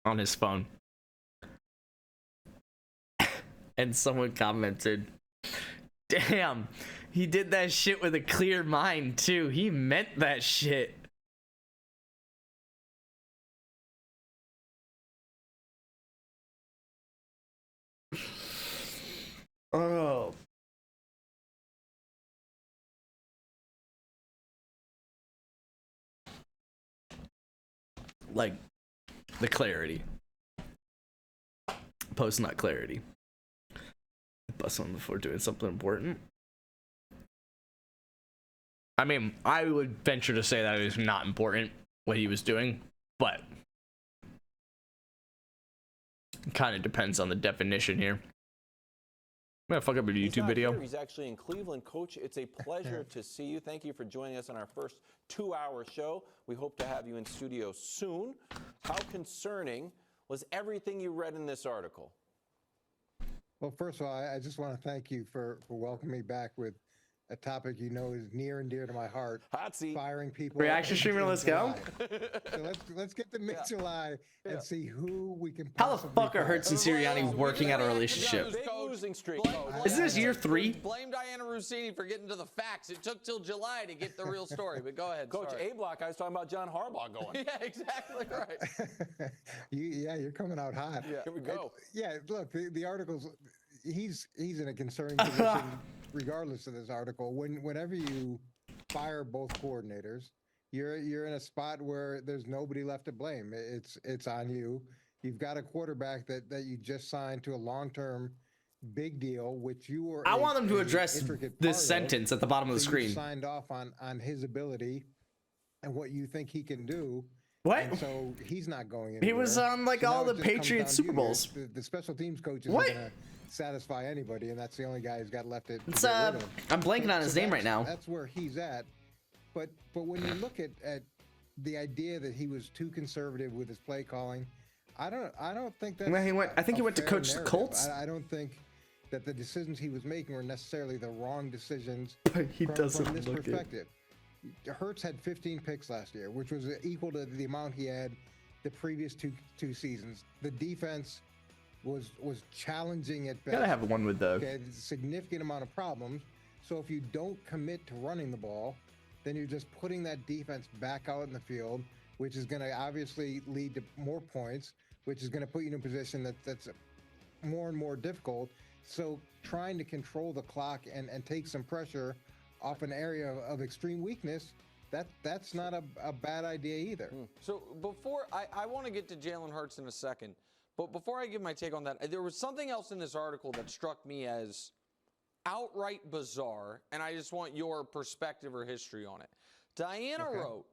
on his phone. And someone commented, damn, he did that shit with a clear mind too. He meant that shit. like the clarity. Post nut clarity. Bust on before doing something important. I mean, I would venture to say that it was not important what he was doing, but it kind of depends on the definition here. I'm gonna fuck up a YouTube video. He's actually in Cleveland. Coach, it's a pleasure to see you. Thank you for joining us on our first 2-hour show. We hope to have you in studio soon. How concerning was everything you read in this article? Well, first of all, I just want to thank you for welcoming me back with a topic you know is near and dear to my heart. Hot seat. Firing people. Reaction streamer, let's go. So let's get to mid-July and see who we can. How the fuck are Hurts and Sirianni working out a relationship? Big losing streak. Isn't this year 3? Blame Diana Rossini for getting to the facts. It took till July to get the real story, but go ahead. Coach sorry. A-Block, I was talking about John Harbaugh going. Yeah, exactly right. You're coming out hot. Yeah, here we go. Yeah, look, the articles. He's in a concerning position, regardless of this article. Whenever you fire both coordinators, you're in a spot where there's nobody left to blame. It's on you. You've got a quarterback that you just signed to a long-term big deal, which you were. I want them to address this sentence at the bottom of the screen. You signed off on his ability and what you think he can do. What? And so he's not going anywhere. He was on like all the now it just comes Patriots down to Super you. Bowls. The special teams coach isn't What? going to satisfy anybody, and that's the only guy who's got left it. It's I'm blanking on his name right now. That's where he's at. But when you look at the idea that he was too conservative with his play calling, I don't think that's. Well, I think he went to fair coach the narrative. Colts. I don't think that the decisions he was making were necessarily the wrong decisions. He doesn't from this look it. perspective. Hurts had 15 picks last year, which was equal to the amount he had the previous two seasons. The defense was challenging at best. Gotta have one with the. Okay, a significant amount of problems. So if you don't commit to running the ball, then you're just putting that defense back out in the field, which is going to obviously lead to more points, which is going to put you in a position that's more and more difficult. So trying to control the clock and take some pressure off an area of extreme weakness, that's not a bad idea either. So before I want to get to Jalen Hurts in a second, but before I give my take on that, there was something else in this article that struck me as outright bizarre, and I just want your perspective or history on it. Diana wrote,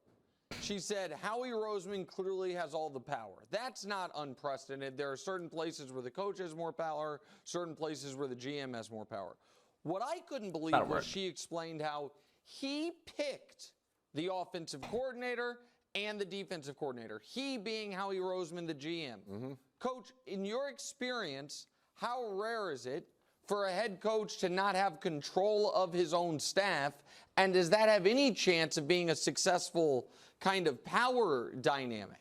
she said, Howie Roseman clearly has all the power. That's not unprecedented. There are certain places where the coach has more power, certain places where the GM has more power. What I couldn't believe was she explained how he picked the offensive coordinator and the defensive coordinator, he being Howie Roseman, the GM. Coach, in your experience, how rare is it for a head coach to not have control of his own staff? And does that have any chance of being a successful kind of power dynamic?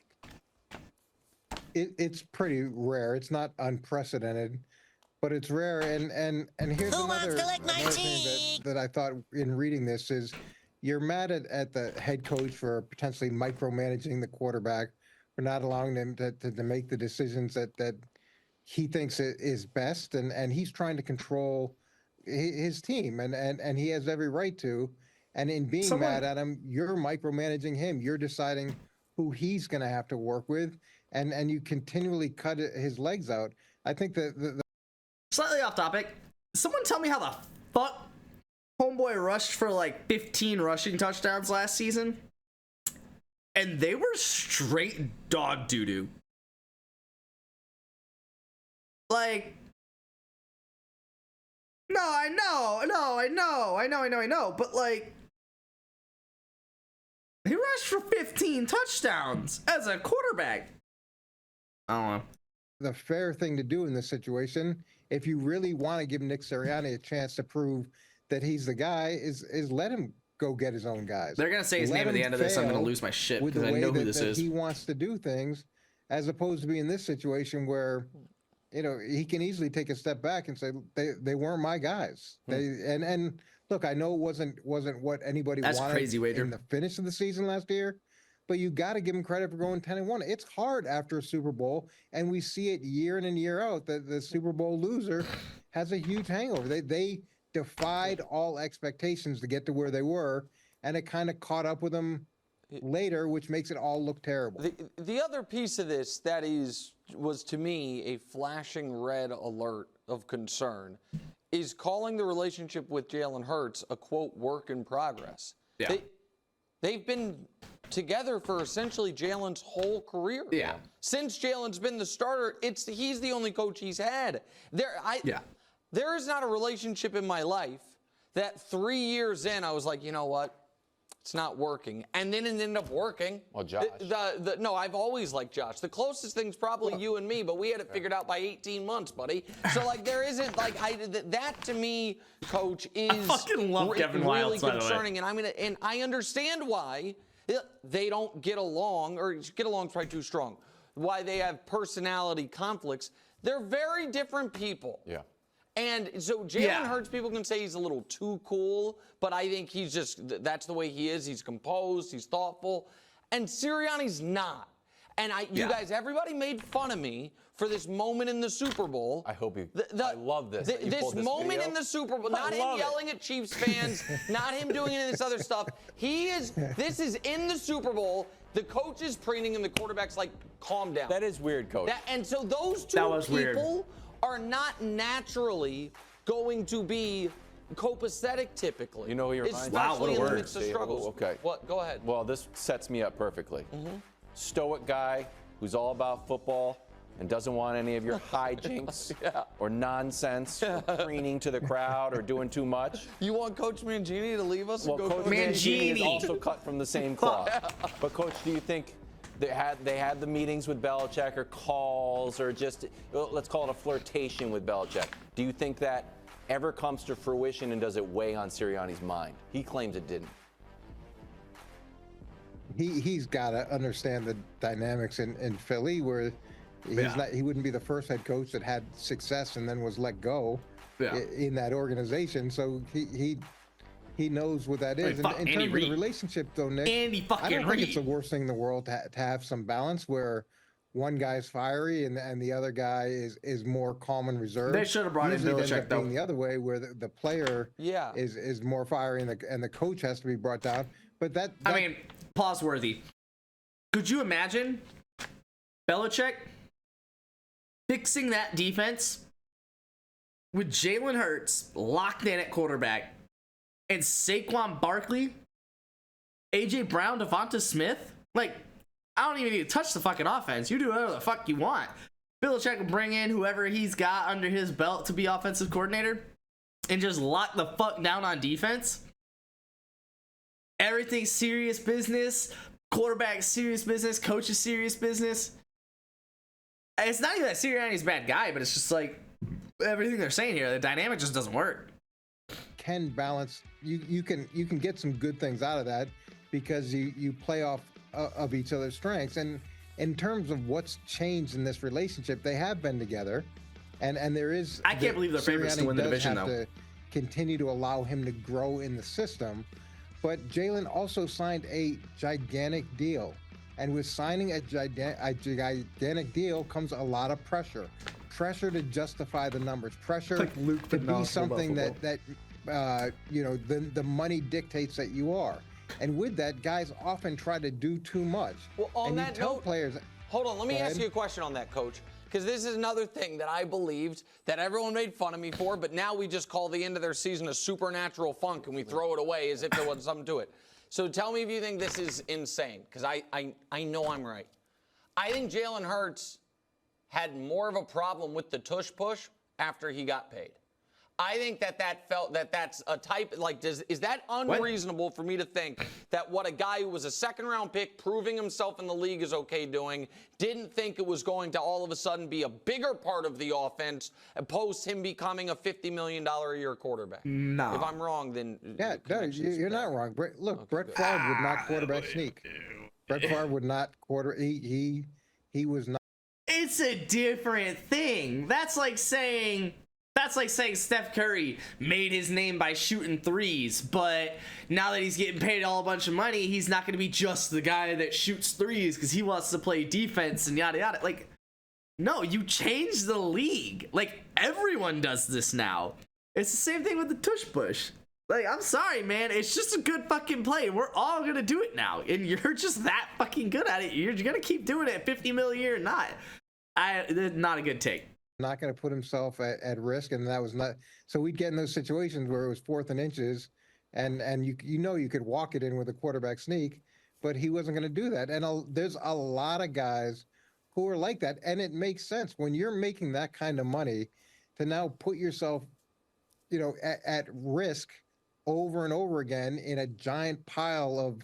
It's pretty rare. It's not unprecedented, but it's rare. And here's another thing that I thought in reading this is you're mad at the head coach for potentially micromanaging the quarterback, for not allowing them to make the decisions that he thinks is best, and he's trying to control his team, and he has every right to. And in being mad at him, you're micromanaging him. You're deciding who he's going to have to work with, and you continually cut his legs out. I think that the Slightly off topic. Someone tell me how the fuck homeboy rushed for like 15 rushing touchdowns last season, and they were straight dog doo-doo. Like, no, I know, but like, he rushed for 15 touchdowns as a quarterback. I don't know. the fair thing to do in this situation, if you really want to give Nick Sirianni a chance to prove that he's the guy, is let him go get his own guys. They're gonna say his name at the end of this. I'm gonna lose my shit because I know who this is. He wants to do things, as opposed to be in this situation where, you know, he can easily take a step back and say they weren't my guys. And look, I know it wasn't what anybody wanted crazy, Wager. in the finish of the season last year, but you got to give him credit for going 10-1. It's hard after a Super Bowl, and we see it year in and year out that the Super Bowl loser has a huge hangover. They defied all expectations to get to where they were, and it kind of caught up with them later, which makes it all look terrible. The other piece of this that was to me a flashing red alert of concern is calling the relationship with Jalen Hurts a quote work in progress. Yeah. They've been together for essentially Jalen's whole career. Yeah. Since Jalen's been the starter, he's the only coach he's had. There is not a relationship in my life that 3 years in I was like, you know what? It's not working. And then it ended up working. Well, Josh. No, I've always liked Josh. The closest thing's probably you and me, but we had it figured out by 18 months, buddy. So, like, there isn't, like, that to me, Coach, is I fucking love Kevin really Wildes, by the way. concerning. And I understand why they don't get along, or get along is probably too strong, why they have personality conflicts. They're very different people. Yeah. And so Jalen Hurts, people can say he's a little too cool, but I think he's just, that's the way he is. He's composed, he's thoughtful. And Sirianni's not. And you guys, everybody made fun of me for this moment in the Super Bowl. I hope you, I love this. This moment video. in the Super Bowl, not him yelling at Chiefs fans, not him doing any of this other stuff. This is in the Super Bowl. The coach is preening him, the quarterback's like, calm down. That is weird, Coach. And so those two people are not naturally going to be copacetic typically. You know who you're Especially Wow, what a in the word. midst of struggles. Okay. What? Go ahead. Well, this sets me up perfectly. Stoic guy who's all about football and doesn't want any of your hijinks or nonsense or preening to the crowd or doing too much. You want Coach Mangini to leave us? Well, and go Coach Mangini is also cut from the same cloth. But, Coach, do you think they had the meetings with Belichick or calls or just, let's call it a flirtation with Belichick? Do you think that ever comes to fruition, and does it weigh on Sirianni's mind? He claims it didn't. He's got to understand the dynamics in Philly, where he wouldn't be the first head coach that had success and then was let go in that organization. So he knows what that is. In terms of the relationship, though, Nick, I don't think it's the worst thing in the world to have some balance where one guy's fiery and the other guy is more calm and reserved. They should have brought in Belichick, though. Being the other way, where the player is more fiery and the coach has to be brought down. But that I mean, pause worthy. Could you imagine Belichick fixing that defense with Jalen Hurts locked in at quarterback and Saquon Barkley, AJ Brown, Devonta Smith? Like, I don't even need to touch the fucking offense. You do whatever the fuck you want. Belichick will bring in whoever he's got under his belt to be offensive coordinator and just lock the fuck down on defense. Everything's serious business. Quarterback's serious business. Coach is serious business. It's not even that Sirianni's a bad guy, but it's just like everything they're saying here, the dynamic just doesn't work. Can balance. You can get some good things out of that because you play off of each other's strengths. And in terms of what's changed in this relationship, they have been together, and there is. I can't believe they're favorites to win the division, though. To continue to allow him to grow in the system, but Jalen also signed a gigantic deal, and with signing a gigantic deal comes a lot of pressure to justify the numbers, pressure like Luke, to be something that the money dictates that you are. And with that, guys often try to do too much. Well, on and that you tell note, players. Hold on, let me ask you a question on that, Coach. Because this is another thing that I believed that everyone made fun of me for, but now we just call the end of their season a supernatural funk and we throw it away as if there wasn't something to it. So tell me if you think this is insane, because I know I'm right. I think Jalen Hurts had more of a problem with the tush push after he got paid. I think that's a type, like, is that unreasonable for me to think that what a guy who was a second-round pick, proving himself in the league is okay doing, didn't think it was going to all of a sudden be a bigger part of the offense post him becoming a $50 million a year quarterback? No. If I'm wrong, then... Yeah, no, you're not wrong. Look, Brett Favre would not quarterback sneak. Brett Favre would not he was not. It's a different thing. That's like saying Steph Curry made his name by shooting threes, but now that he's getting paid all a bunch of money, he's not going to be just the guy that shoots threes because he wants to play defense and yada yada. Like, no, you change the league. Like, everyone does this now. It's the same thing with the tush push. Like, I'm sorry, man. It's just a good fucking play. We're all gonna do it now, and you're just that fucking good at it. You're gonna keep doing it at 50 mil a year or not. Not a good take. Not going to put himself at risk, and that was not. So we'd get in those situations where it was 4th and inches, and you could walk it in with a quarterback sneak, but he wasn't going to do that. And there's a lot of guys who are like that, and it makes sense when you're making that kind of money to now put yourself, at risk over and over again in a giant pile of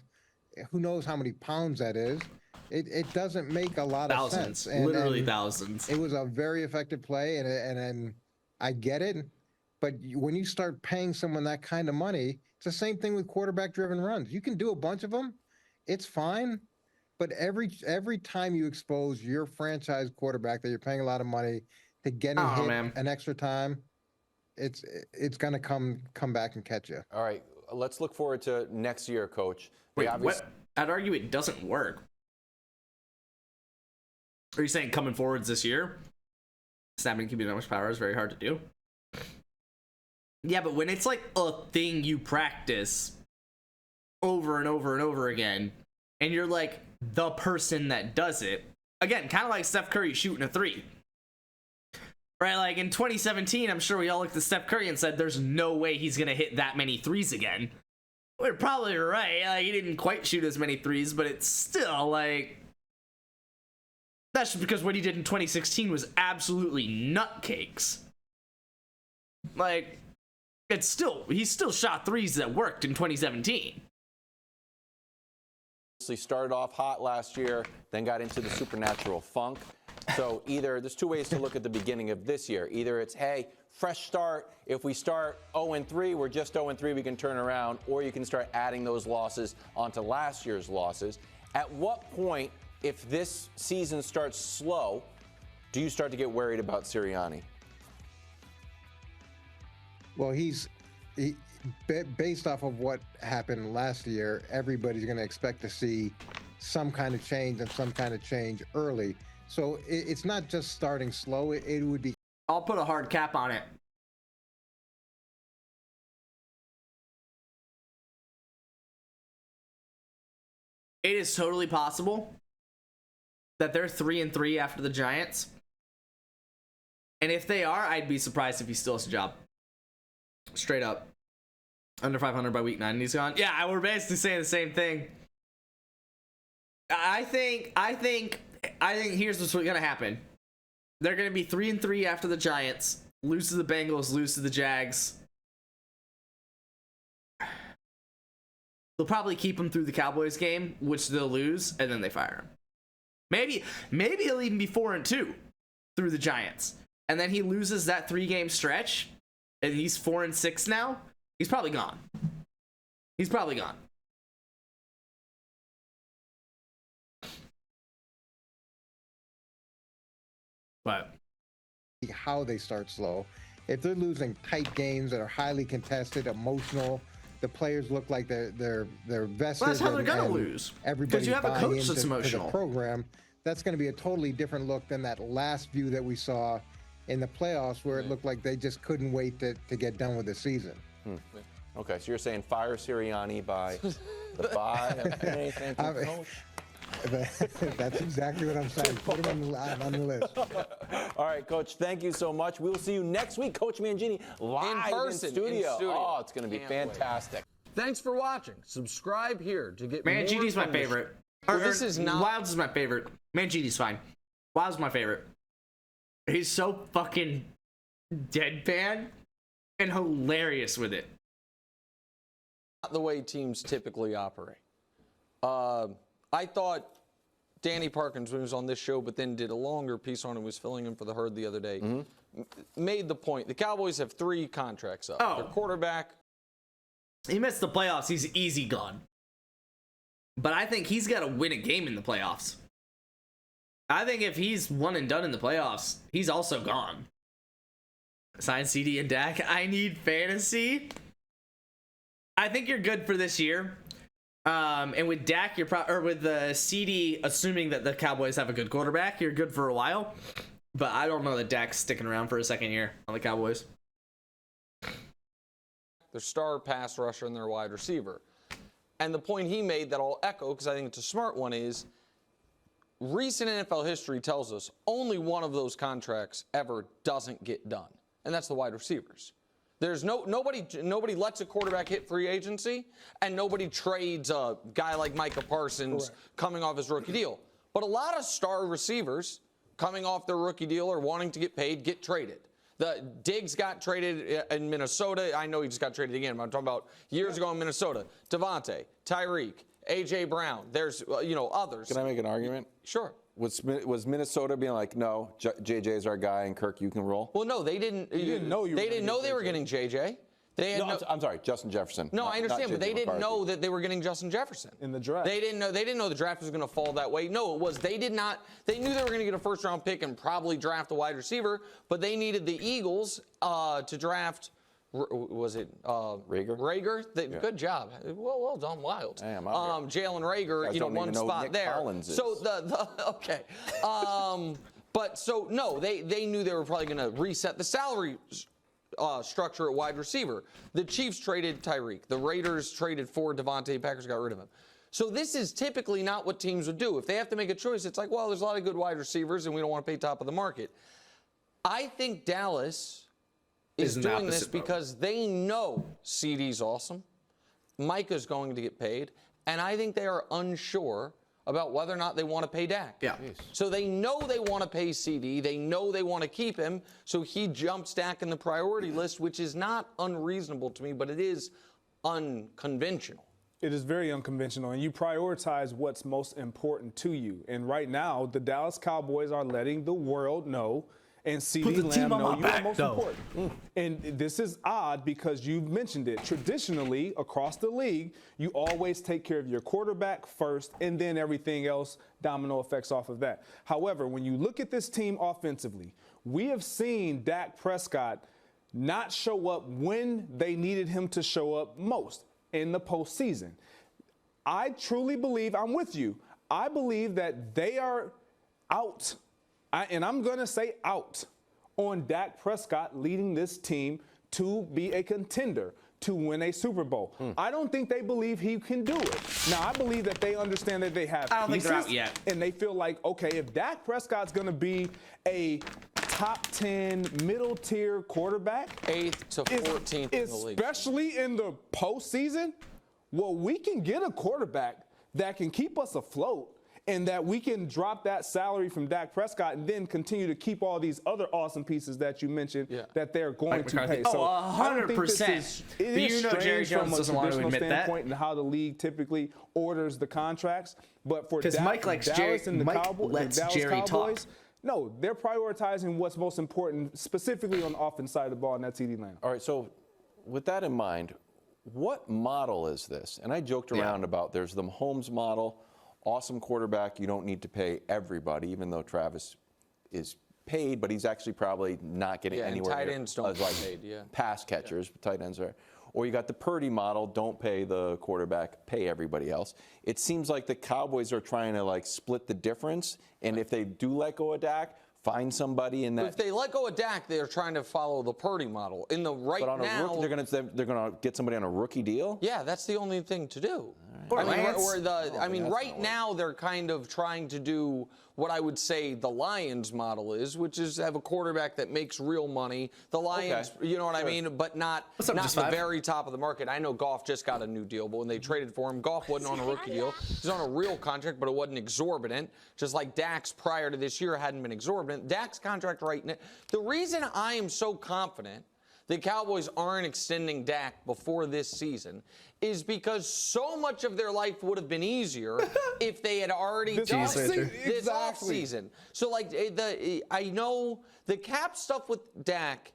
who knows how many pounds that is. It doesn't make a lot of sense. Literally thousands. It was a very effective play, and I get it. But when you start paying someone that kind of money, it's the same thing with quarterback-driven runs. You can do a bunch of them. It's fine. But every time you expose your franchise quarterback that you're paying a lot of money to getting hit an extra time, it's going to come back and catch you. All right, let's look forward to next year, Coach. Wait, what? I'd argue it doesn't work. Are you saying coming forwards this year, snapping QB that much power is very hard to do? Yeah, but when it's like a thing you practice over and over and over again, and you're like the person that does it, again, kind of like Steph Curry shooting a 3. Right, like in 2017, I'm sure we all looked at Steph Curry and said, there's no way he's going to hit that many 3s again. We're probably right. Like, he didn't quite shoot as many 3s, but it's still like... That's just because what he did in 2016 was absolutely nutcakes. Like, he still shot 3s that worked in 2017. Started off hot last year, then got into the supernatural funk. So there's 2 ways to look at the beginning of this year. Either it's, hey, fresh start. If we start 0-3, we're just 0-3, we can turn around. Or you can start adding those losses onto last year's losses. At what point, if this season starts slow, do you start to get worried about Sirianni? Well, based off of what happened last year, everybody's going to expect to see some kind of change and some kind of change early. So it's not just starting slow. It would be. I'll put a hard cap on it. It is totally possible that they're 3-3 after the Giants. And if they are, I'd be surprised if he still has a job. Straight up. Under 500 by week 9 and he's gone. Yeah, we're basically saying the same thing. I think here's what's going to happen. They're going to be 3-3 after the Giants. Lose to the Bengals, lose to the Jags. They'll probably keep him through the Cowboys game, which they'll lose, and then they fire him. Maybe he'll even be 4-2 through the Giants. And then he loses that 3-game stretch, and he's 4-6 now. He's probably gone. But how they start slow. If they're losing tight games that are highly contested, emotional, the players look like they're vested. Well, that's how they're gonna lose. Everybody's you have a buying coach into that's emotional. the program. That's going to be a totally different look than that last view that we saw in the playoffs, where it looked like they just couldn't wait to get done with the season. Okay, so you're saying fire Sirianni by the bye? Thank you, Coach. That's exactly what I'm saying. Put him on the list. All right, Coach, thank you so much. We'll see you next week. Coach Mangini live in person, studio. Oh, it's going to be fantastic. Thanks for watching. Subscribe here to get Mangini's more my favorite. This is not. Wilds is my favorite. Mangini's fine. Wilds is my favorite. He's so fucking deadpan and hilarious with it. Not the way teams typically operate. I thought Danny Parkins, when he was on this show, but then did a longer piece on it, was filling in for the Herd the other day, made the point. The Cowboys have 3 contracts up. Oh. Their quarterback. He missed the playoffs. He's easy gone. But I think he's got to win a game in the playoffs. I think if he's one and done in the playoffs, he's also gone. Sign CD and Dak. I need fantasy. I think you're good for this year. And with Dak, or with the CD, assuming that the Cowboys have a good quarterback, you're good for a while. But I don't know that Dak's sticking around for a second year on the Cowboys. their star pass rusher, and their wide receiver. And the point he made that I'll echo, because I think it's a smart one, is recent NFL history tells us only one of those contracts ever doesn't get done, and that's the wide receivers. There's nobody lets a quarterback hit free agency, and nobody trades a guy like Micah Parsons coming off his rookie deal. But a lot of star receivers coming off their rookie deal or wanting to get paid get traded. The Diggs got traded in Minnesota. I know he just got traded again, but I'm talking about years ago in Minnesota. Devontae, Tyreek, A.J. Brown. There's, others. Can I make an argument? Sure. Was Minnesota being like, no, JJ's our guy, and Kirk, you can roll? Well, no, they didn't. They didn't know they were getting JJ. I'm sorry, Justin Jefferson. No, I understand, but they didn't know that they were getting Justin Jefferson in the draft. They didn't know the draft was going to fall that way. No, it was they did not. They knew they were going to get a first-round pick and probably draft a wide receiver, but they needed the Eagles to draft. Was it Rager? Rager, good job. Well done, Wild. Hey, I'm out here. Jalen Rager, one spot Nick there. Collins is. So okay, but so no, they knew they were probably going to reset the salary structure at wide receiver. The Chiefs traded Tyreek. The Raiders traded for Devontae. Packers got rid of him. So this is typically not what teams would do. If they have to make a choice, it's like, well, there's a lot of good wide receivers, and we don't want to pay top of the market. I think Dallas is doing this because they know CD's awesome. Micah's going to get paid, and I think they are unsure about whether or not they want to pay Dak. Yeah. So they know they want to pay CD. They know they want to keep him. So he jumps Dak in the priority list, which is not unreasonable to me, but it is unconventional. It is very unconventional, and you prioritize what's most important to you. And right now, the Dallas Cowboys are letting the world know, and CeeDee Lamb know you are most important. And this is odd because you've mentioned it. Traditionally, across the league, you always take care of your quarterback first, and then everything else, domino effects off of that. However, when you look at this team offensively, we have seen Dak Prescott not show up when they needed him to show up most in the postseason. I truly believe, I'm with you, I believe that they are out. And I'm going to say out on Dak Prescott leading this team to be a contender, to win a Super Bowl. I don't think they believe he can do it. Now, I believe that they understand that they have I don't think pieces, they're out yet. and they feel like, okay, if Dak Prescott's going to be a top 10 middle tier quarterback, 8th to 14th in the league. Especially in the postseason, well, we can get a quarterback that can keep us afloat, and that we can drop that salary from Dak Prescott and then continue to keep all these other awesome pieces that you mentioned that they're going to pay. Oh, So I don't think this 100%. is, But it is you know Jerry strange Jones from a doesn't want to traditional admit that. standpoint and how the league typically orders the contracts. But for Because Mike likes Dallas and the Mike Cowboys, lets the Dallas Jerry talk. Cowboys, no, they're prioritizing what's most important, specifically on the offense side of the ball, and that's CeeDee Lamb. All right, so with that in mind, what model is this? And I joked around about there's the Mahomes model. Awesome quarterback, you don't need to pay everybody, even though Travis is paid, but he's actually probably not getting anywhere tight near ends don't as get like paid, pass catchers, but tight ends are. Or you got the Purdy model, don't pay the quarterback, pay everybody else. It seems like the Cowboys are trying to like split the difference, and if they do let go of Dak, find somebody in that. If they let go of Dak, they're trying to follow the Purdy model. In the right but on now, a rookie, they're gonna get somebody on a rookie deal. yeah, that's the only thing to do. Or I mean, Lance. right now they're kind of trying to do what I would say the Lions model is, which is have a quarterback that makes real money. The Lions, you know what I mean, but not up, the just five? very top of the market. I know Goff just got a new deal, but when they traded for him, Goff wasn't on a rookie deal. He's on a real contract, but it wasn't exorbitant. Just like Dak's prior to this year hadn't been exorbitant. Dak's contract right now. The reason I am so confident the Cowboys aren't extending Dak before this season is because so much of their life would have been easier if they had already done this offseason. So, like, I know the cap stuff with Dak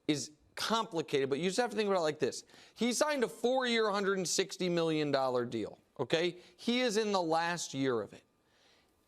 is complicated, but you just have to think about it like this. He signed a 4-year, $160 million deal, okay? He is in the last year of it.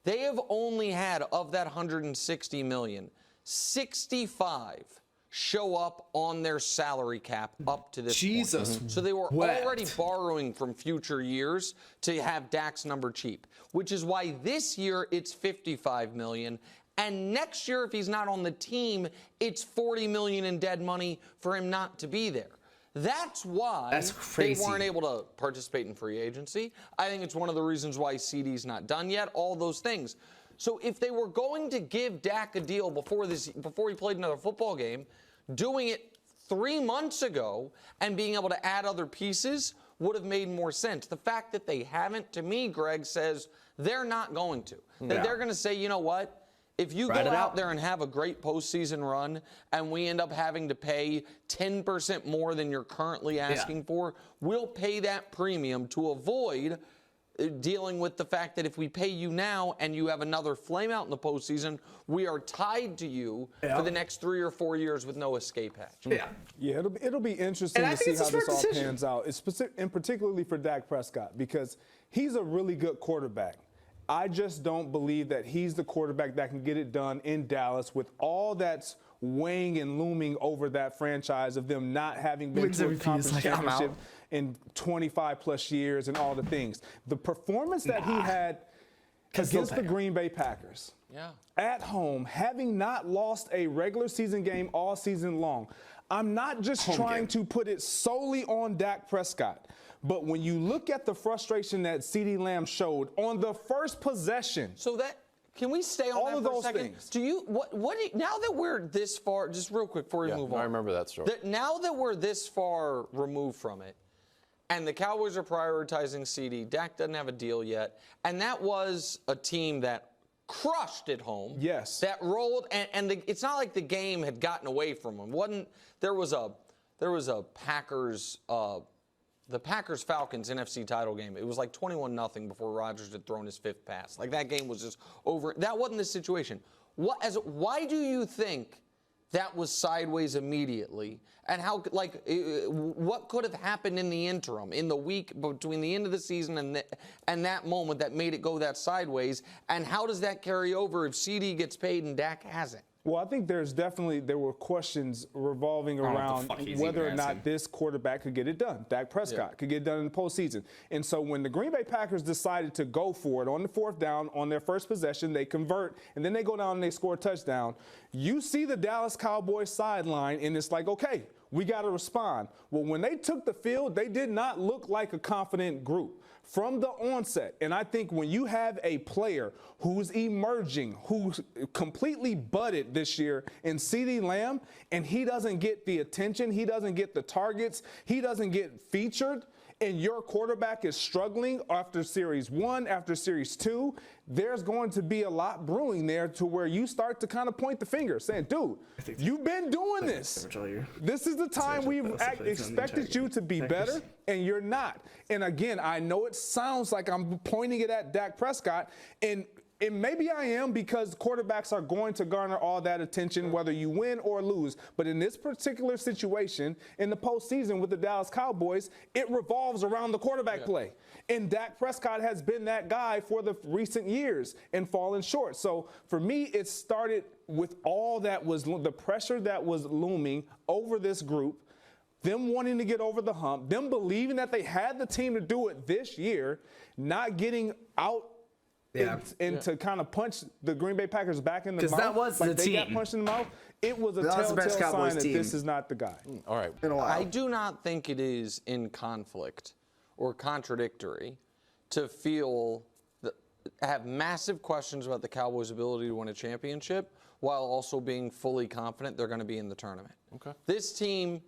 They have only had, of that $160 million, 65 show up on their salary cap up to this point. So they were already borrowing from future years to have Dak's number cheap, which is why this year it's $55 million. And next year, if he's not on the team, it's $40 million in dead money for him not to be there. That's why That's they crazy. weren't able to participate in free agency. I think it's one of the reasons why CD's not done yet, all those things. So if they were going to give Dak a deal before he played another football game, doing it 3 months ago and being able to add other pieces would have made more sense. The fact that they haven't, to me, Greg, says they're not going to. That they're going to say, you know what? If you go out there and have a great postseason run and we end up having to pay 10% more than you're currently asking for, we'll pay that premium to avoid dealing with the fact that if we pay you now and you have another flame out in the postseason, we are tied to you for the next 3 or 4 years with no escape hatch. Yeah, it'll be interesting to see how this all pans out, and particularly for Dak Prescott, because he's a really good quarterback. I just don't believe that he's the quarterback that can get it done in Dallas with all that's weighing and looming over that franchise of them not having been to a conference championship in 25 plus years and all the things. The performance that he had against the Green Bay Packers at home, having not lost a regular season game all season long. I'm not just trying to put it solely on Dak Prescott. But when you look at the frustration that CeeDee Lamb showed on the first possession. So that, can we stay on all that of for those a second? things. Do you, now that we're this far, just real quick before we move on. I remember that story. Now that we're this far removed from it, and the Cowboys are prioritizing CD, Dak doesn't have a deal yet, and that was a team that crushed at home. Yes. That rolled, and it's not like the game had gotten away from them. There was a Packers, the Packers-Falcons NFC title game. It was like 21-0 before Rodgers had thrown his 5th pass. Like, that game was just over. That wasn't the situation. Why do you think that was sideways immediately? And how, like, what could have happened in the interim, in the week between the end of the season and that moment that made it go that sideways? And how does that carry over if CD gets paid and Dak hasn't? Well, I think there were questions revolving around whether or not this quarterback could get it done. Dak Prescott could get it done in the postseason. And so when the Green Bay Packers decided to go for it on the 4th down, on their first possession, they convert, and then they go down and they score a touchdown. You see the Dallas Cowboys sideline, and it's like, okay, we got to respond. Well, when they took the field, they did not look like a confident group from the onset. And I think when you have a player who's emerging, who's completely budded this year in CeeDee Lamb, and he doesn't get the attention, he doesn't get the targets, he doesn't get featured, and your quarterback is struggling after Series 1, after Series 2, there's going to be a lot brewing there to where you start to kind of point the finger, saying, dude, you've been doing this. This is the time we've expected you to be better, and you're not. And again, I know it sounds like I'm pointing it at Dak Prescott, and maybe I am, because quarterbacks are going to garner all that attention whether you win or lose. But in this particular situation, in the postseason with the Dallas Cowboys, it revolves around the quarterback play. And Dak Prescott has been that guy for the recent years and fallen short. So for me, it started with all that was the pressure that was looming over this group, them wanting to get over the hump, them believing that they had the team to do it this year, not getting out and to kind of punch the Green Bay Packers back in the mouth. Because that was the team. They got punched in the mouth. It was a telltale sign that this is not the guy. All right. I do not think it is in conflict or contradictory to have massive questions about the Cowboys' ability to win a championship while also being fully confident they're going to be in the tournament. Okay. This team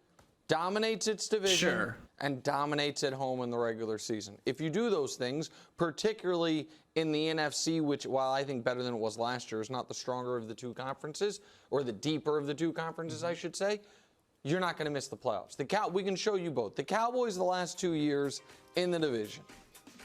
dominates its division and dominates at home in the regular season. If you do those things, particularly in the NFC, which, while I think better than it was last year, is not the stronger of the two conferences, or the deeper of the two conferences, I should say, you're not going to miss the playoffs. We can show you both. The Cowboys the last 2 years in the division,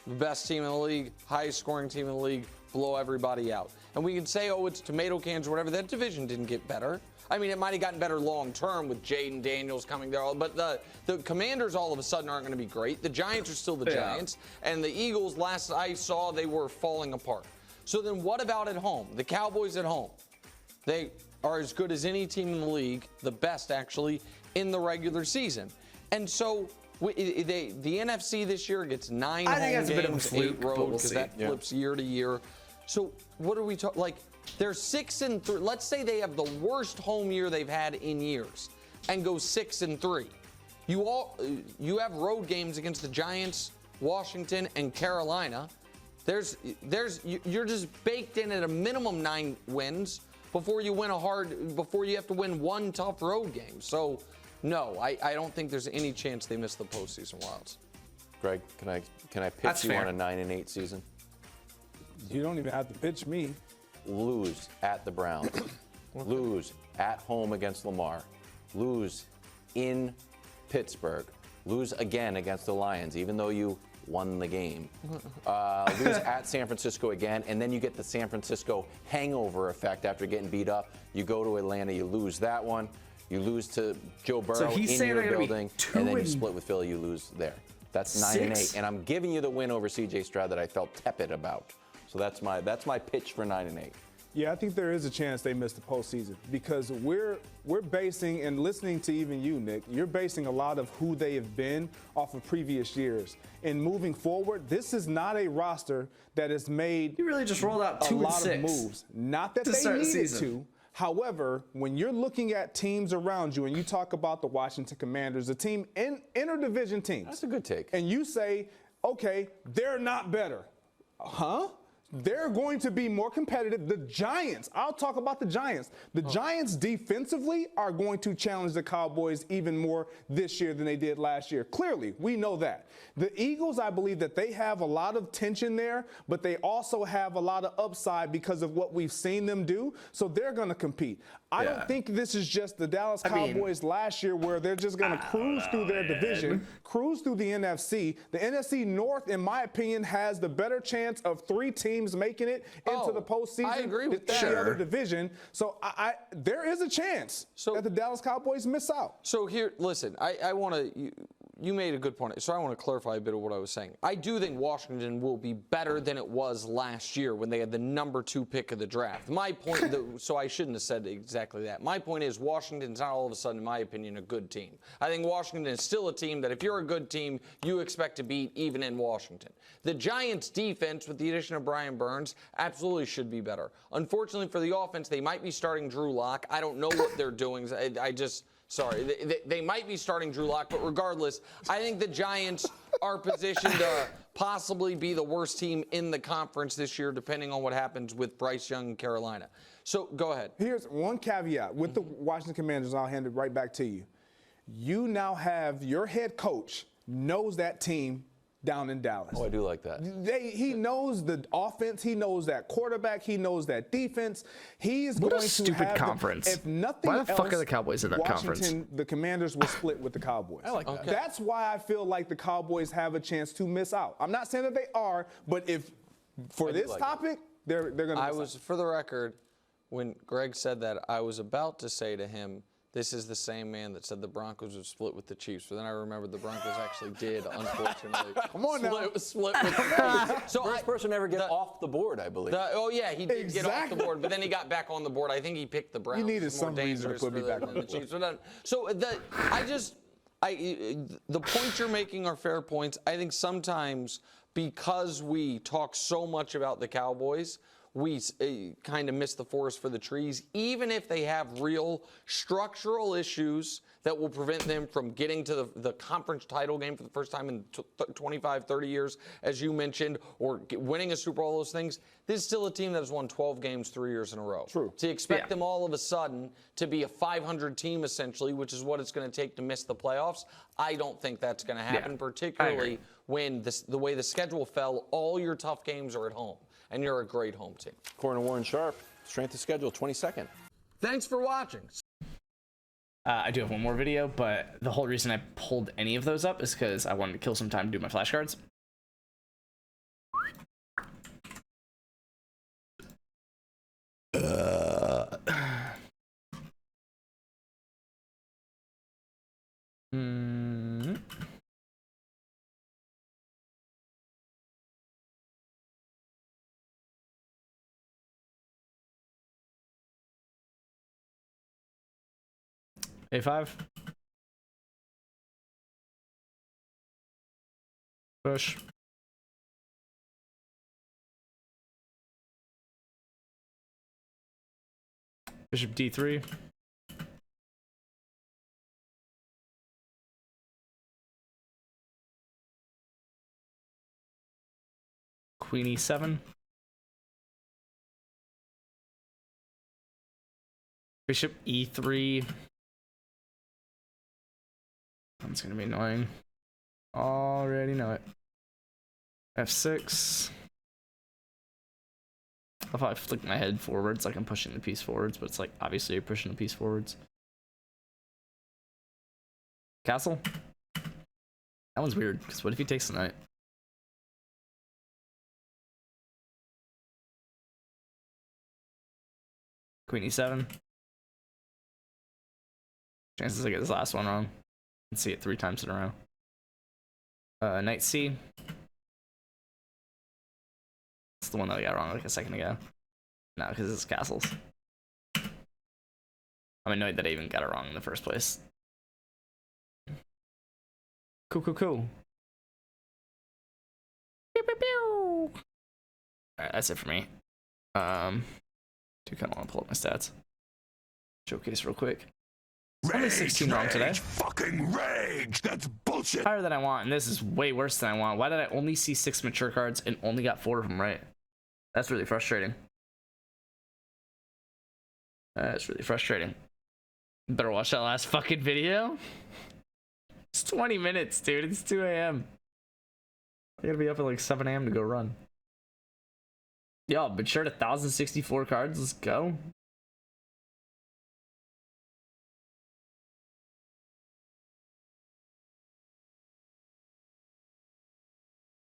the best team in the league, highest scoring team in the league, blow everybody out. And we can say, oh, it's tomato cans or whatever. That division didn't get better. I mean, it might have gotten better long term with Jaden Daniels coming there, but the Commanders all of a sudden aren't going to be great. The Giants are still the Giants, and the Eagles, last I saw, they were falling apart. So then what about at home? The Cowboys at home. They are as good as any team in the league, the best actually, in the regular season. And so the NFC this year gets 9 home games, 8 road, because that flips year to year. So what are we talking, like, they're 6-3. Let's say they have the worst home year they've had in years and go 6-3. You have road games against the Giants, Washington, and Carolina. You're just baked in at a minimum 9 wins before you have to win one tough road game. So, no, I don't think there's any chance they miss the postseason Wilds. Greg, can I pitch That's you fair. on a 9-8 season? You don't even have to pitch me. Lose at the Browns. Lose at home against Lamar. Lose in Pittsburgh. Lose again against the Lions, even though you won the game. Lose at San Francisco again, and then you get the San Francisco hangover effect after getting beat up. You go to Atlanta, you lose that one. You lose to Joe Burrow in he's saying your they're gonna be building, 2 and then you and split with Philly, you lose there. That's 6? 9-8, and I'm giving you the win over C.J. Stroud that I felt tepid about. So that's my pitch for 9-8. Yeah, I think there is a chance they miss the postseason because we're basing, and listening to even you, Nick, you're basing a lot of who they have been off of previous years. And moving forward, this is not a roster that has made You really just rolled out a 2 and lot 6 of moves. Not that to they start the needed season. to. However, when you're looking at teams around you and you talk about the Washington Commanders, a team in interdivision teams. That's a good take. And you say, okay, they're not better. Huh? They're going to be more competitive. The Giants, I'll talk about the Giants. The Giants defensively are going to challenge the Cowboys even more this year than they did last year. Clearly, we know that. The Eagles, I believe that they have a lot of tension there, but they also have a lot of upside because of what we've seen them do. So they're going to compete. I don't think this is just the Dallas Cowboys last year where they're just going to cruise through their division, cruise through the NFC. The NFC North, in my opinion, has the better chance of 3 teams making it into the postseason. I agree with than that. the other division. So there is a chance that the Dallas Cowboys miss out. So here, listen, I want to. You made a good point, so I want to clarify a bit of what I was saying. I do think Washington will be better than it was last year when they had the number 2 pick of the draft. My point, so I shouldn't have said exactly that. My point is Washington's not all of a sudden, in my opinion, a good team. I think Washington is still a team that if you're a good team, you expect to beat even in Washington. The Giants' defense, with the addition of Brian Burns, absolutely should be better. Unfortunately for the offense, they might be starting Drew Lock. I don't know what they're doing. Sorry, they might be starting Drew Lock, but regardless, I think the Giants are positioned to possibly be the worst team in the conference this year, depending on what happens with Bryce Young and Carolina. So go ahead. Here's one caveat with the Washington Commanders, and I'll hand it right back to you. You now have your head coach knows that team down in Dallas. Oh, I do like that. He knows the offense. He knows that quarterback. He knows that defense. He is What a going to stupid have conference. If nothing Why else, the fuck are the Cowboys in that conference? Washington, the Commanders will split with the Cowboys. I like that. Okay. That's why I feel like the Cowboys have a chance to miss out. I'm not saying that they are, but if for this like topic, they're going to miss out. For the record, when Greg said that, I was about to say to him, this is the same man that said the Broncos would split with the Chiefs. But then I remembered the Broncos actually did, unfortunately. Come on now. Split with the Chiefs. So First person to ever get off the board, I believe. he did get off the Exactly. board, but then he got back on the board. I think he picked the Browns. You needed It's more some reason to dangerous put me for back than on the the board. Chiefs. So the points you're making are fair points. I think sometimes because we talk so much about the Cowboys, we kind of miss the forest for the trees, even if they have real structural issues that will prevent them from getting to the conference title game for the first time in 25, 30 years, as you mentioned, or winning a Super Bowl, those things. This is still a team that has won 12 games 3 years in a row. True. To expect them all of a sudden to be a 500 team, essentially, which is what it's going to take to miss the playoffs, I don't think that's going to happen, particularly when the way the schedule fell, all your tough games are at home. And you're a great home team. Corner Warren Sharp, strength of schedule, 22nd. Thanks for watching. I do have one more video, but the whole reason I pulled any of those up is because I wanted to kill some time to do my flashcards. A5. Push. Bishop D3. queen e7. Bishop e3. That's gonna be annoying. Already know it. f6. If I flick my head forwards, like I'm pushing the piece forwards, but it's like obviously you're pushing the piece forwards. Castle? That one's weird, because what if he takes the knight? Queen e7. Chances I get this last one wrong. Let's see it 3 times in a row. Knight c. It's the one that I got wrong like a second ago. No, because it's castles. I'm annoyed that I even got it wrong in the first place. Cool, cool, cool. Pew, pew, pew. Alright, that's it for me. Do kind of want to pull up my stats. Showcase real quick. Only 16 wrong today. Fucking rage! That's bullshit! Higher than I want, and this is way worse than I want. Why did I only see 6 mature cards and only got 4 of them right? That's really frustrating. That's really frustrating. Better watch that last fucking video. It's 20 minutes, dude. It's 2 a.m. I gotta be up at like 7 a.m. to go run. Yo, matured 1,064 cards. Let's go.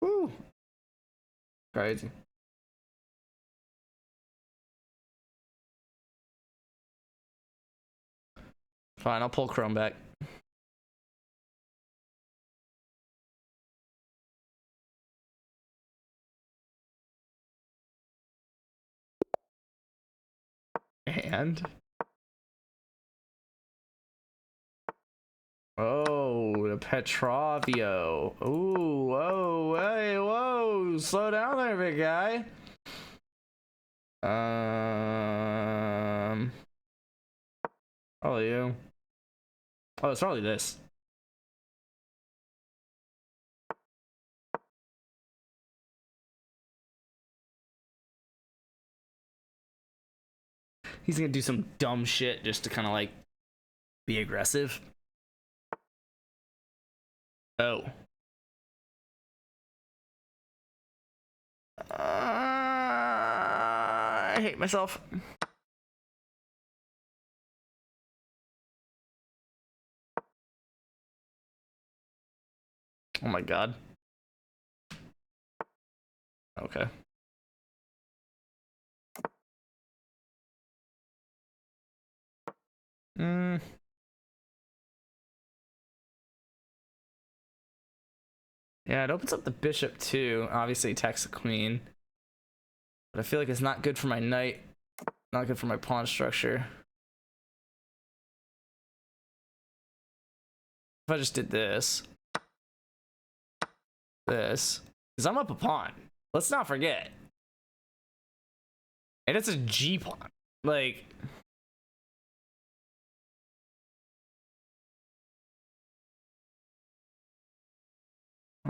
Woo. Crazy. Fine, I'll pull Chrome back. And oh, the Petrovio. Ooh, whoa, hey, whoa, slow down there, big guy. Probably you. Oh, it's probably this. He's gonna do some dumb shit just to kind of like be aggressive. Oh. I hate myself. Oh my god. Okay. Yeah, it opens up the bishop too. Obviously attacks the queen. But I feel like it's not good for my knight. Not good for my pawn structure. If I just did this. This. Because I'm up a pawn. Let's not forget. And it's a G pawn. Like...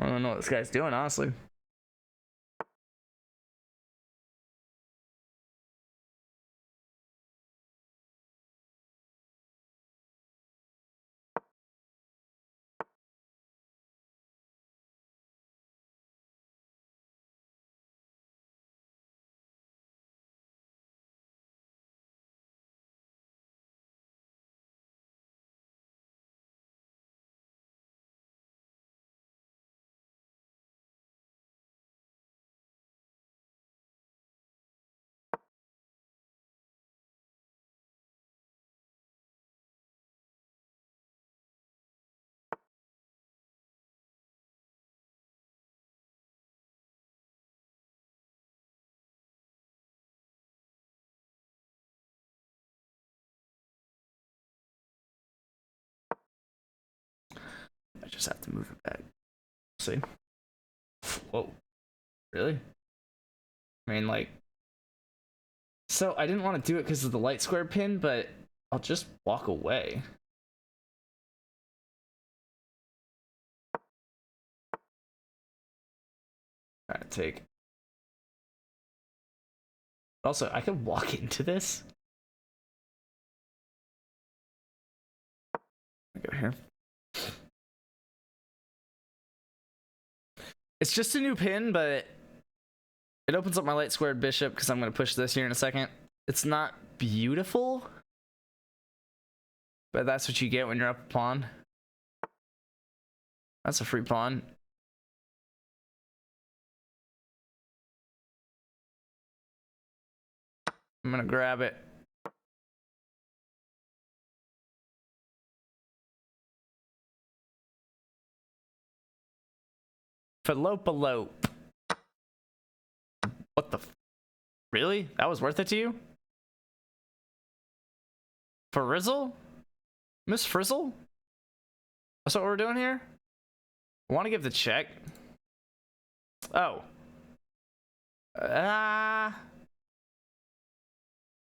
I don't know what this guy's doing, honestly. I just have to move it back. See? Whoa. Really? I mean, like... So, I didn't want to do it because of the light square pin, but I'll just walk away. Alright, take. Also, I could walk into this. Go here. It's just a new pin, but it opens up my light squared bishop because I'm going to push this here in a second. It's not beautiful, but that's what you get when you're up a pawn. That's a free pawn. I'm going to grab it. Fallope. What the? Really? That was worth it to you? For Rizzle? Miss Frizzle? That's what we're doing here? I want to give the check. Oh.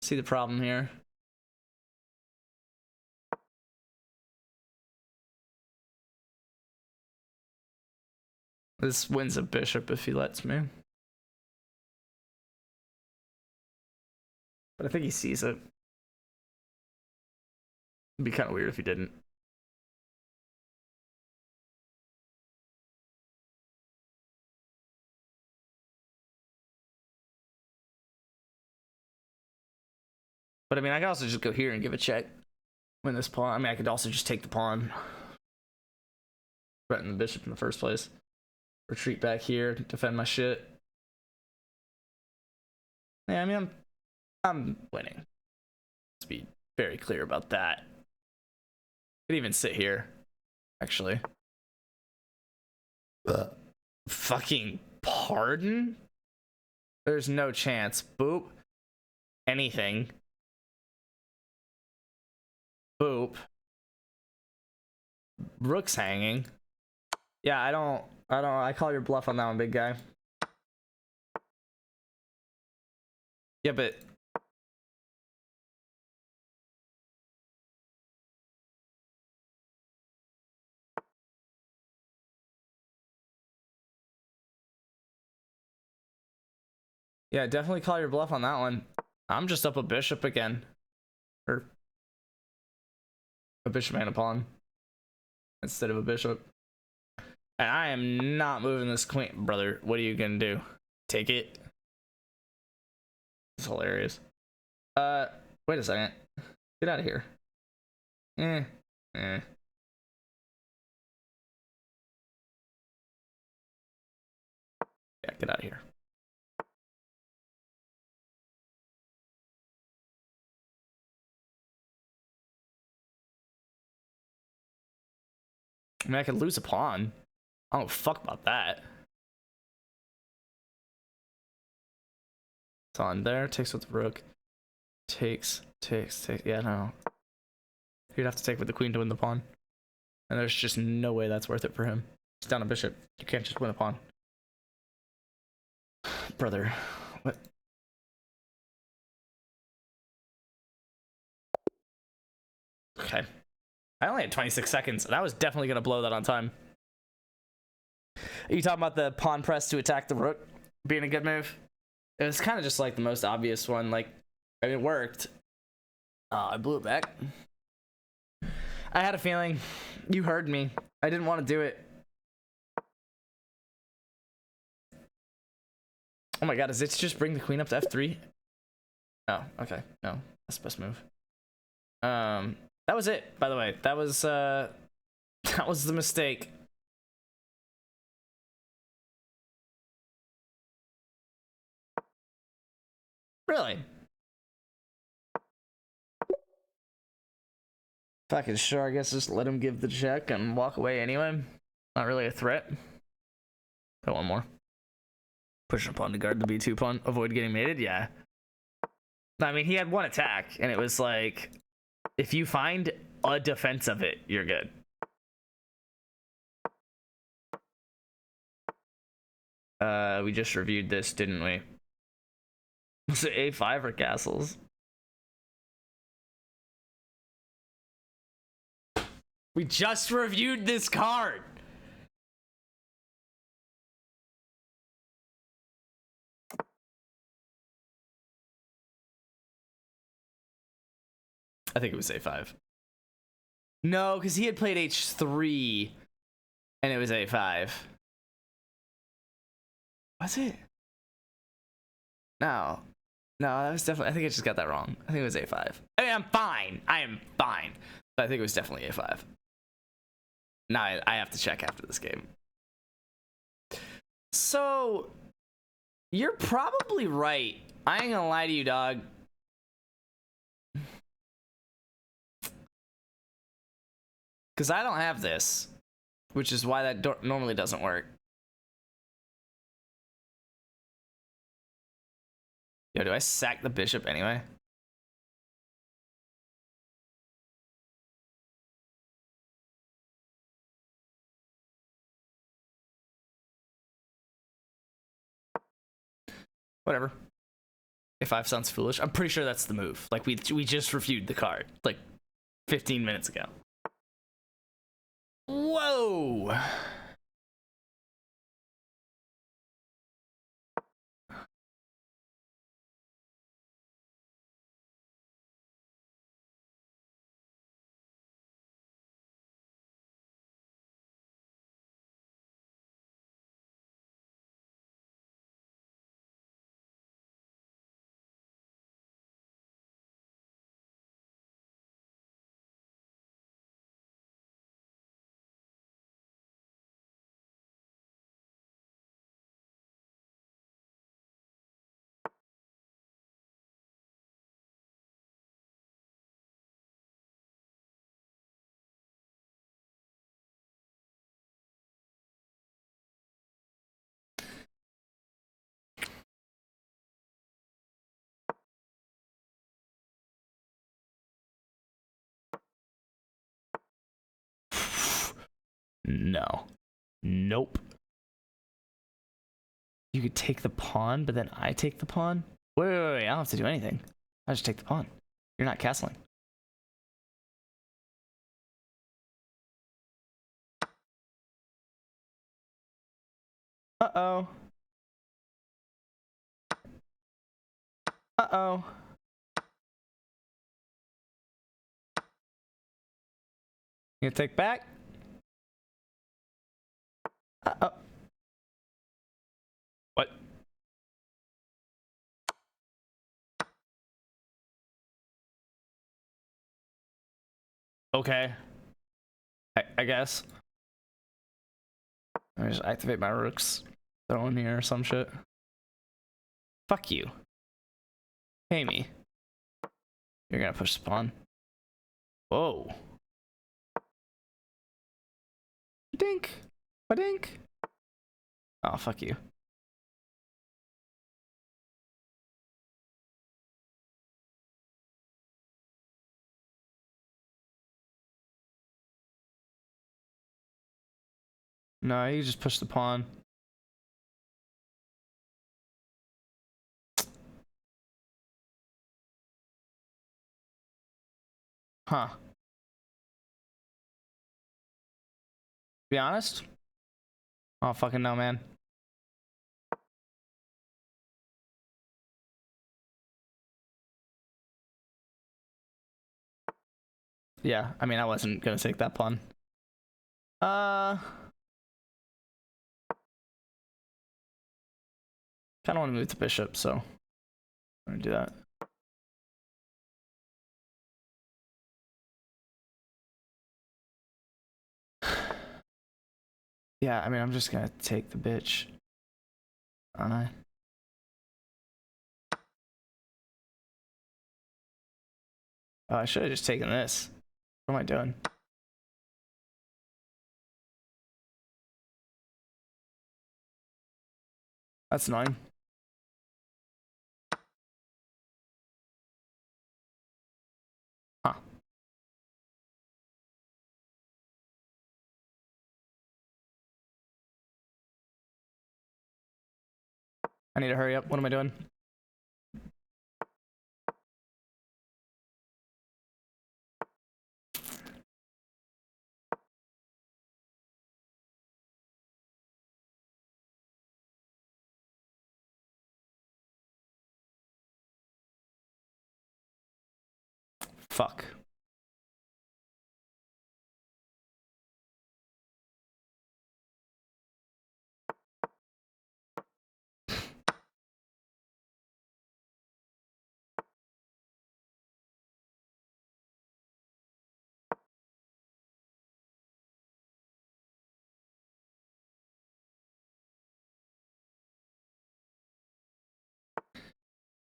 See the problem here. This wins a bishop if he lets me. But I think he sees it. It'd be kind of weird if he didn't. But I mean, I could also just go here and give a check. Win this pawn. I mean, I could also just take the pawn. Threaten the bishop in the first place. Retreat back here, defend my shit. Yeah, I mean, I'm winning. Let's be very clear about that. Could even sit here, actually. Fucking pardon? There's no chance. Boop. Anything. Boop. Rook's hanging. Yeah, I call your bluff on that one, big guy. Yeah, but yeah, definitely call your bluff on that one. I'm just up a bishop again. Or a bishop and a pawn instead of a bishop. And I am not moving this queen, brother. What are you gonna do? Take it? It's hilarious. Wait a second. Get out of here. Yeah, get out of here. I mean, I could lose a pawn. I don't fuck about that. It's on there. Takes with the rook. Takes. Yeah, no. You'd have to take with the queen to win the pawn. And there's just no way that's worth it for him. He's down a bishop. You can't just win a pawn. Brother, what? Okay. I only had 26 seconds, and I was definitely going to blow that on time. Are you talking about the pawn press to attack the rook being a good move? It was kind of just like the most obvious one. Like, I mean, it worked. I blew it back. I had a feeling. You heard me. I didn't want to do it. Oh my god, is it just bring the queen up to f3? Oh, okay. No, that's the best move. That was it, by the way. That was the mistake. Really? Fucking sure, I guess just let him give the check and walk away anyway. Not really a threat. Got one more. Push a pawn to guard the b2 pawn. Avoid getting mated? Yeah. I mean, he had one attack, and it was like, if you find a defense of it, you're good. We just reviewed this, didn't we? Was it a5 or castles? We just reviewed this card. I think it was a5. No, because he had played h3 and it was a5. Was it? No, that was definitely. I think I just got that wrong. I think it was a5. I mean, I'm fine. I am fine. But I think it was definitely a5. Now I have to check after this game. So you're probably right. I ain't gonna lie to you, dog. Because I don't have this, which is why that normally doesn't work. Yo, do I sack the bishop anyway? Whatever. A5 sounds foolish. I'm pretty sure that's the move. Like we just reviewed the card like 15 minutes ago. Whoa. No. Nope. You could take the pawn, but then I take the pawn? Wait. I don't have to do anything. I just take the pawn. You're not castling. Uh-oh. Uh-oh. You gonna take back? Uh-oh. What? Okay. I guess. I just activate my rooks. Throw in here or some shit. Fuck you. Pay me. You're gonna push the pawn. Whoa. Dink. A dink. Oh, fuck you. No, you just push the pawn. Huh. Be honest? Oh, fucking no, man. Yeah, I mean, I wasn't gonna take that pawn. Kind of want to move the bishop, so I'm gonna do that. Yeah, I mean, I'm just gonna take the bitch, aren't I? Oh, I should have just taken this. What am I doing? That's annoying. Huh. I need to hurry up. What am I doing? fuck.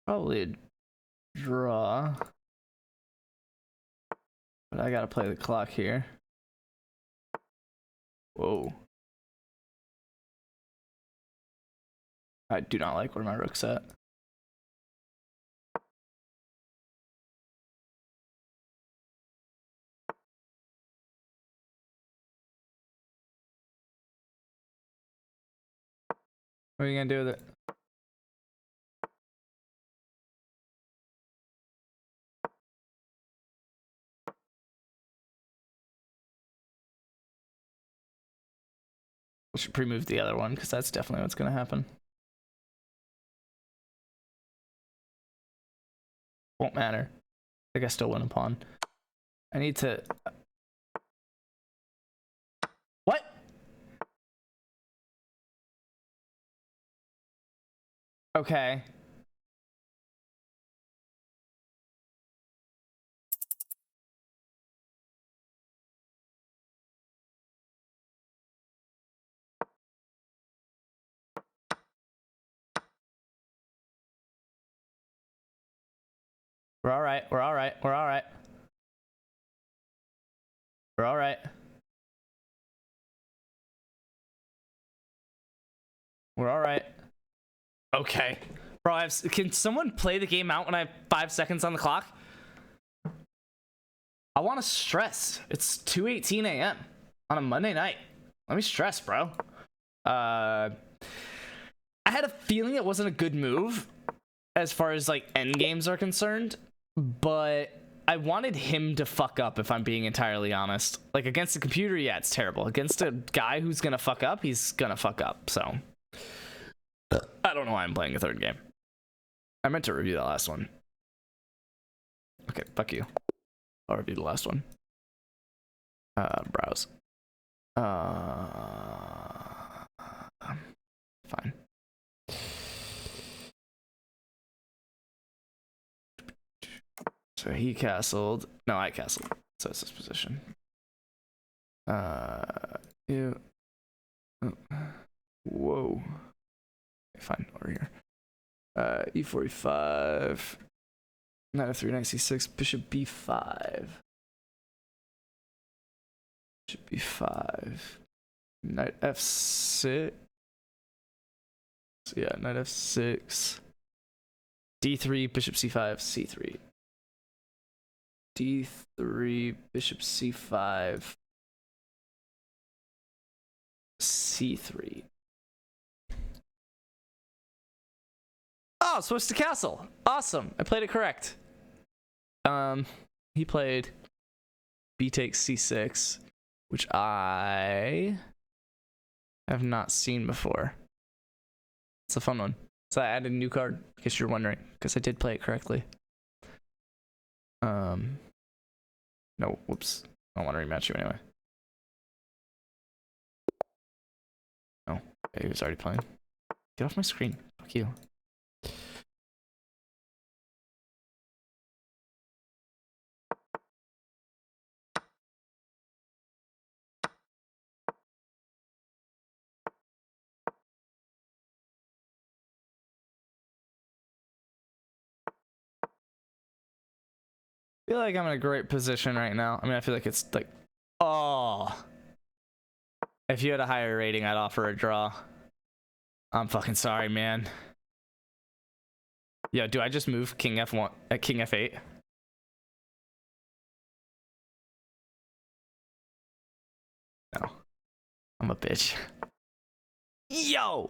Probably a draw. But I gotta play the clock here. Whoa. I do not like where my rook's at. What are you gonna do with it? We should pre-move the other one because that's definitely what's gonna happen. Won't matter. I think I still win a pawn. I need to. What? Okay. We're all right. We're all right. We're all right. We're all right. We're all right. Okay. Bro, can someone play the game out when I have 5 seconds on the clock? I want to stress. It's 2:18 a.m. on a Monday night. Let me stress, bro. I had a feeling it wasn't a good move as far as like end games are concerned, but I wanted him to fuck up, if I'm being entirely honest. Like against the computer, yeah, it's terrible. Against a guy who's gonna fuck up, he's gonna fuck up. So I don't know why I'm playing a third game. I meant to review that last one. Okay, fuck you. I'll review the last one. Browse. Fine. So he castled. No, I castled. So it's this position. Ew. Oh. Whoa. Okay, fine, over here. E45. Knight f3, knight c6, bishop b5. Bishop b5. Knight f6. So yeah, knight f6. d3, bishop c5, c3. d3, bishop c5, c3. Oh, supposed to castle. Awesome. I played it correct. He played b takes c6, which I have not seen before. It's a fun one. So I added a new card, in case you're wondering, because I did play it correctly. No, whoops. I don't want to rematch you anyway. Oh, he was already playing. Get off my screen. Fuck you. I feel like I'm in a great position right now. I mean, I feel like it's like, oh, if you had a higher rating, I'd offer a draw. I'm fucking sorry, man. Yeah, do I just move king f1 at king f8? No, I'm a bitch. Yo!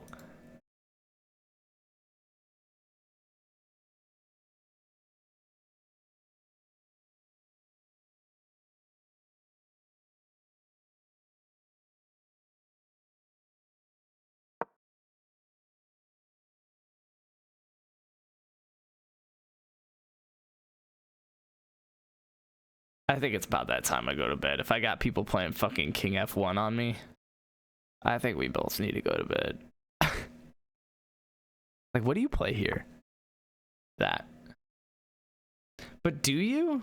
I think it's about that time I go to bed. If I got people playing fucking King F1 on me, I think we both need to go to bed. Like, what do you play here? That. But do you?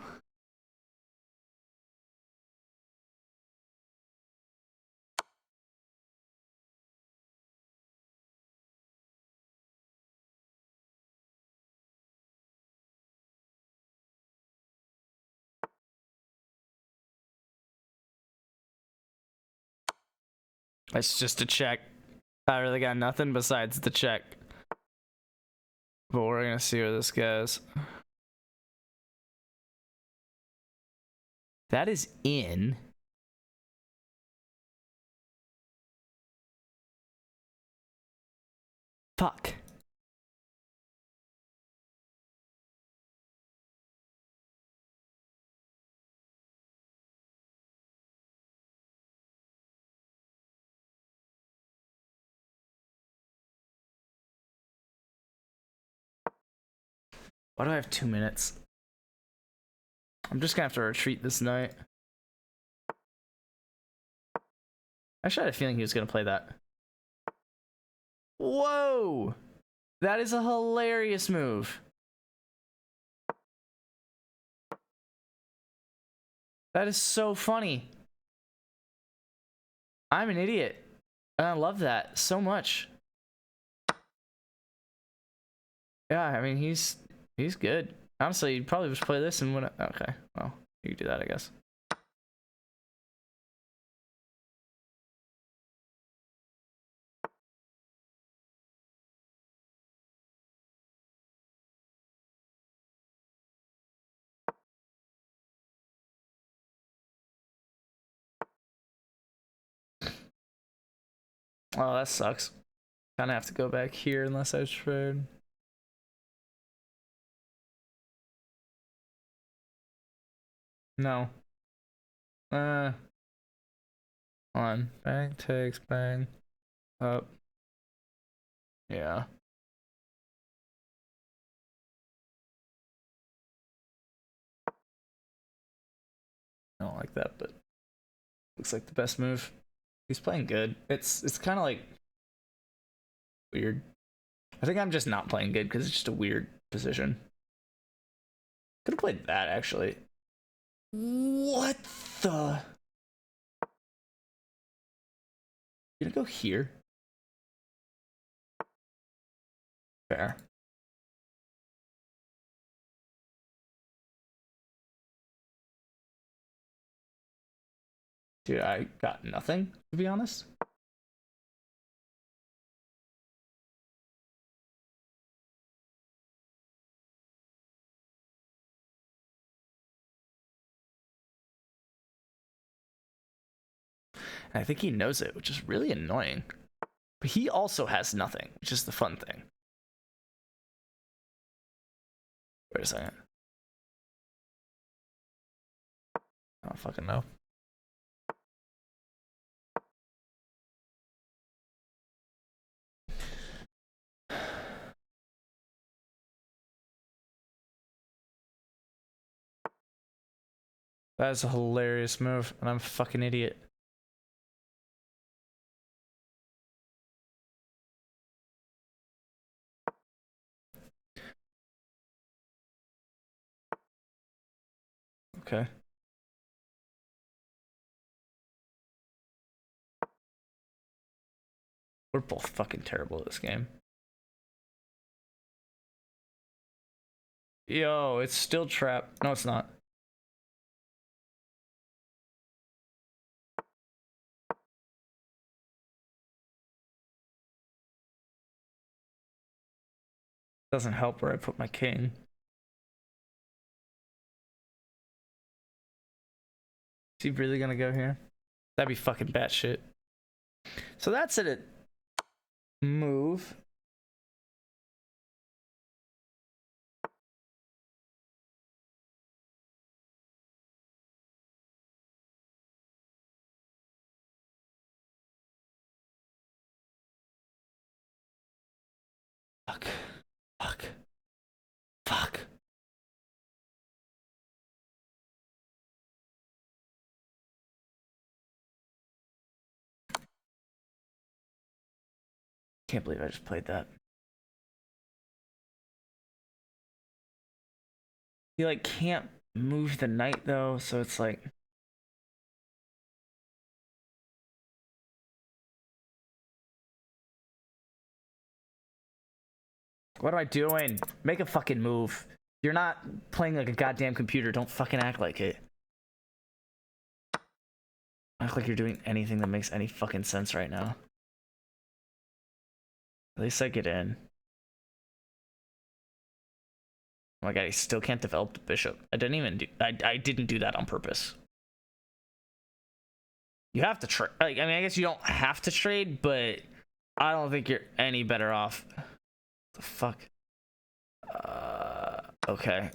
It's just a check. I really got nothing besides the check. But we're gonna see where this goes. That is in. Fuck. Why do I have 2 minutes? I'm just gonna have to retreat this night. Actually, I had a feeling he was gonna play that. Whoa! That is a hilarious move. That is so funny. I'm an idiot. And I love that so much. Yeah, I mean, he's good. Honestly, you'd probably just play this and win it. Okay, well, you can do that, I guess. Oh, that sucks. Kinda have to go back here unless I trade. No. On. Bang, takes, bang. Up. Yeah. I don't like that, but looks like the best move. He's playing good. It's kind of like weird. I think I'm just not playing good because it's just a weird position. Could have played that actually. What the? You gonna go here? Fair. Dude, I got nothing, to be honest. And I think he knows it, which is really annoying. But he also has nothing, which is the fun thing. Wait a second. I don't fucking know. That is a hilarious move, and I'm a fucking idiot. Okay. We're both fucking terrible at this game. Yo, it's still trapped. No, it's not. Doesn't help where I put my king. Is he really gonna go here? That'd be fucking batshit. So that's it. Move. Fuck. Fuck. Fuck. Can't believe I just played that. He like can't move the knight though, so it's like what am I doing? Make a fucking move. You're not playing like a goddamn computer. Don't fucking act like it. Act like you're doing anything that makes any fucking sense right now. At least I get in. Oh my god, he still can't develop the bishop. I didn't do that on purpose. You have to trade. Like, I mean, I guess you don't have to trade, but I don't think you're any better off. What the fuck? Okay.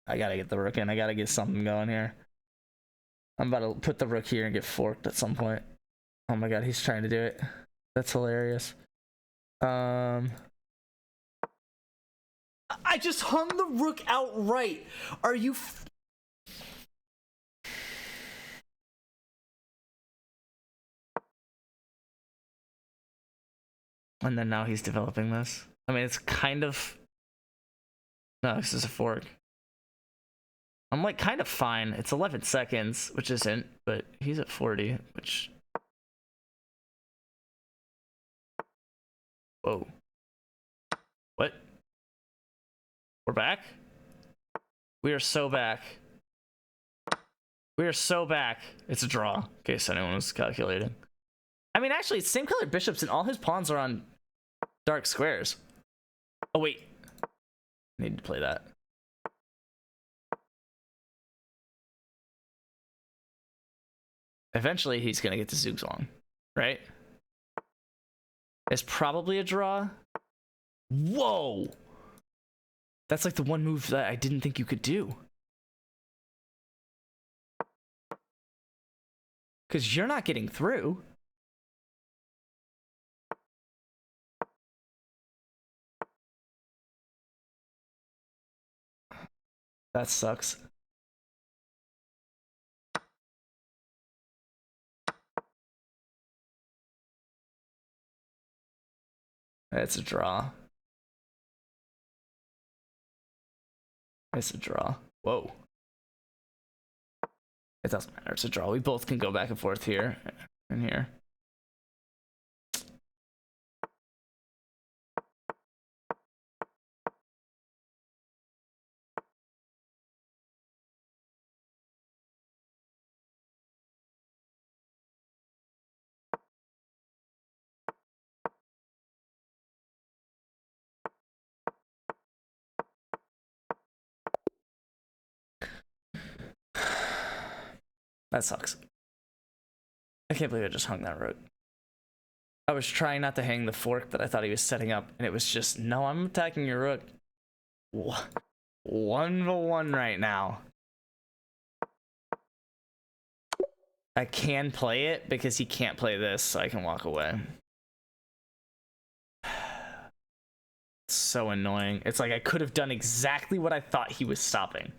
I gotta get the rook in. I gotta get something going here. I'm about to put the rook here and get forked at some point. Oh my god, he's trying to do it. That's hilarious. I just hung the rook outright. Are you... And then now he's developing this. I mean, it's kind of... No, this is a fork. I'm like kind of fine. It's 11 seconds, which isn't, but he's at 40, which... Whoa. What? We're back? We are so back. We are so back. It's a draw, in case anyone was calculating. I mean, actually, it's same color bishops and all his pawns are on dark squares. Oh, wait. I need to play that. Eventually, he's going to get to Zugzwang, right? It's probably a draw. Whoa! That's like the one move that I didn't think you could do. Because you're not getting through. That sucks. It's a draw. It's a draw. Whoa. It doesn't matter. It's a draw. We both can go back and forth here and here. That sucks. I can't believe I just hung that rook. I was trying not to hang the fork that I thought he was setting up, and it was just, no, I'm attacking your rook. 1-1 right now. I can play it because he can't play this, so I can walk away. It's so annoying. It's like I could have done exactly what I thought he was stopping.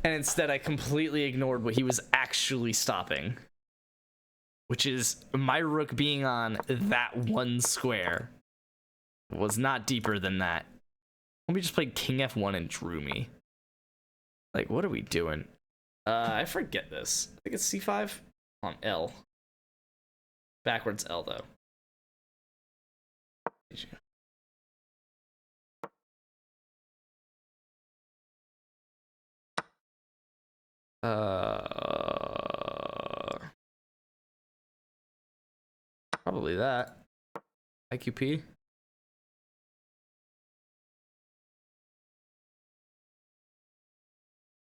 And instead, I completely ignored what he was actually stopping. Which is my rook being on that one square was not deeper than that. Let me just play King F1 and drew me. Like, what are we doing? I forget this. I think it's C5 on L. Backwards L, though. Probably that. IQP.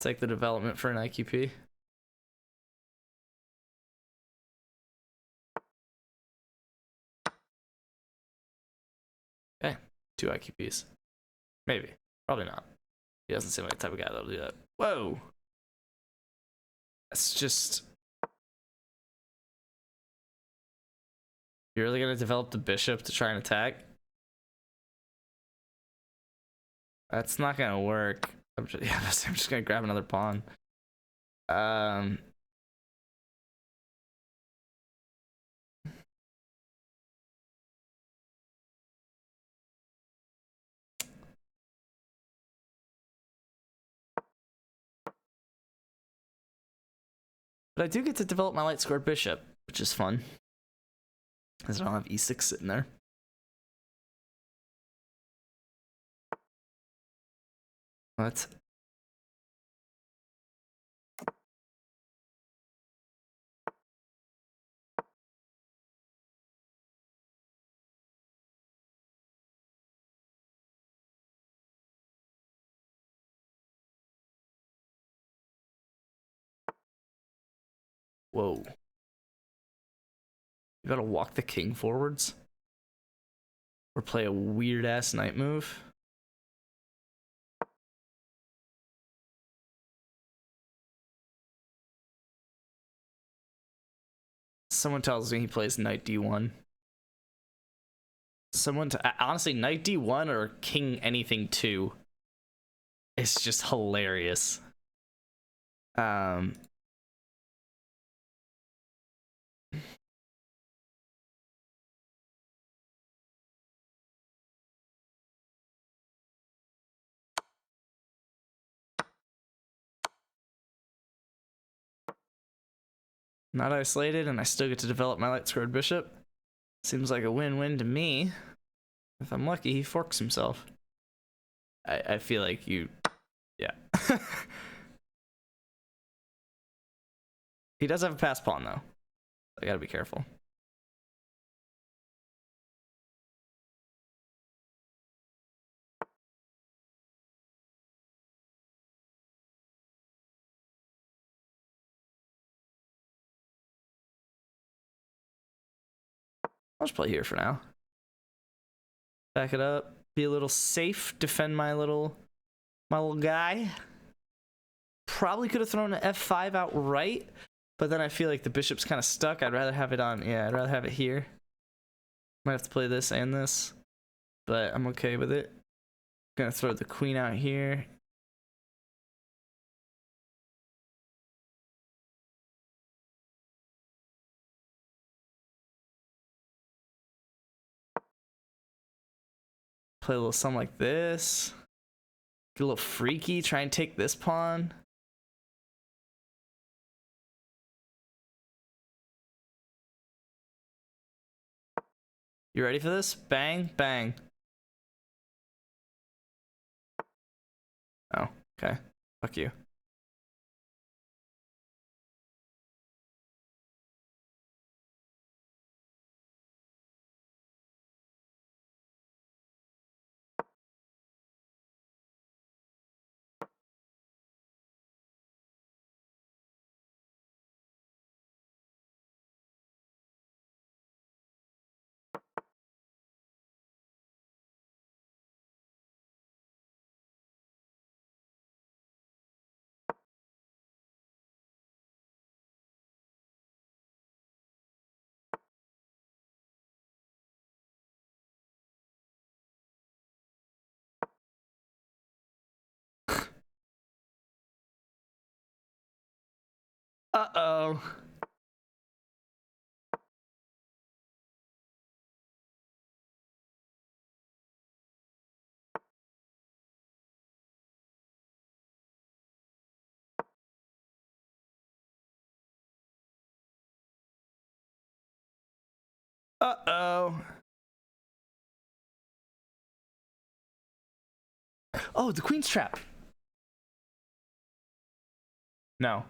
Take the development for an IQP. Okay, 2 IQPs. Maybe. Probably not. He doesn't seem like the type of guy that'll do that. Whoa! That's just... You're really gonna develop the bishop to try and attack? That's not gonna work. I'm just gonna grab another pawn. But I do get to develop my light squared bishop, which is fun. Because I don't have e6 sitting there. What? Whoa. You gotta walk the king forwards? Or play a weird ass knight move? Someone tells me he plays knight d1. Honestly, knight d1 or king anything 2. It's just hilarious. Not isolated, and I still get to develop my light squared bishop. Seems like a win-win to me. If I'm lucky, he forks himself. I feel like you... Yeah. He does have a pass pawn, though. I gotta be careful. I'll just play here for now. Back it up. Be a little safe. Defend my little guy. Probably could have thrown an f5 outright, but then I feel like the bishop's kind of stuck. I'd rather have it on. Yeah, I'd rather have it here. Might have to play this and this, but I'm okay with it. Gonna throw the queen out here. Play a little something like this. Get a little freaky. Try and take this pawn. You ready for this? Bang, bang. Oh, okay. Fuck you. Uh-oh. Uh-oh. Oh, the queen's trap. No.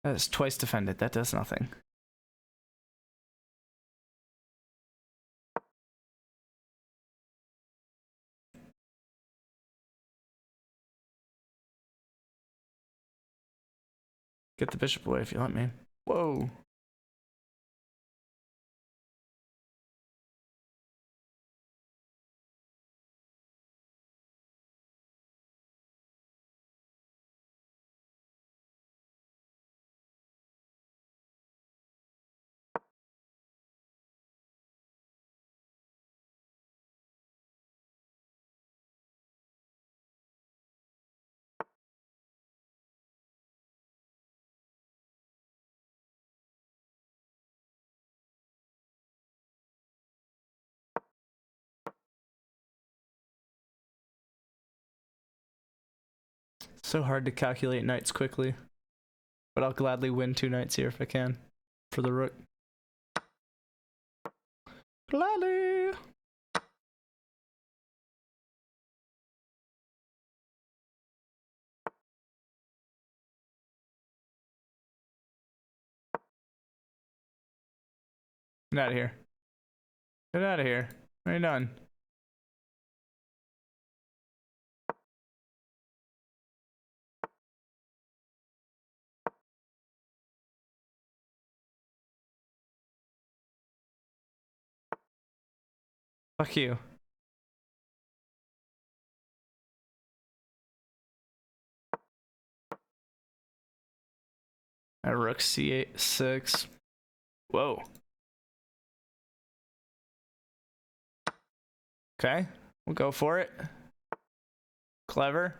That is twice defended. That does nothing. Get the bishop away if you let me. Whoa. So hard to calculate knights quickly. But I'll gladly win 2 knights here if I can. For the rook. Gladly! Get out of here. Get out of here. What are you done? Fuck you. A rook c8 6. Whoa. Okay, we'll go for it. Clever.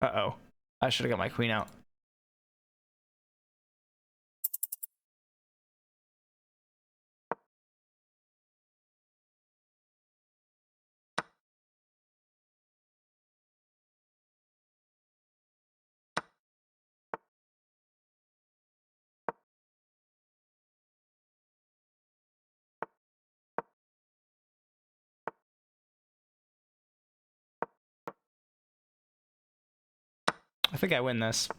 Uh-oh. I should have got my queen out. I think I win this.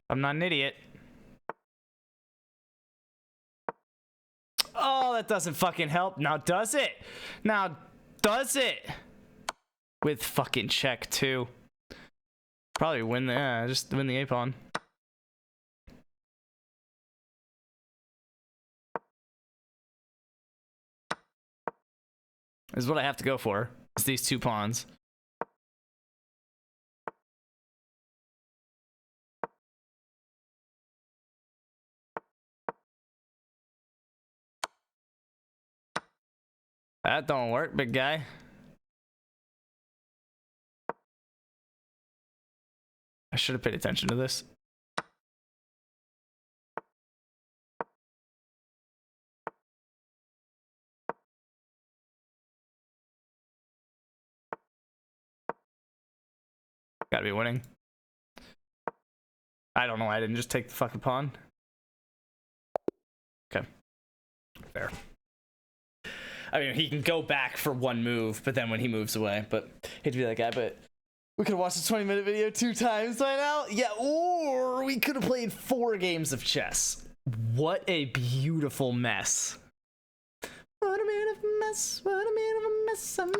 I'm not an idiot. Oh, that doesn't fucking help. Now does it? Now does it? With fucking check too. Probably win the, yeah, just win the A-pawn. Is what I have to go for. Is these 2 pawns. That don't work, big guy. I should have paid attention to this. Gotta be winning. I don't know why I didn't just take the fucking pawn. Okay. Fair. I mean, he can go back for 1 move, but then when he moves away, but hate to be that guy, but we could have watched a 20-minute video 2 times by now. Yeah, or we could have played 4 games of chess. What a beautiful mess. What a man of a mess. What a man of a mess I'm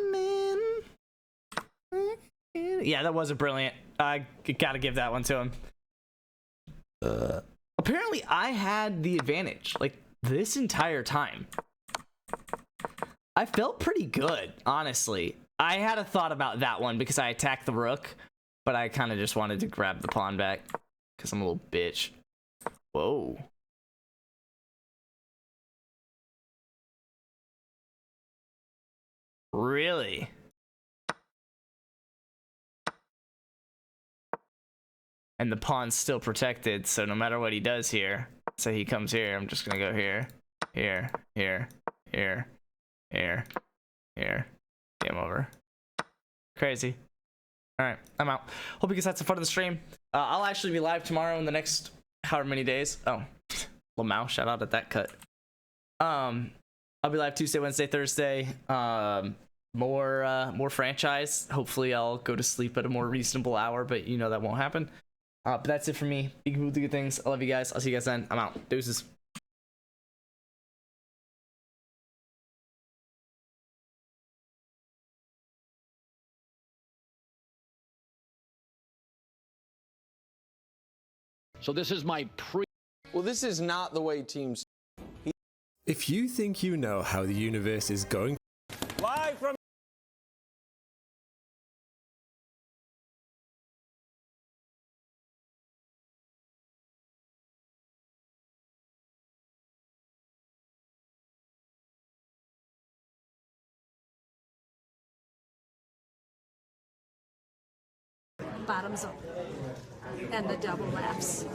in. Yeah, that was a brilliant. I gotta give that one to him. Apparently, I had the advantage, like, this entire time. I felt pretty good, honestly. I had a thought about that one because I attacked the rook, but I kind of just wanted to grab the pawn back because I'm a little bitch. Whoa. Really? And the pawn's still protected, so no matter what he does here, so he comes here, I'm just gonna go here, here, here, here, here, here. Game over. Crazy. All right, I'm out. Hope you guys had some fun in the stream. I'll actually be live tomorrow in the next however many days. Oh, Lamau, shout out at that cut. I'll be live Tuesday, Wednesday, Thursday. More franchise. Hopefully, I'll go to sleep at a more reasonable hour, but you know that won't happen. But that's it for me. You can do good things. I love you guys. I'll see you guys then. I'm out. Deuces. So this is my Well, this is not the way teams. If you think you know how the universe is going Live from bottoms up. And the devil laughs.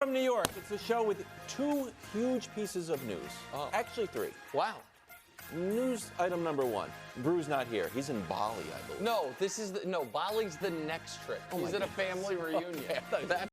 From New York, it's a show with two huge pieces of news. Actually, three. Wow. News item number one. Brew's not here. He's in Bali, I believe. No, this is no. Bali's the next trip. He's at a family reunion. Okay.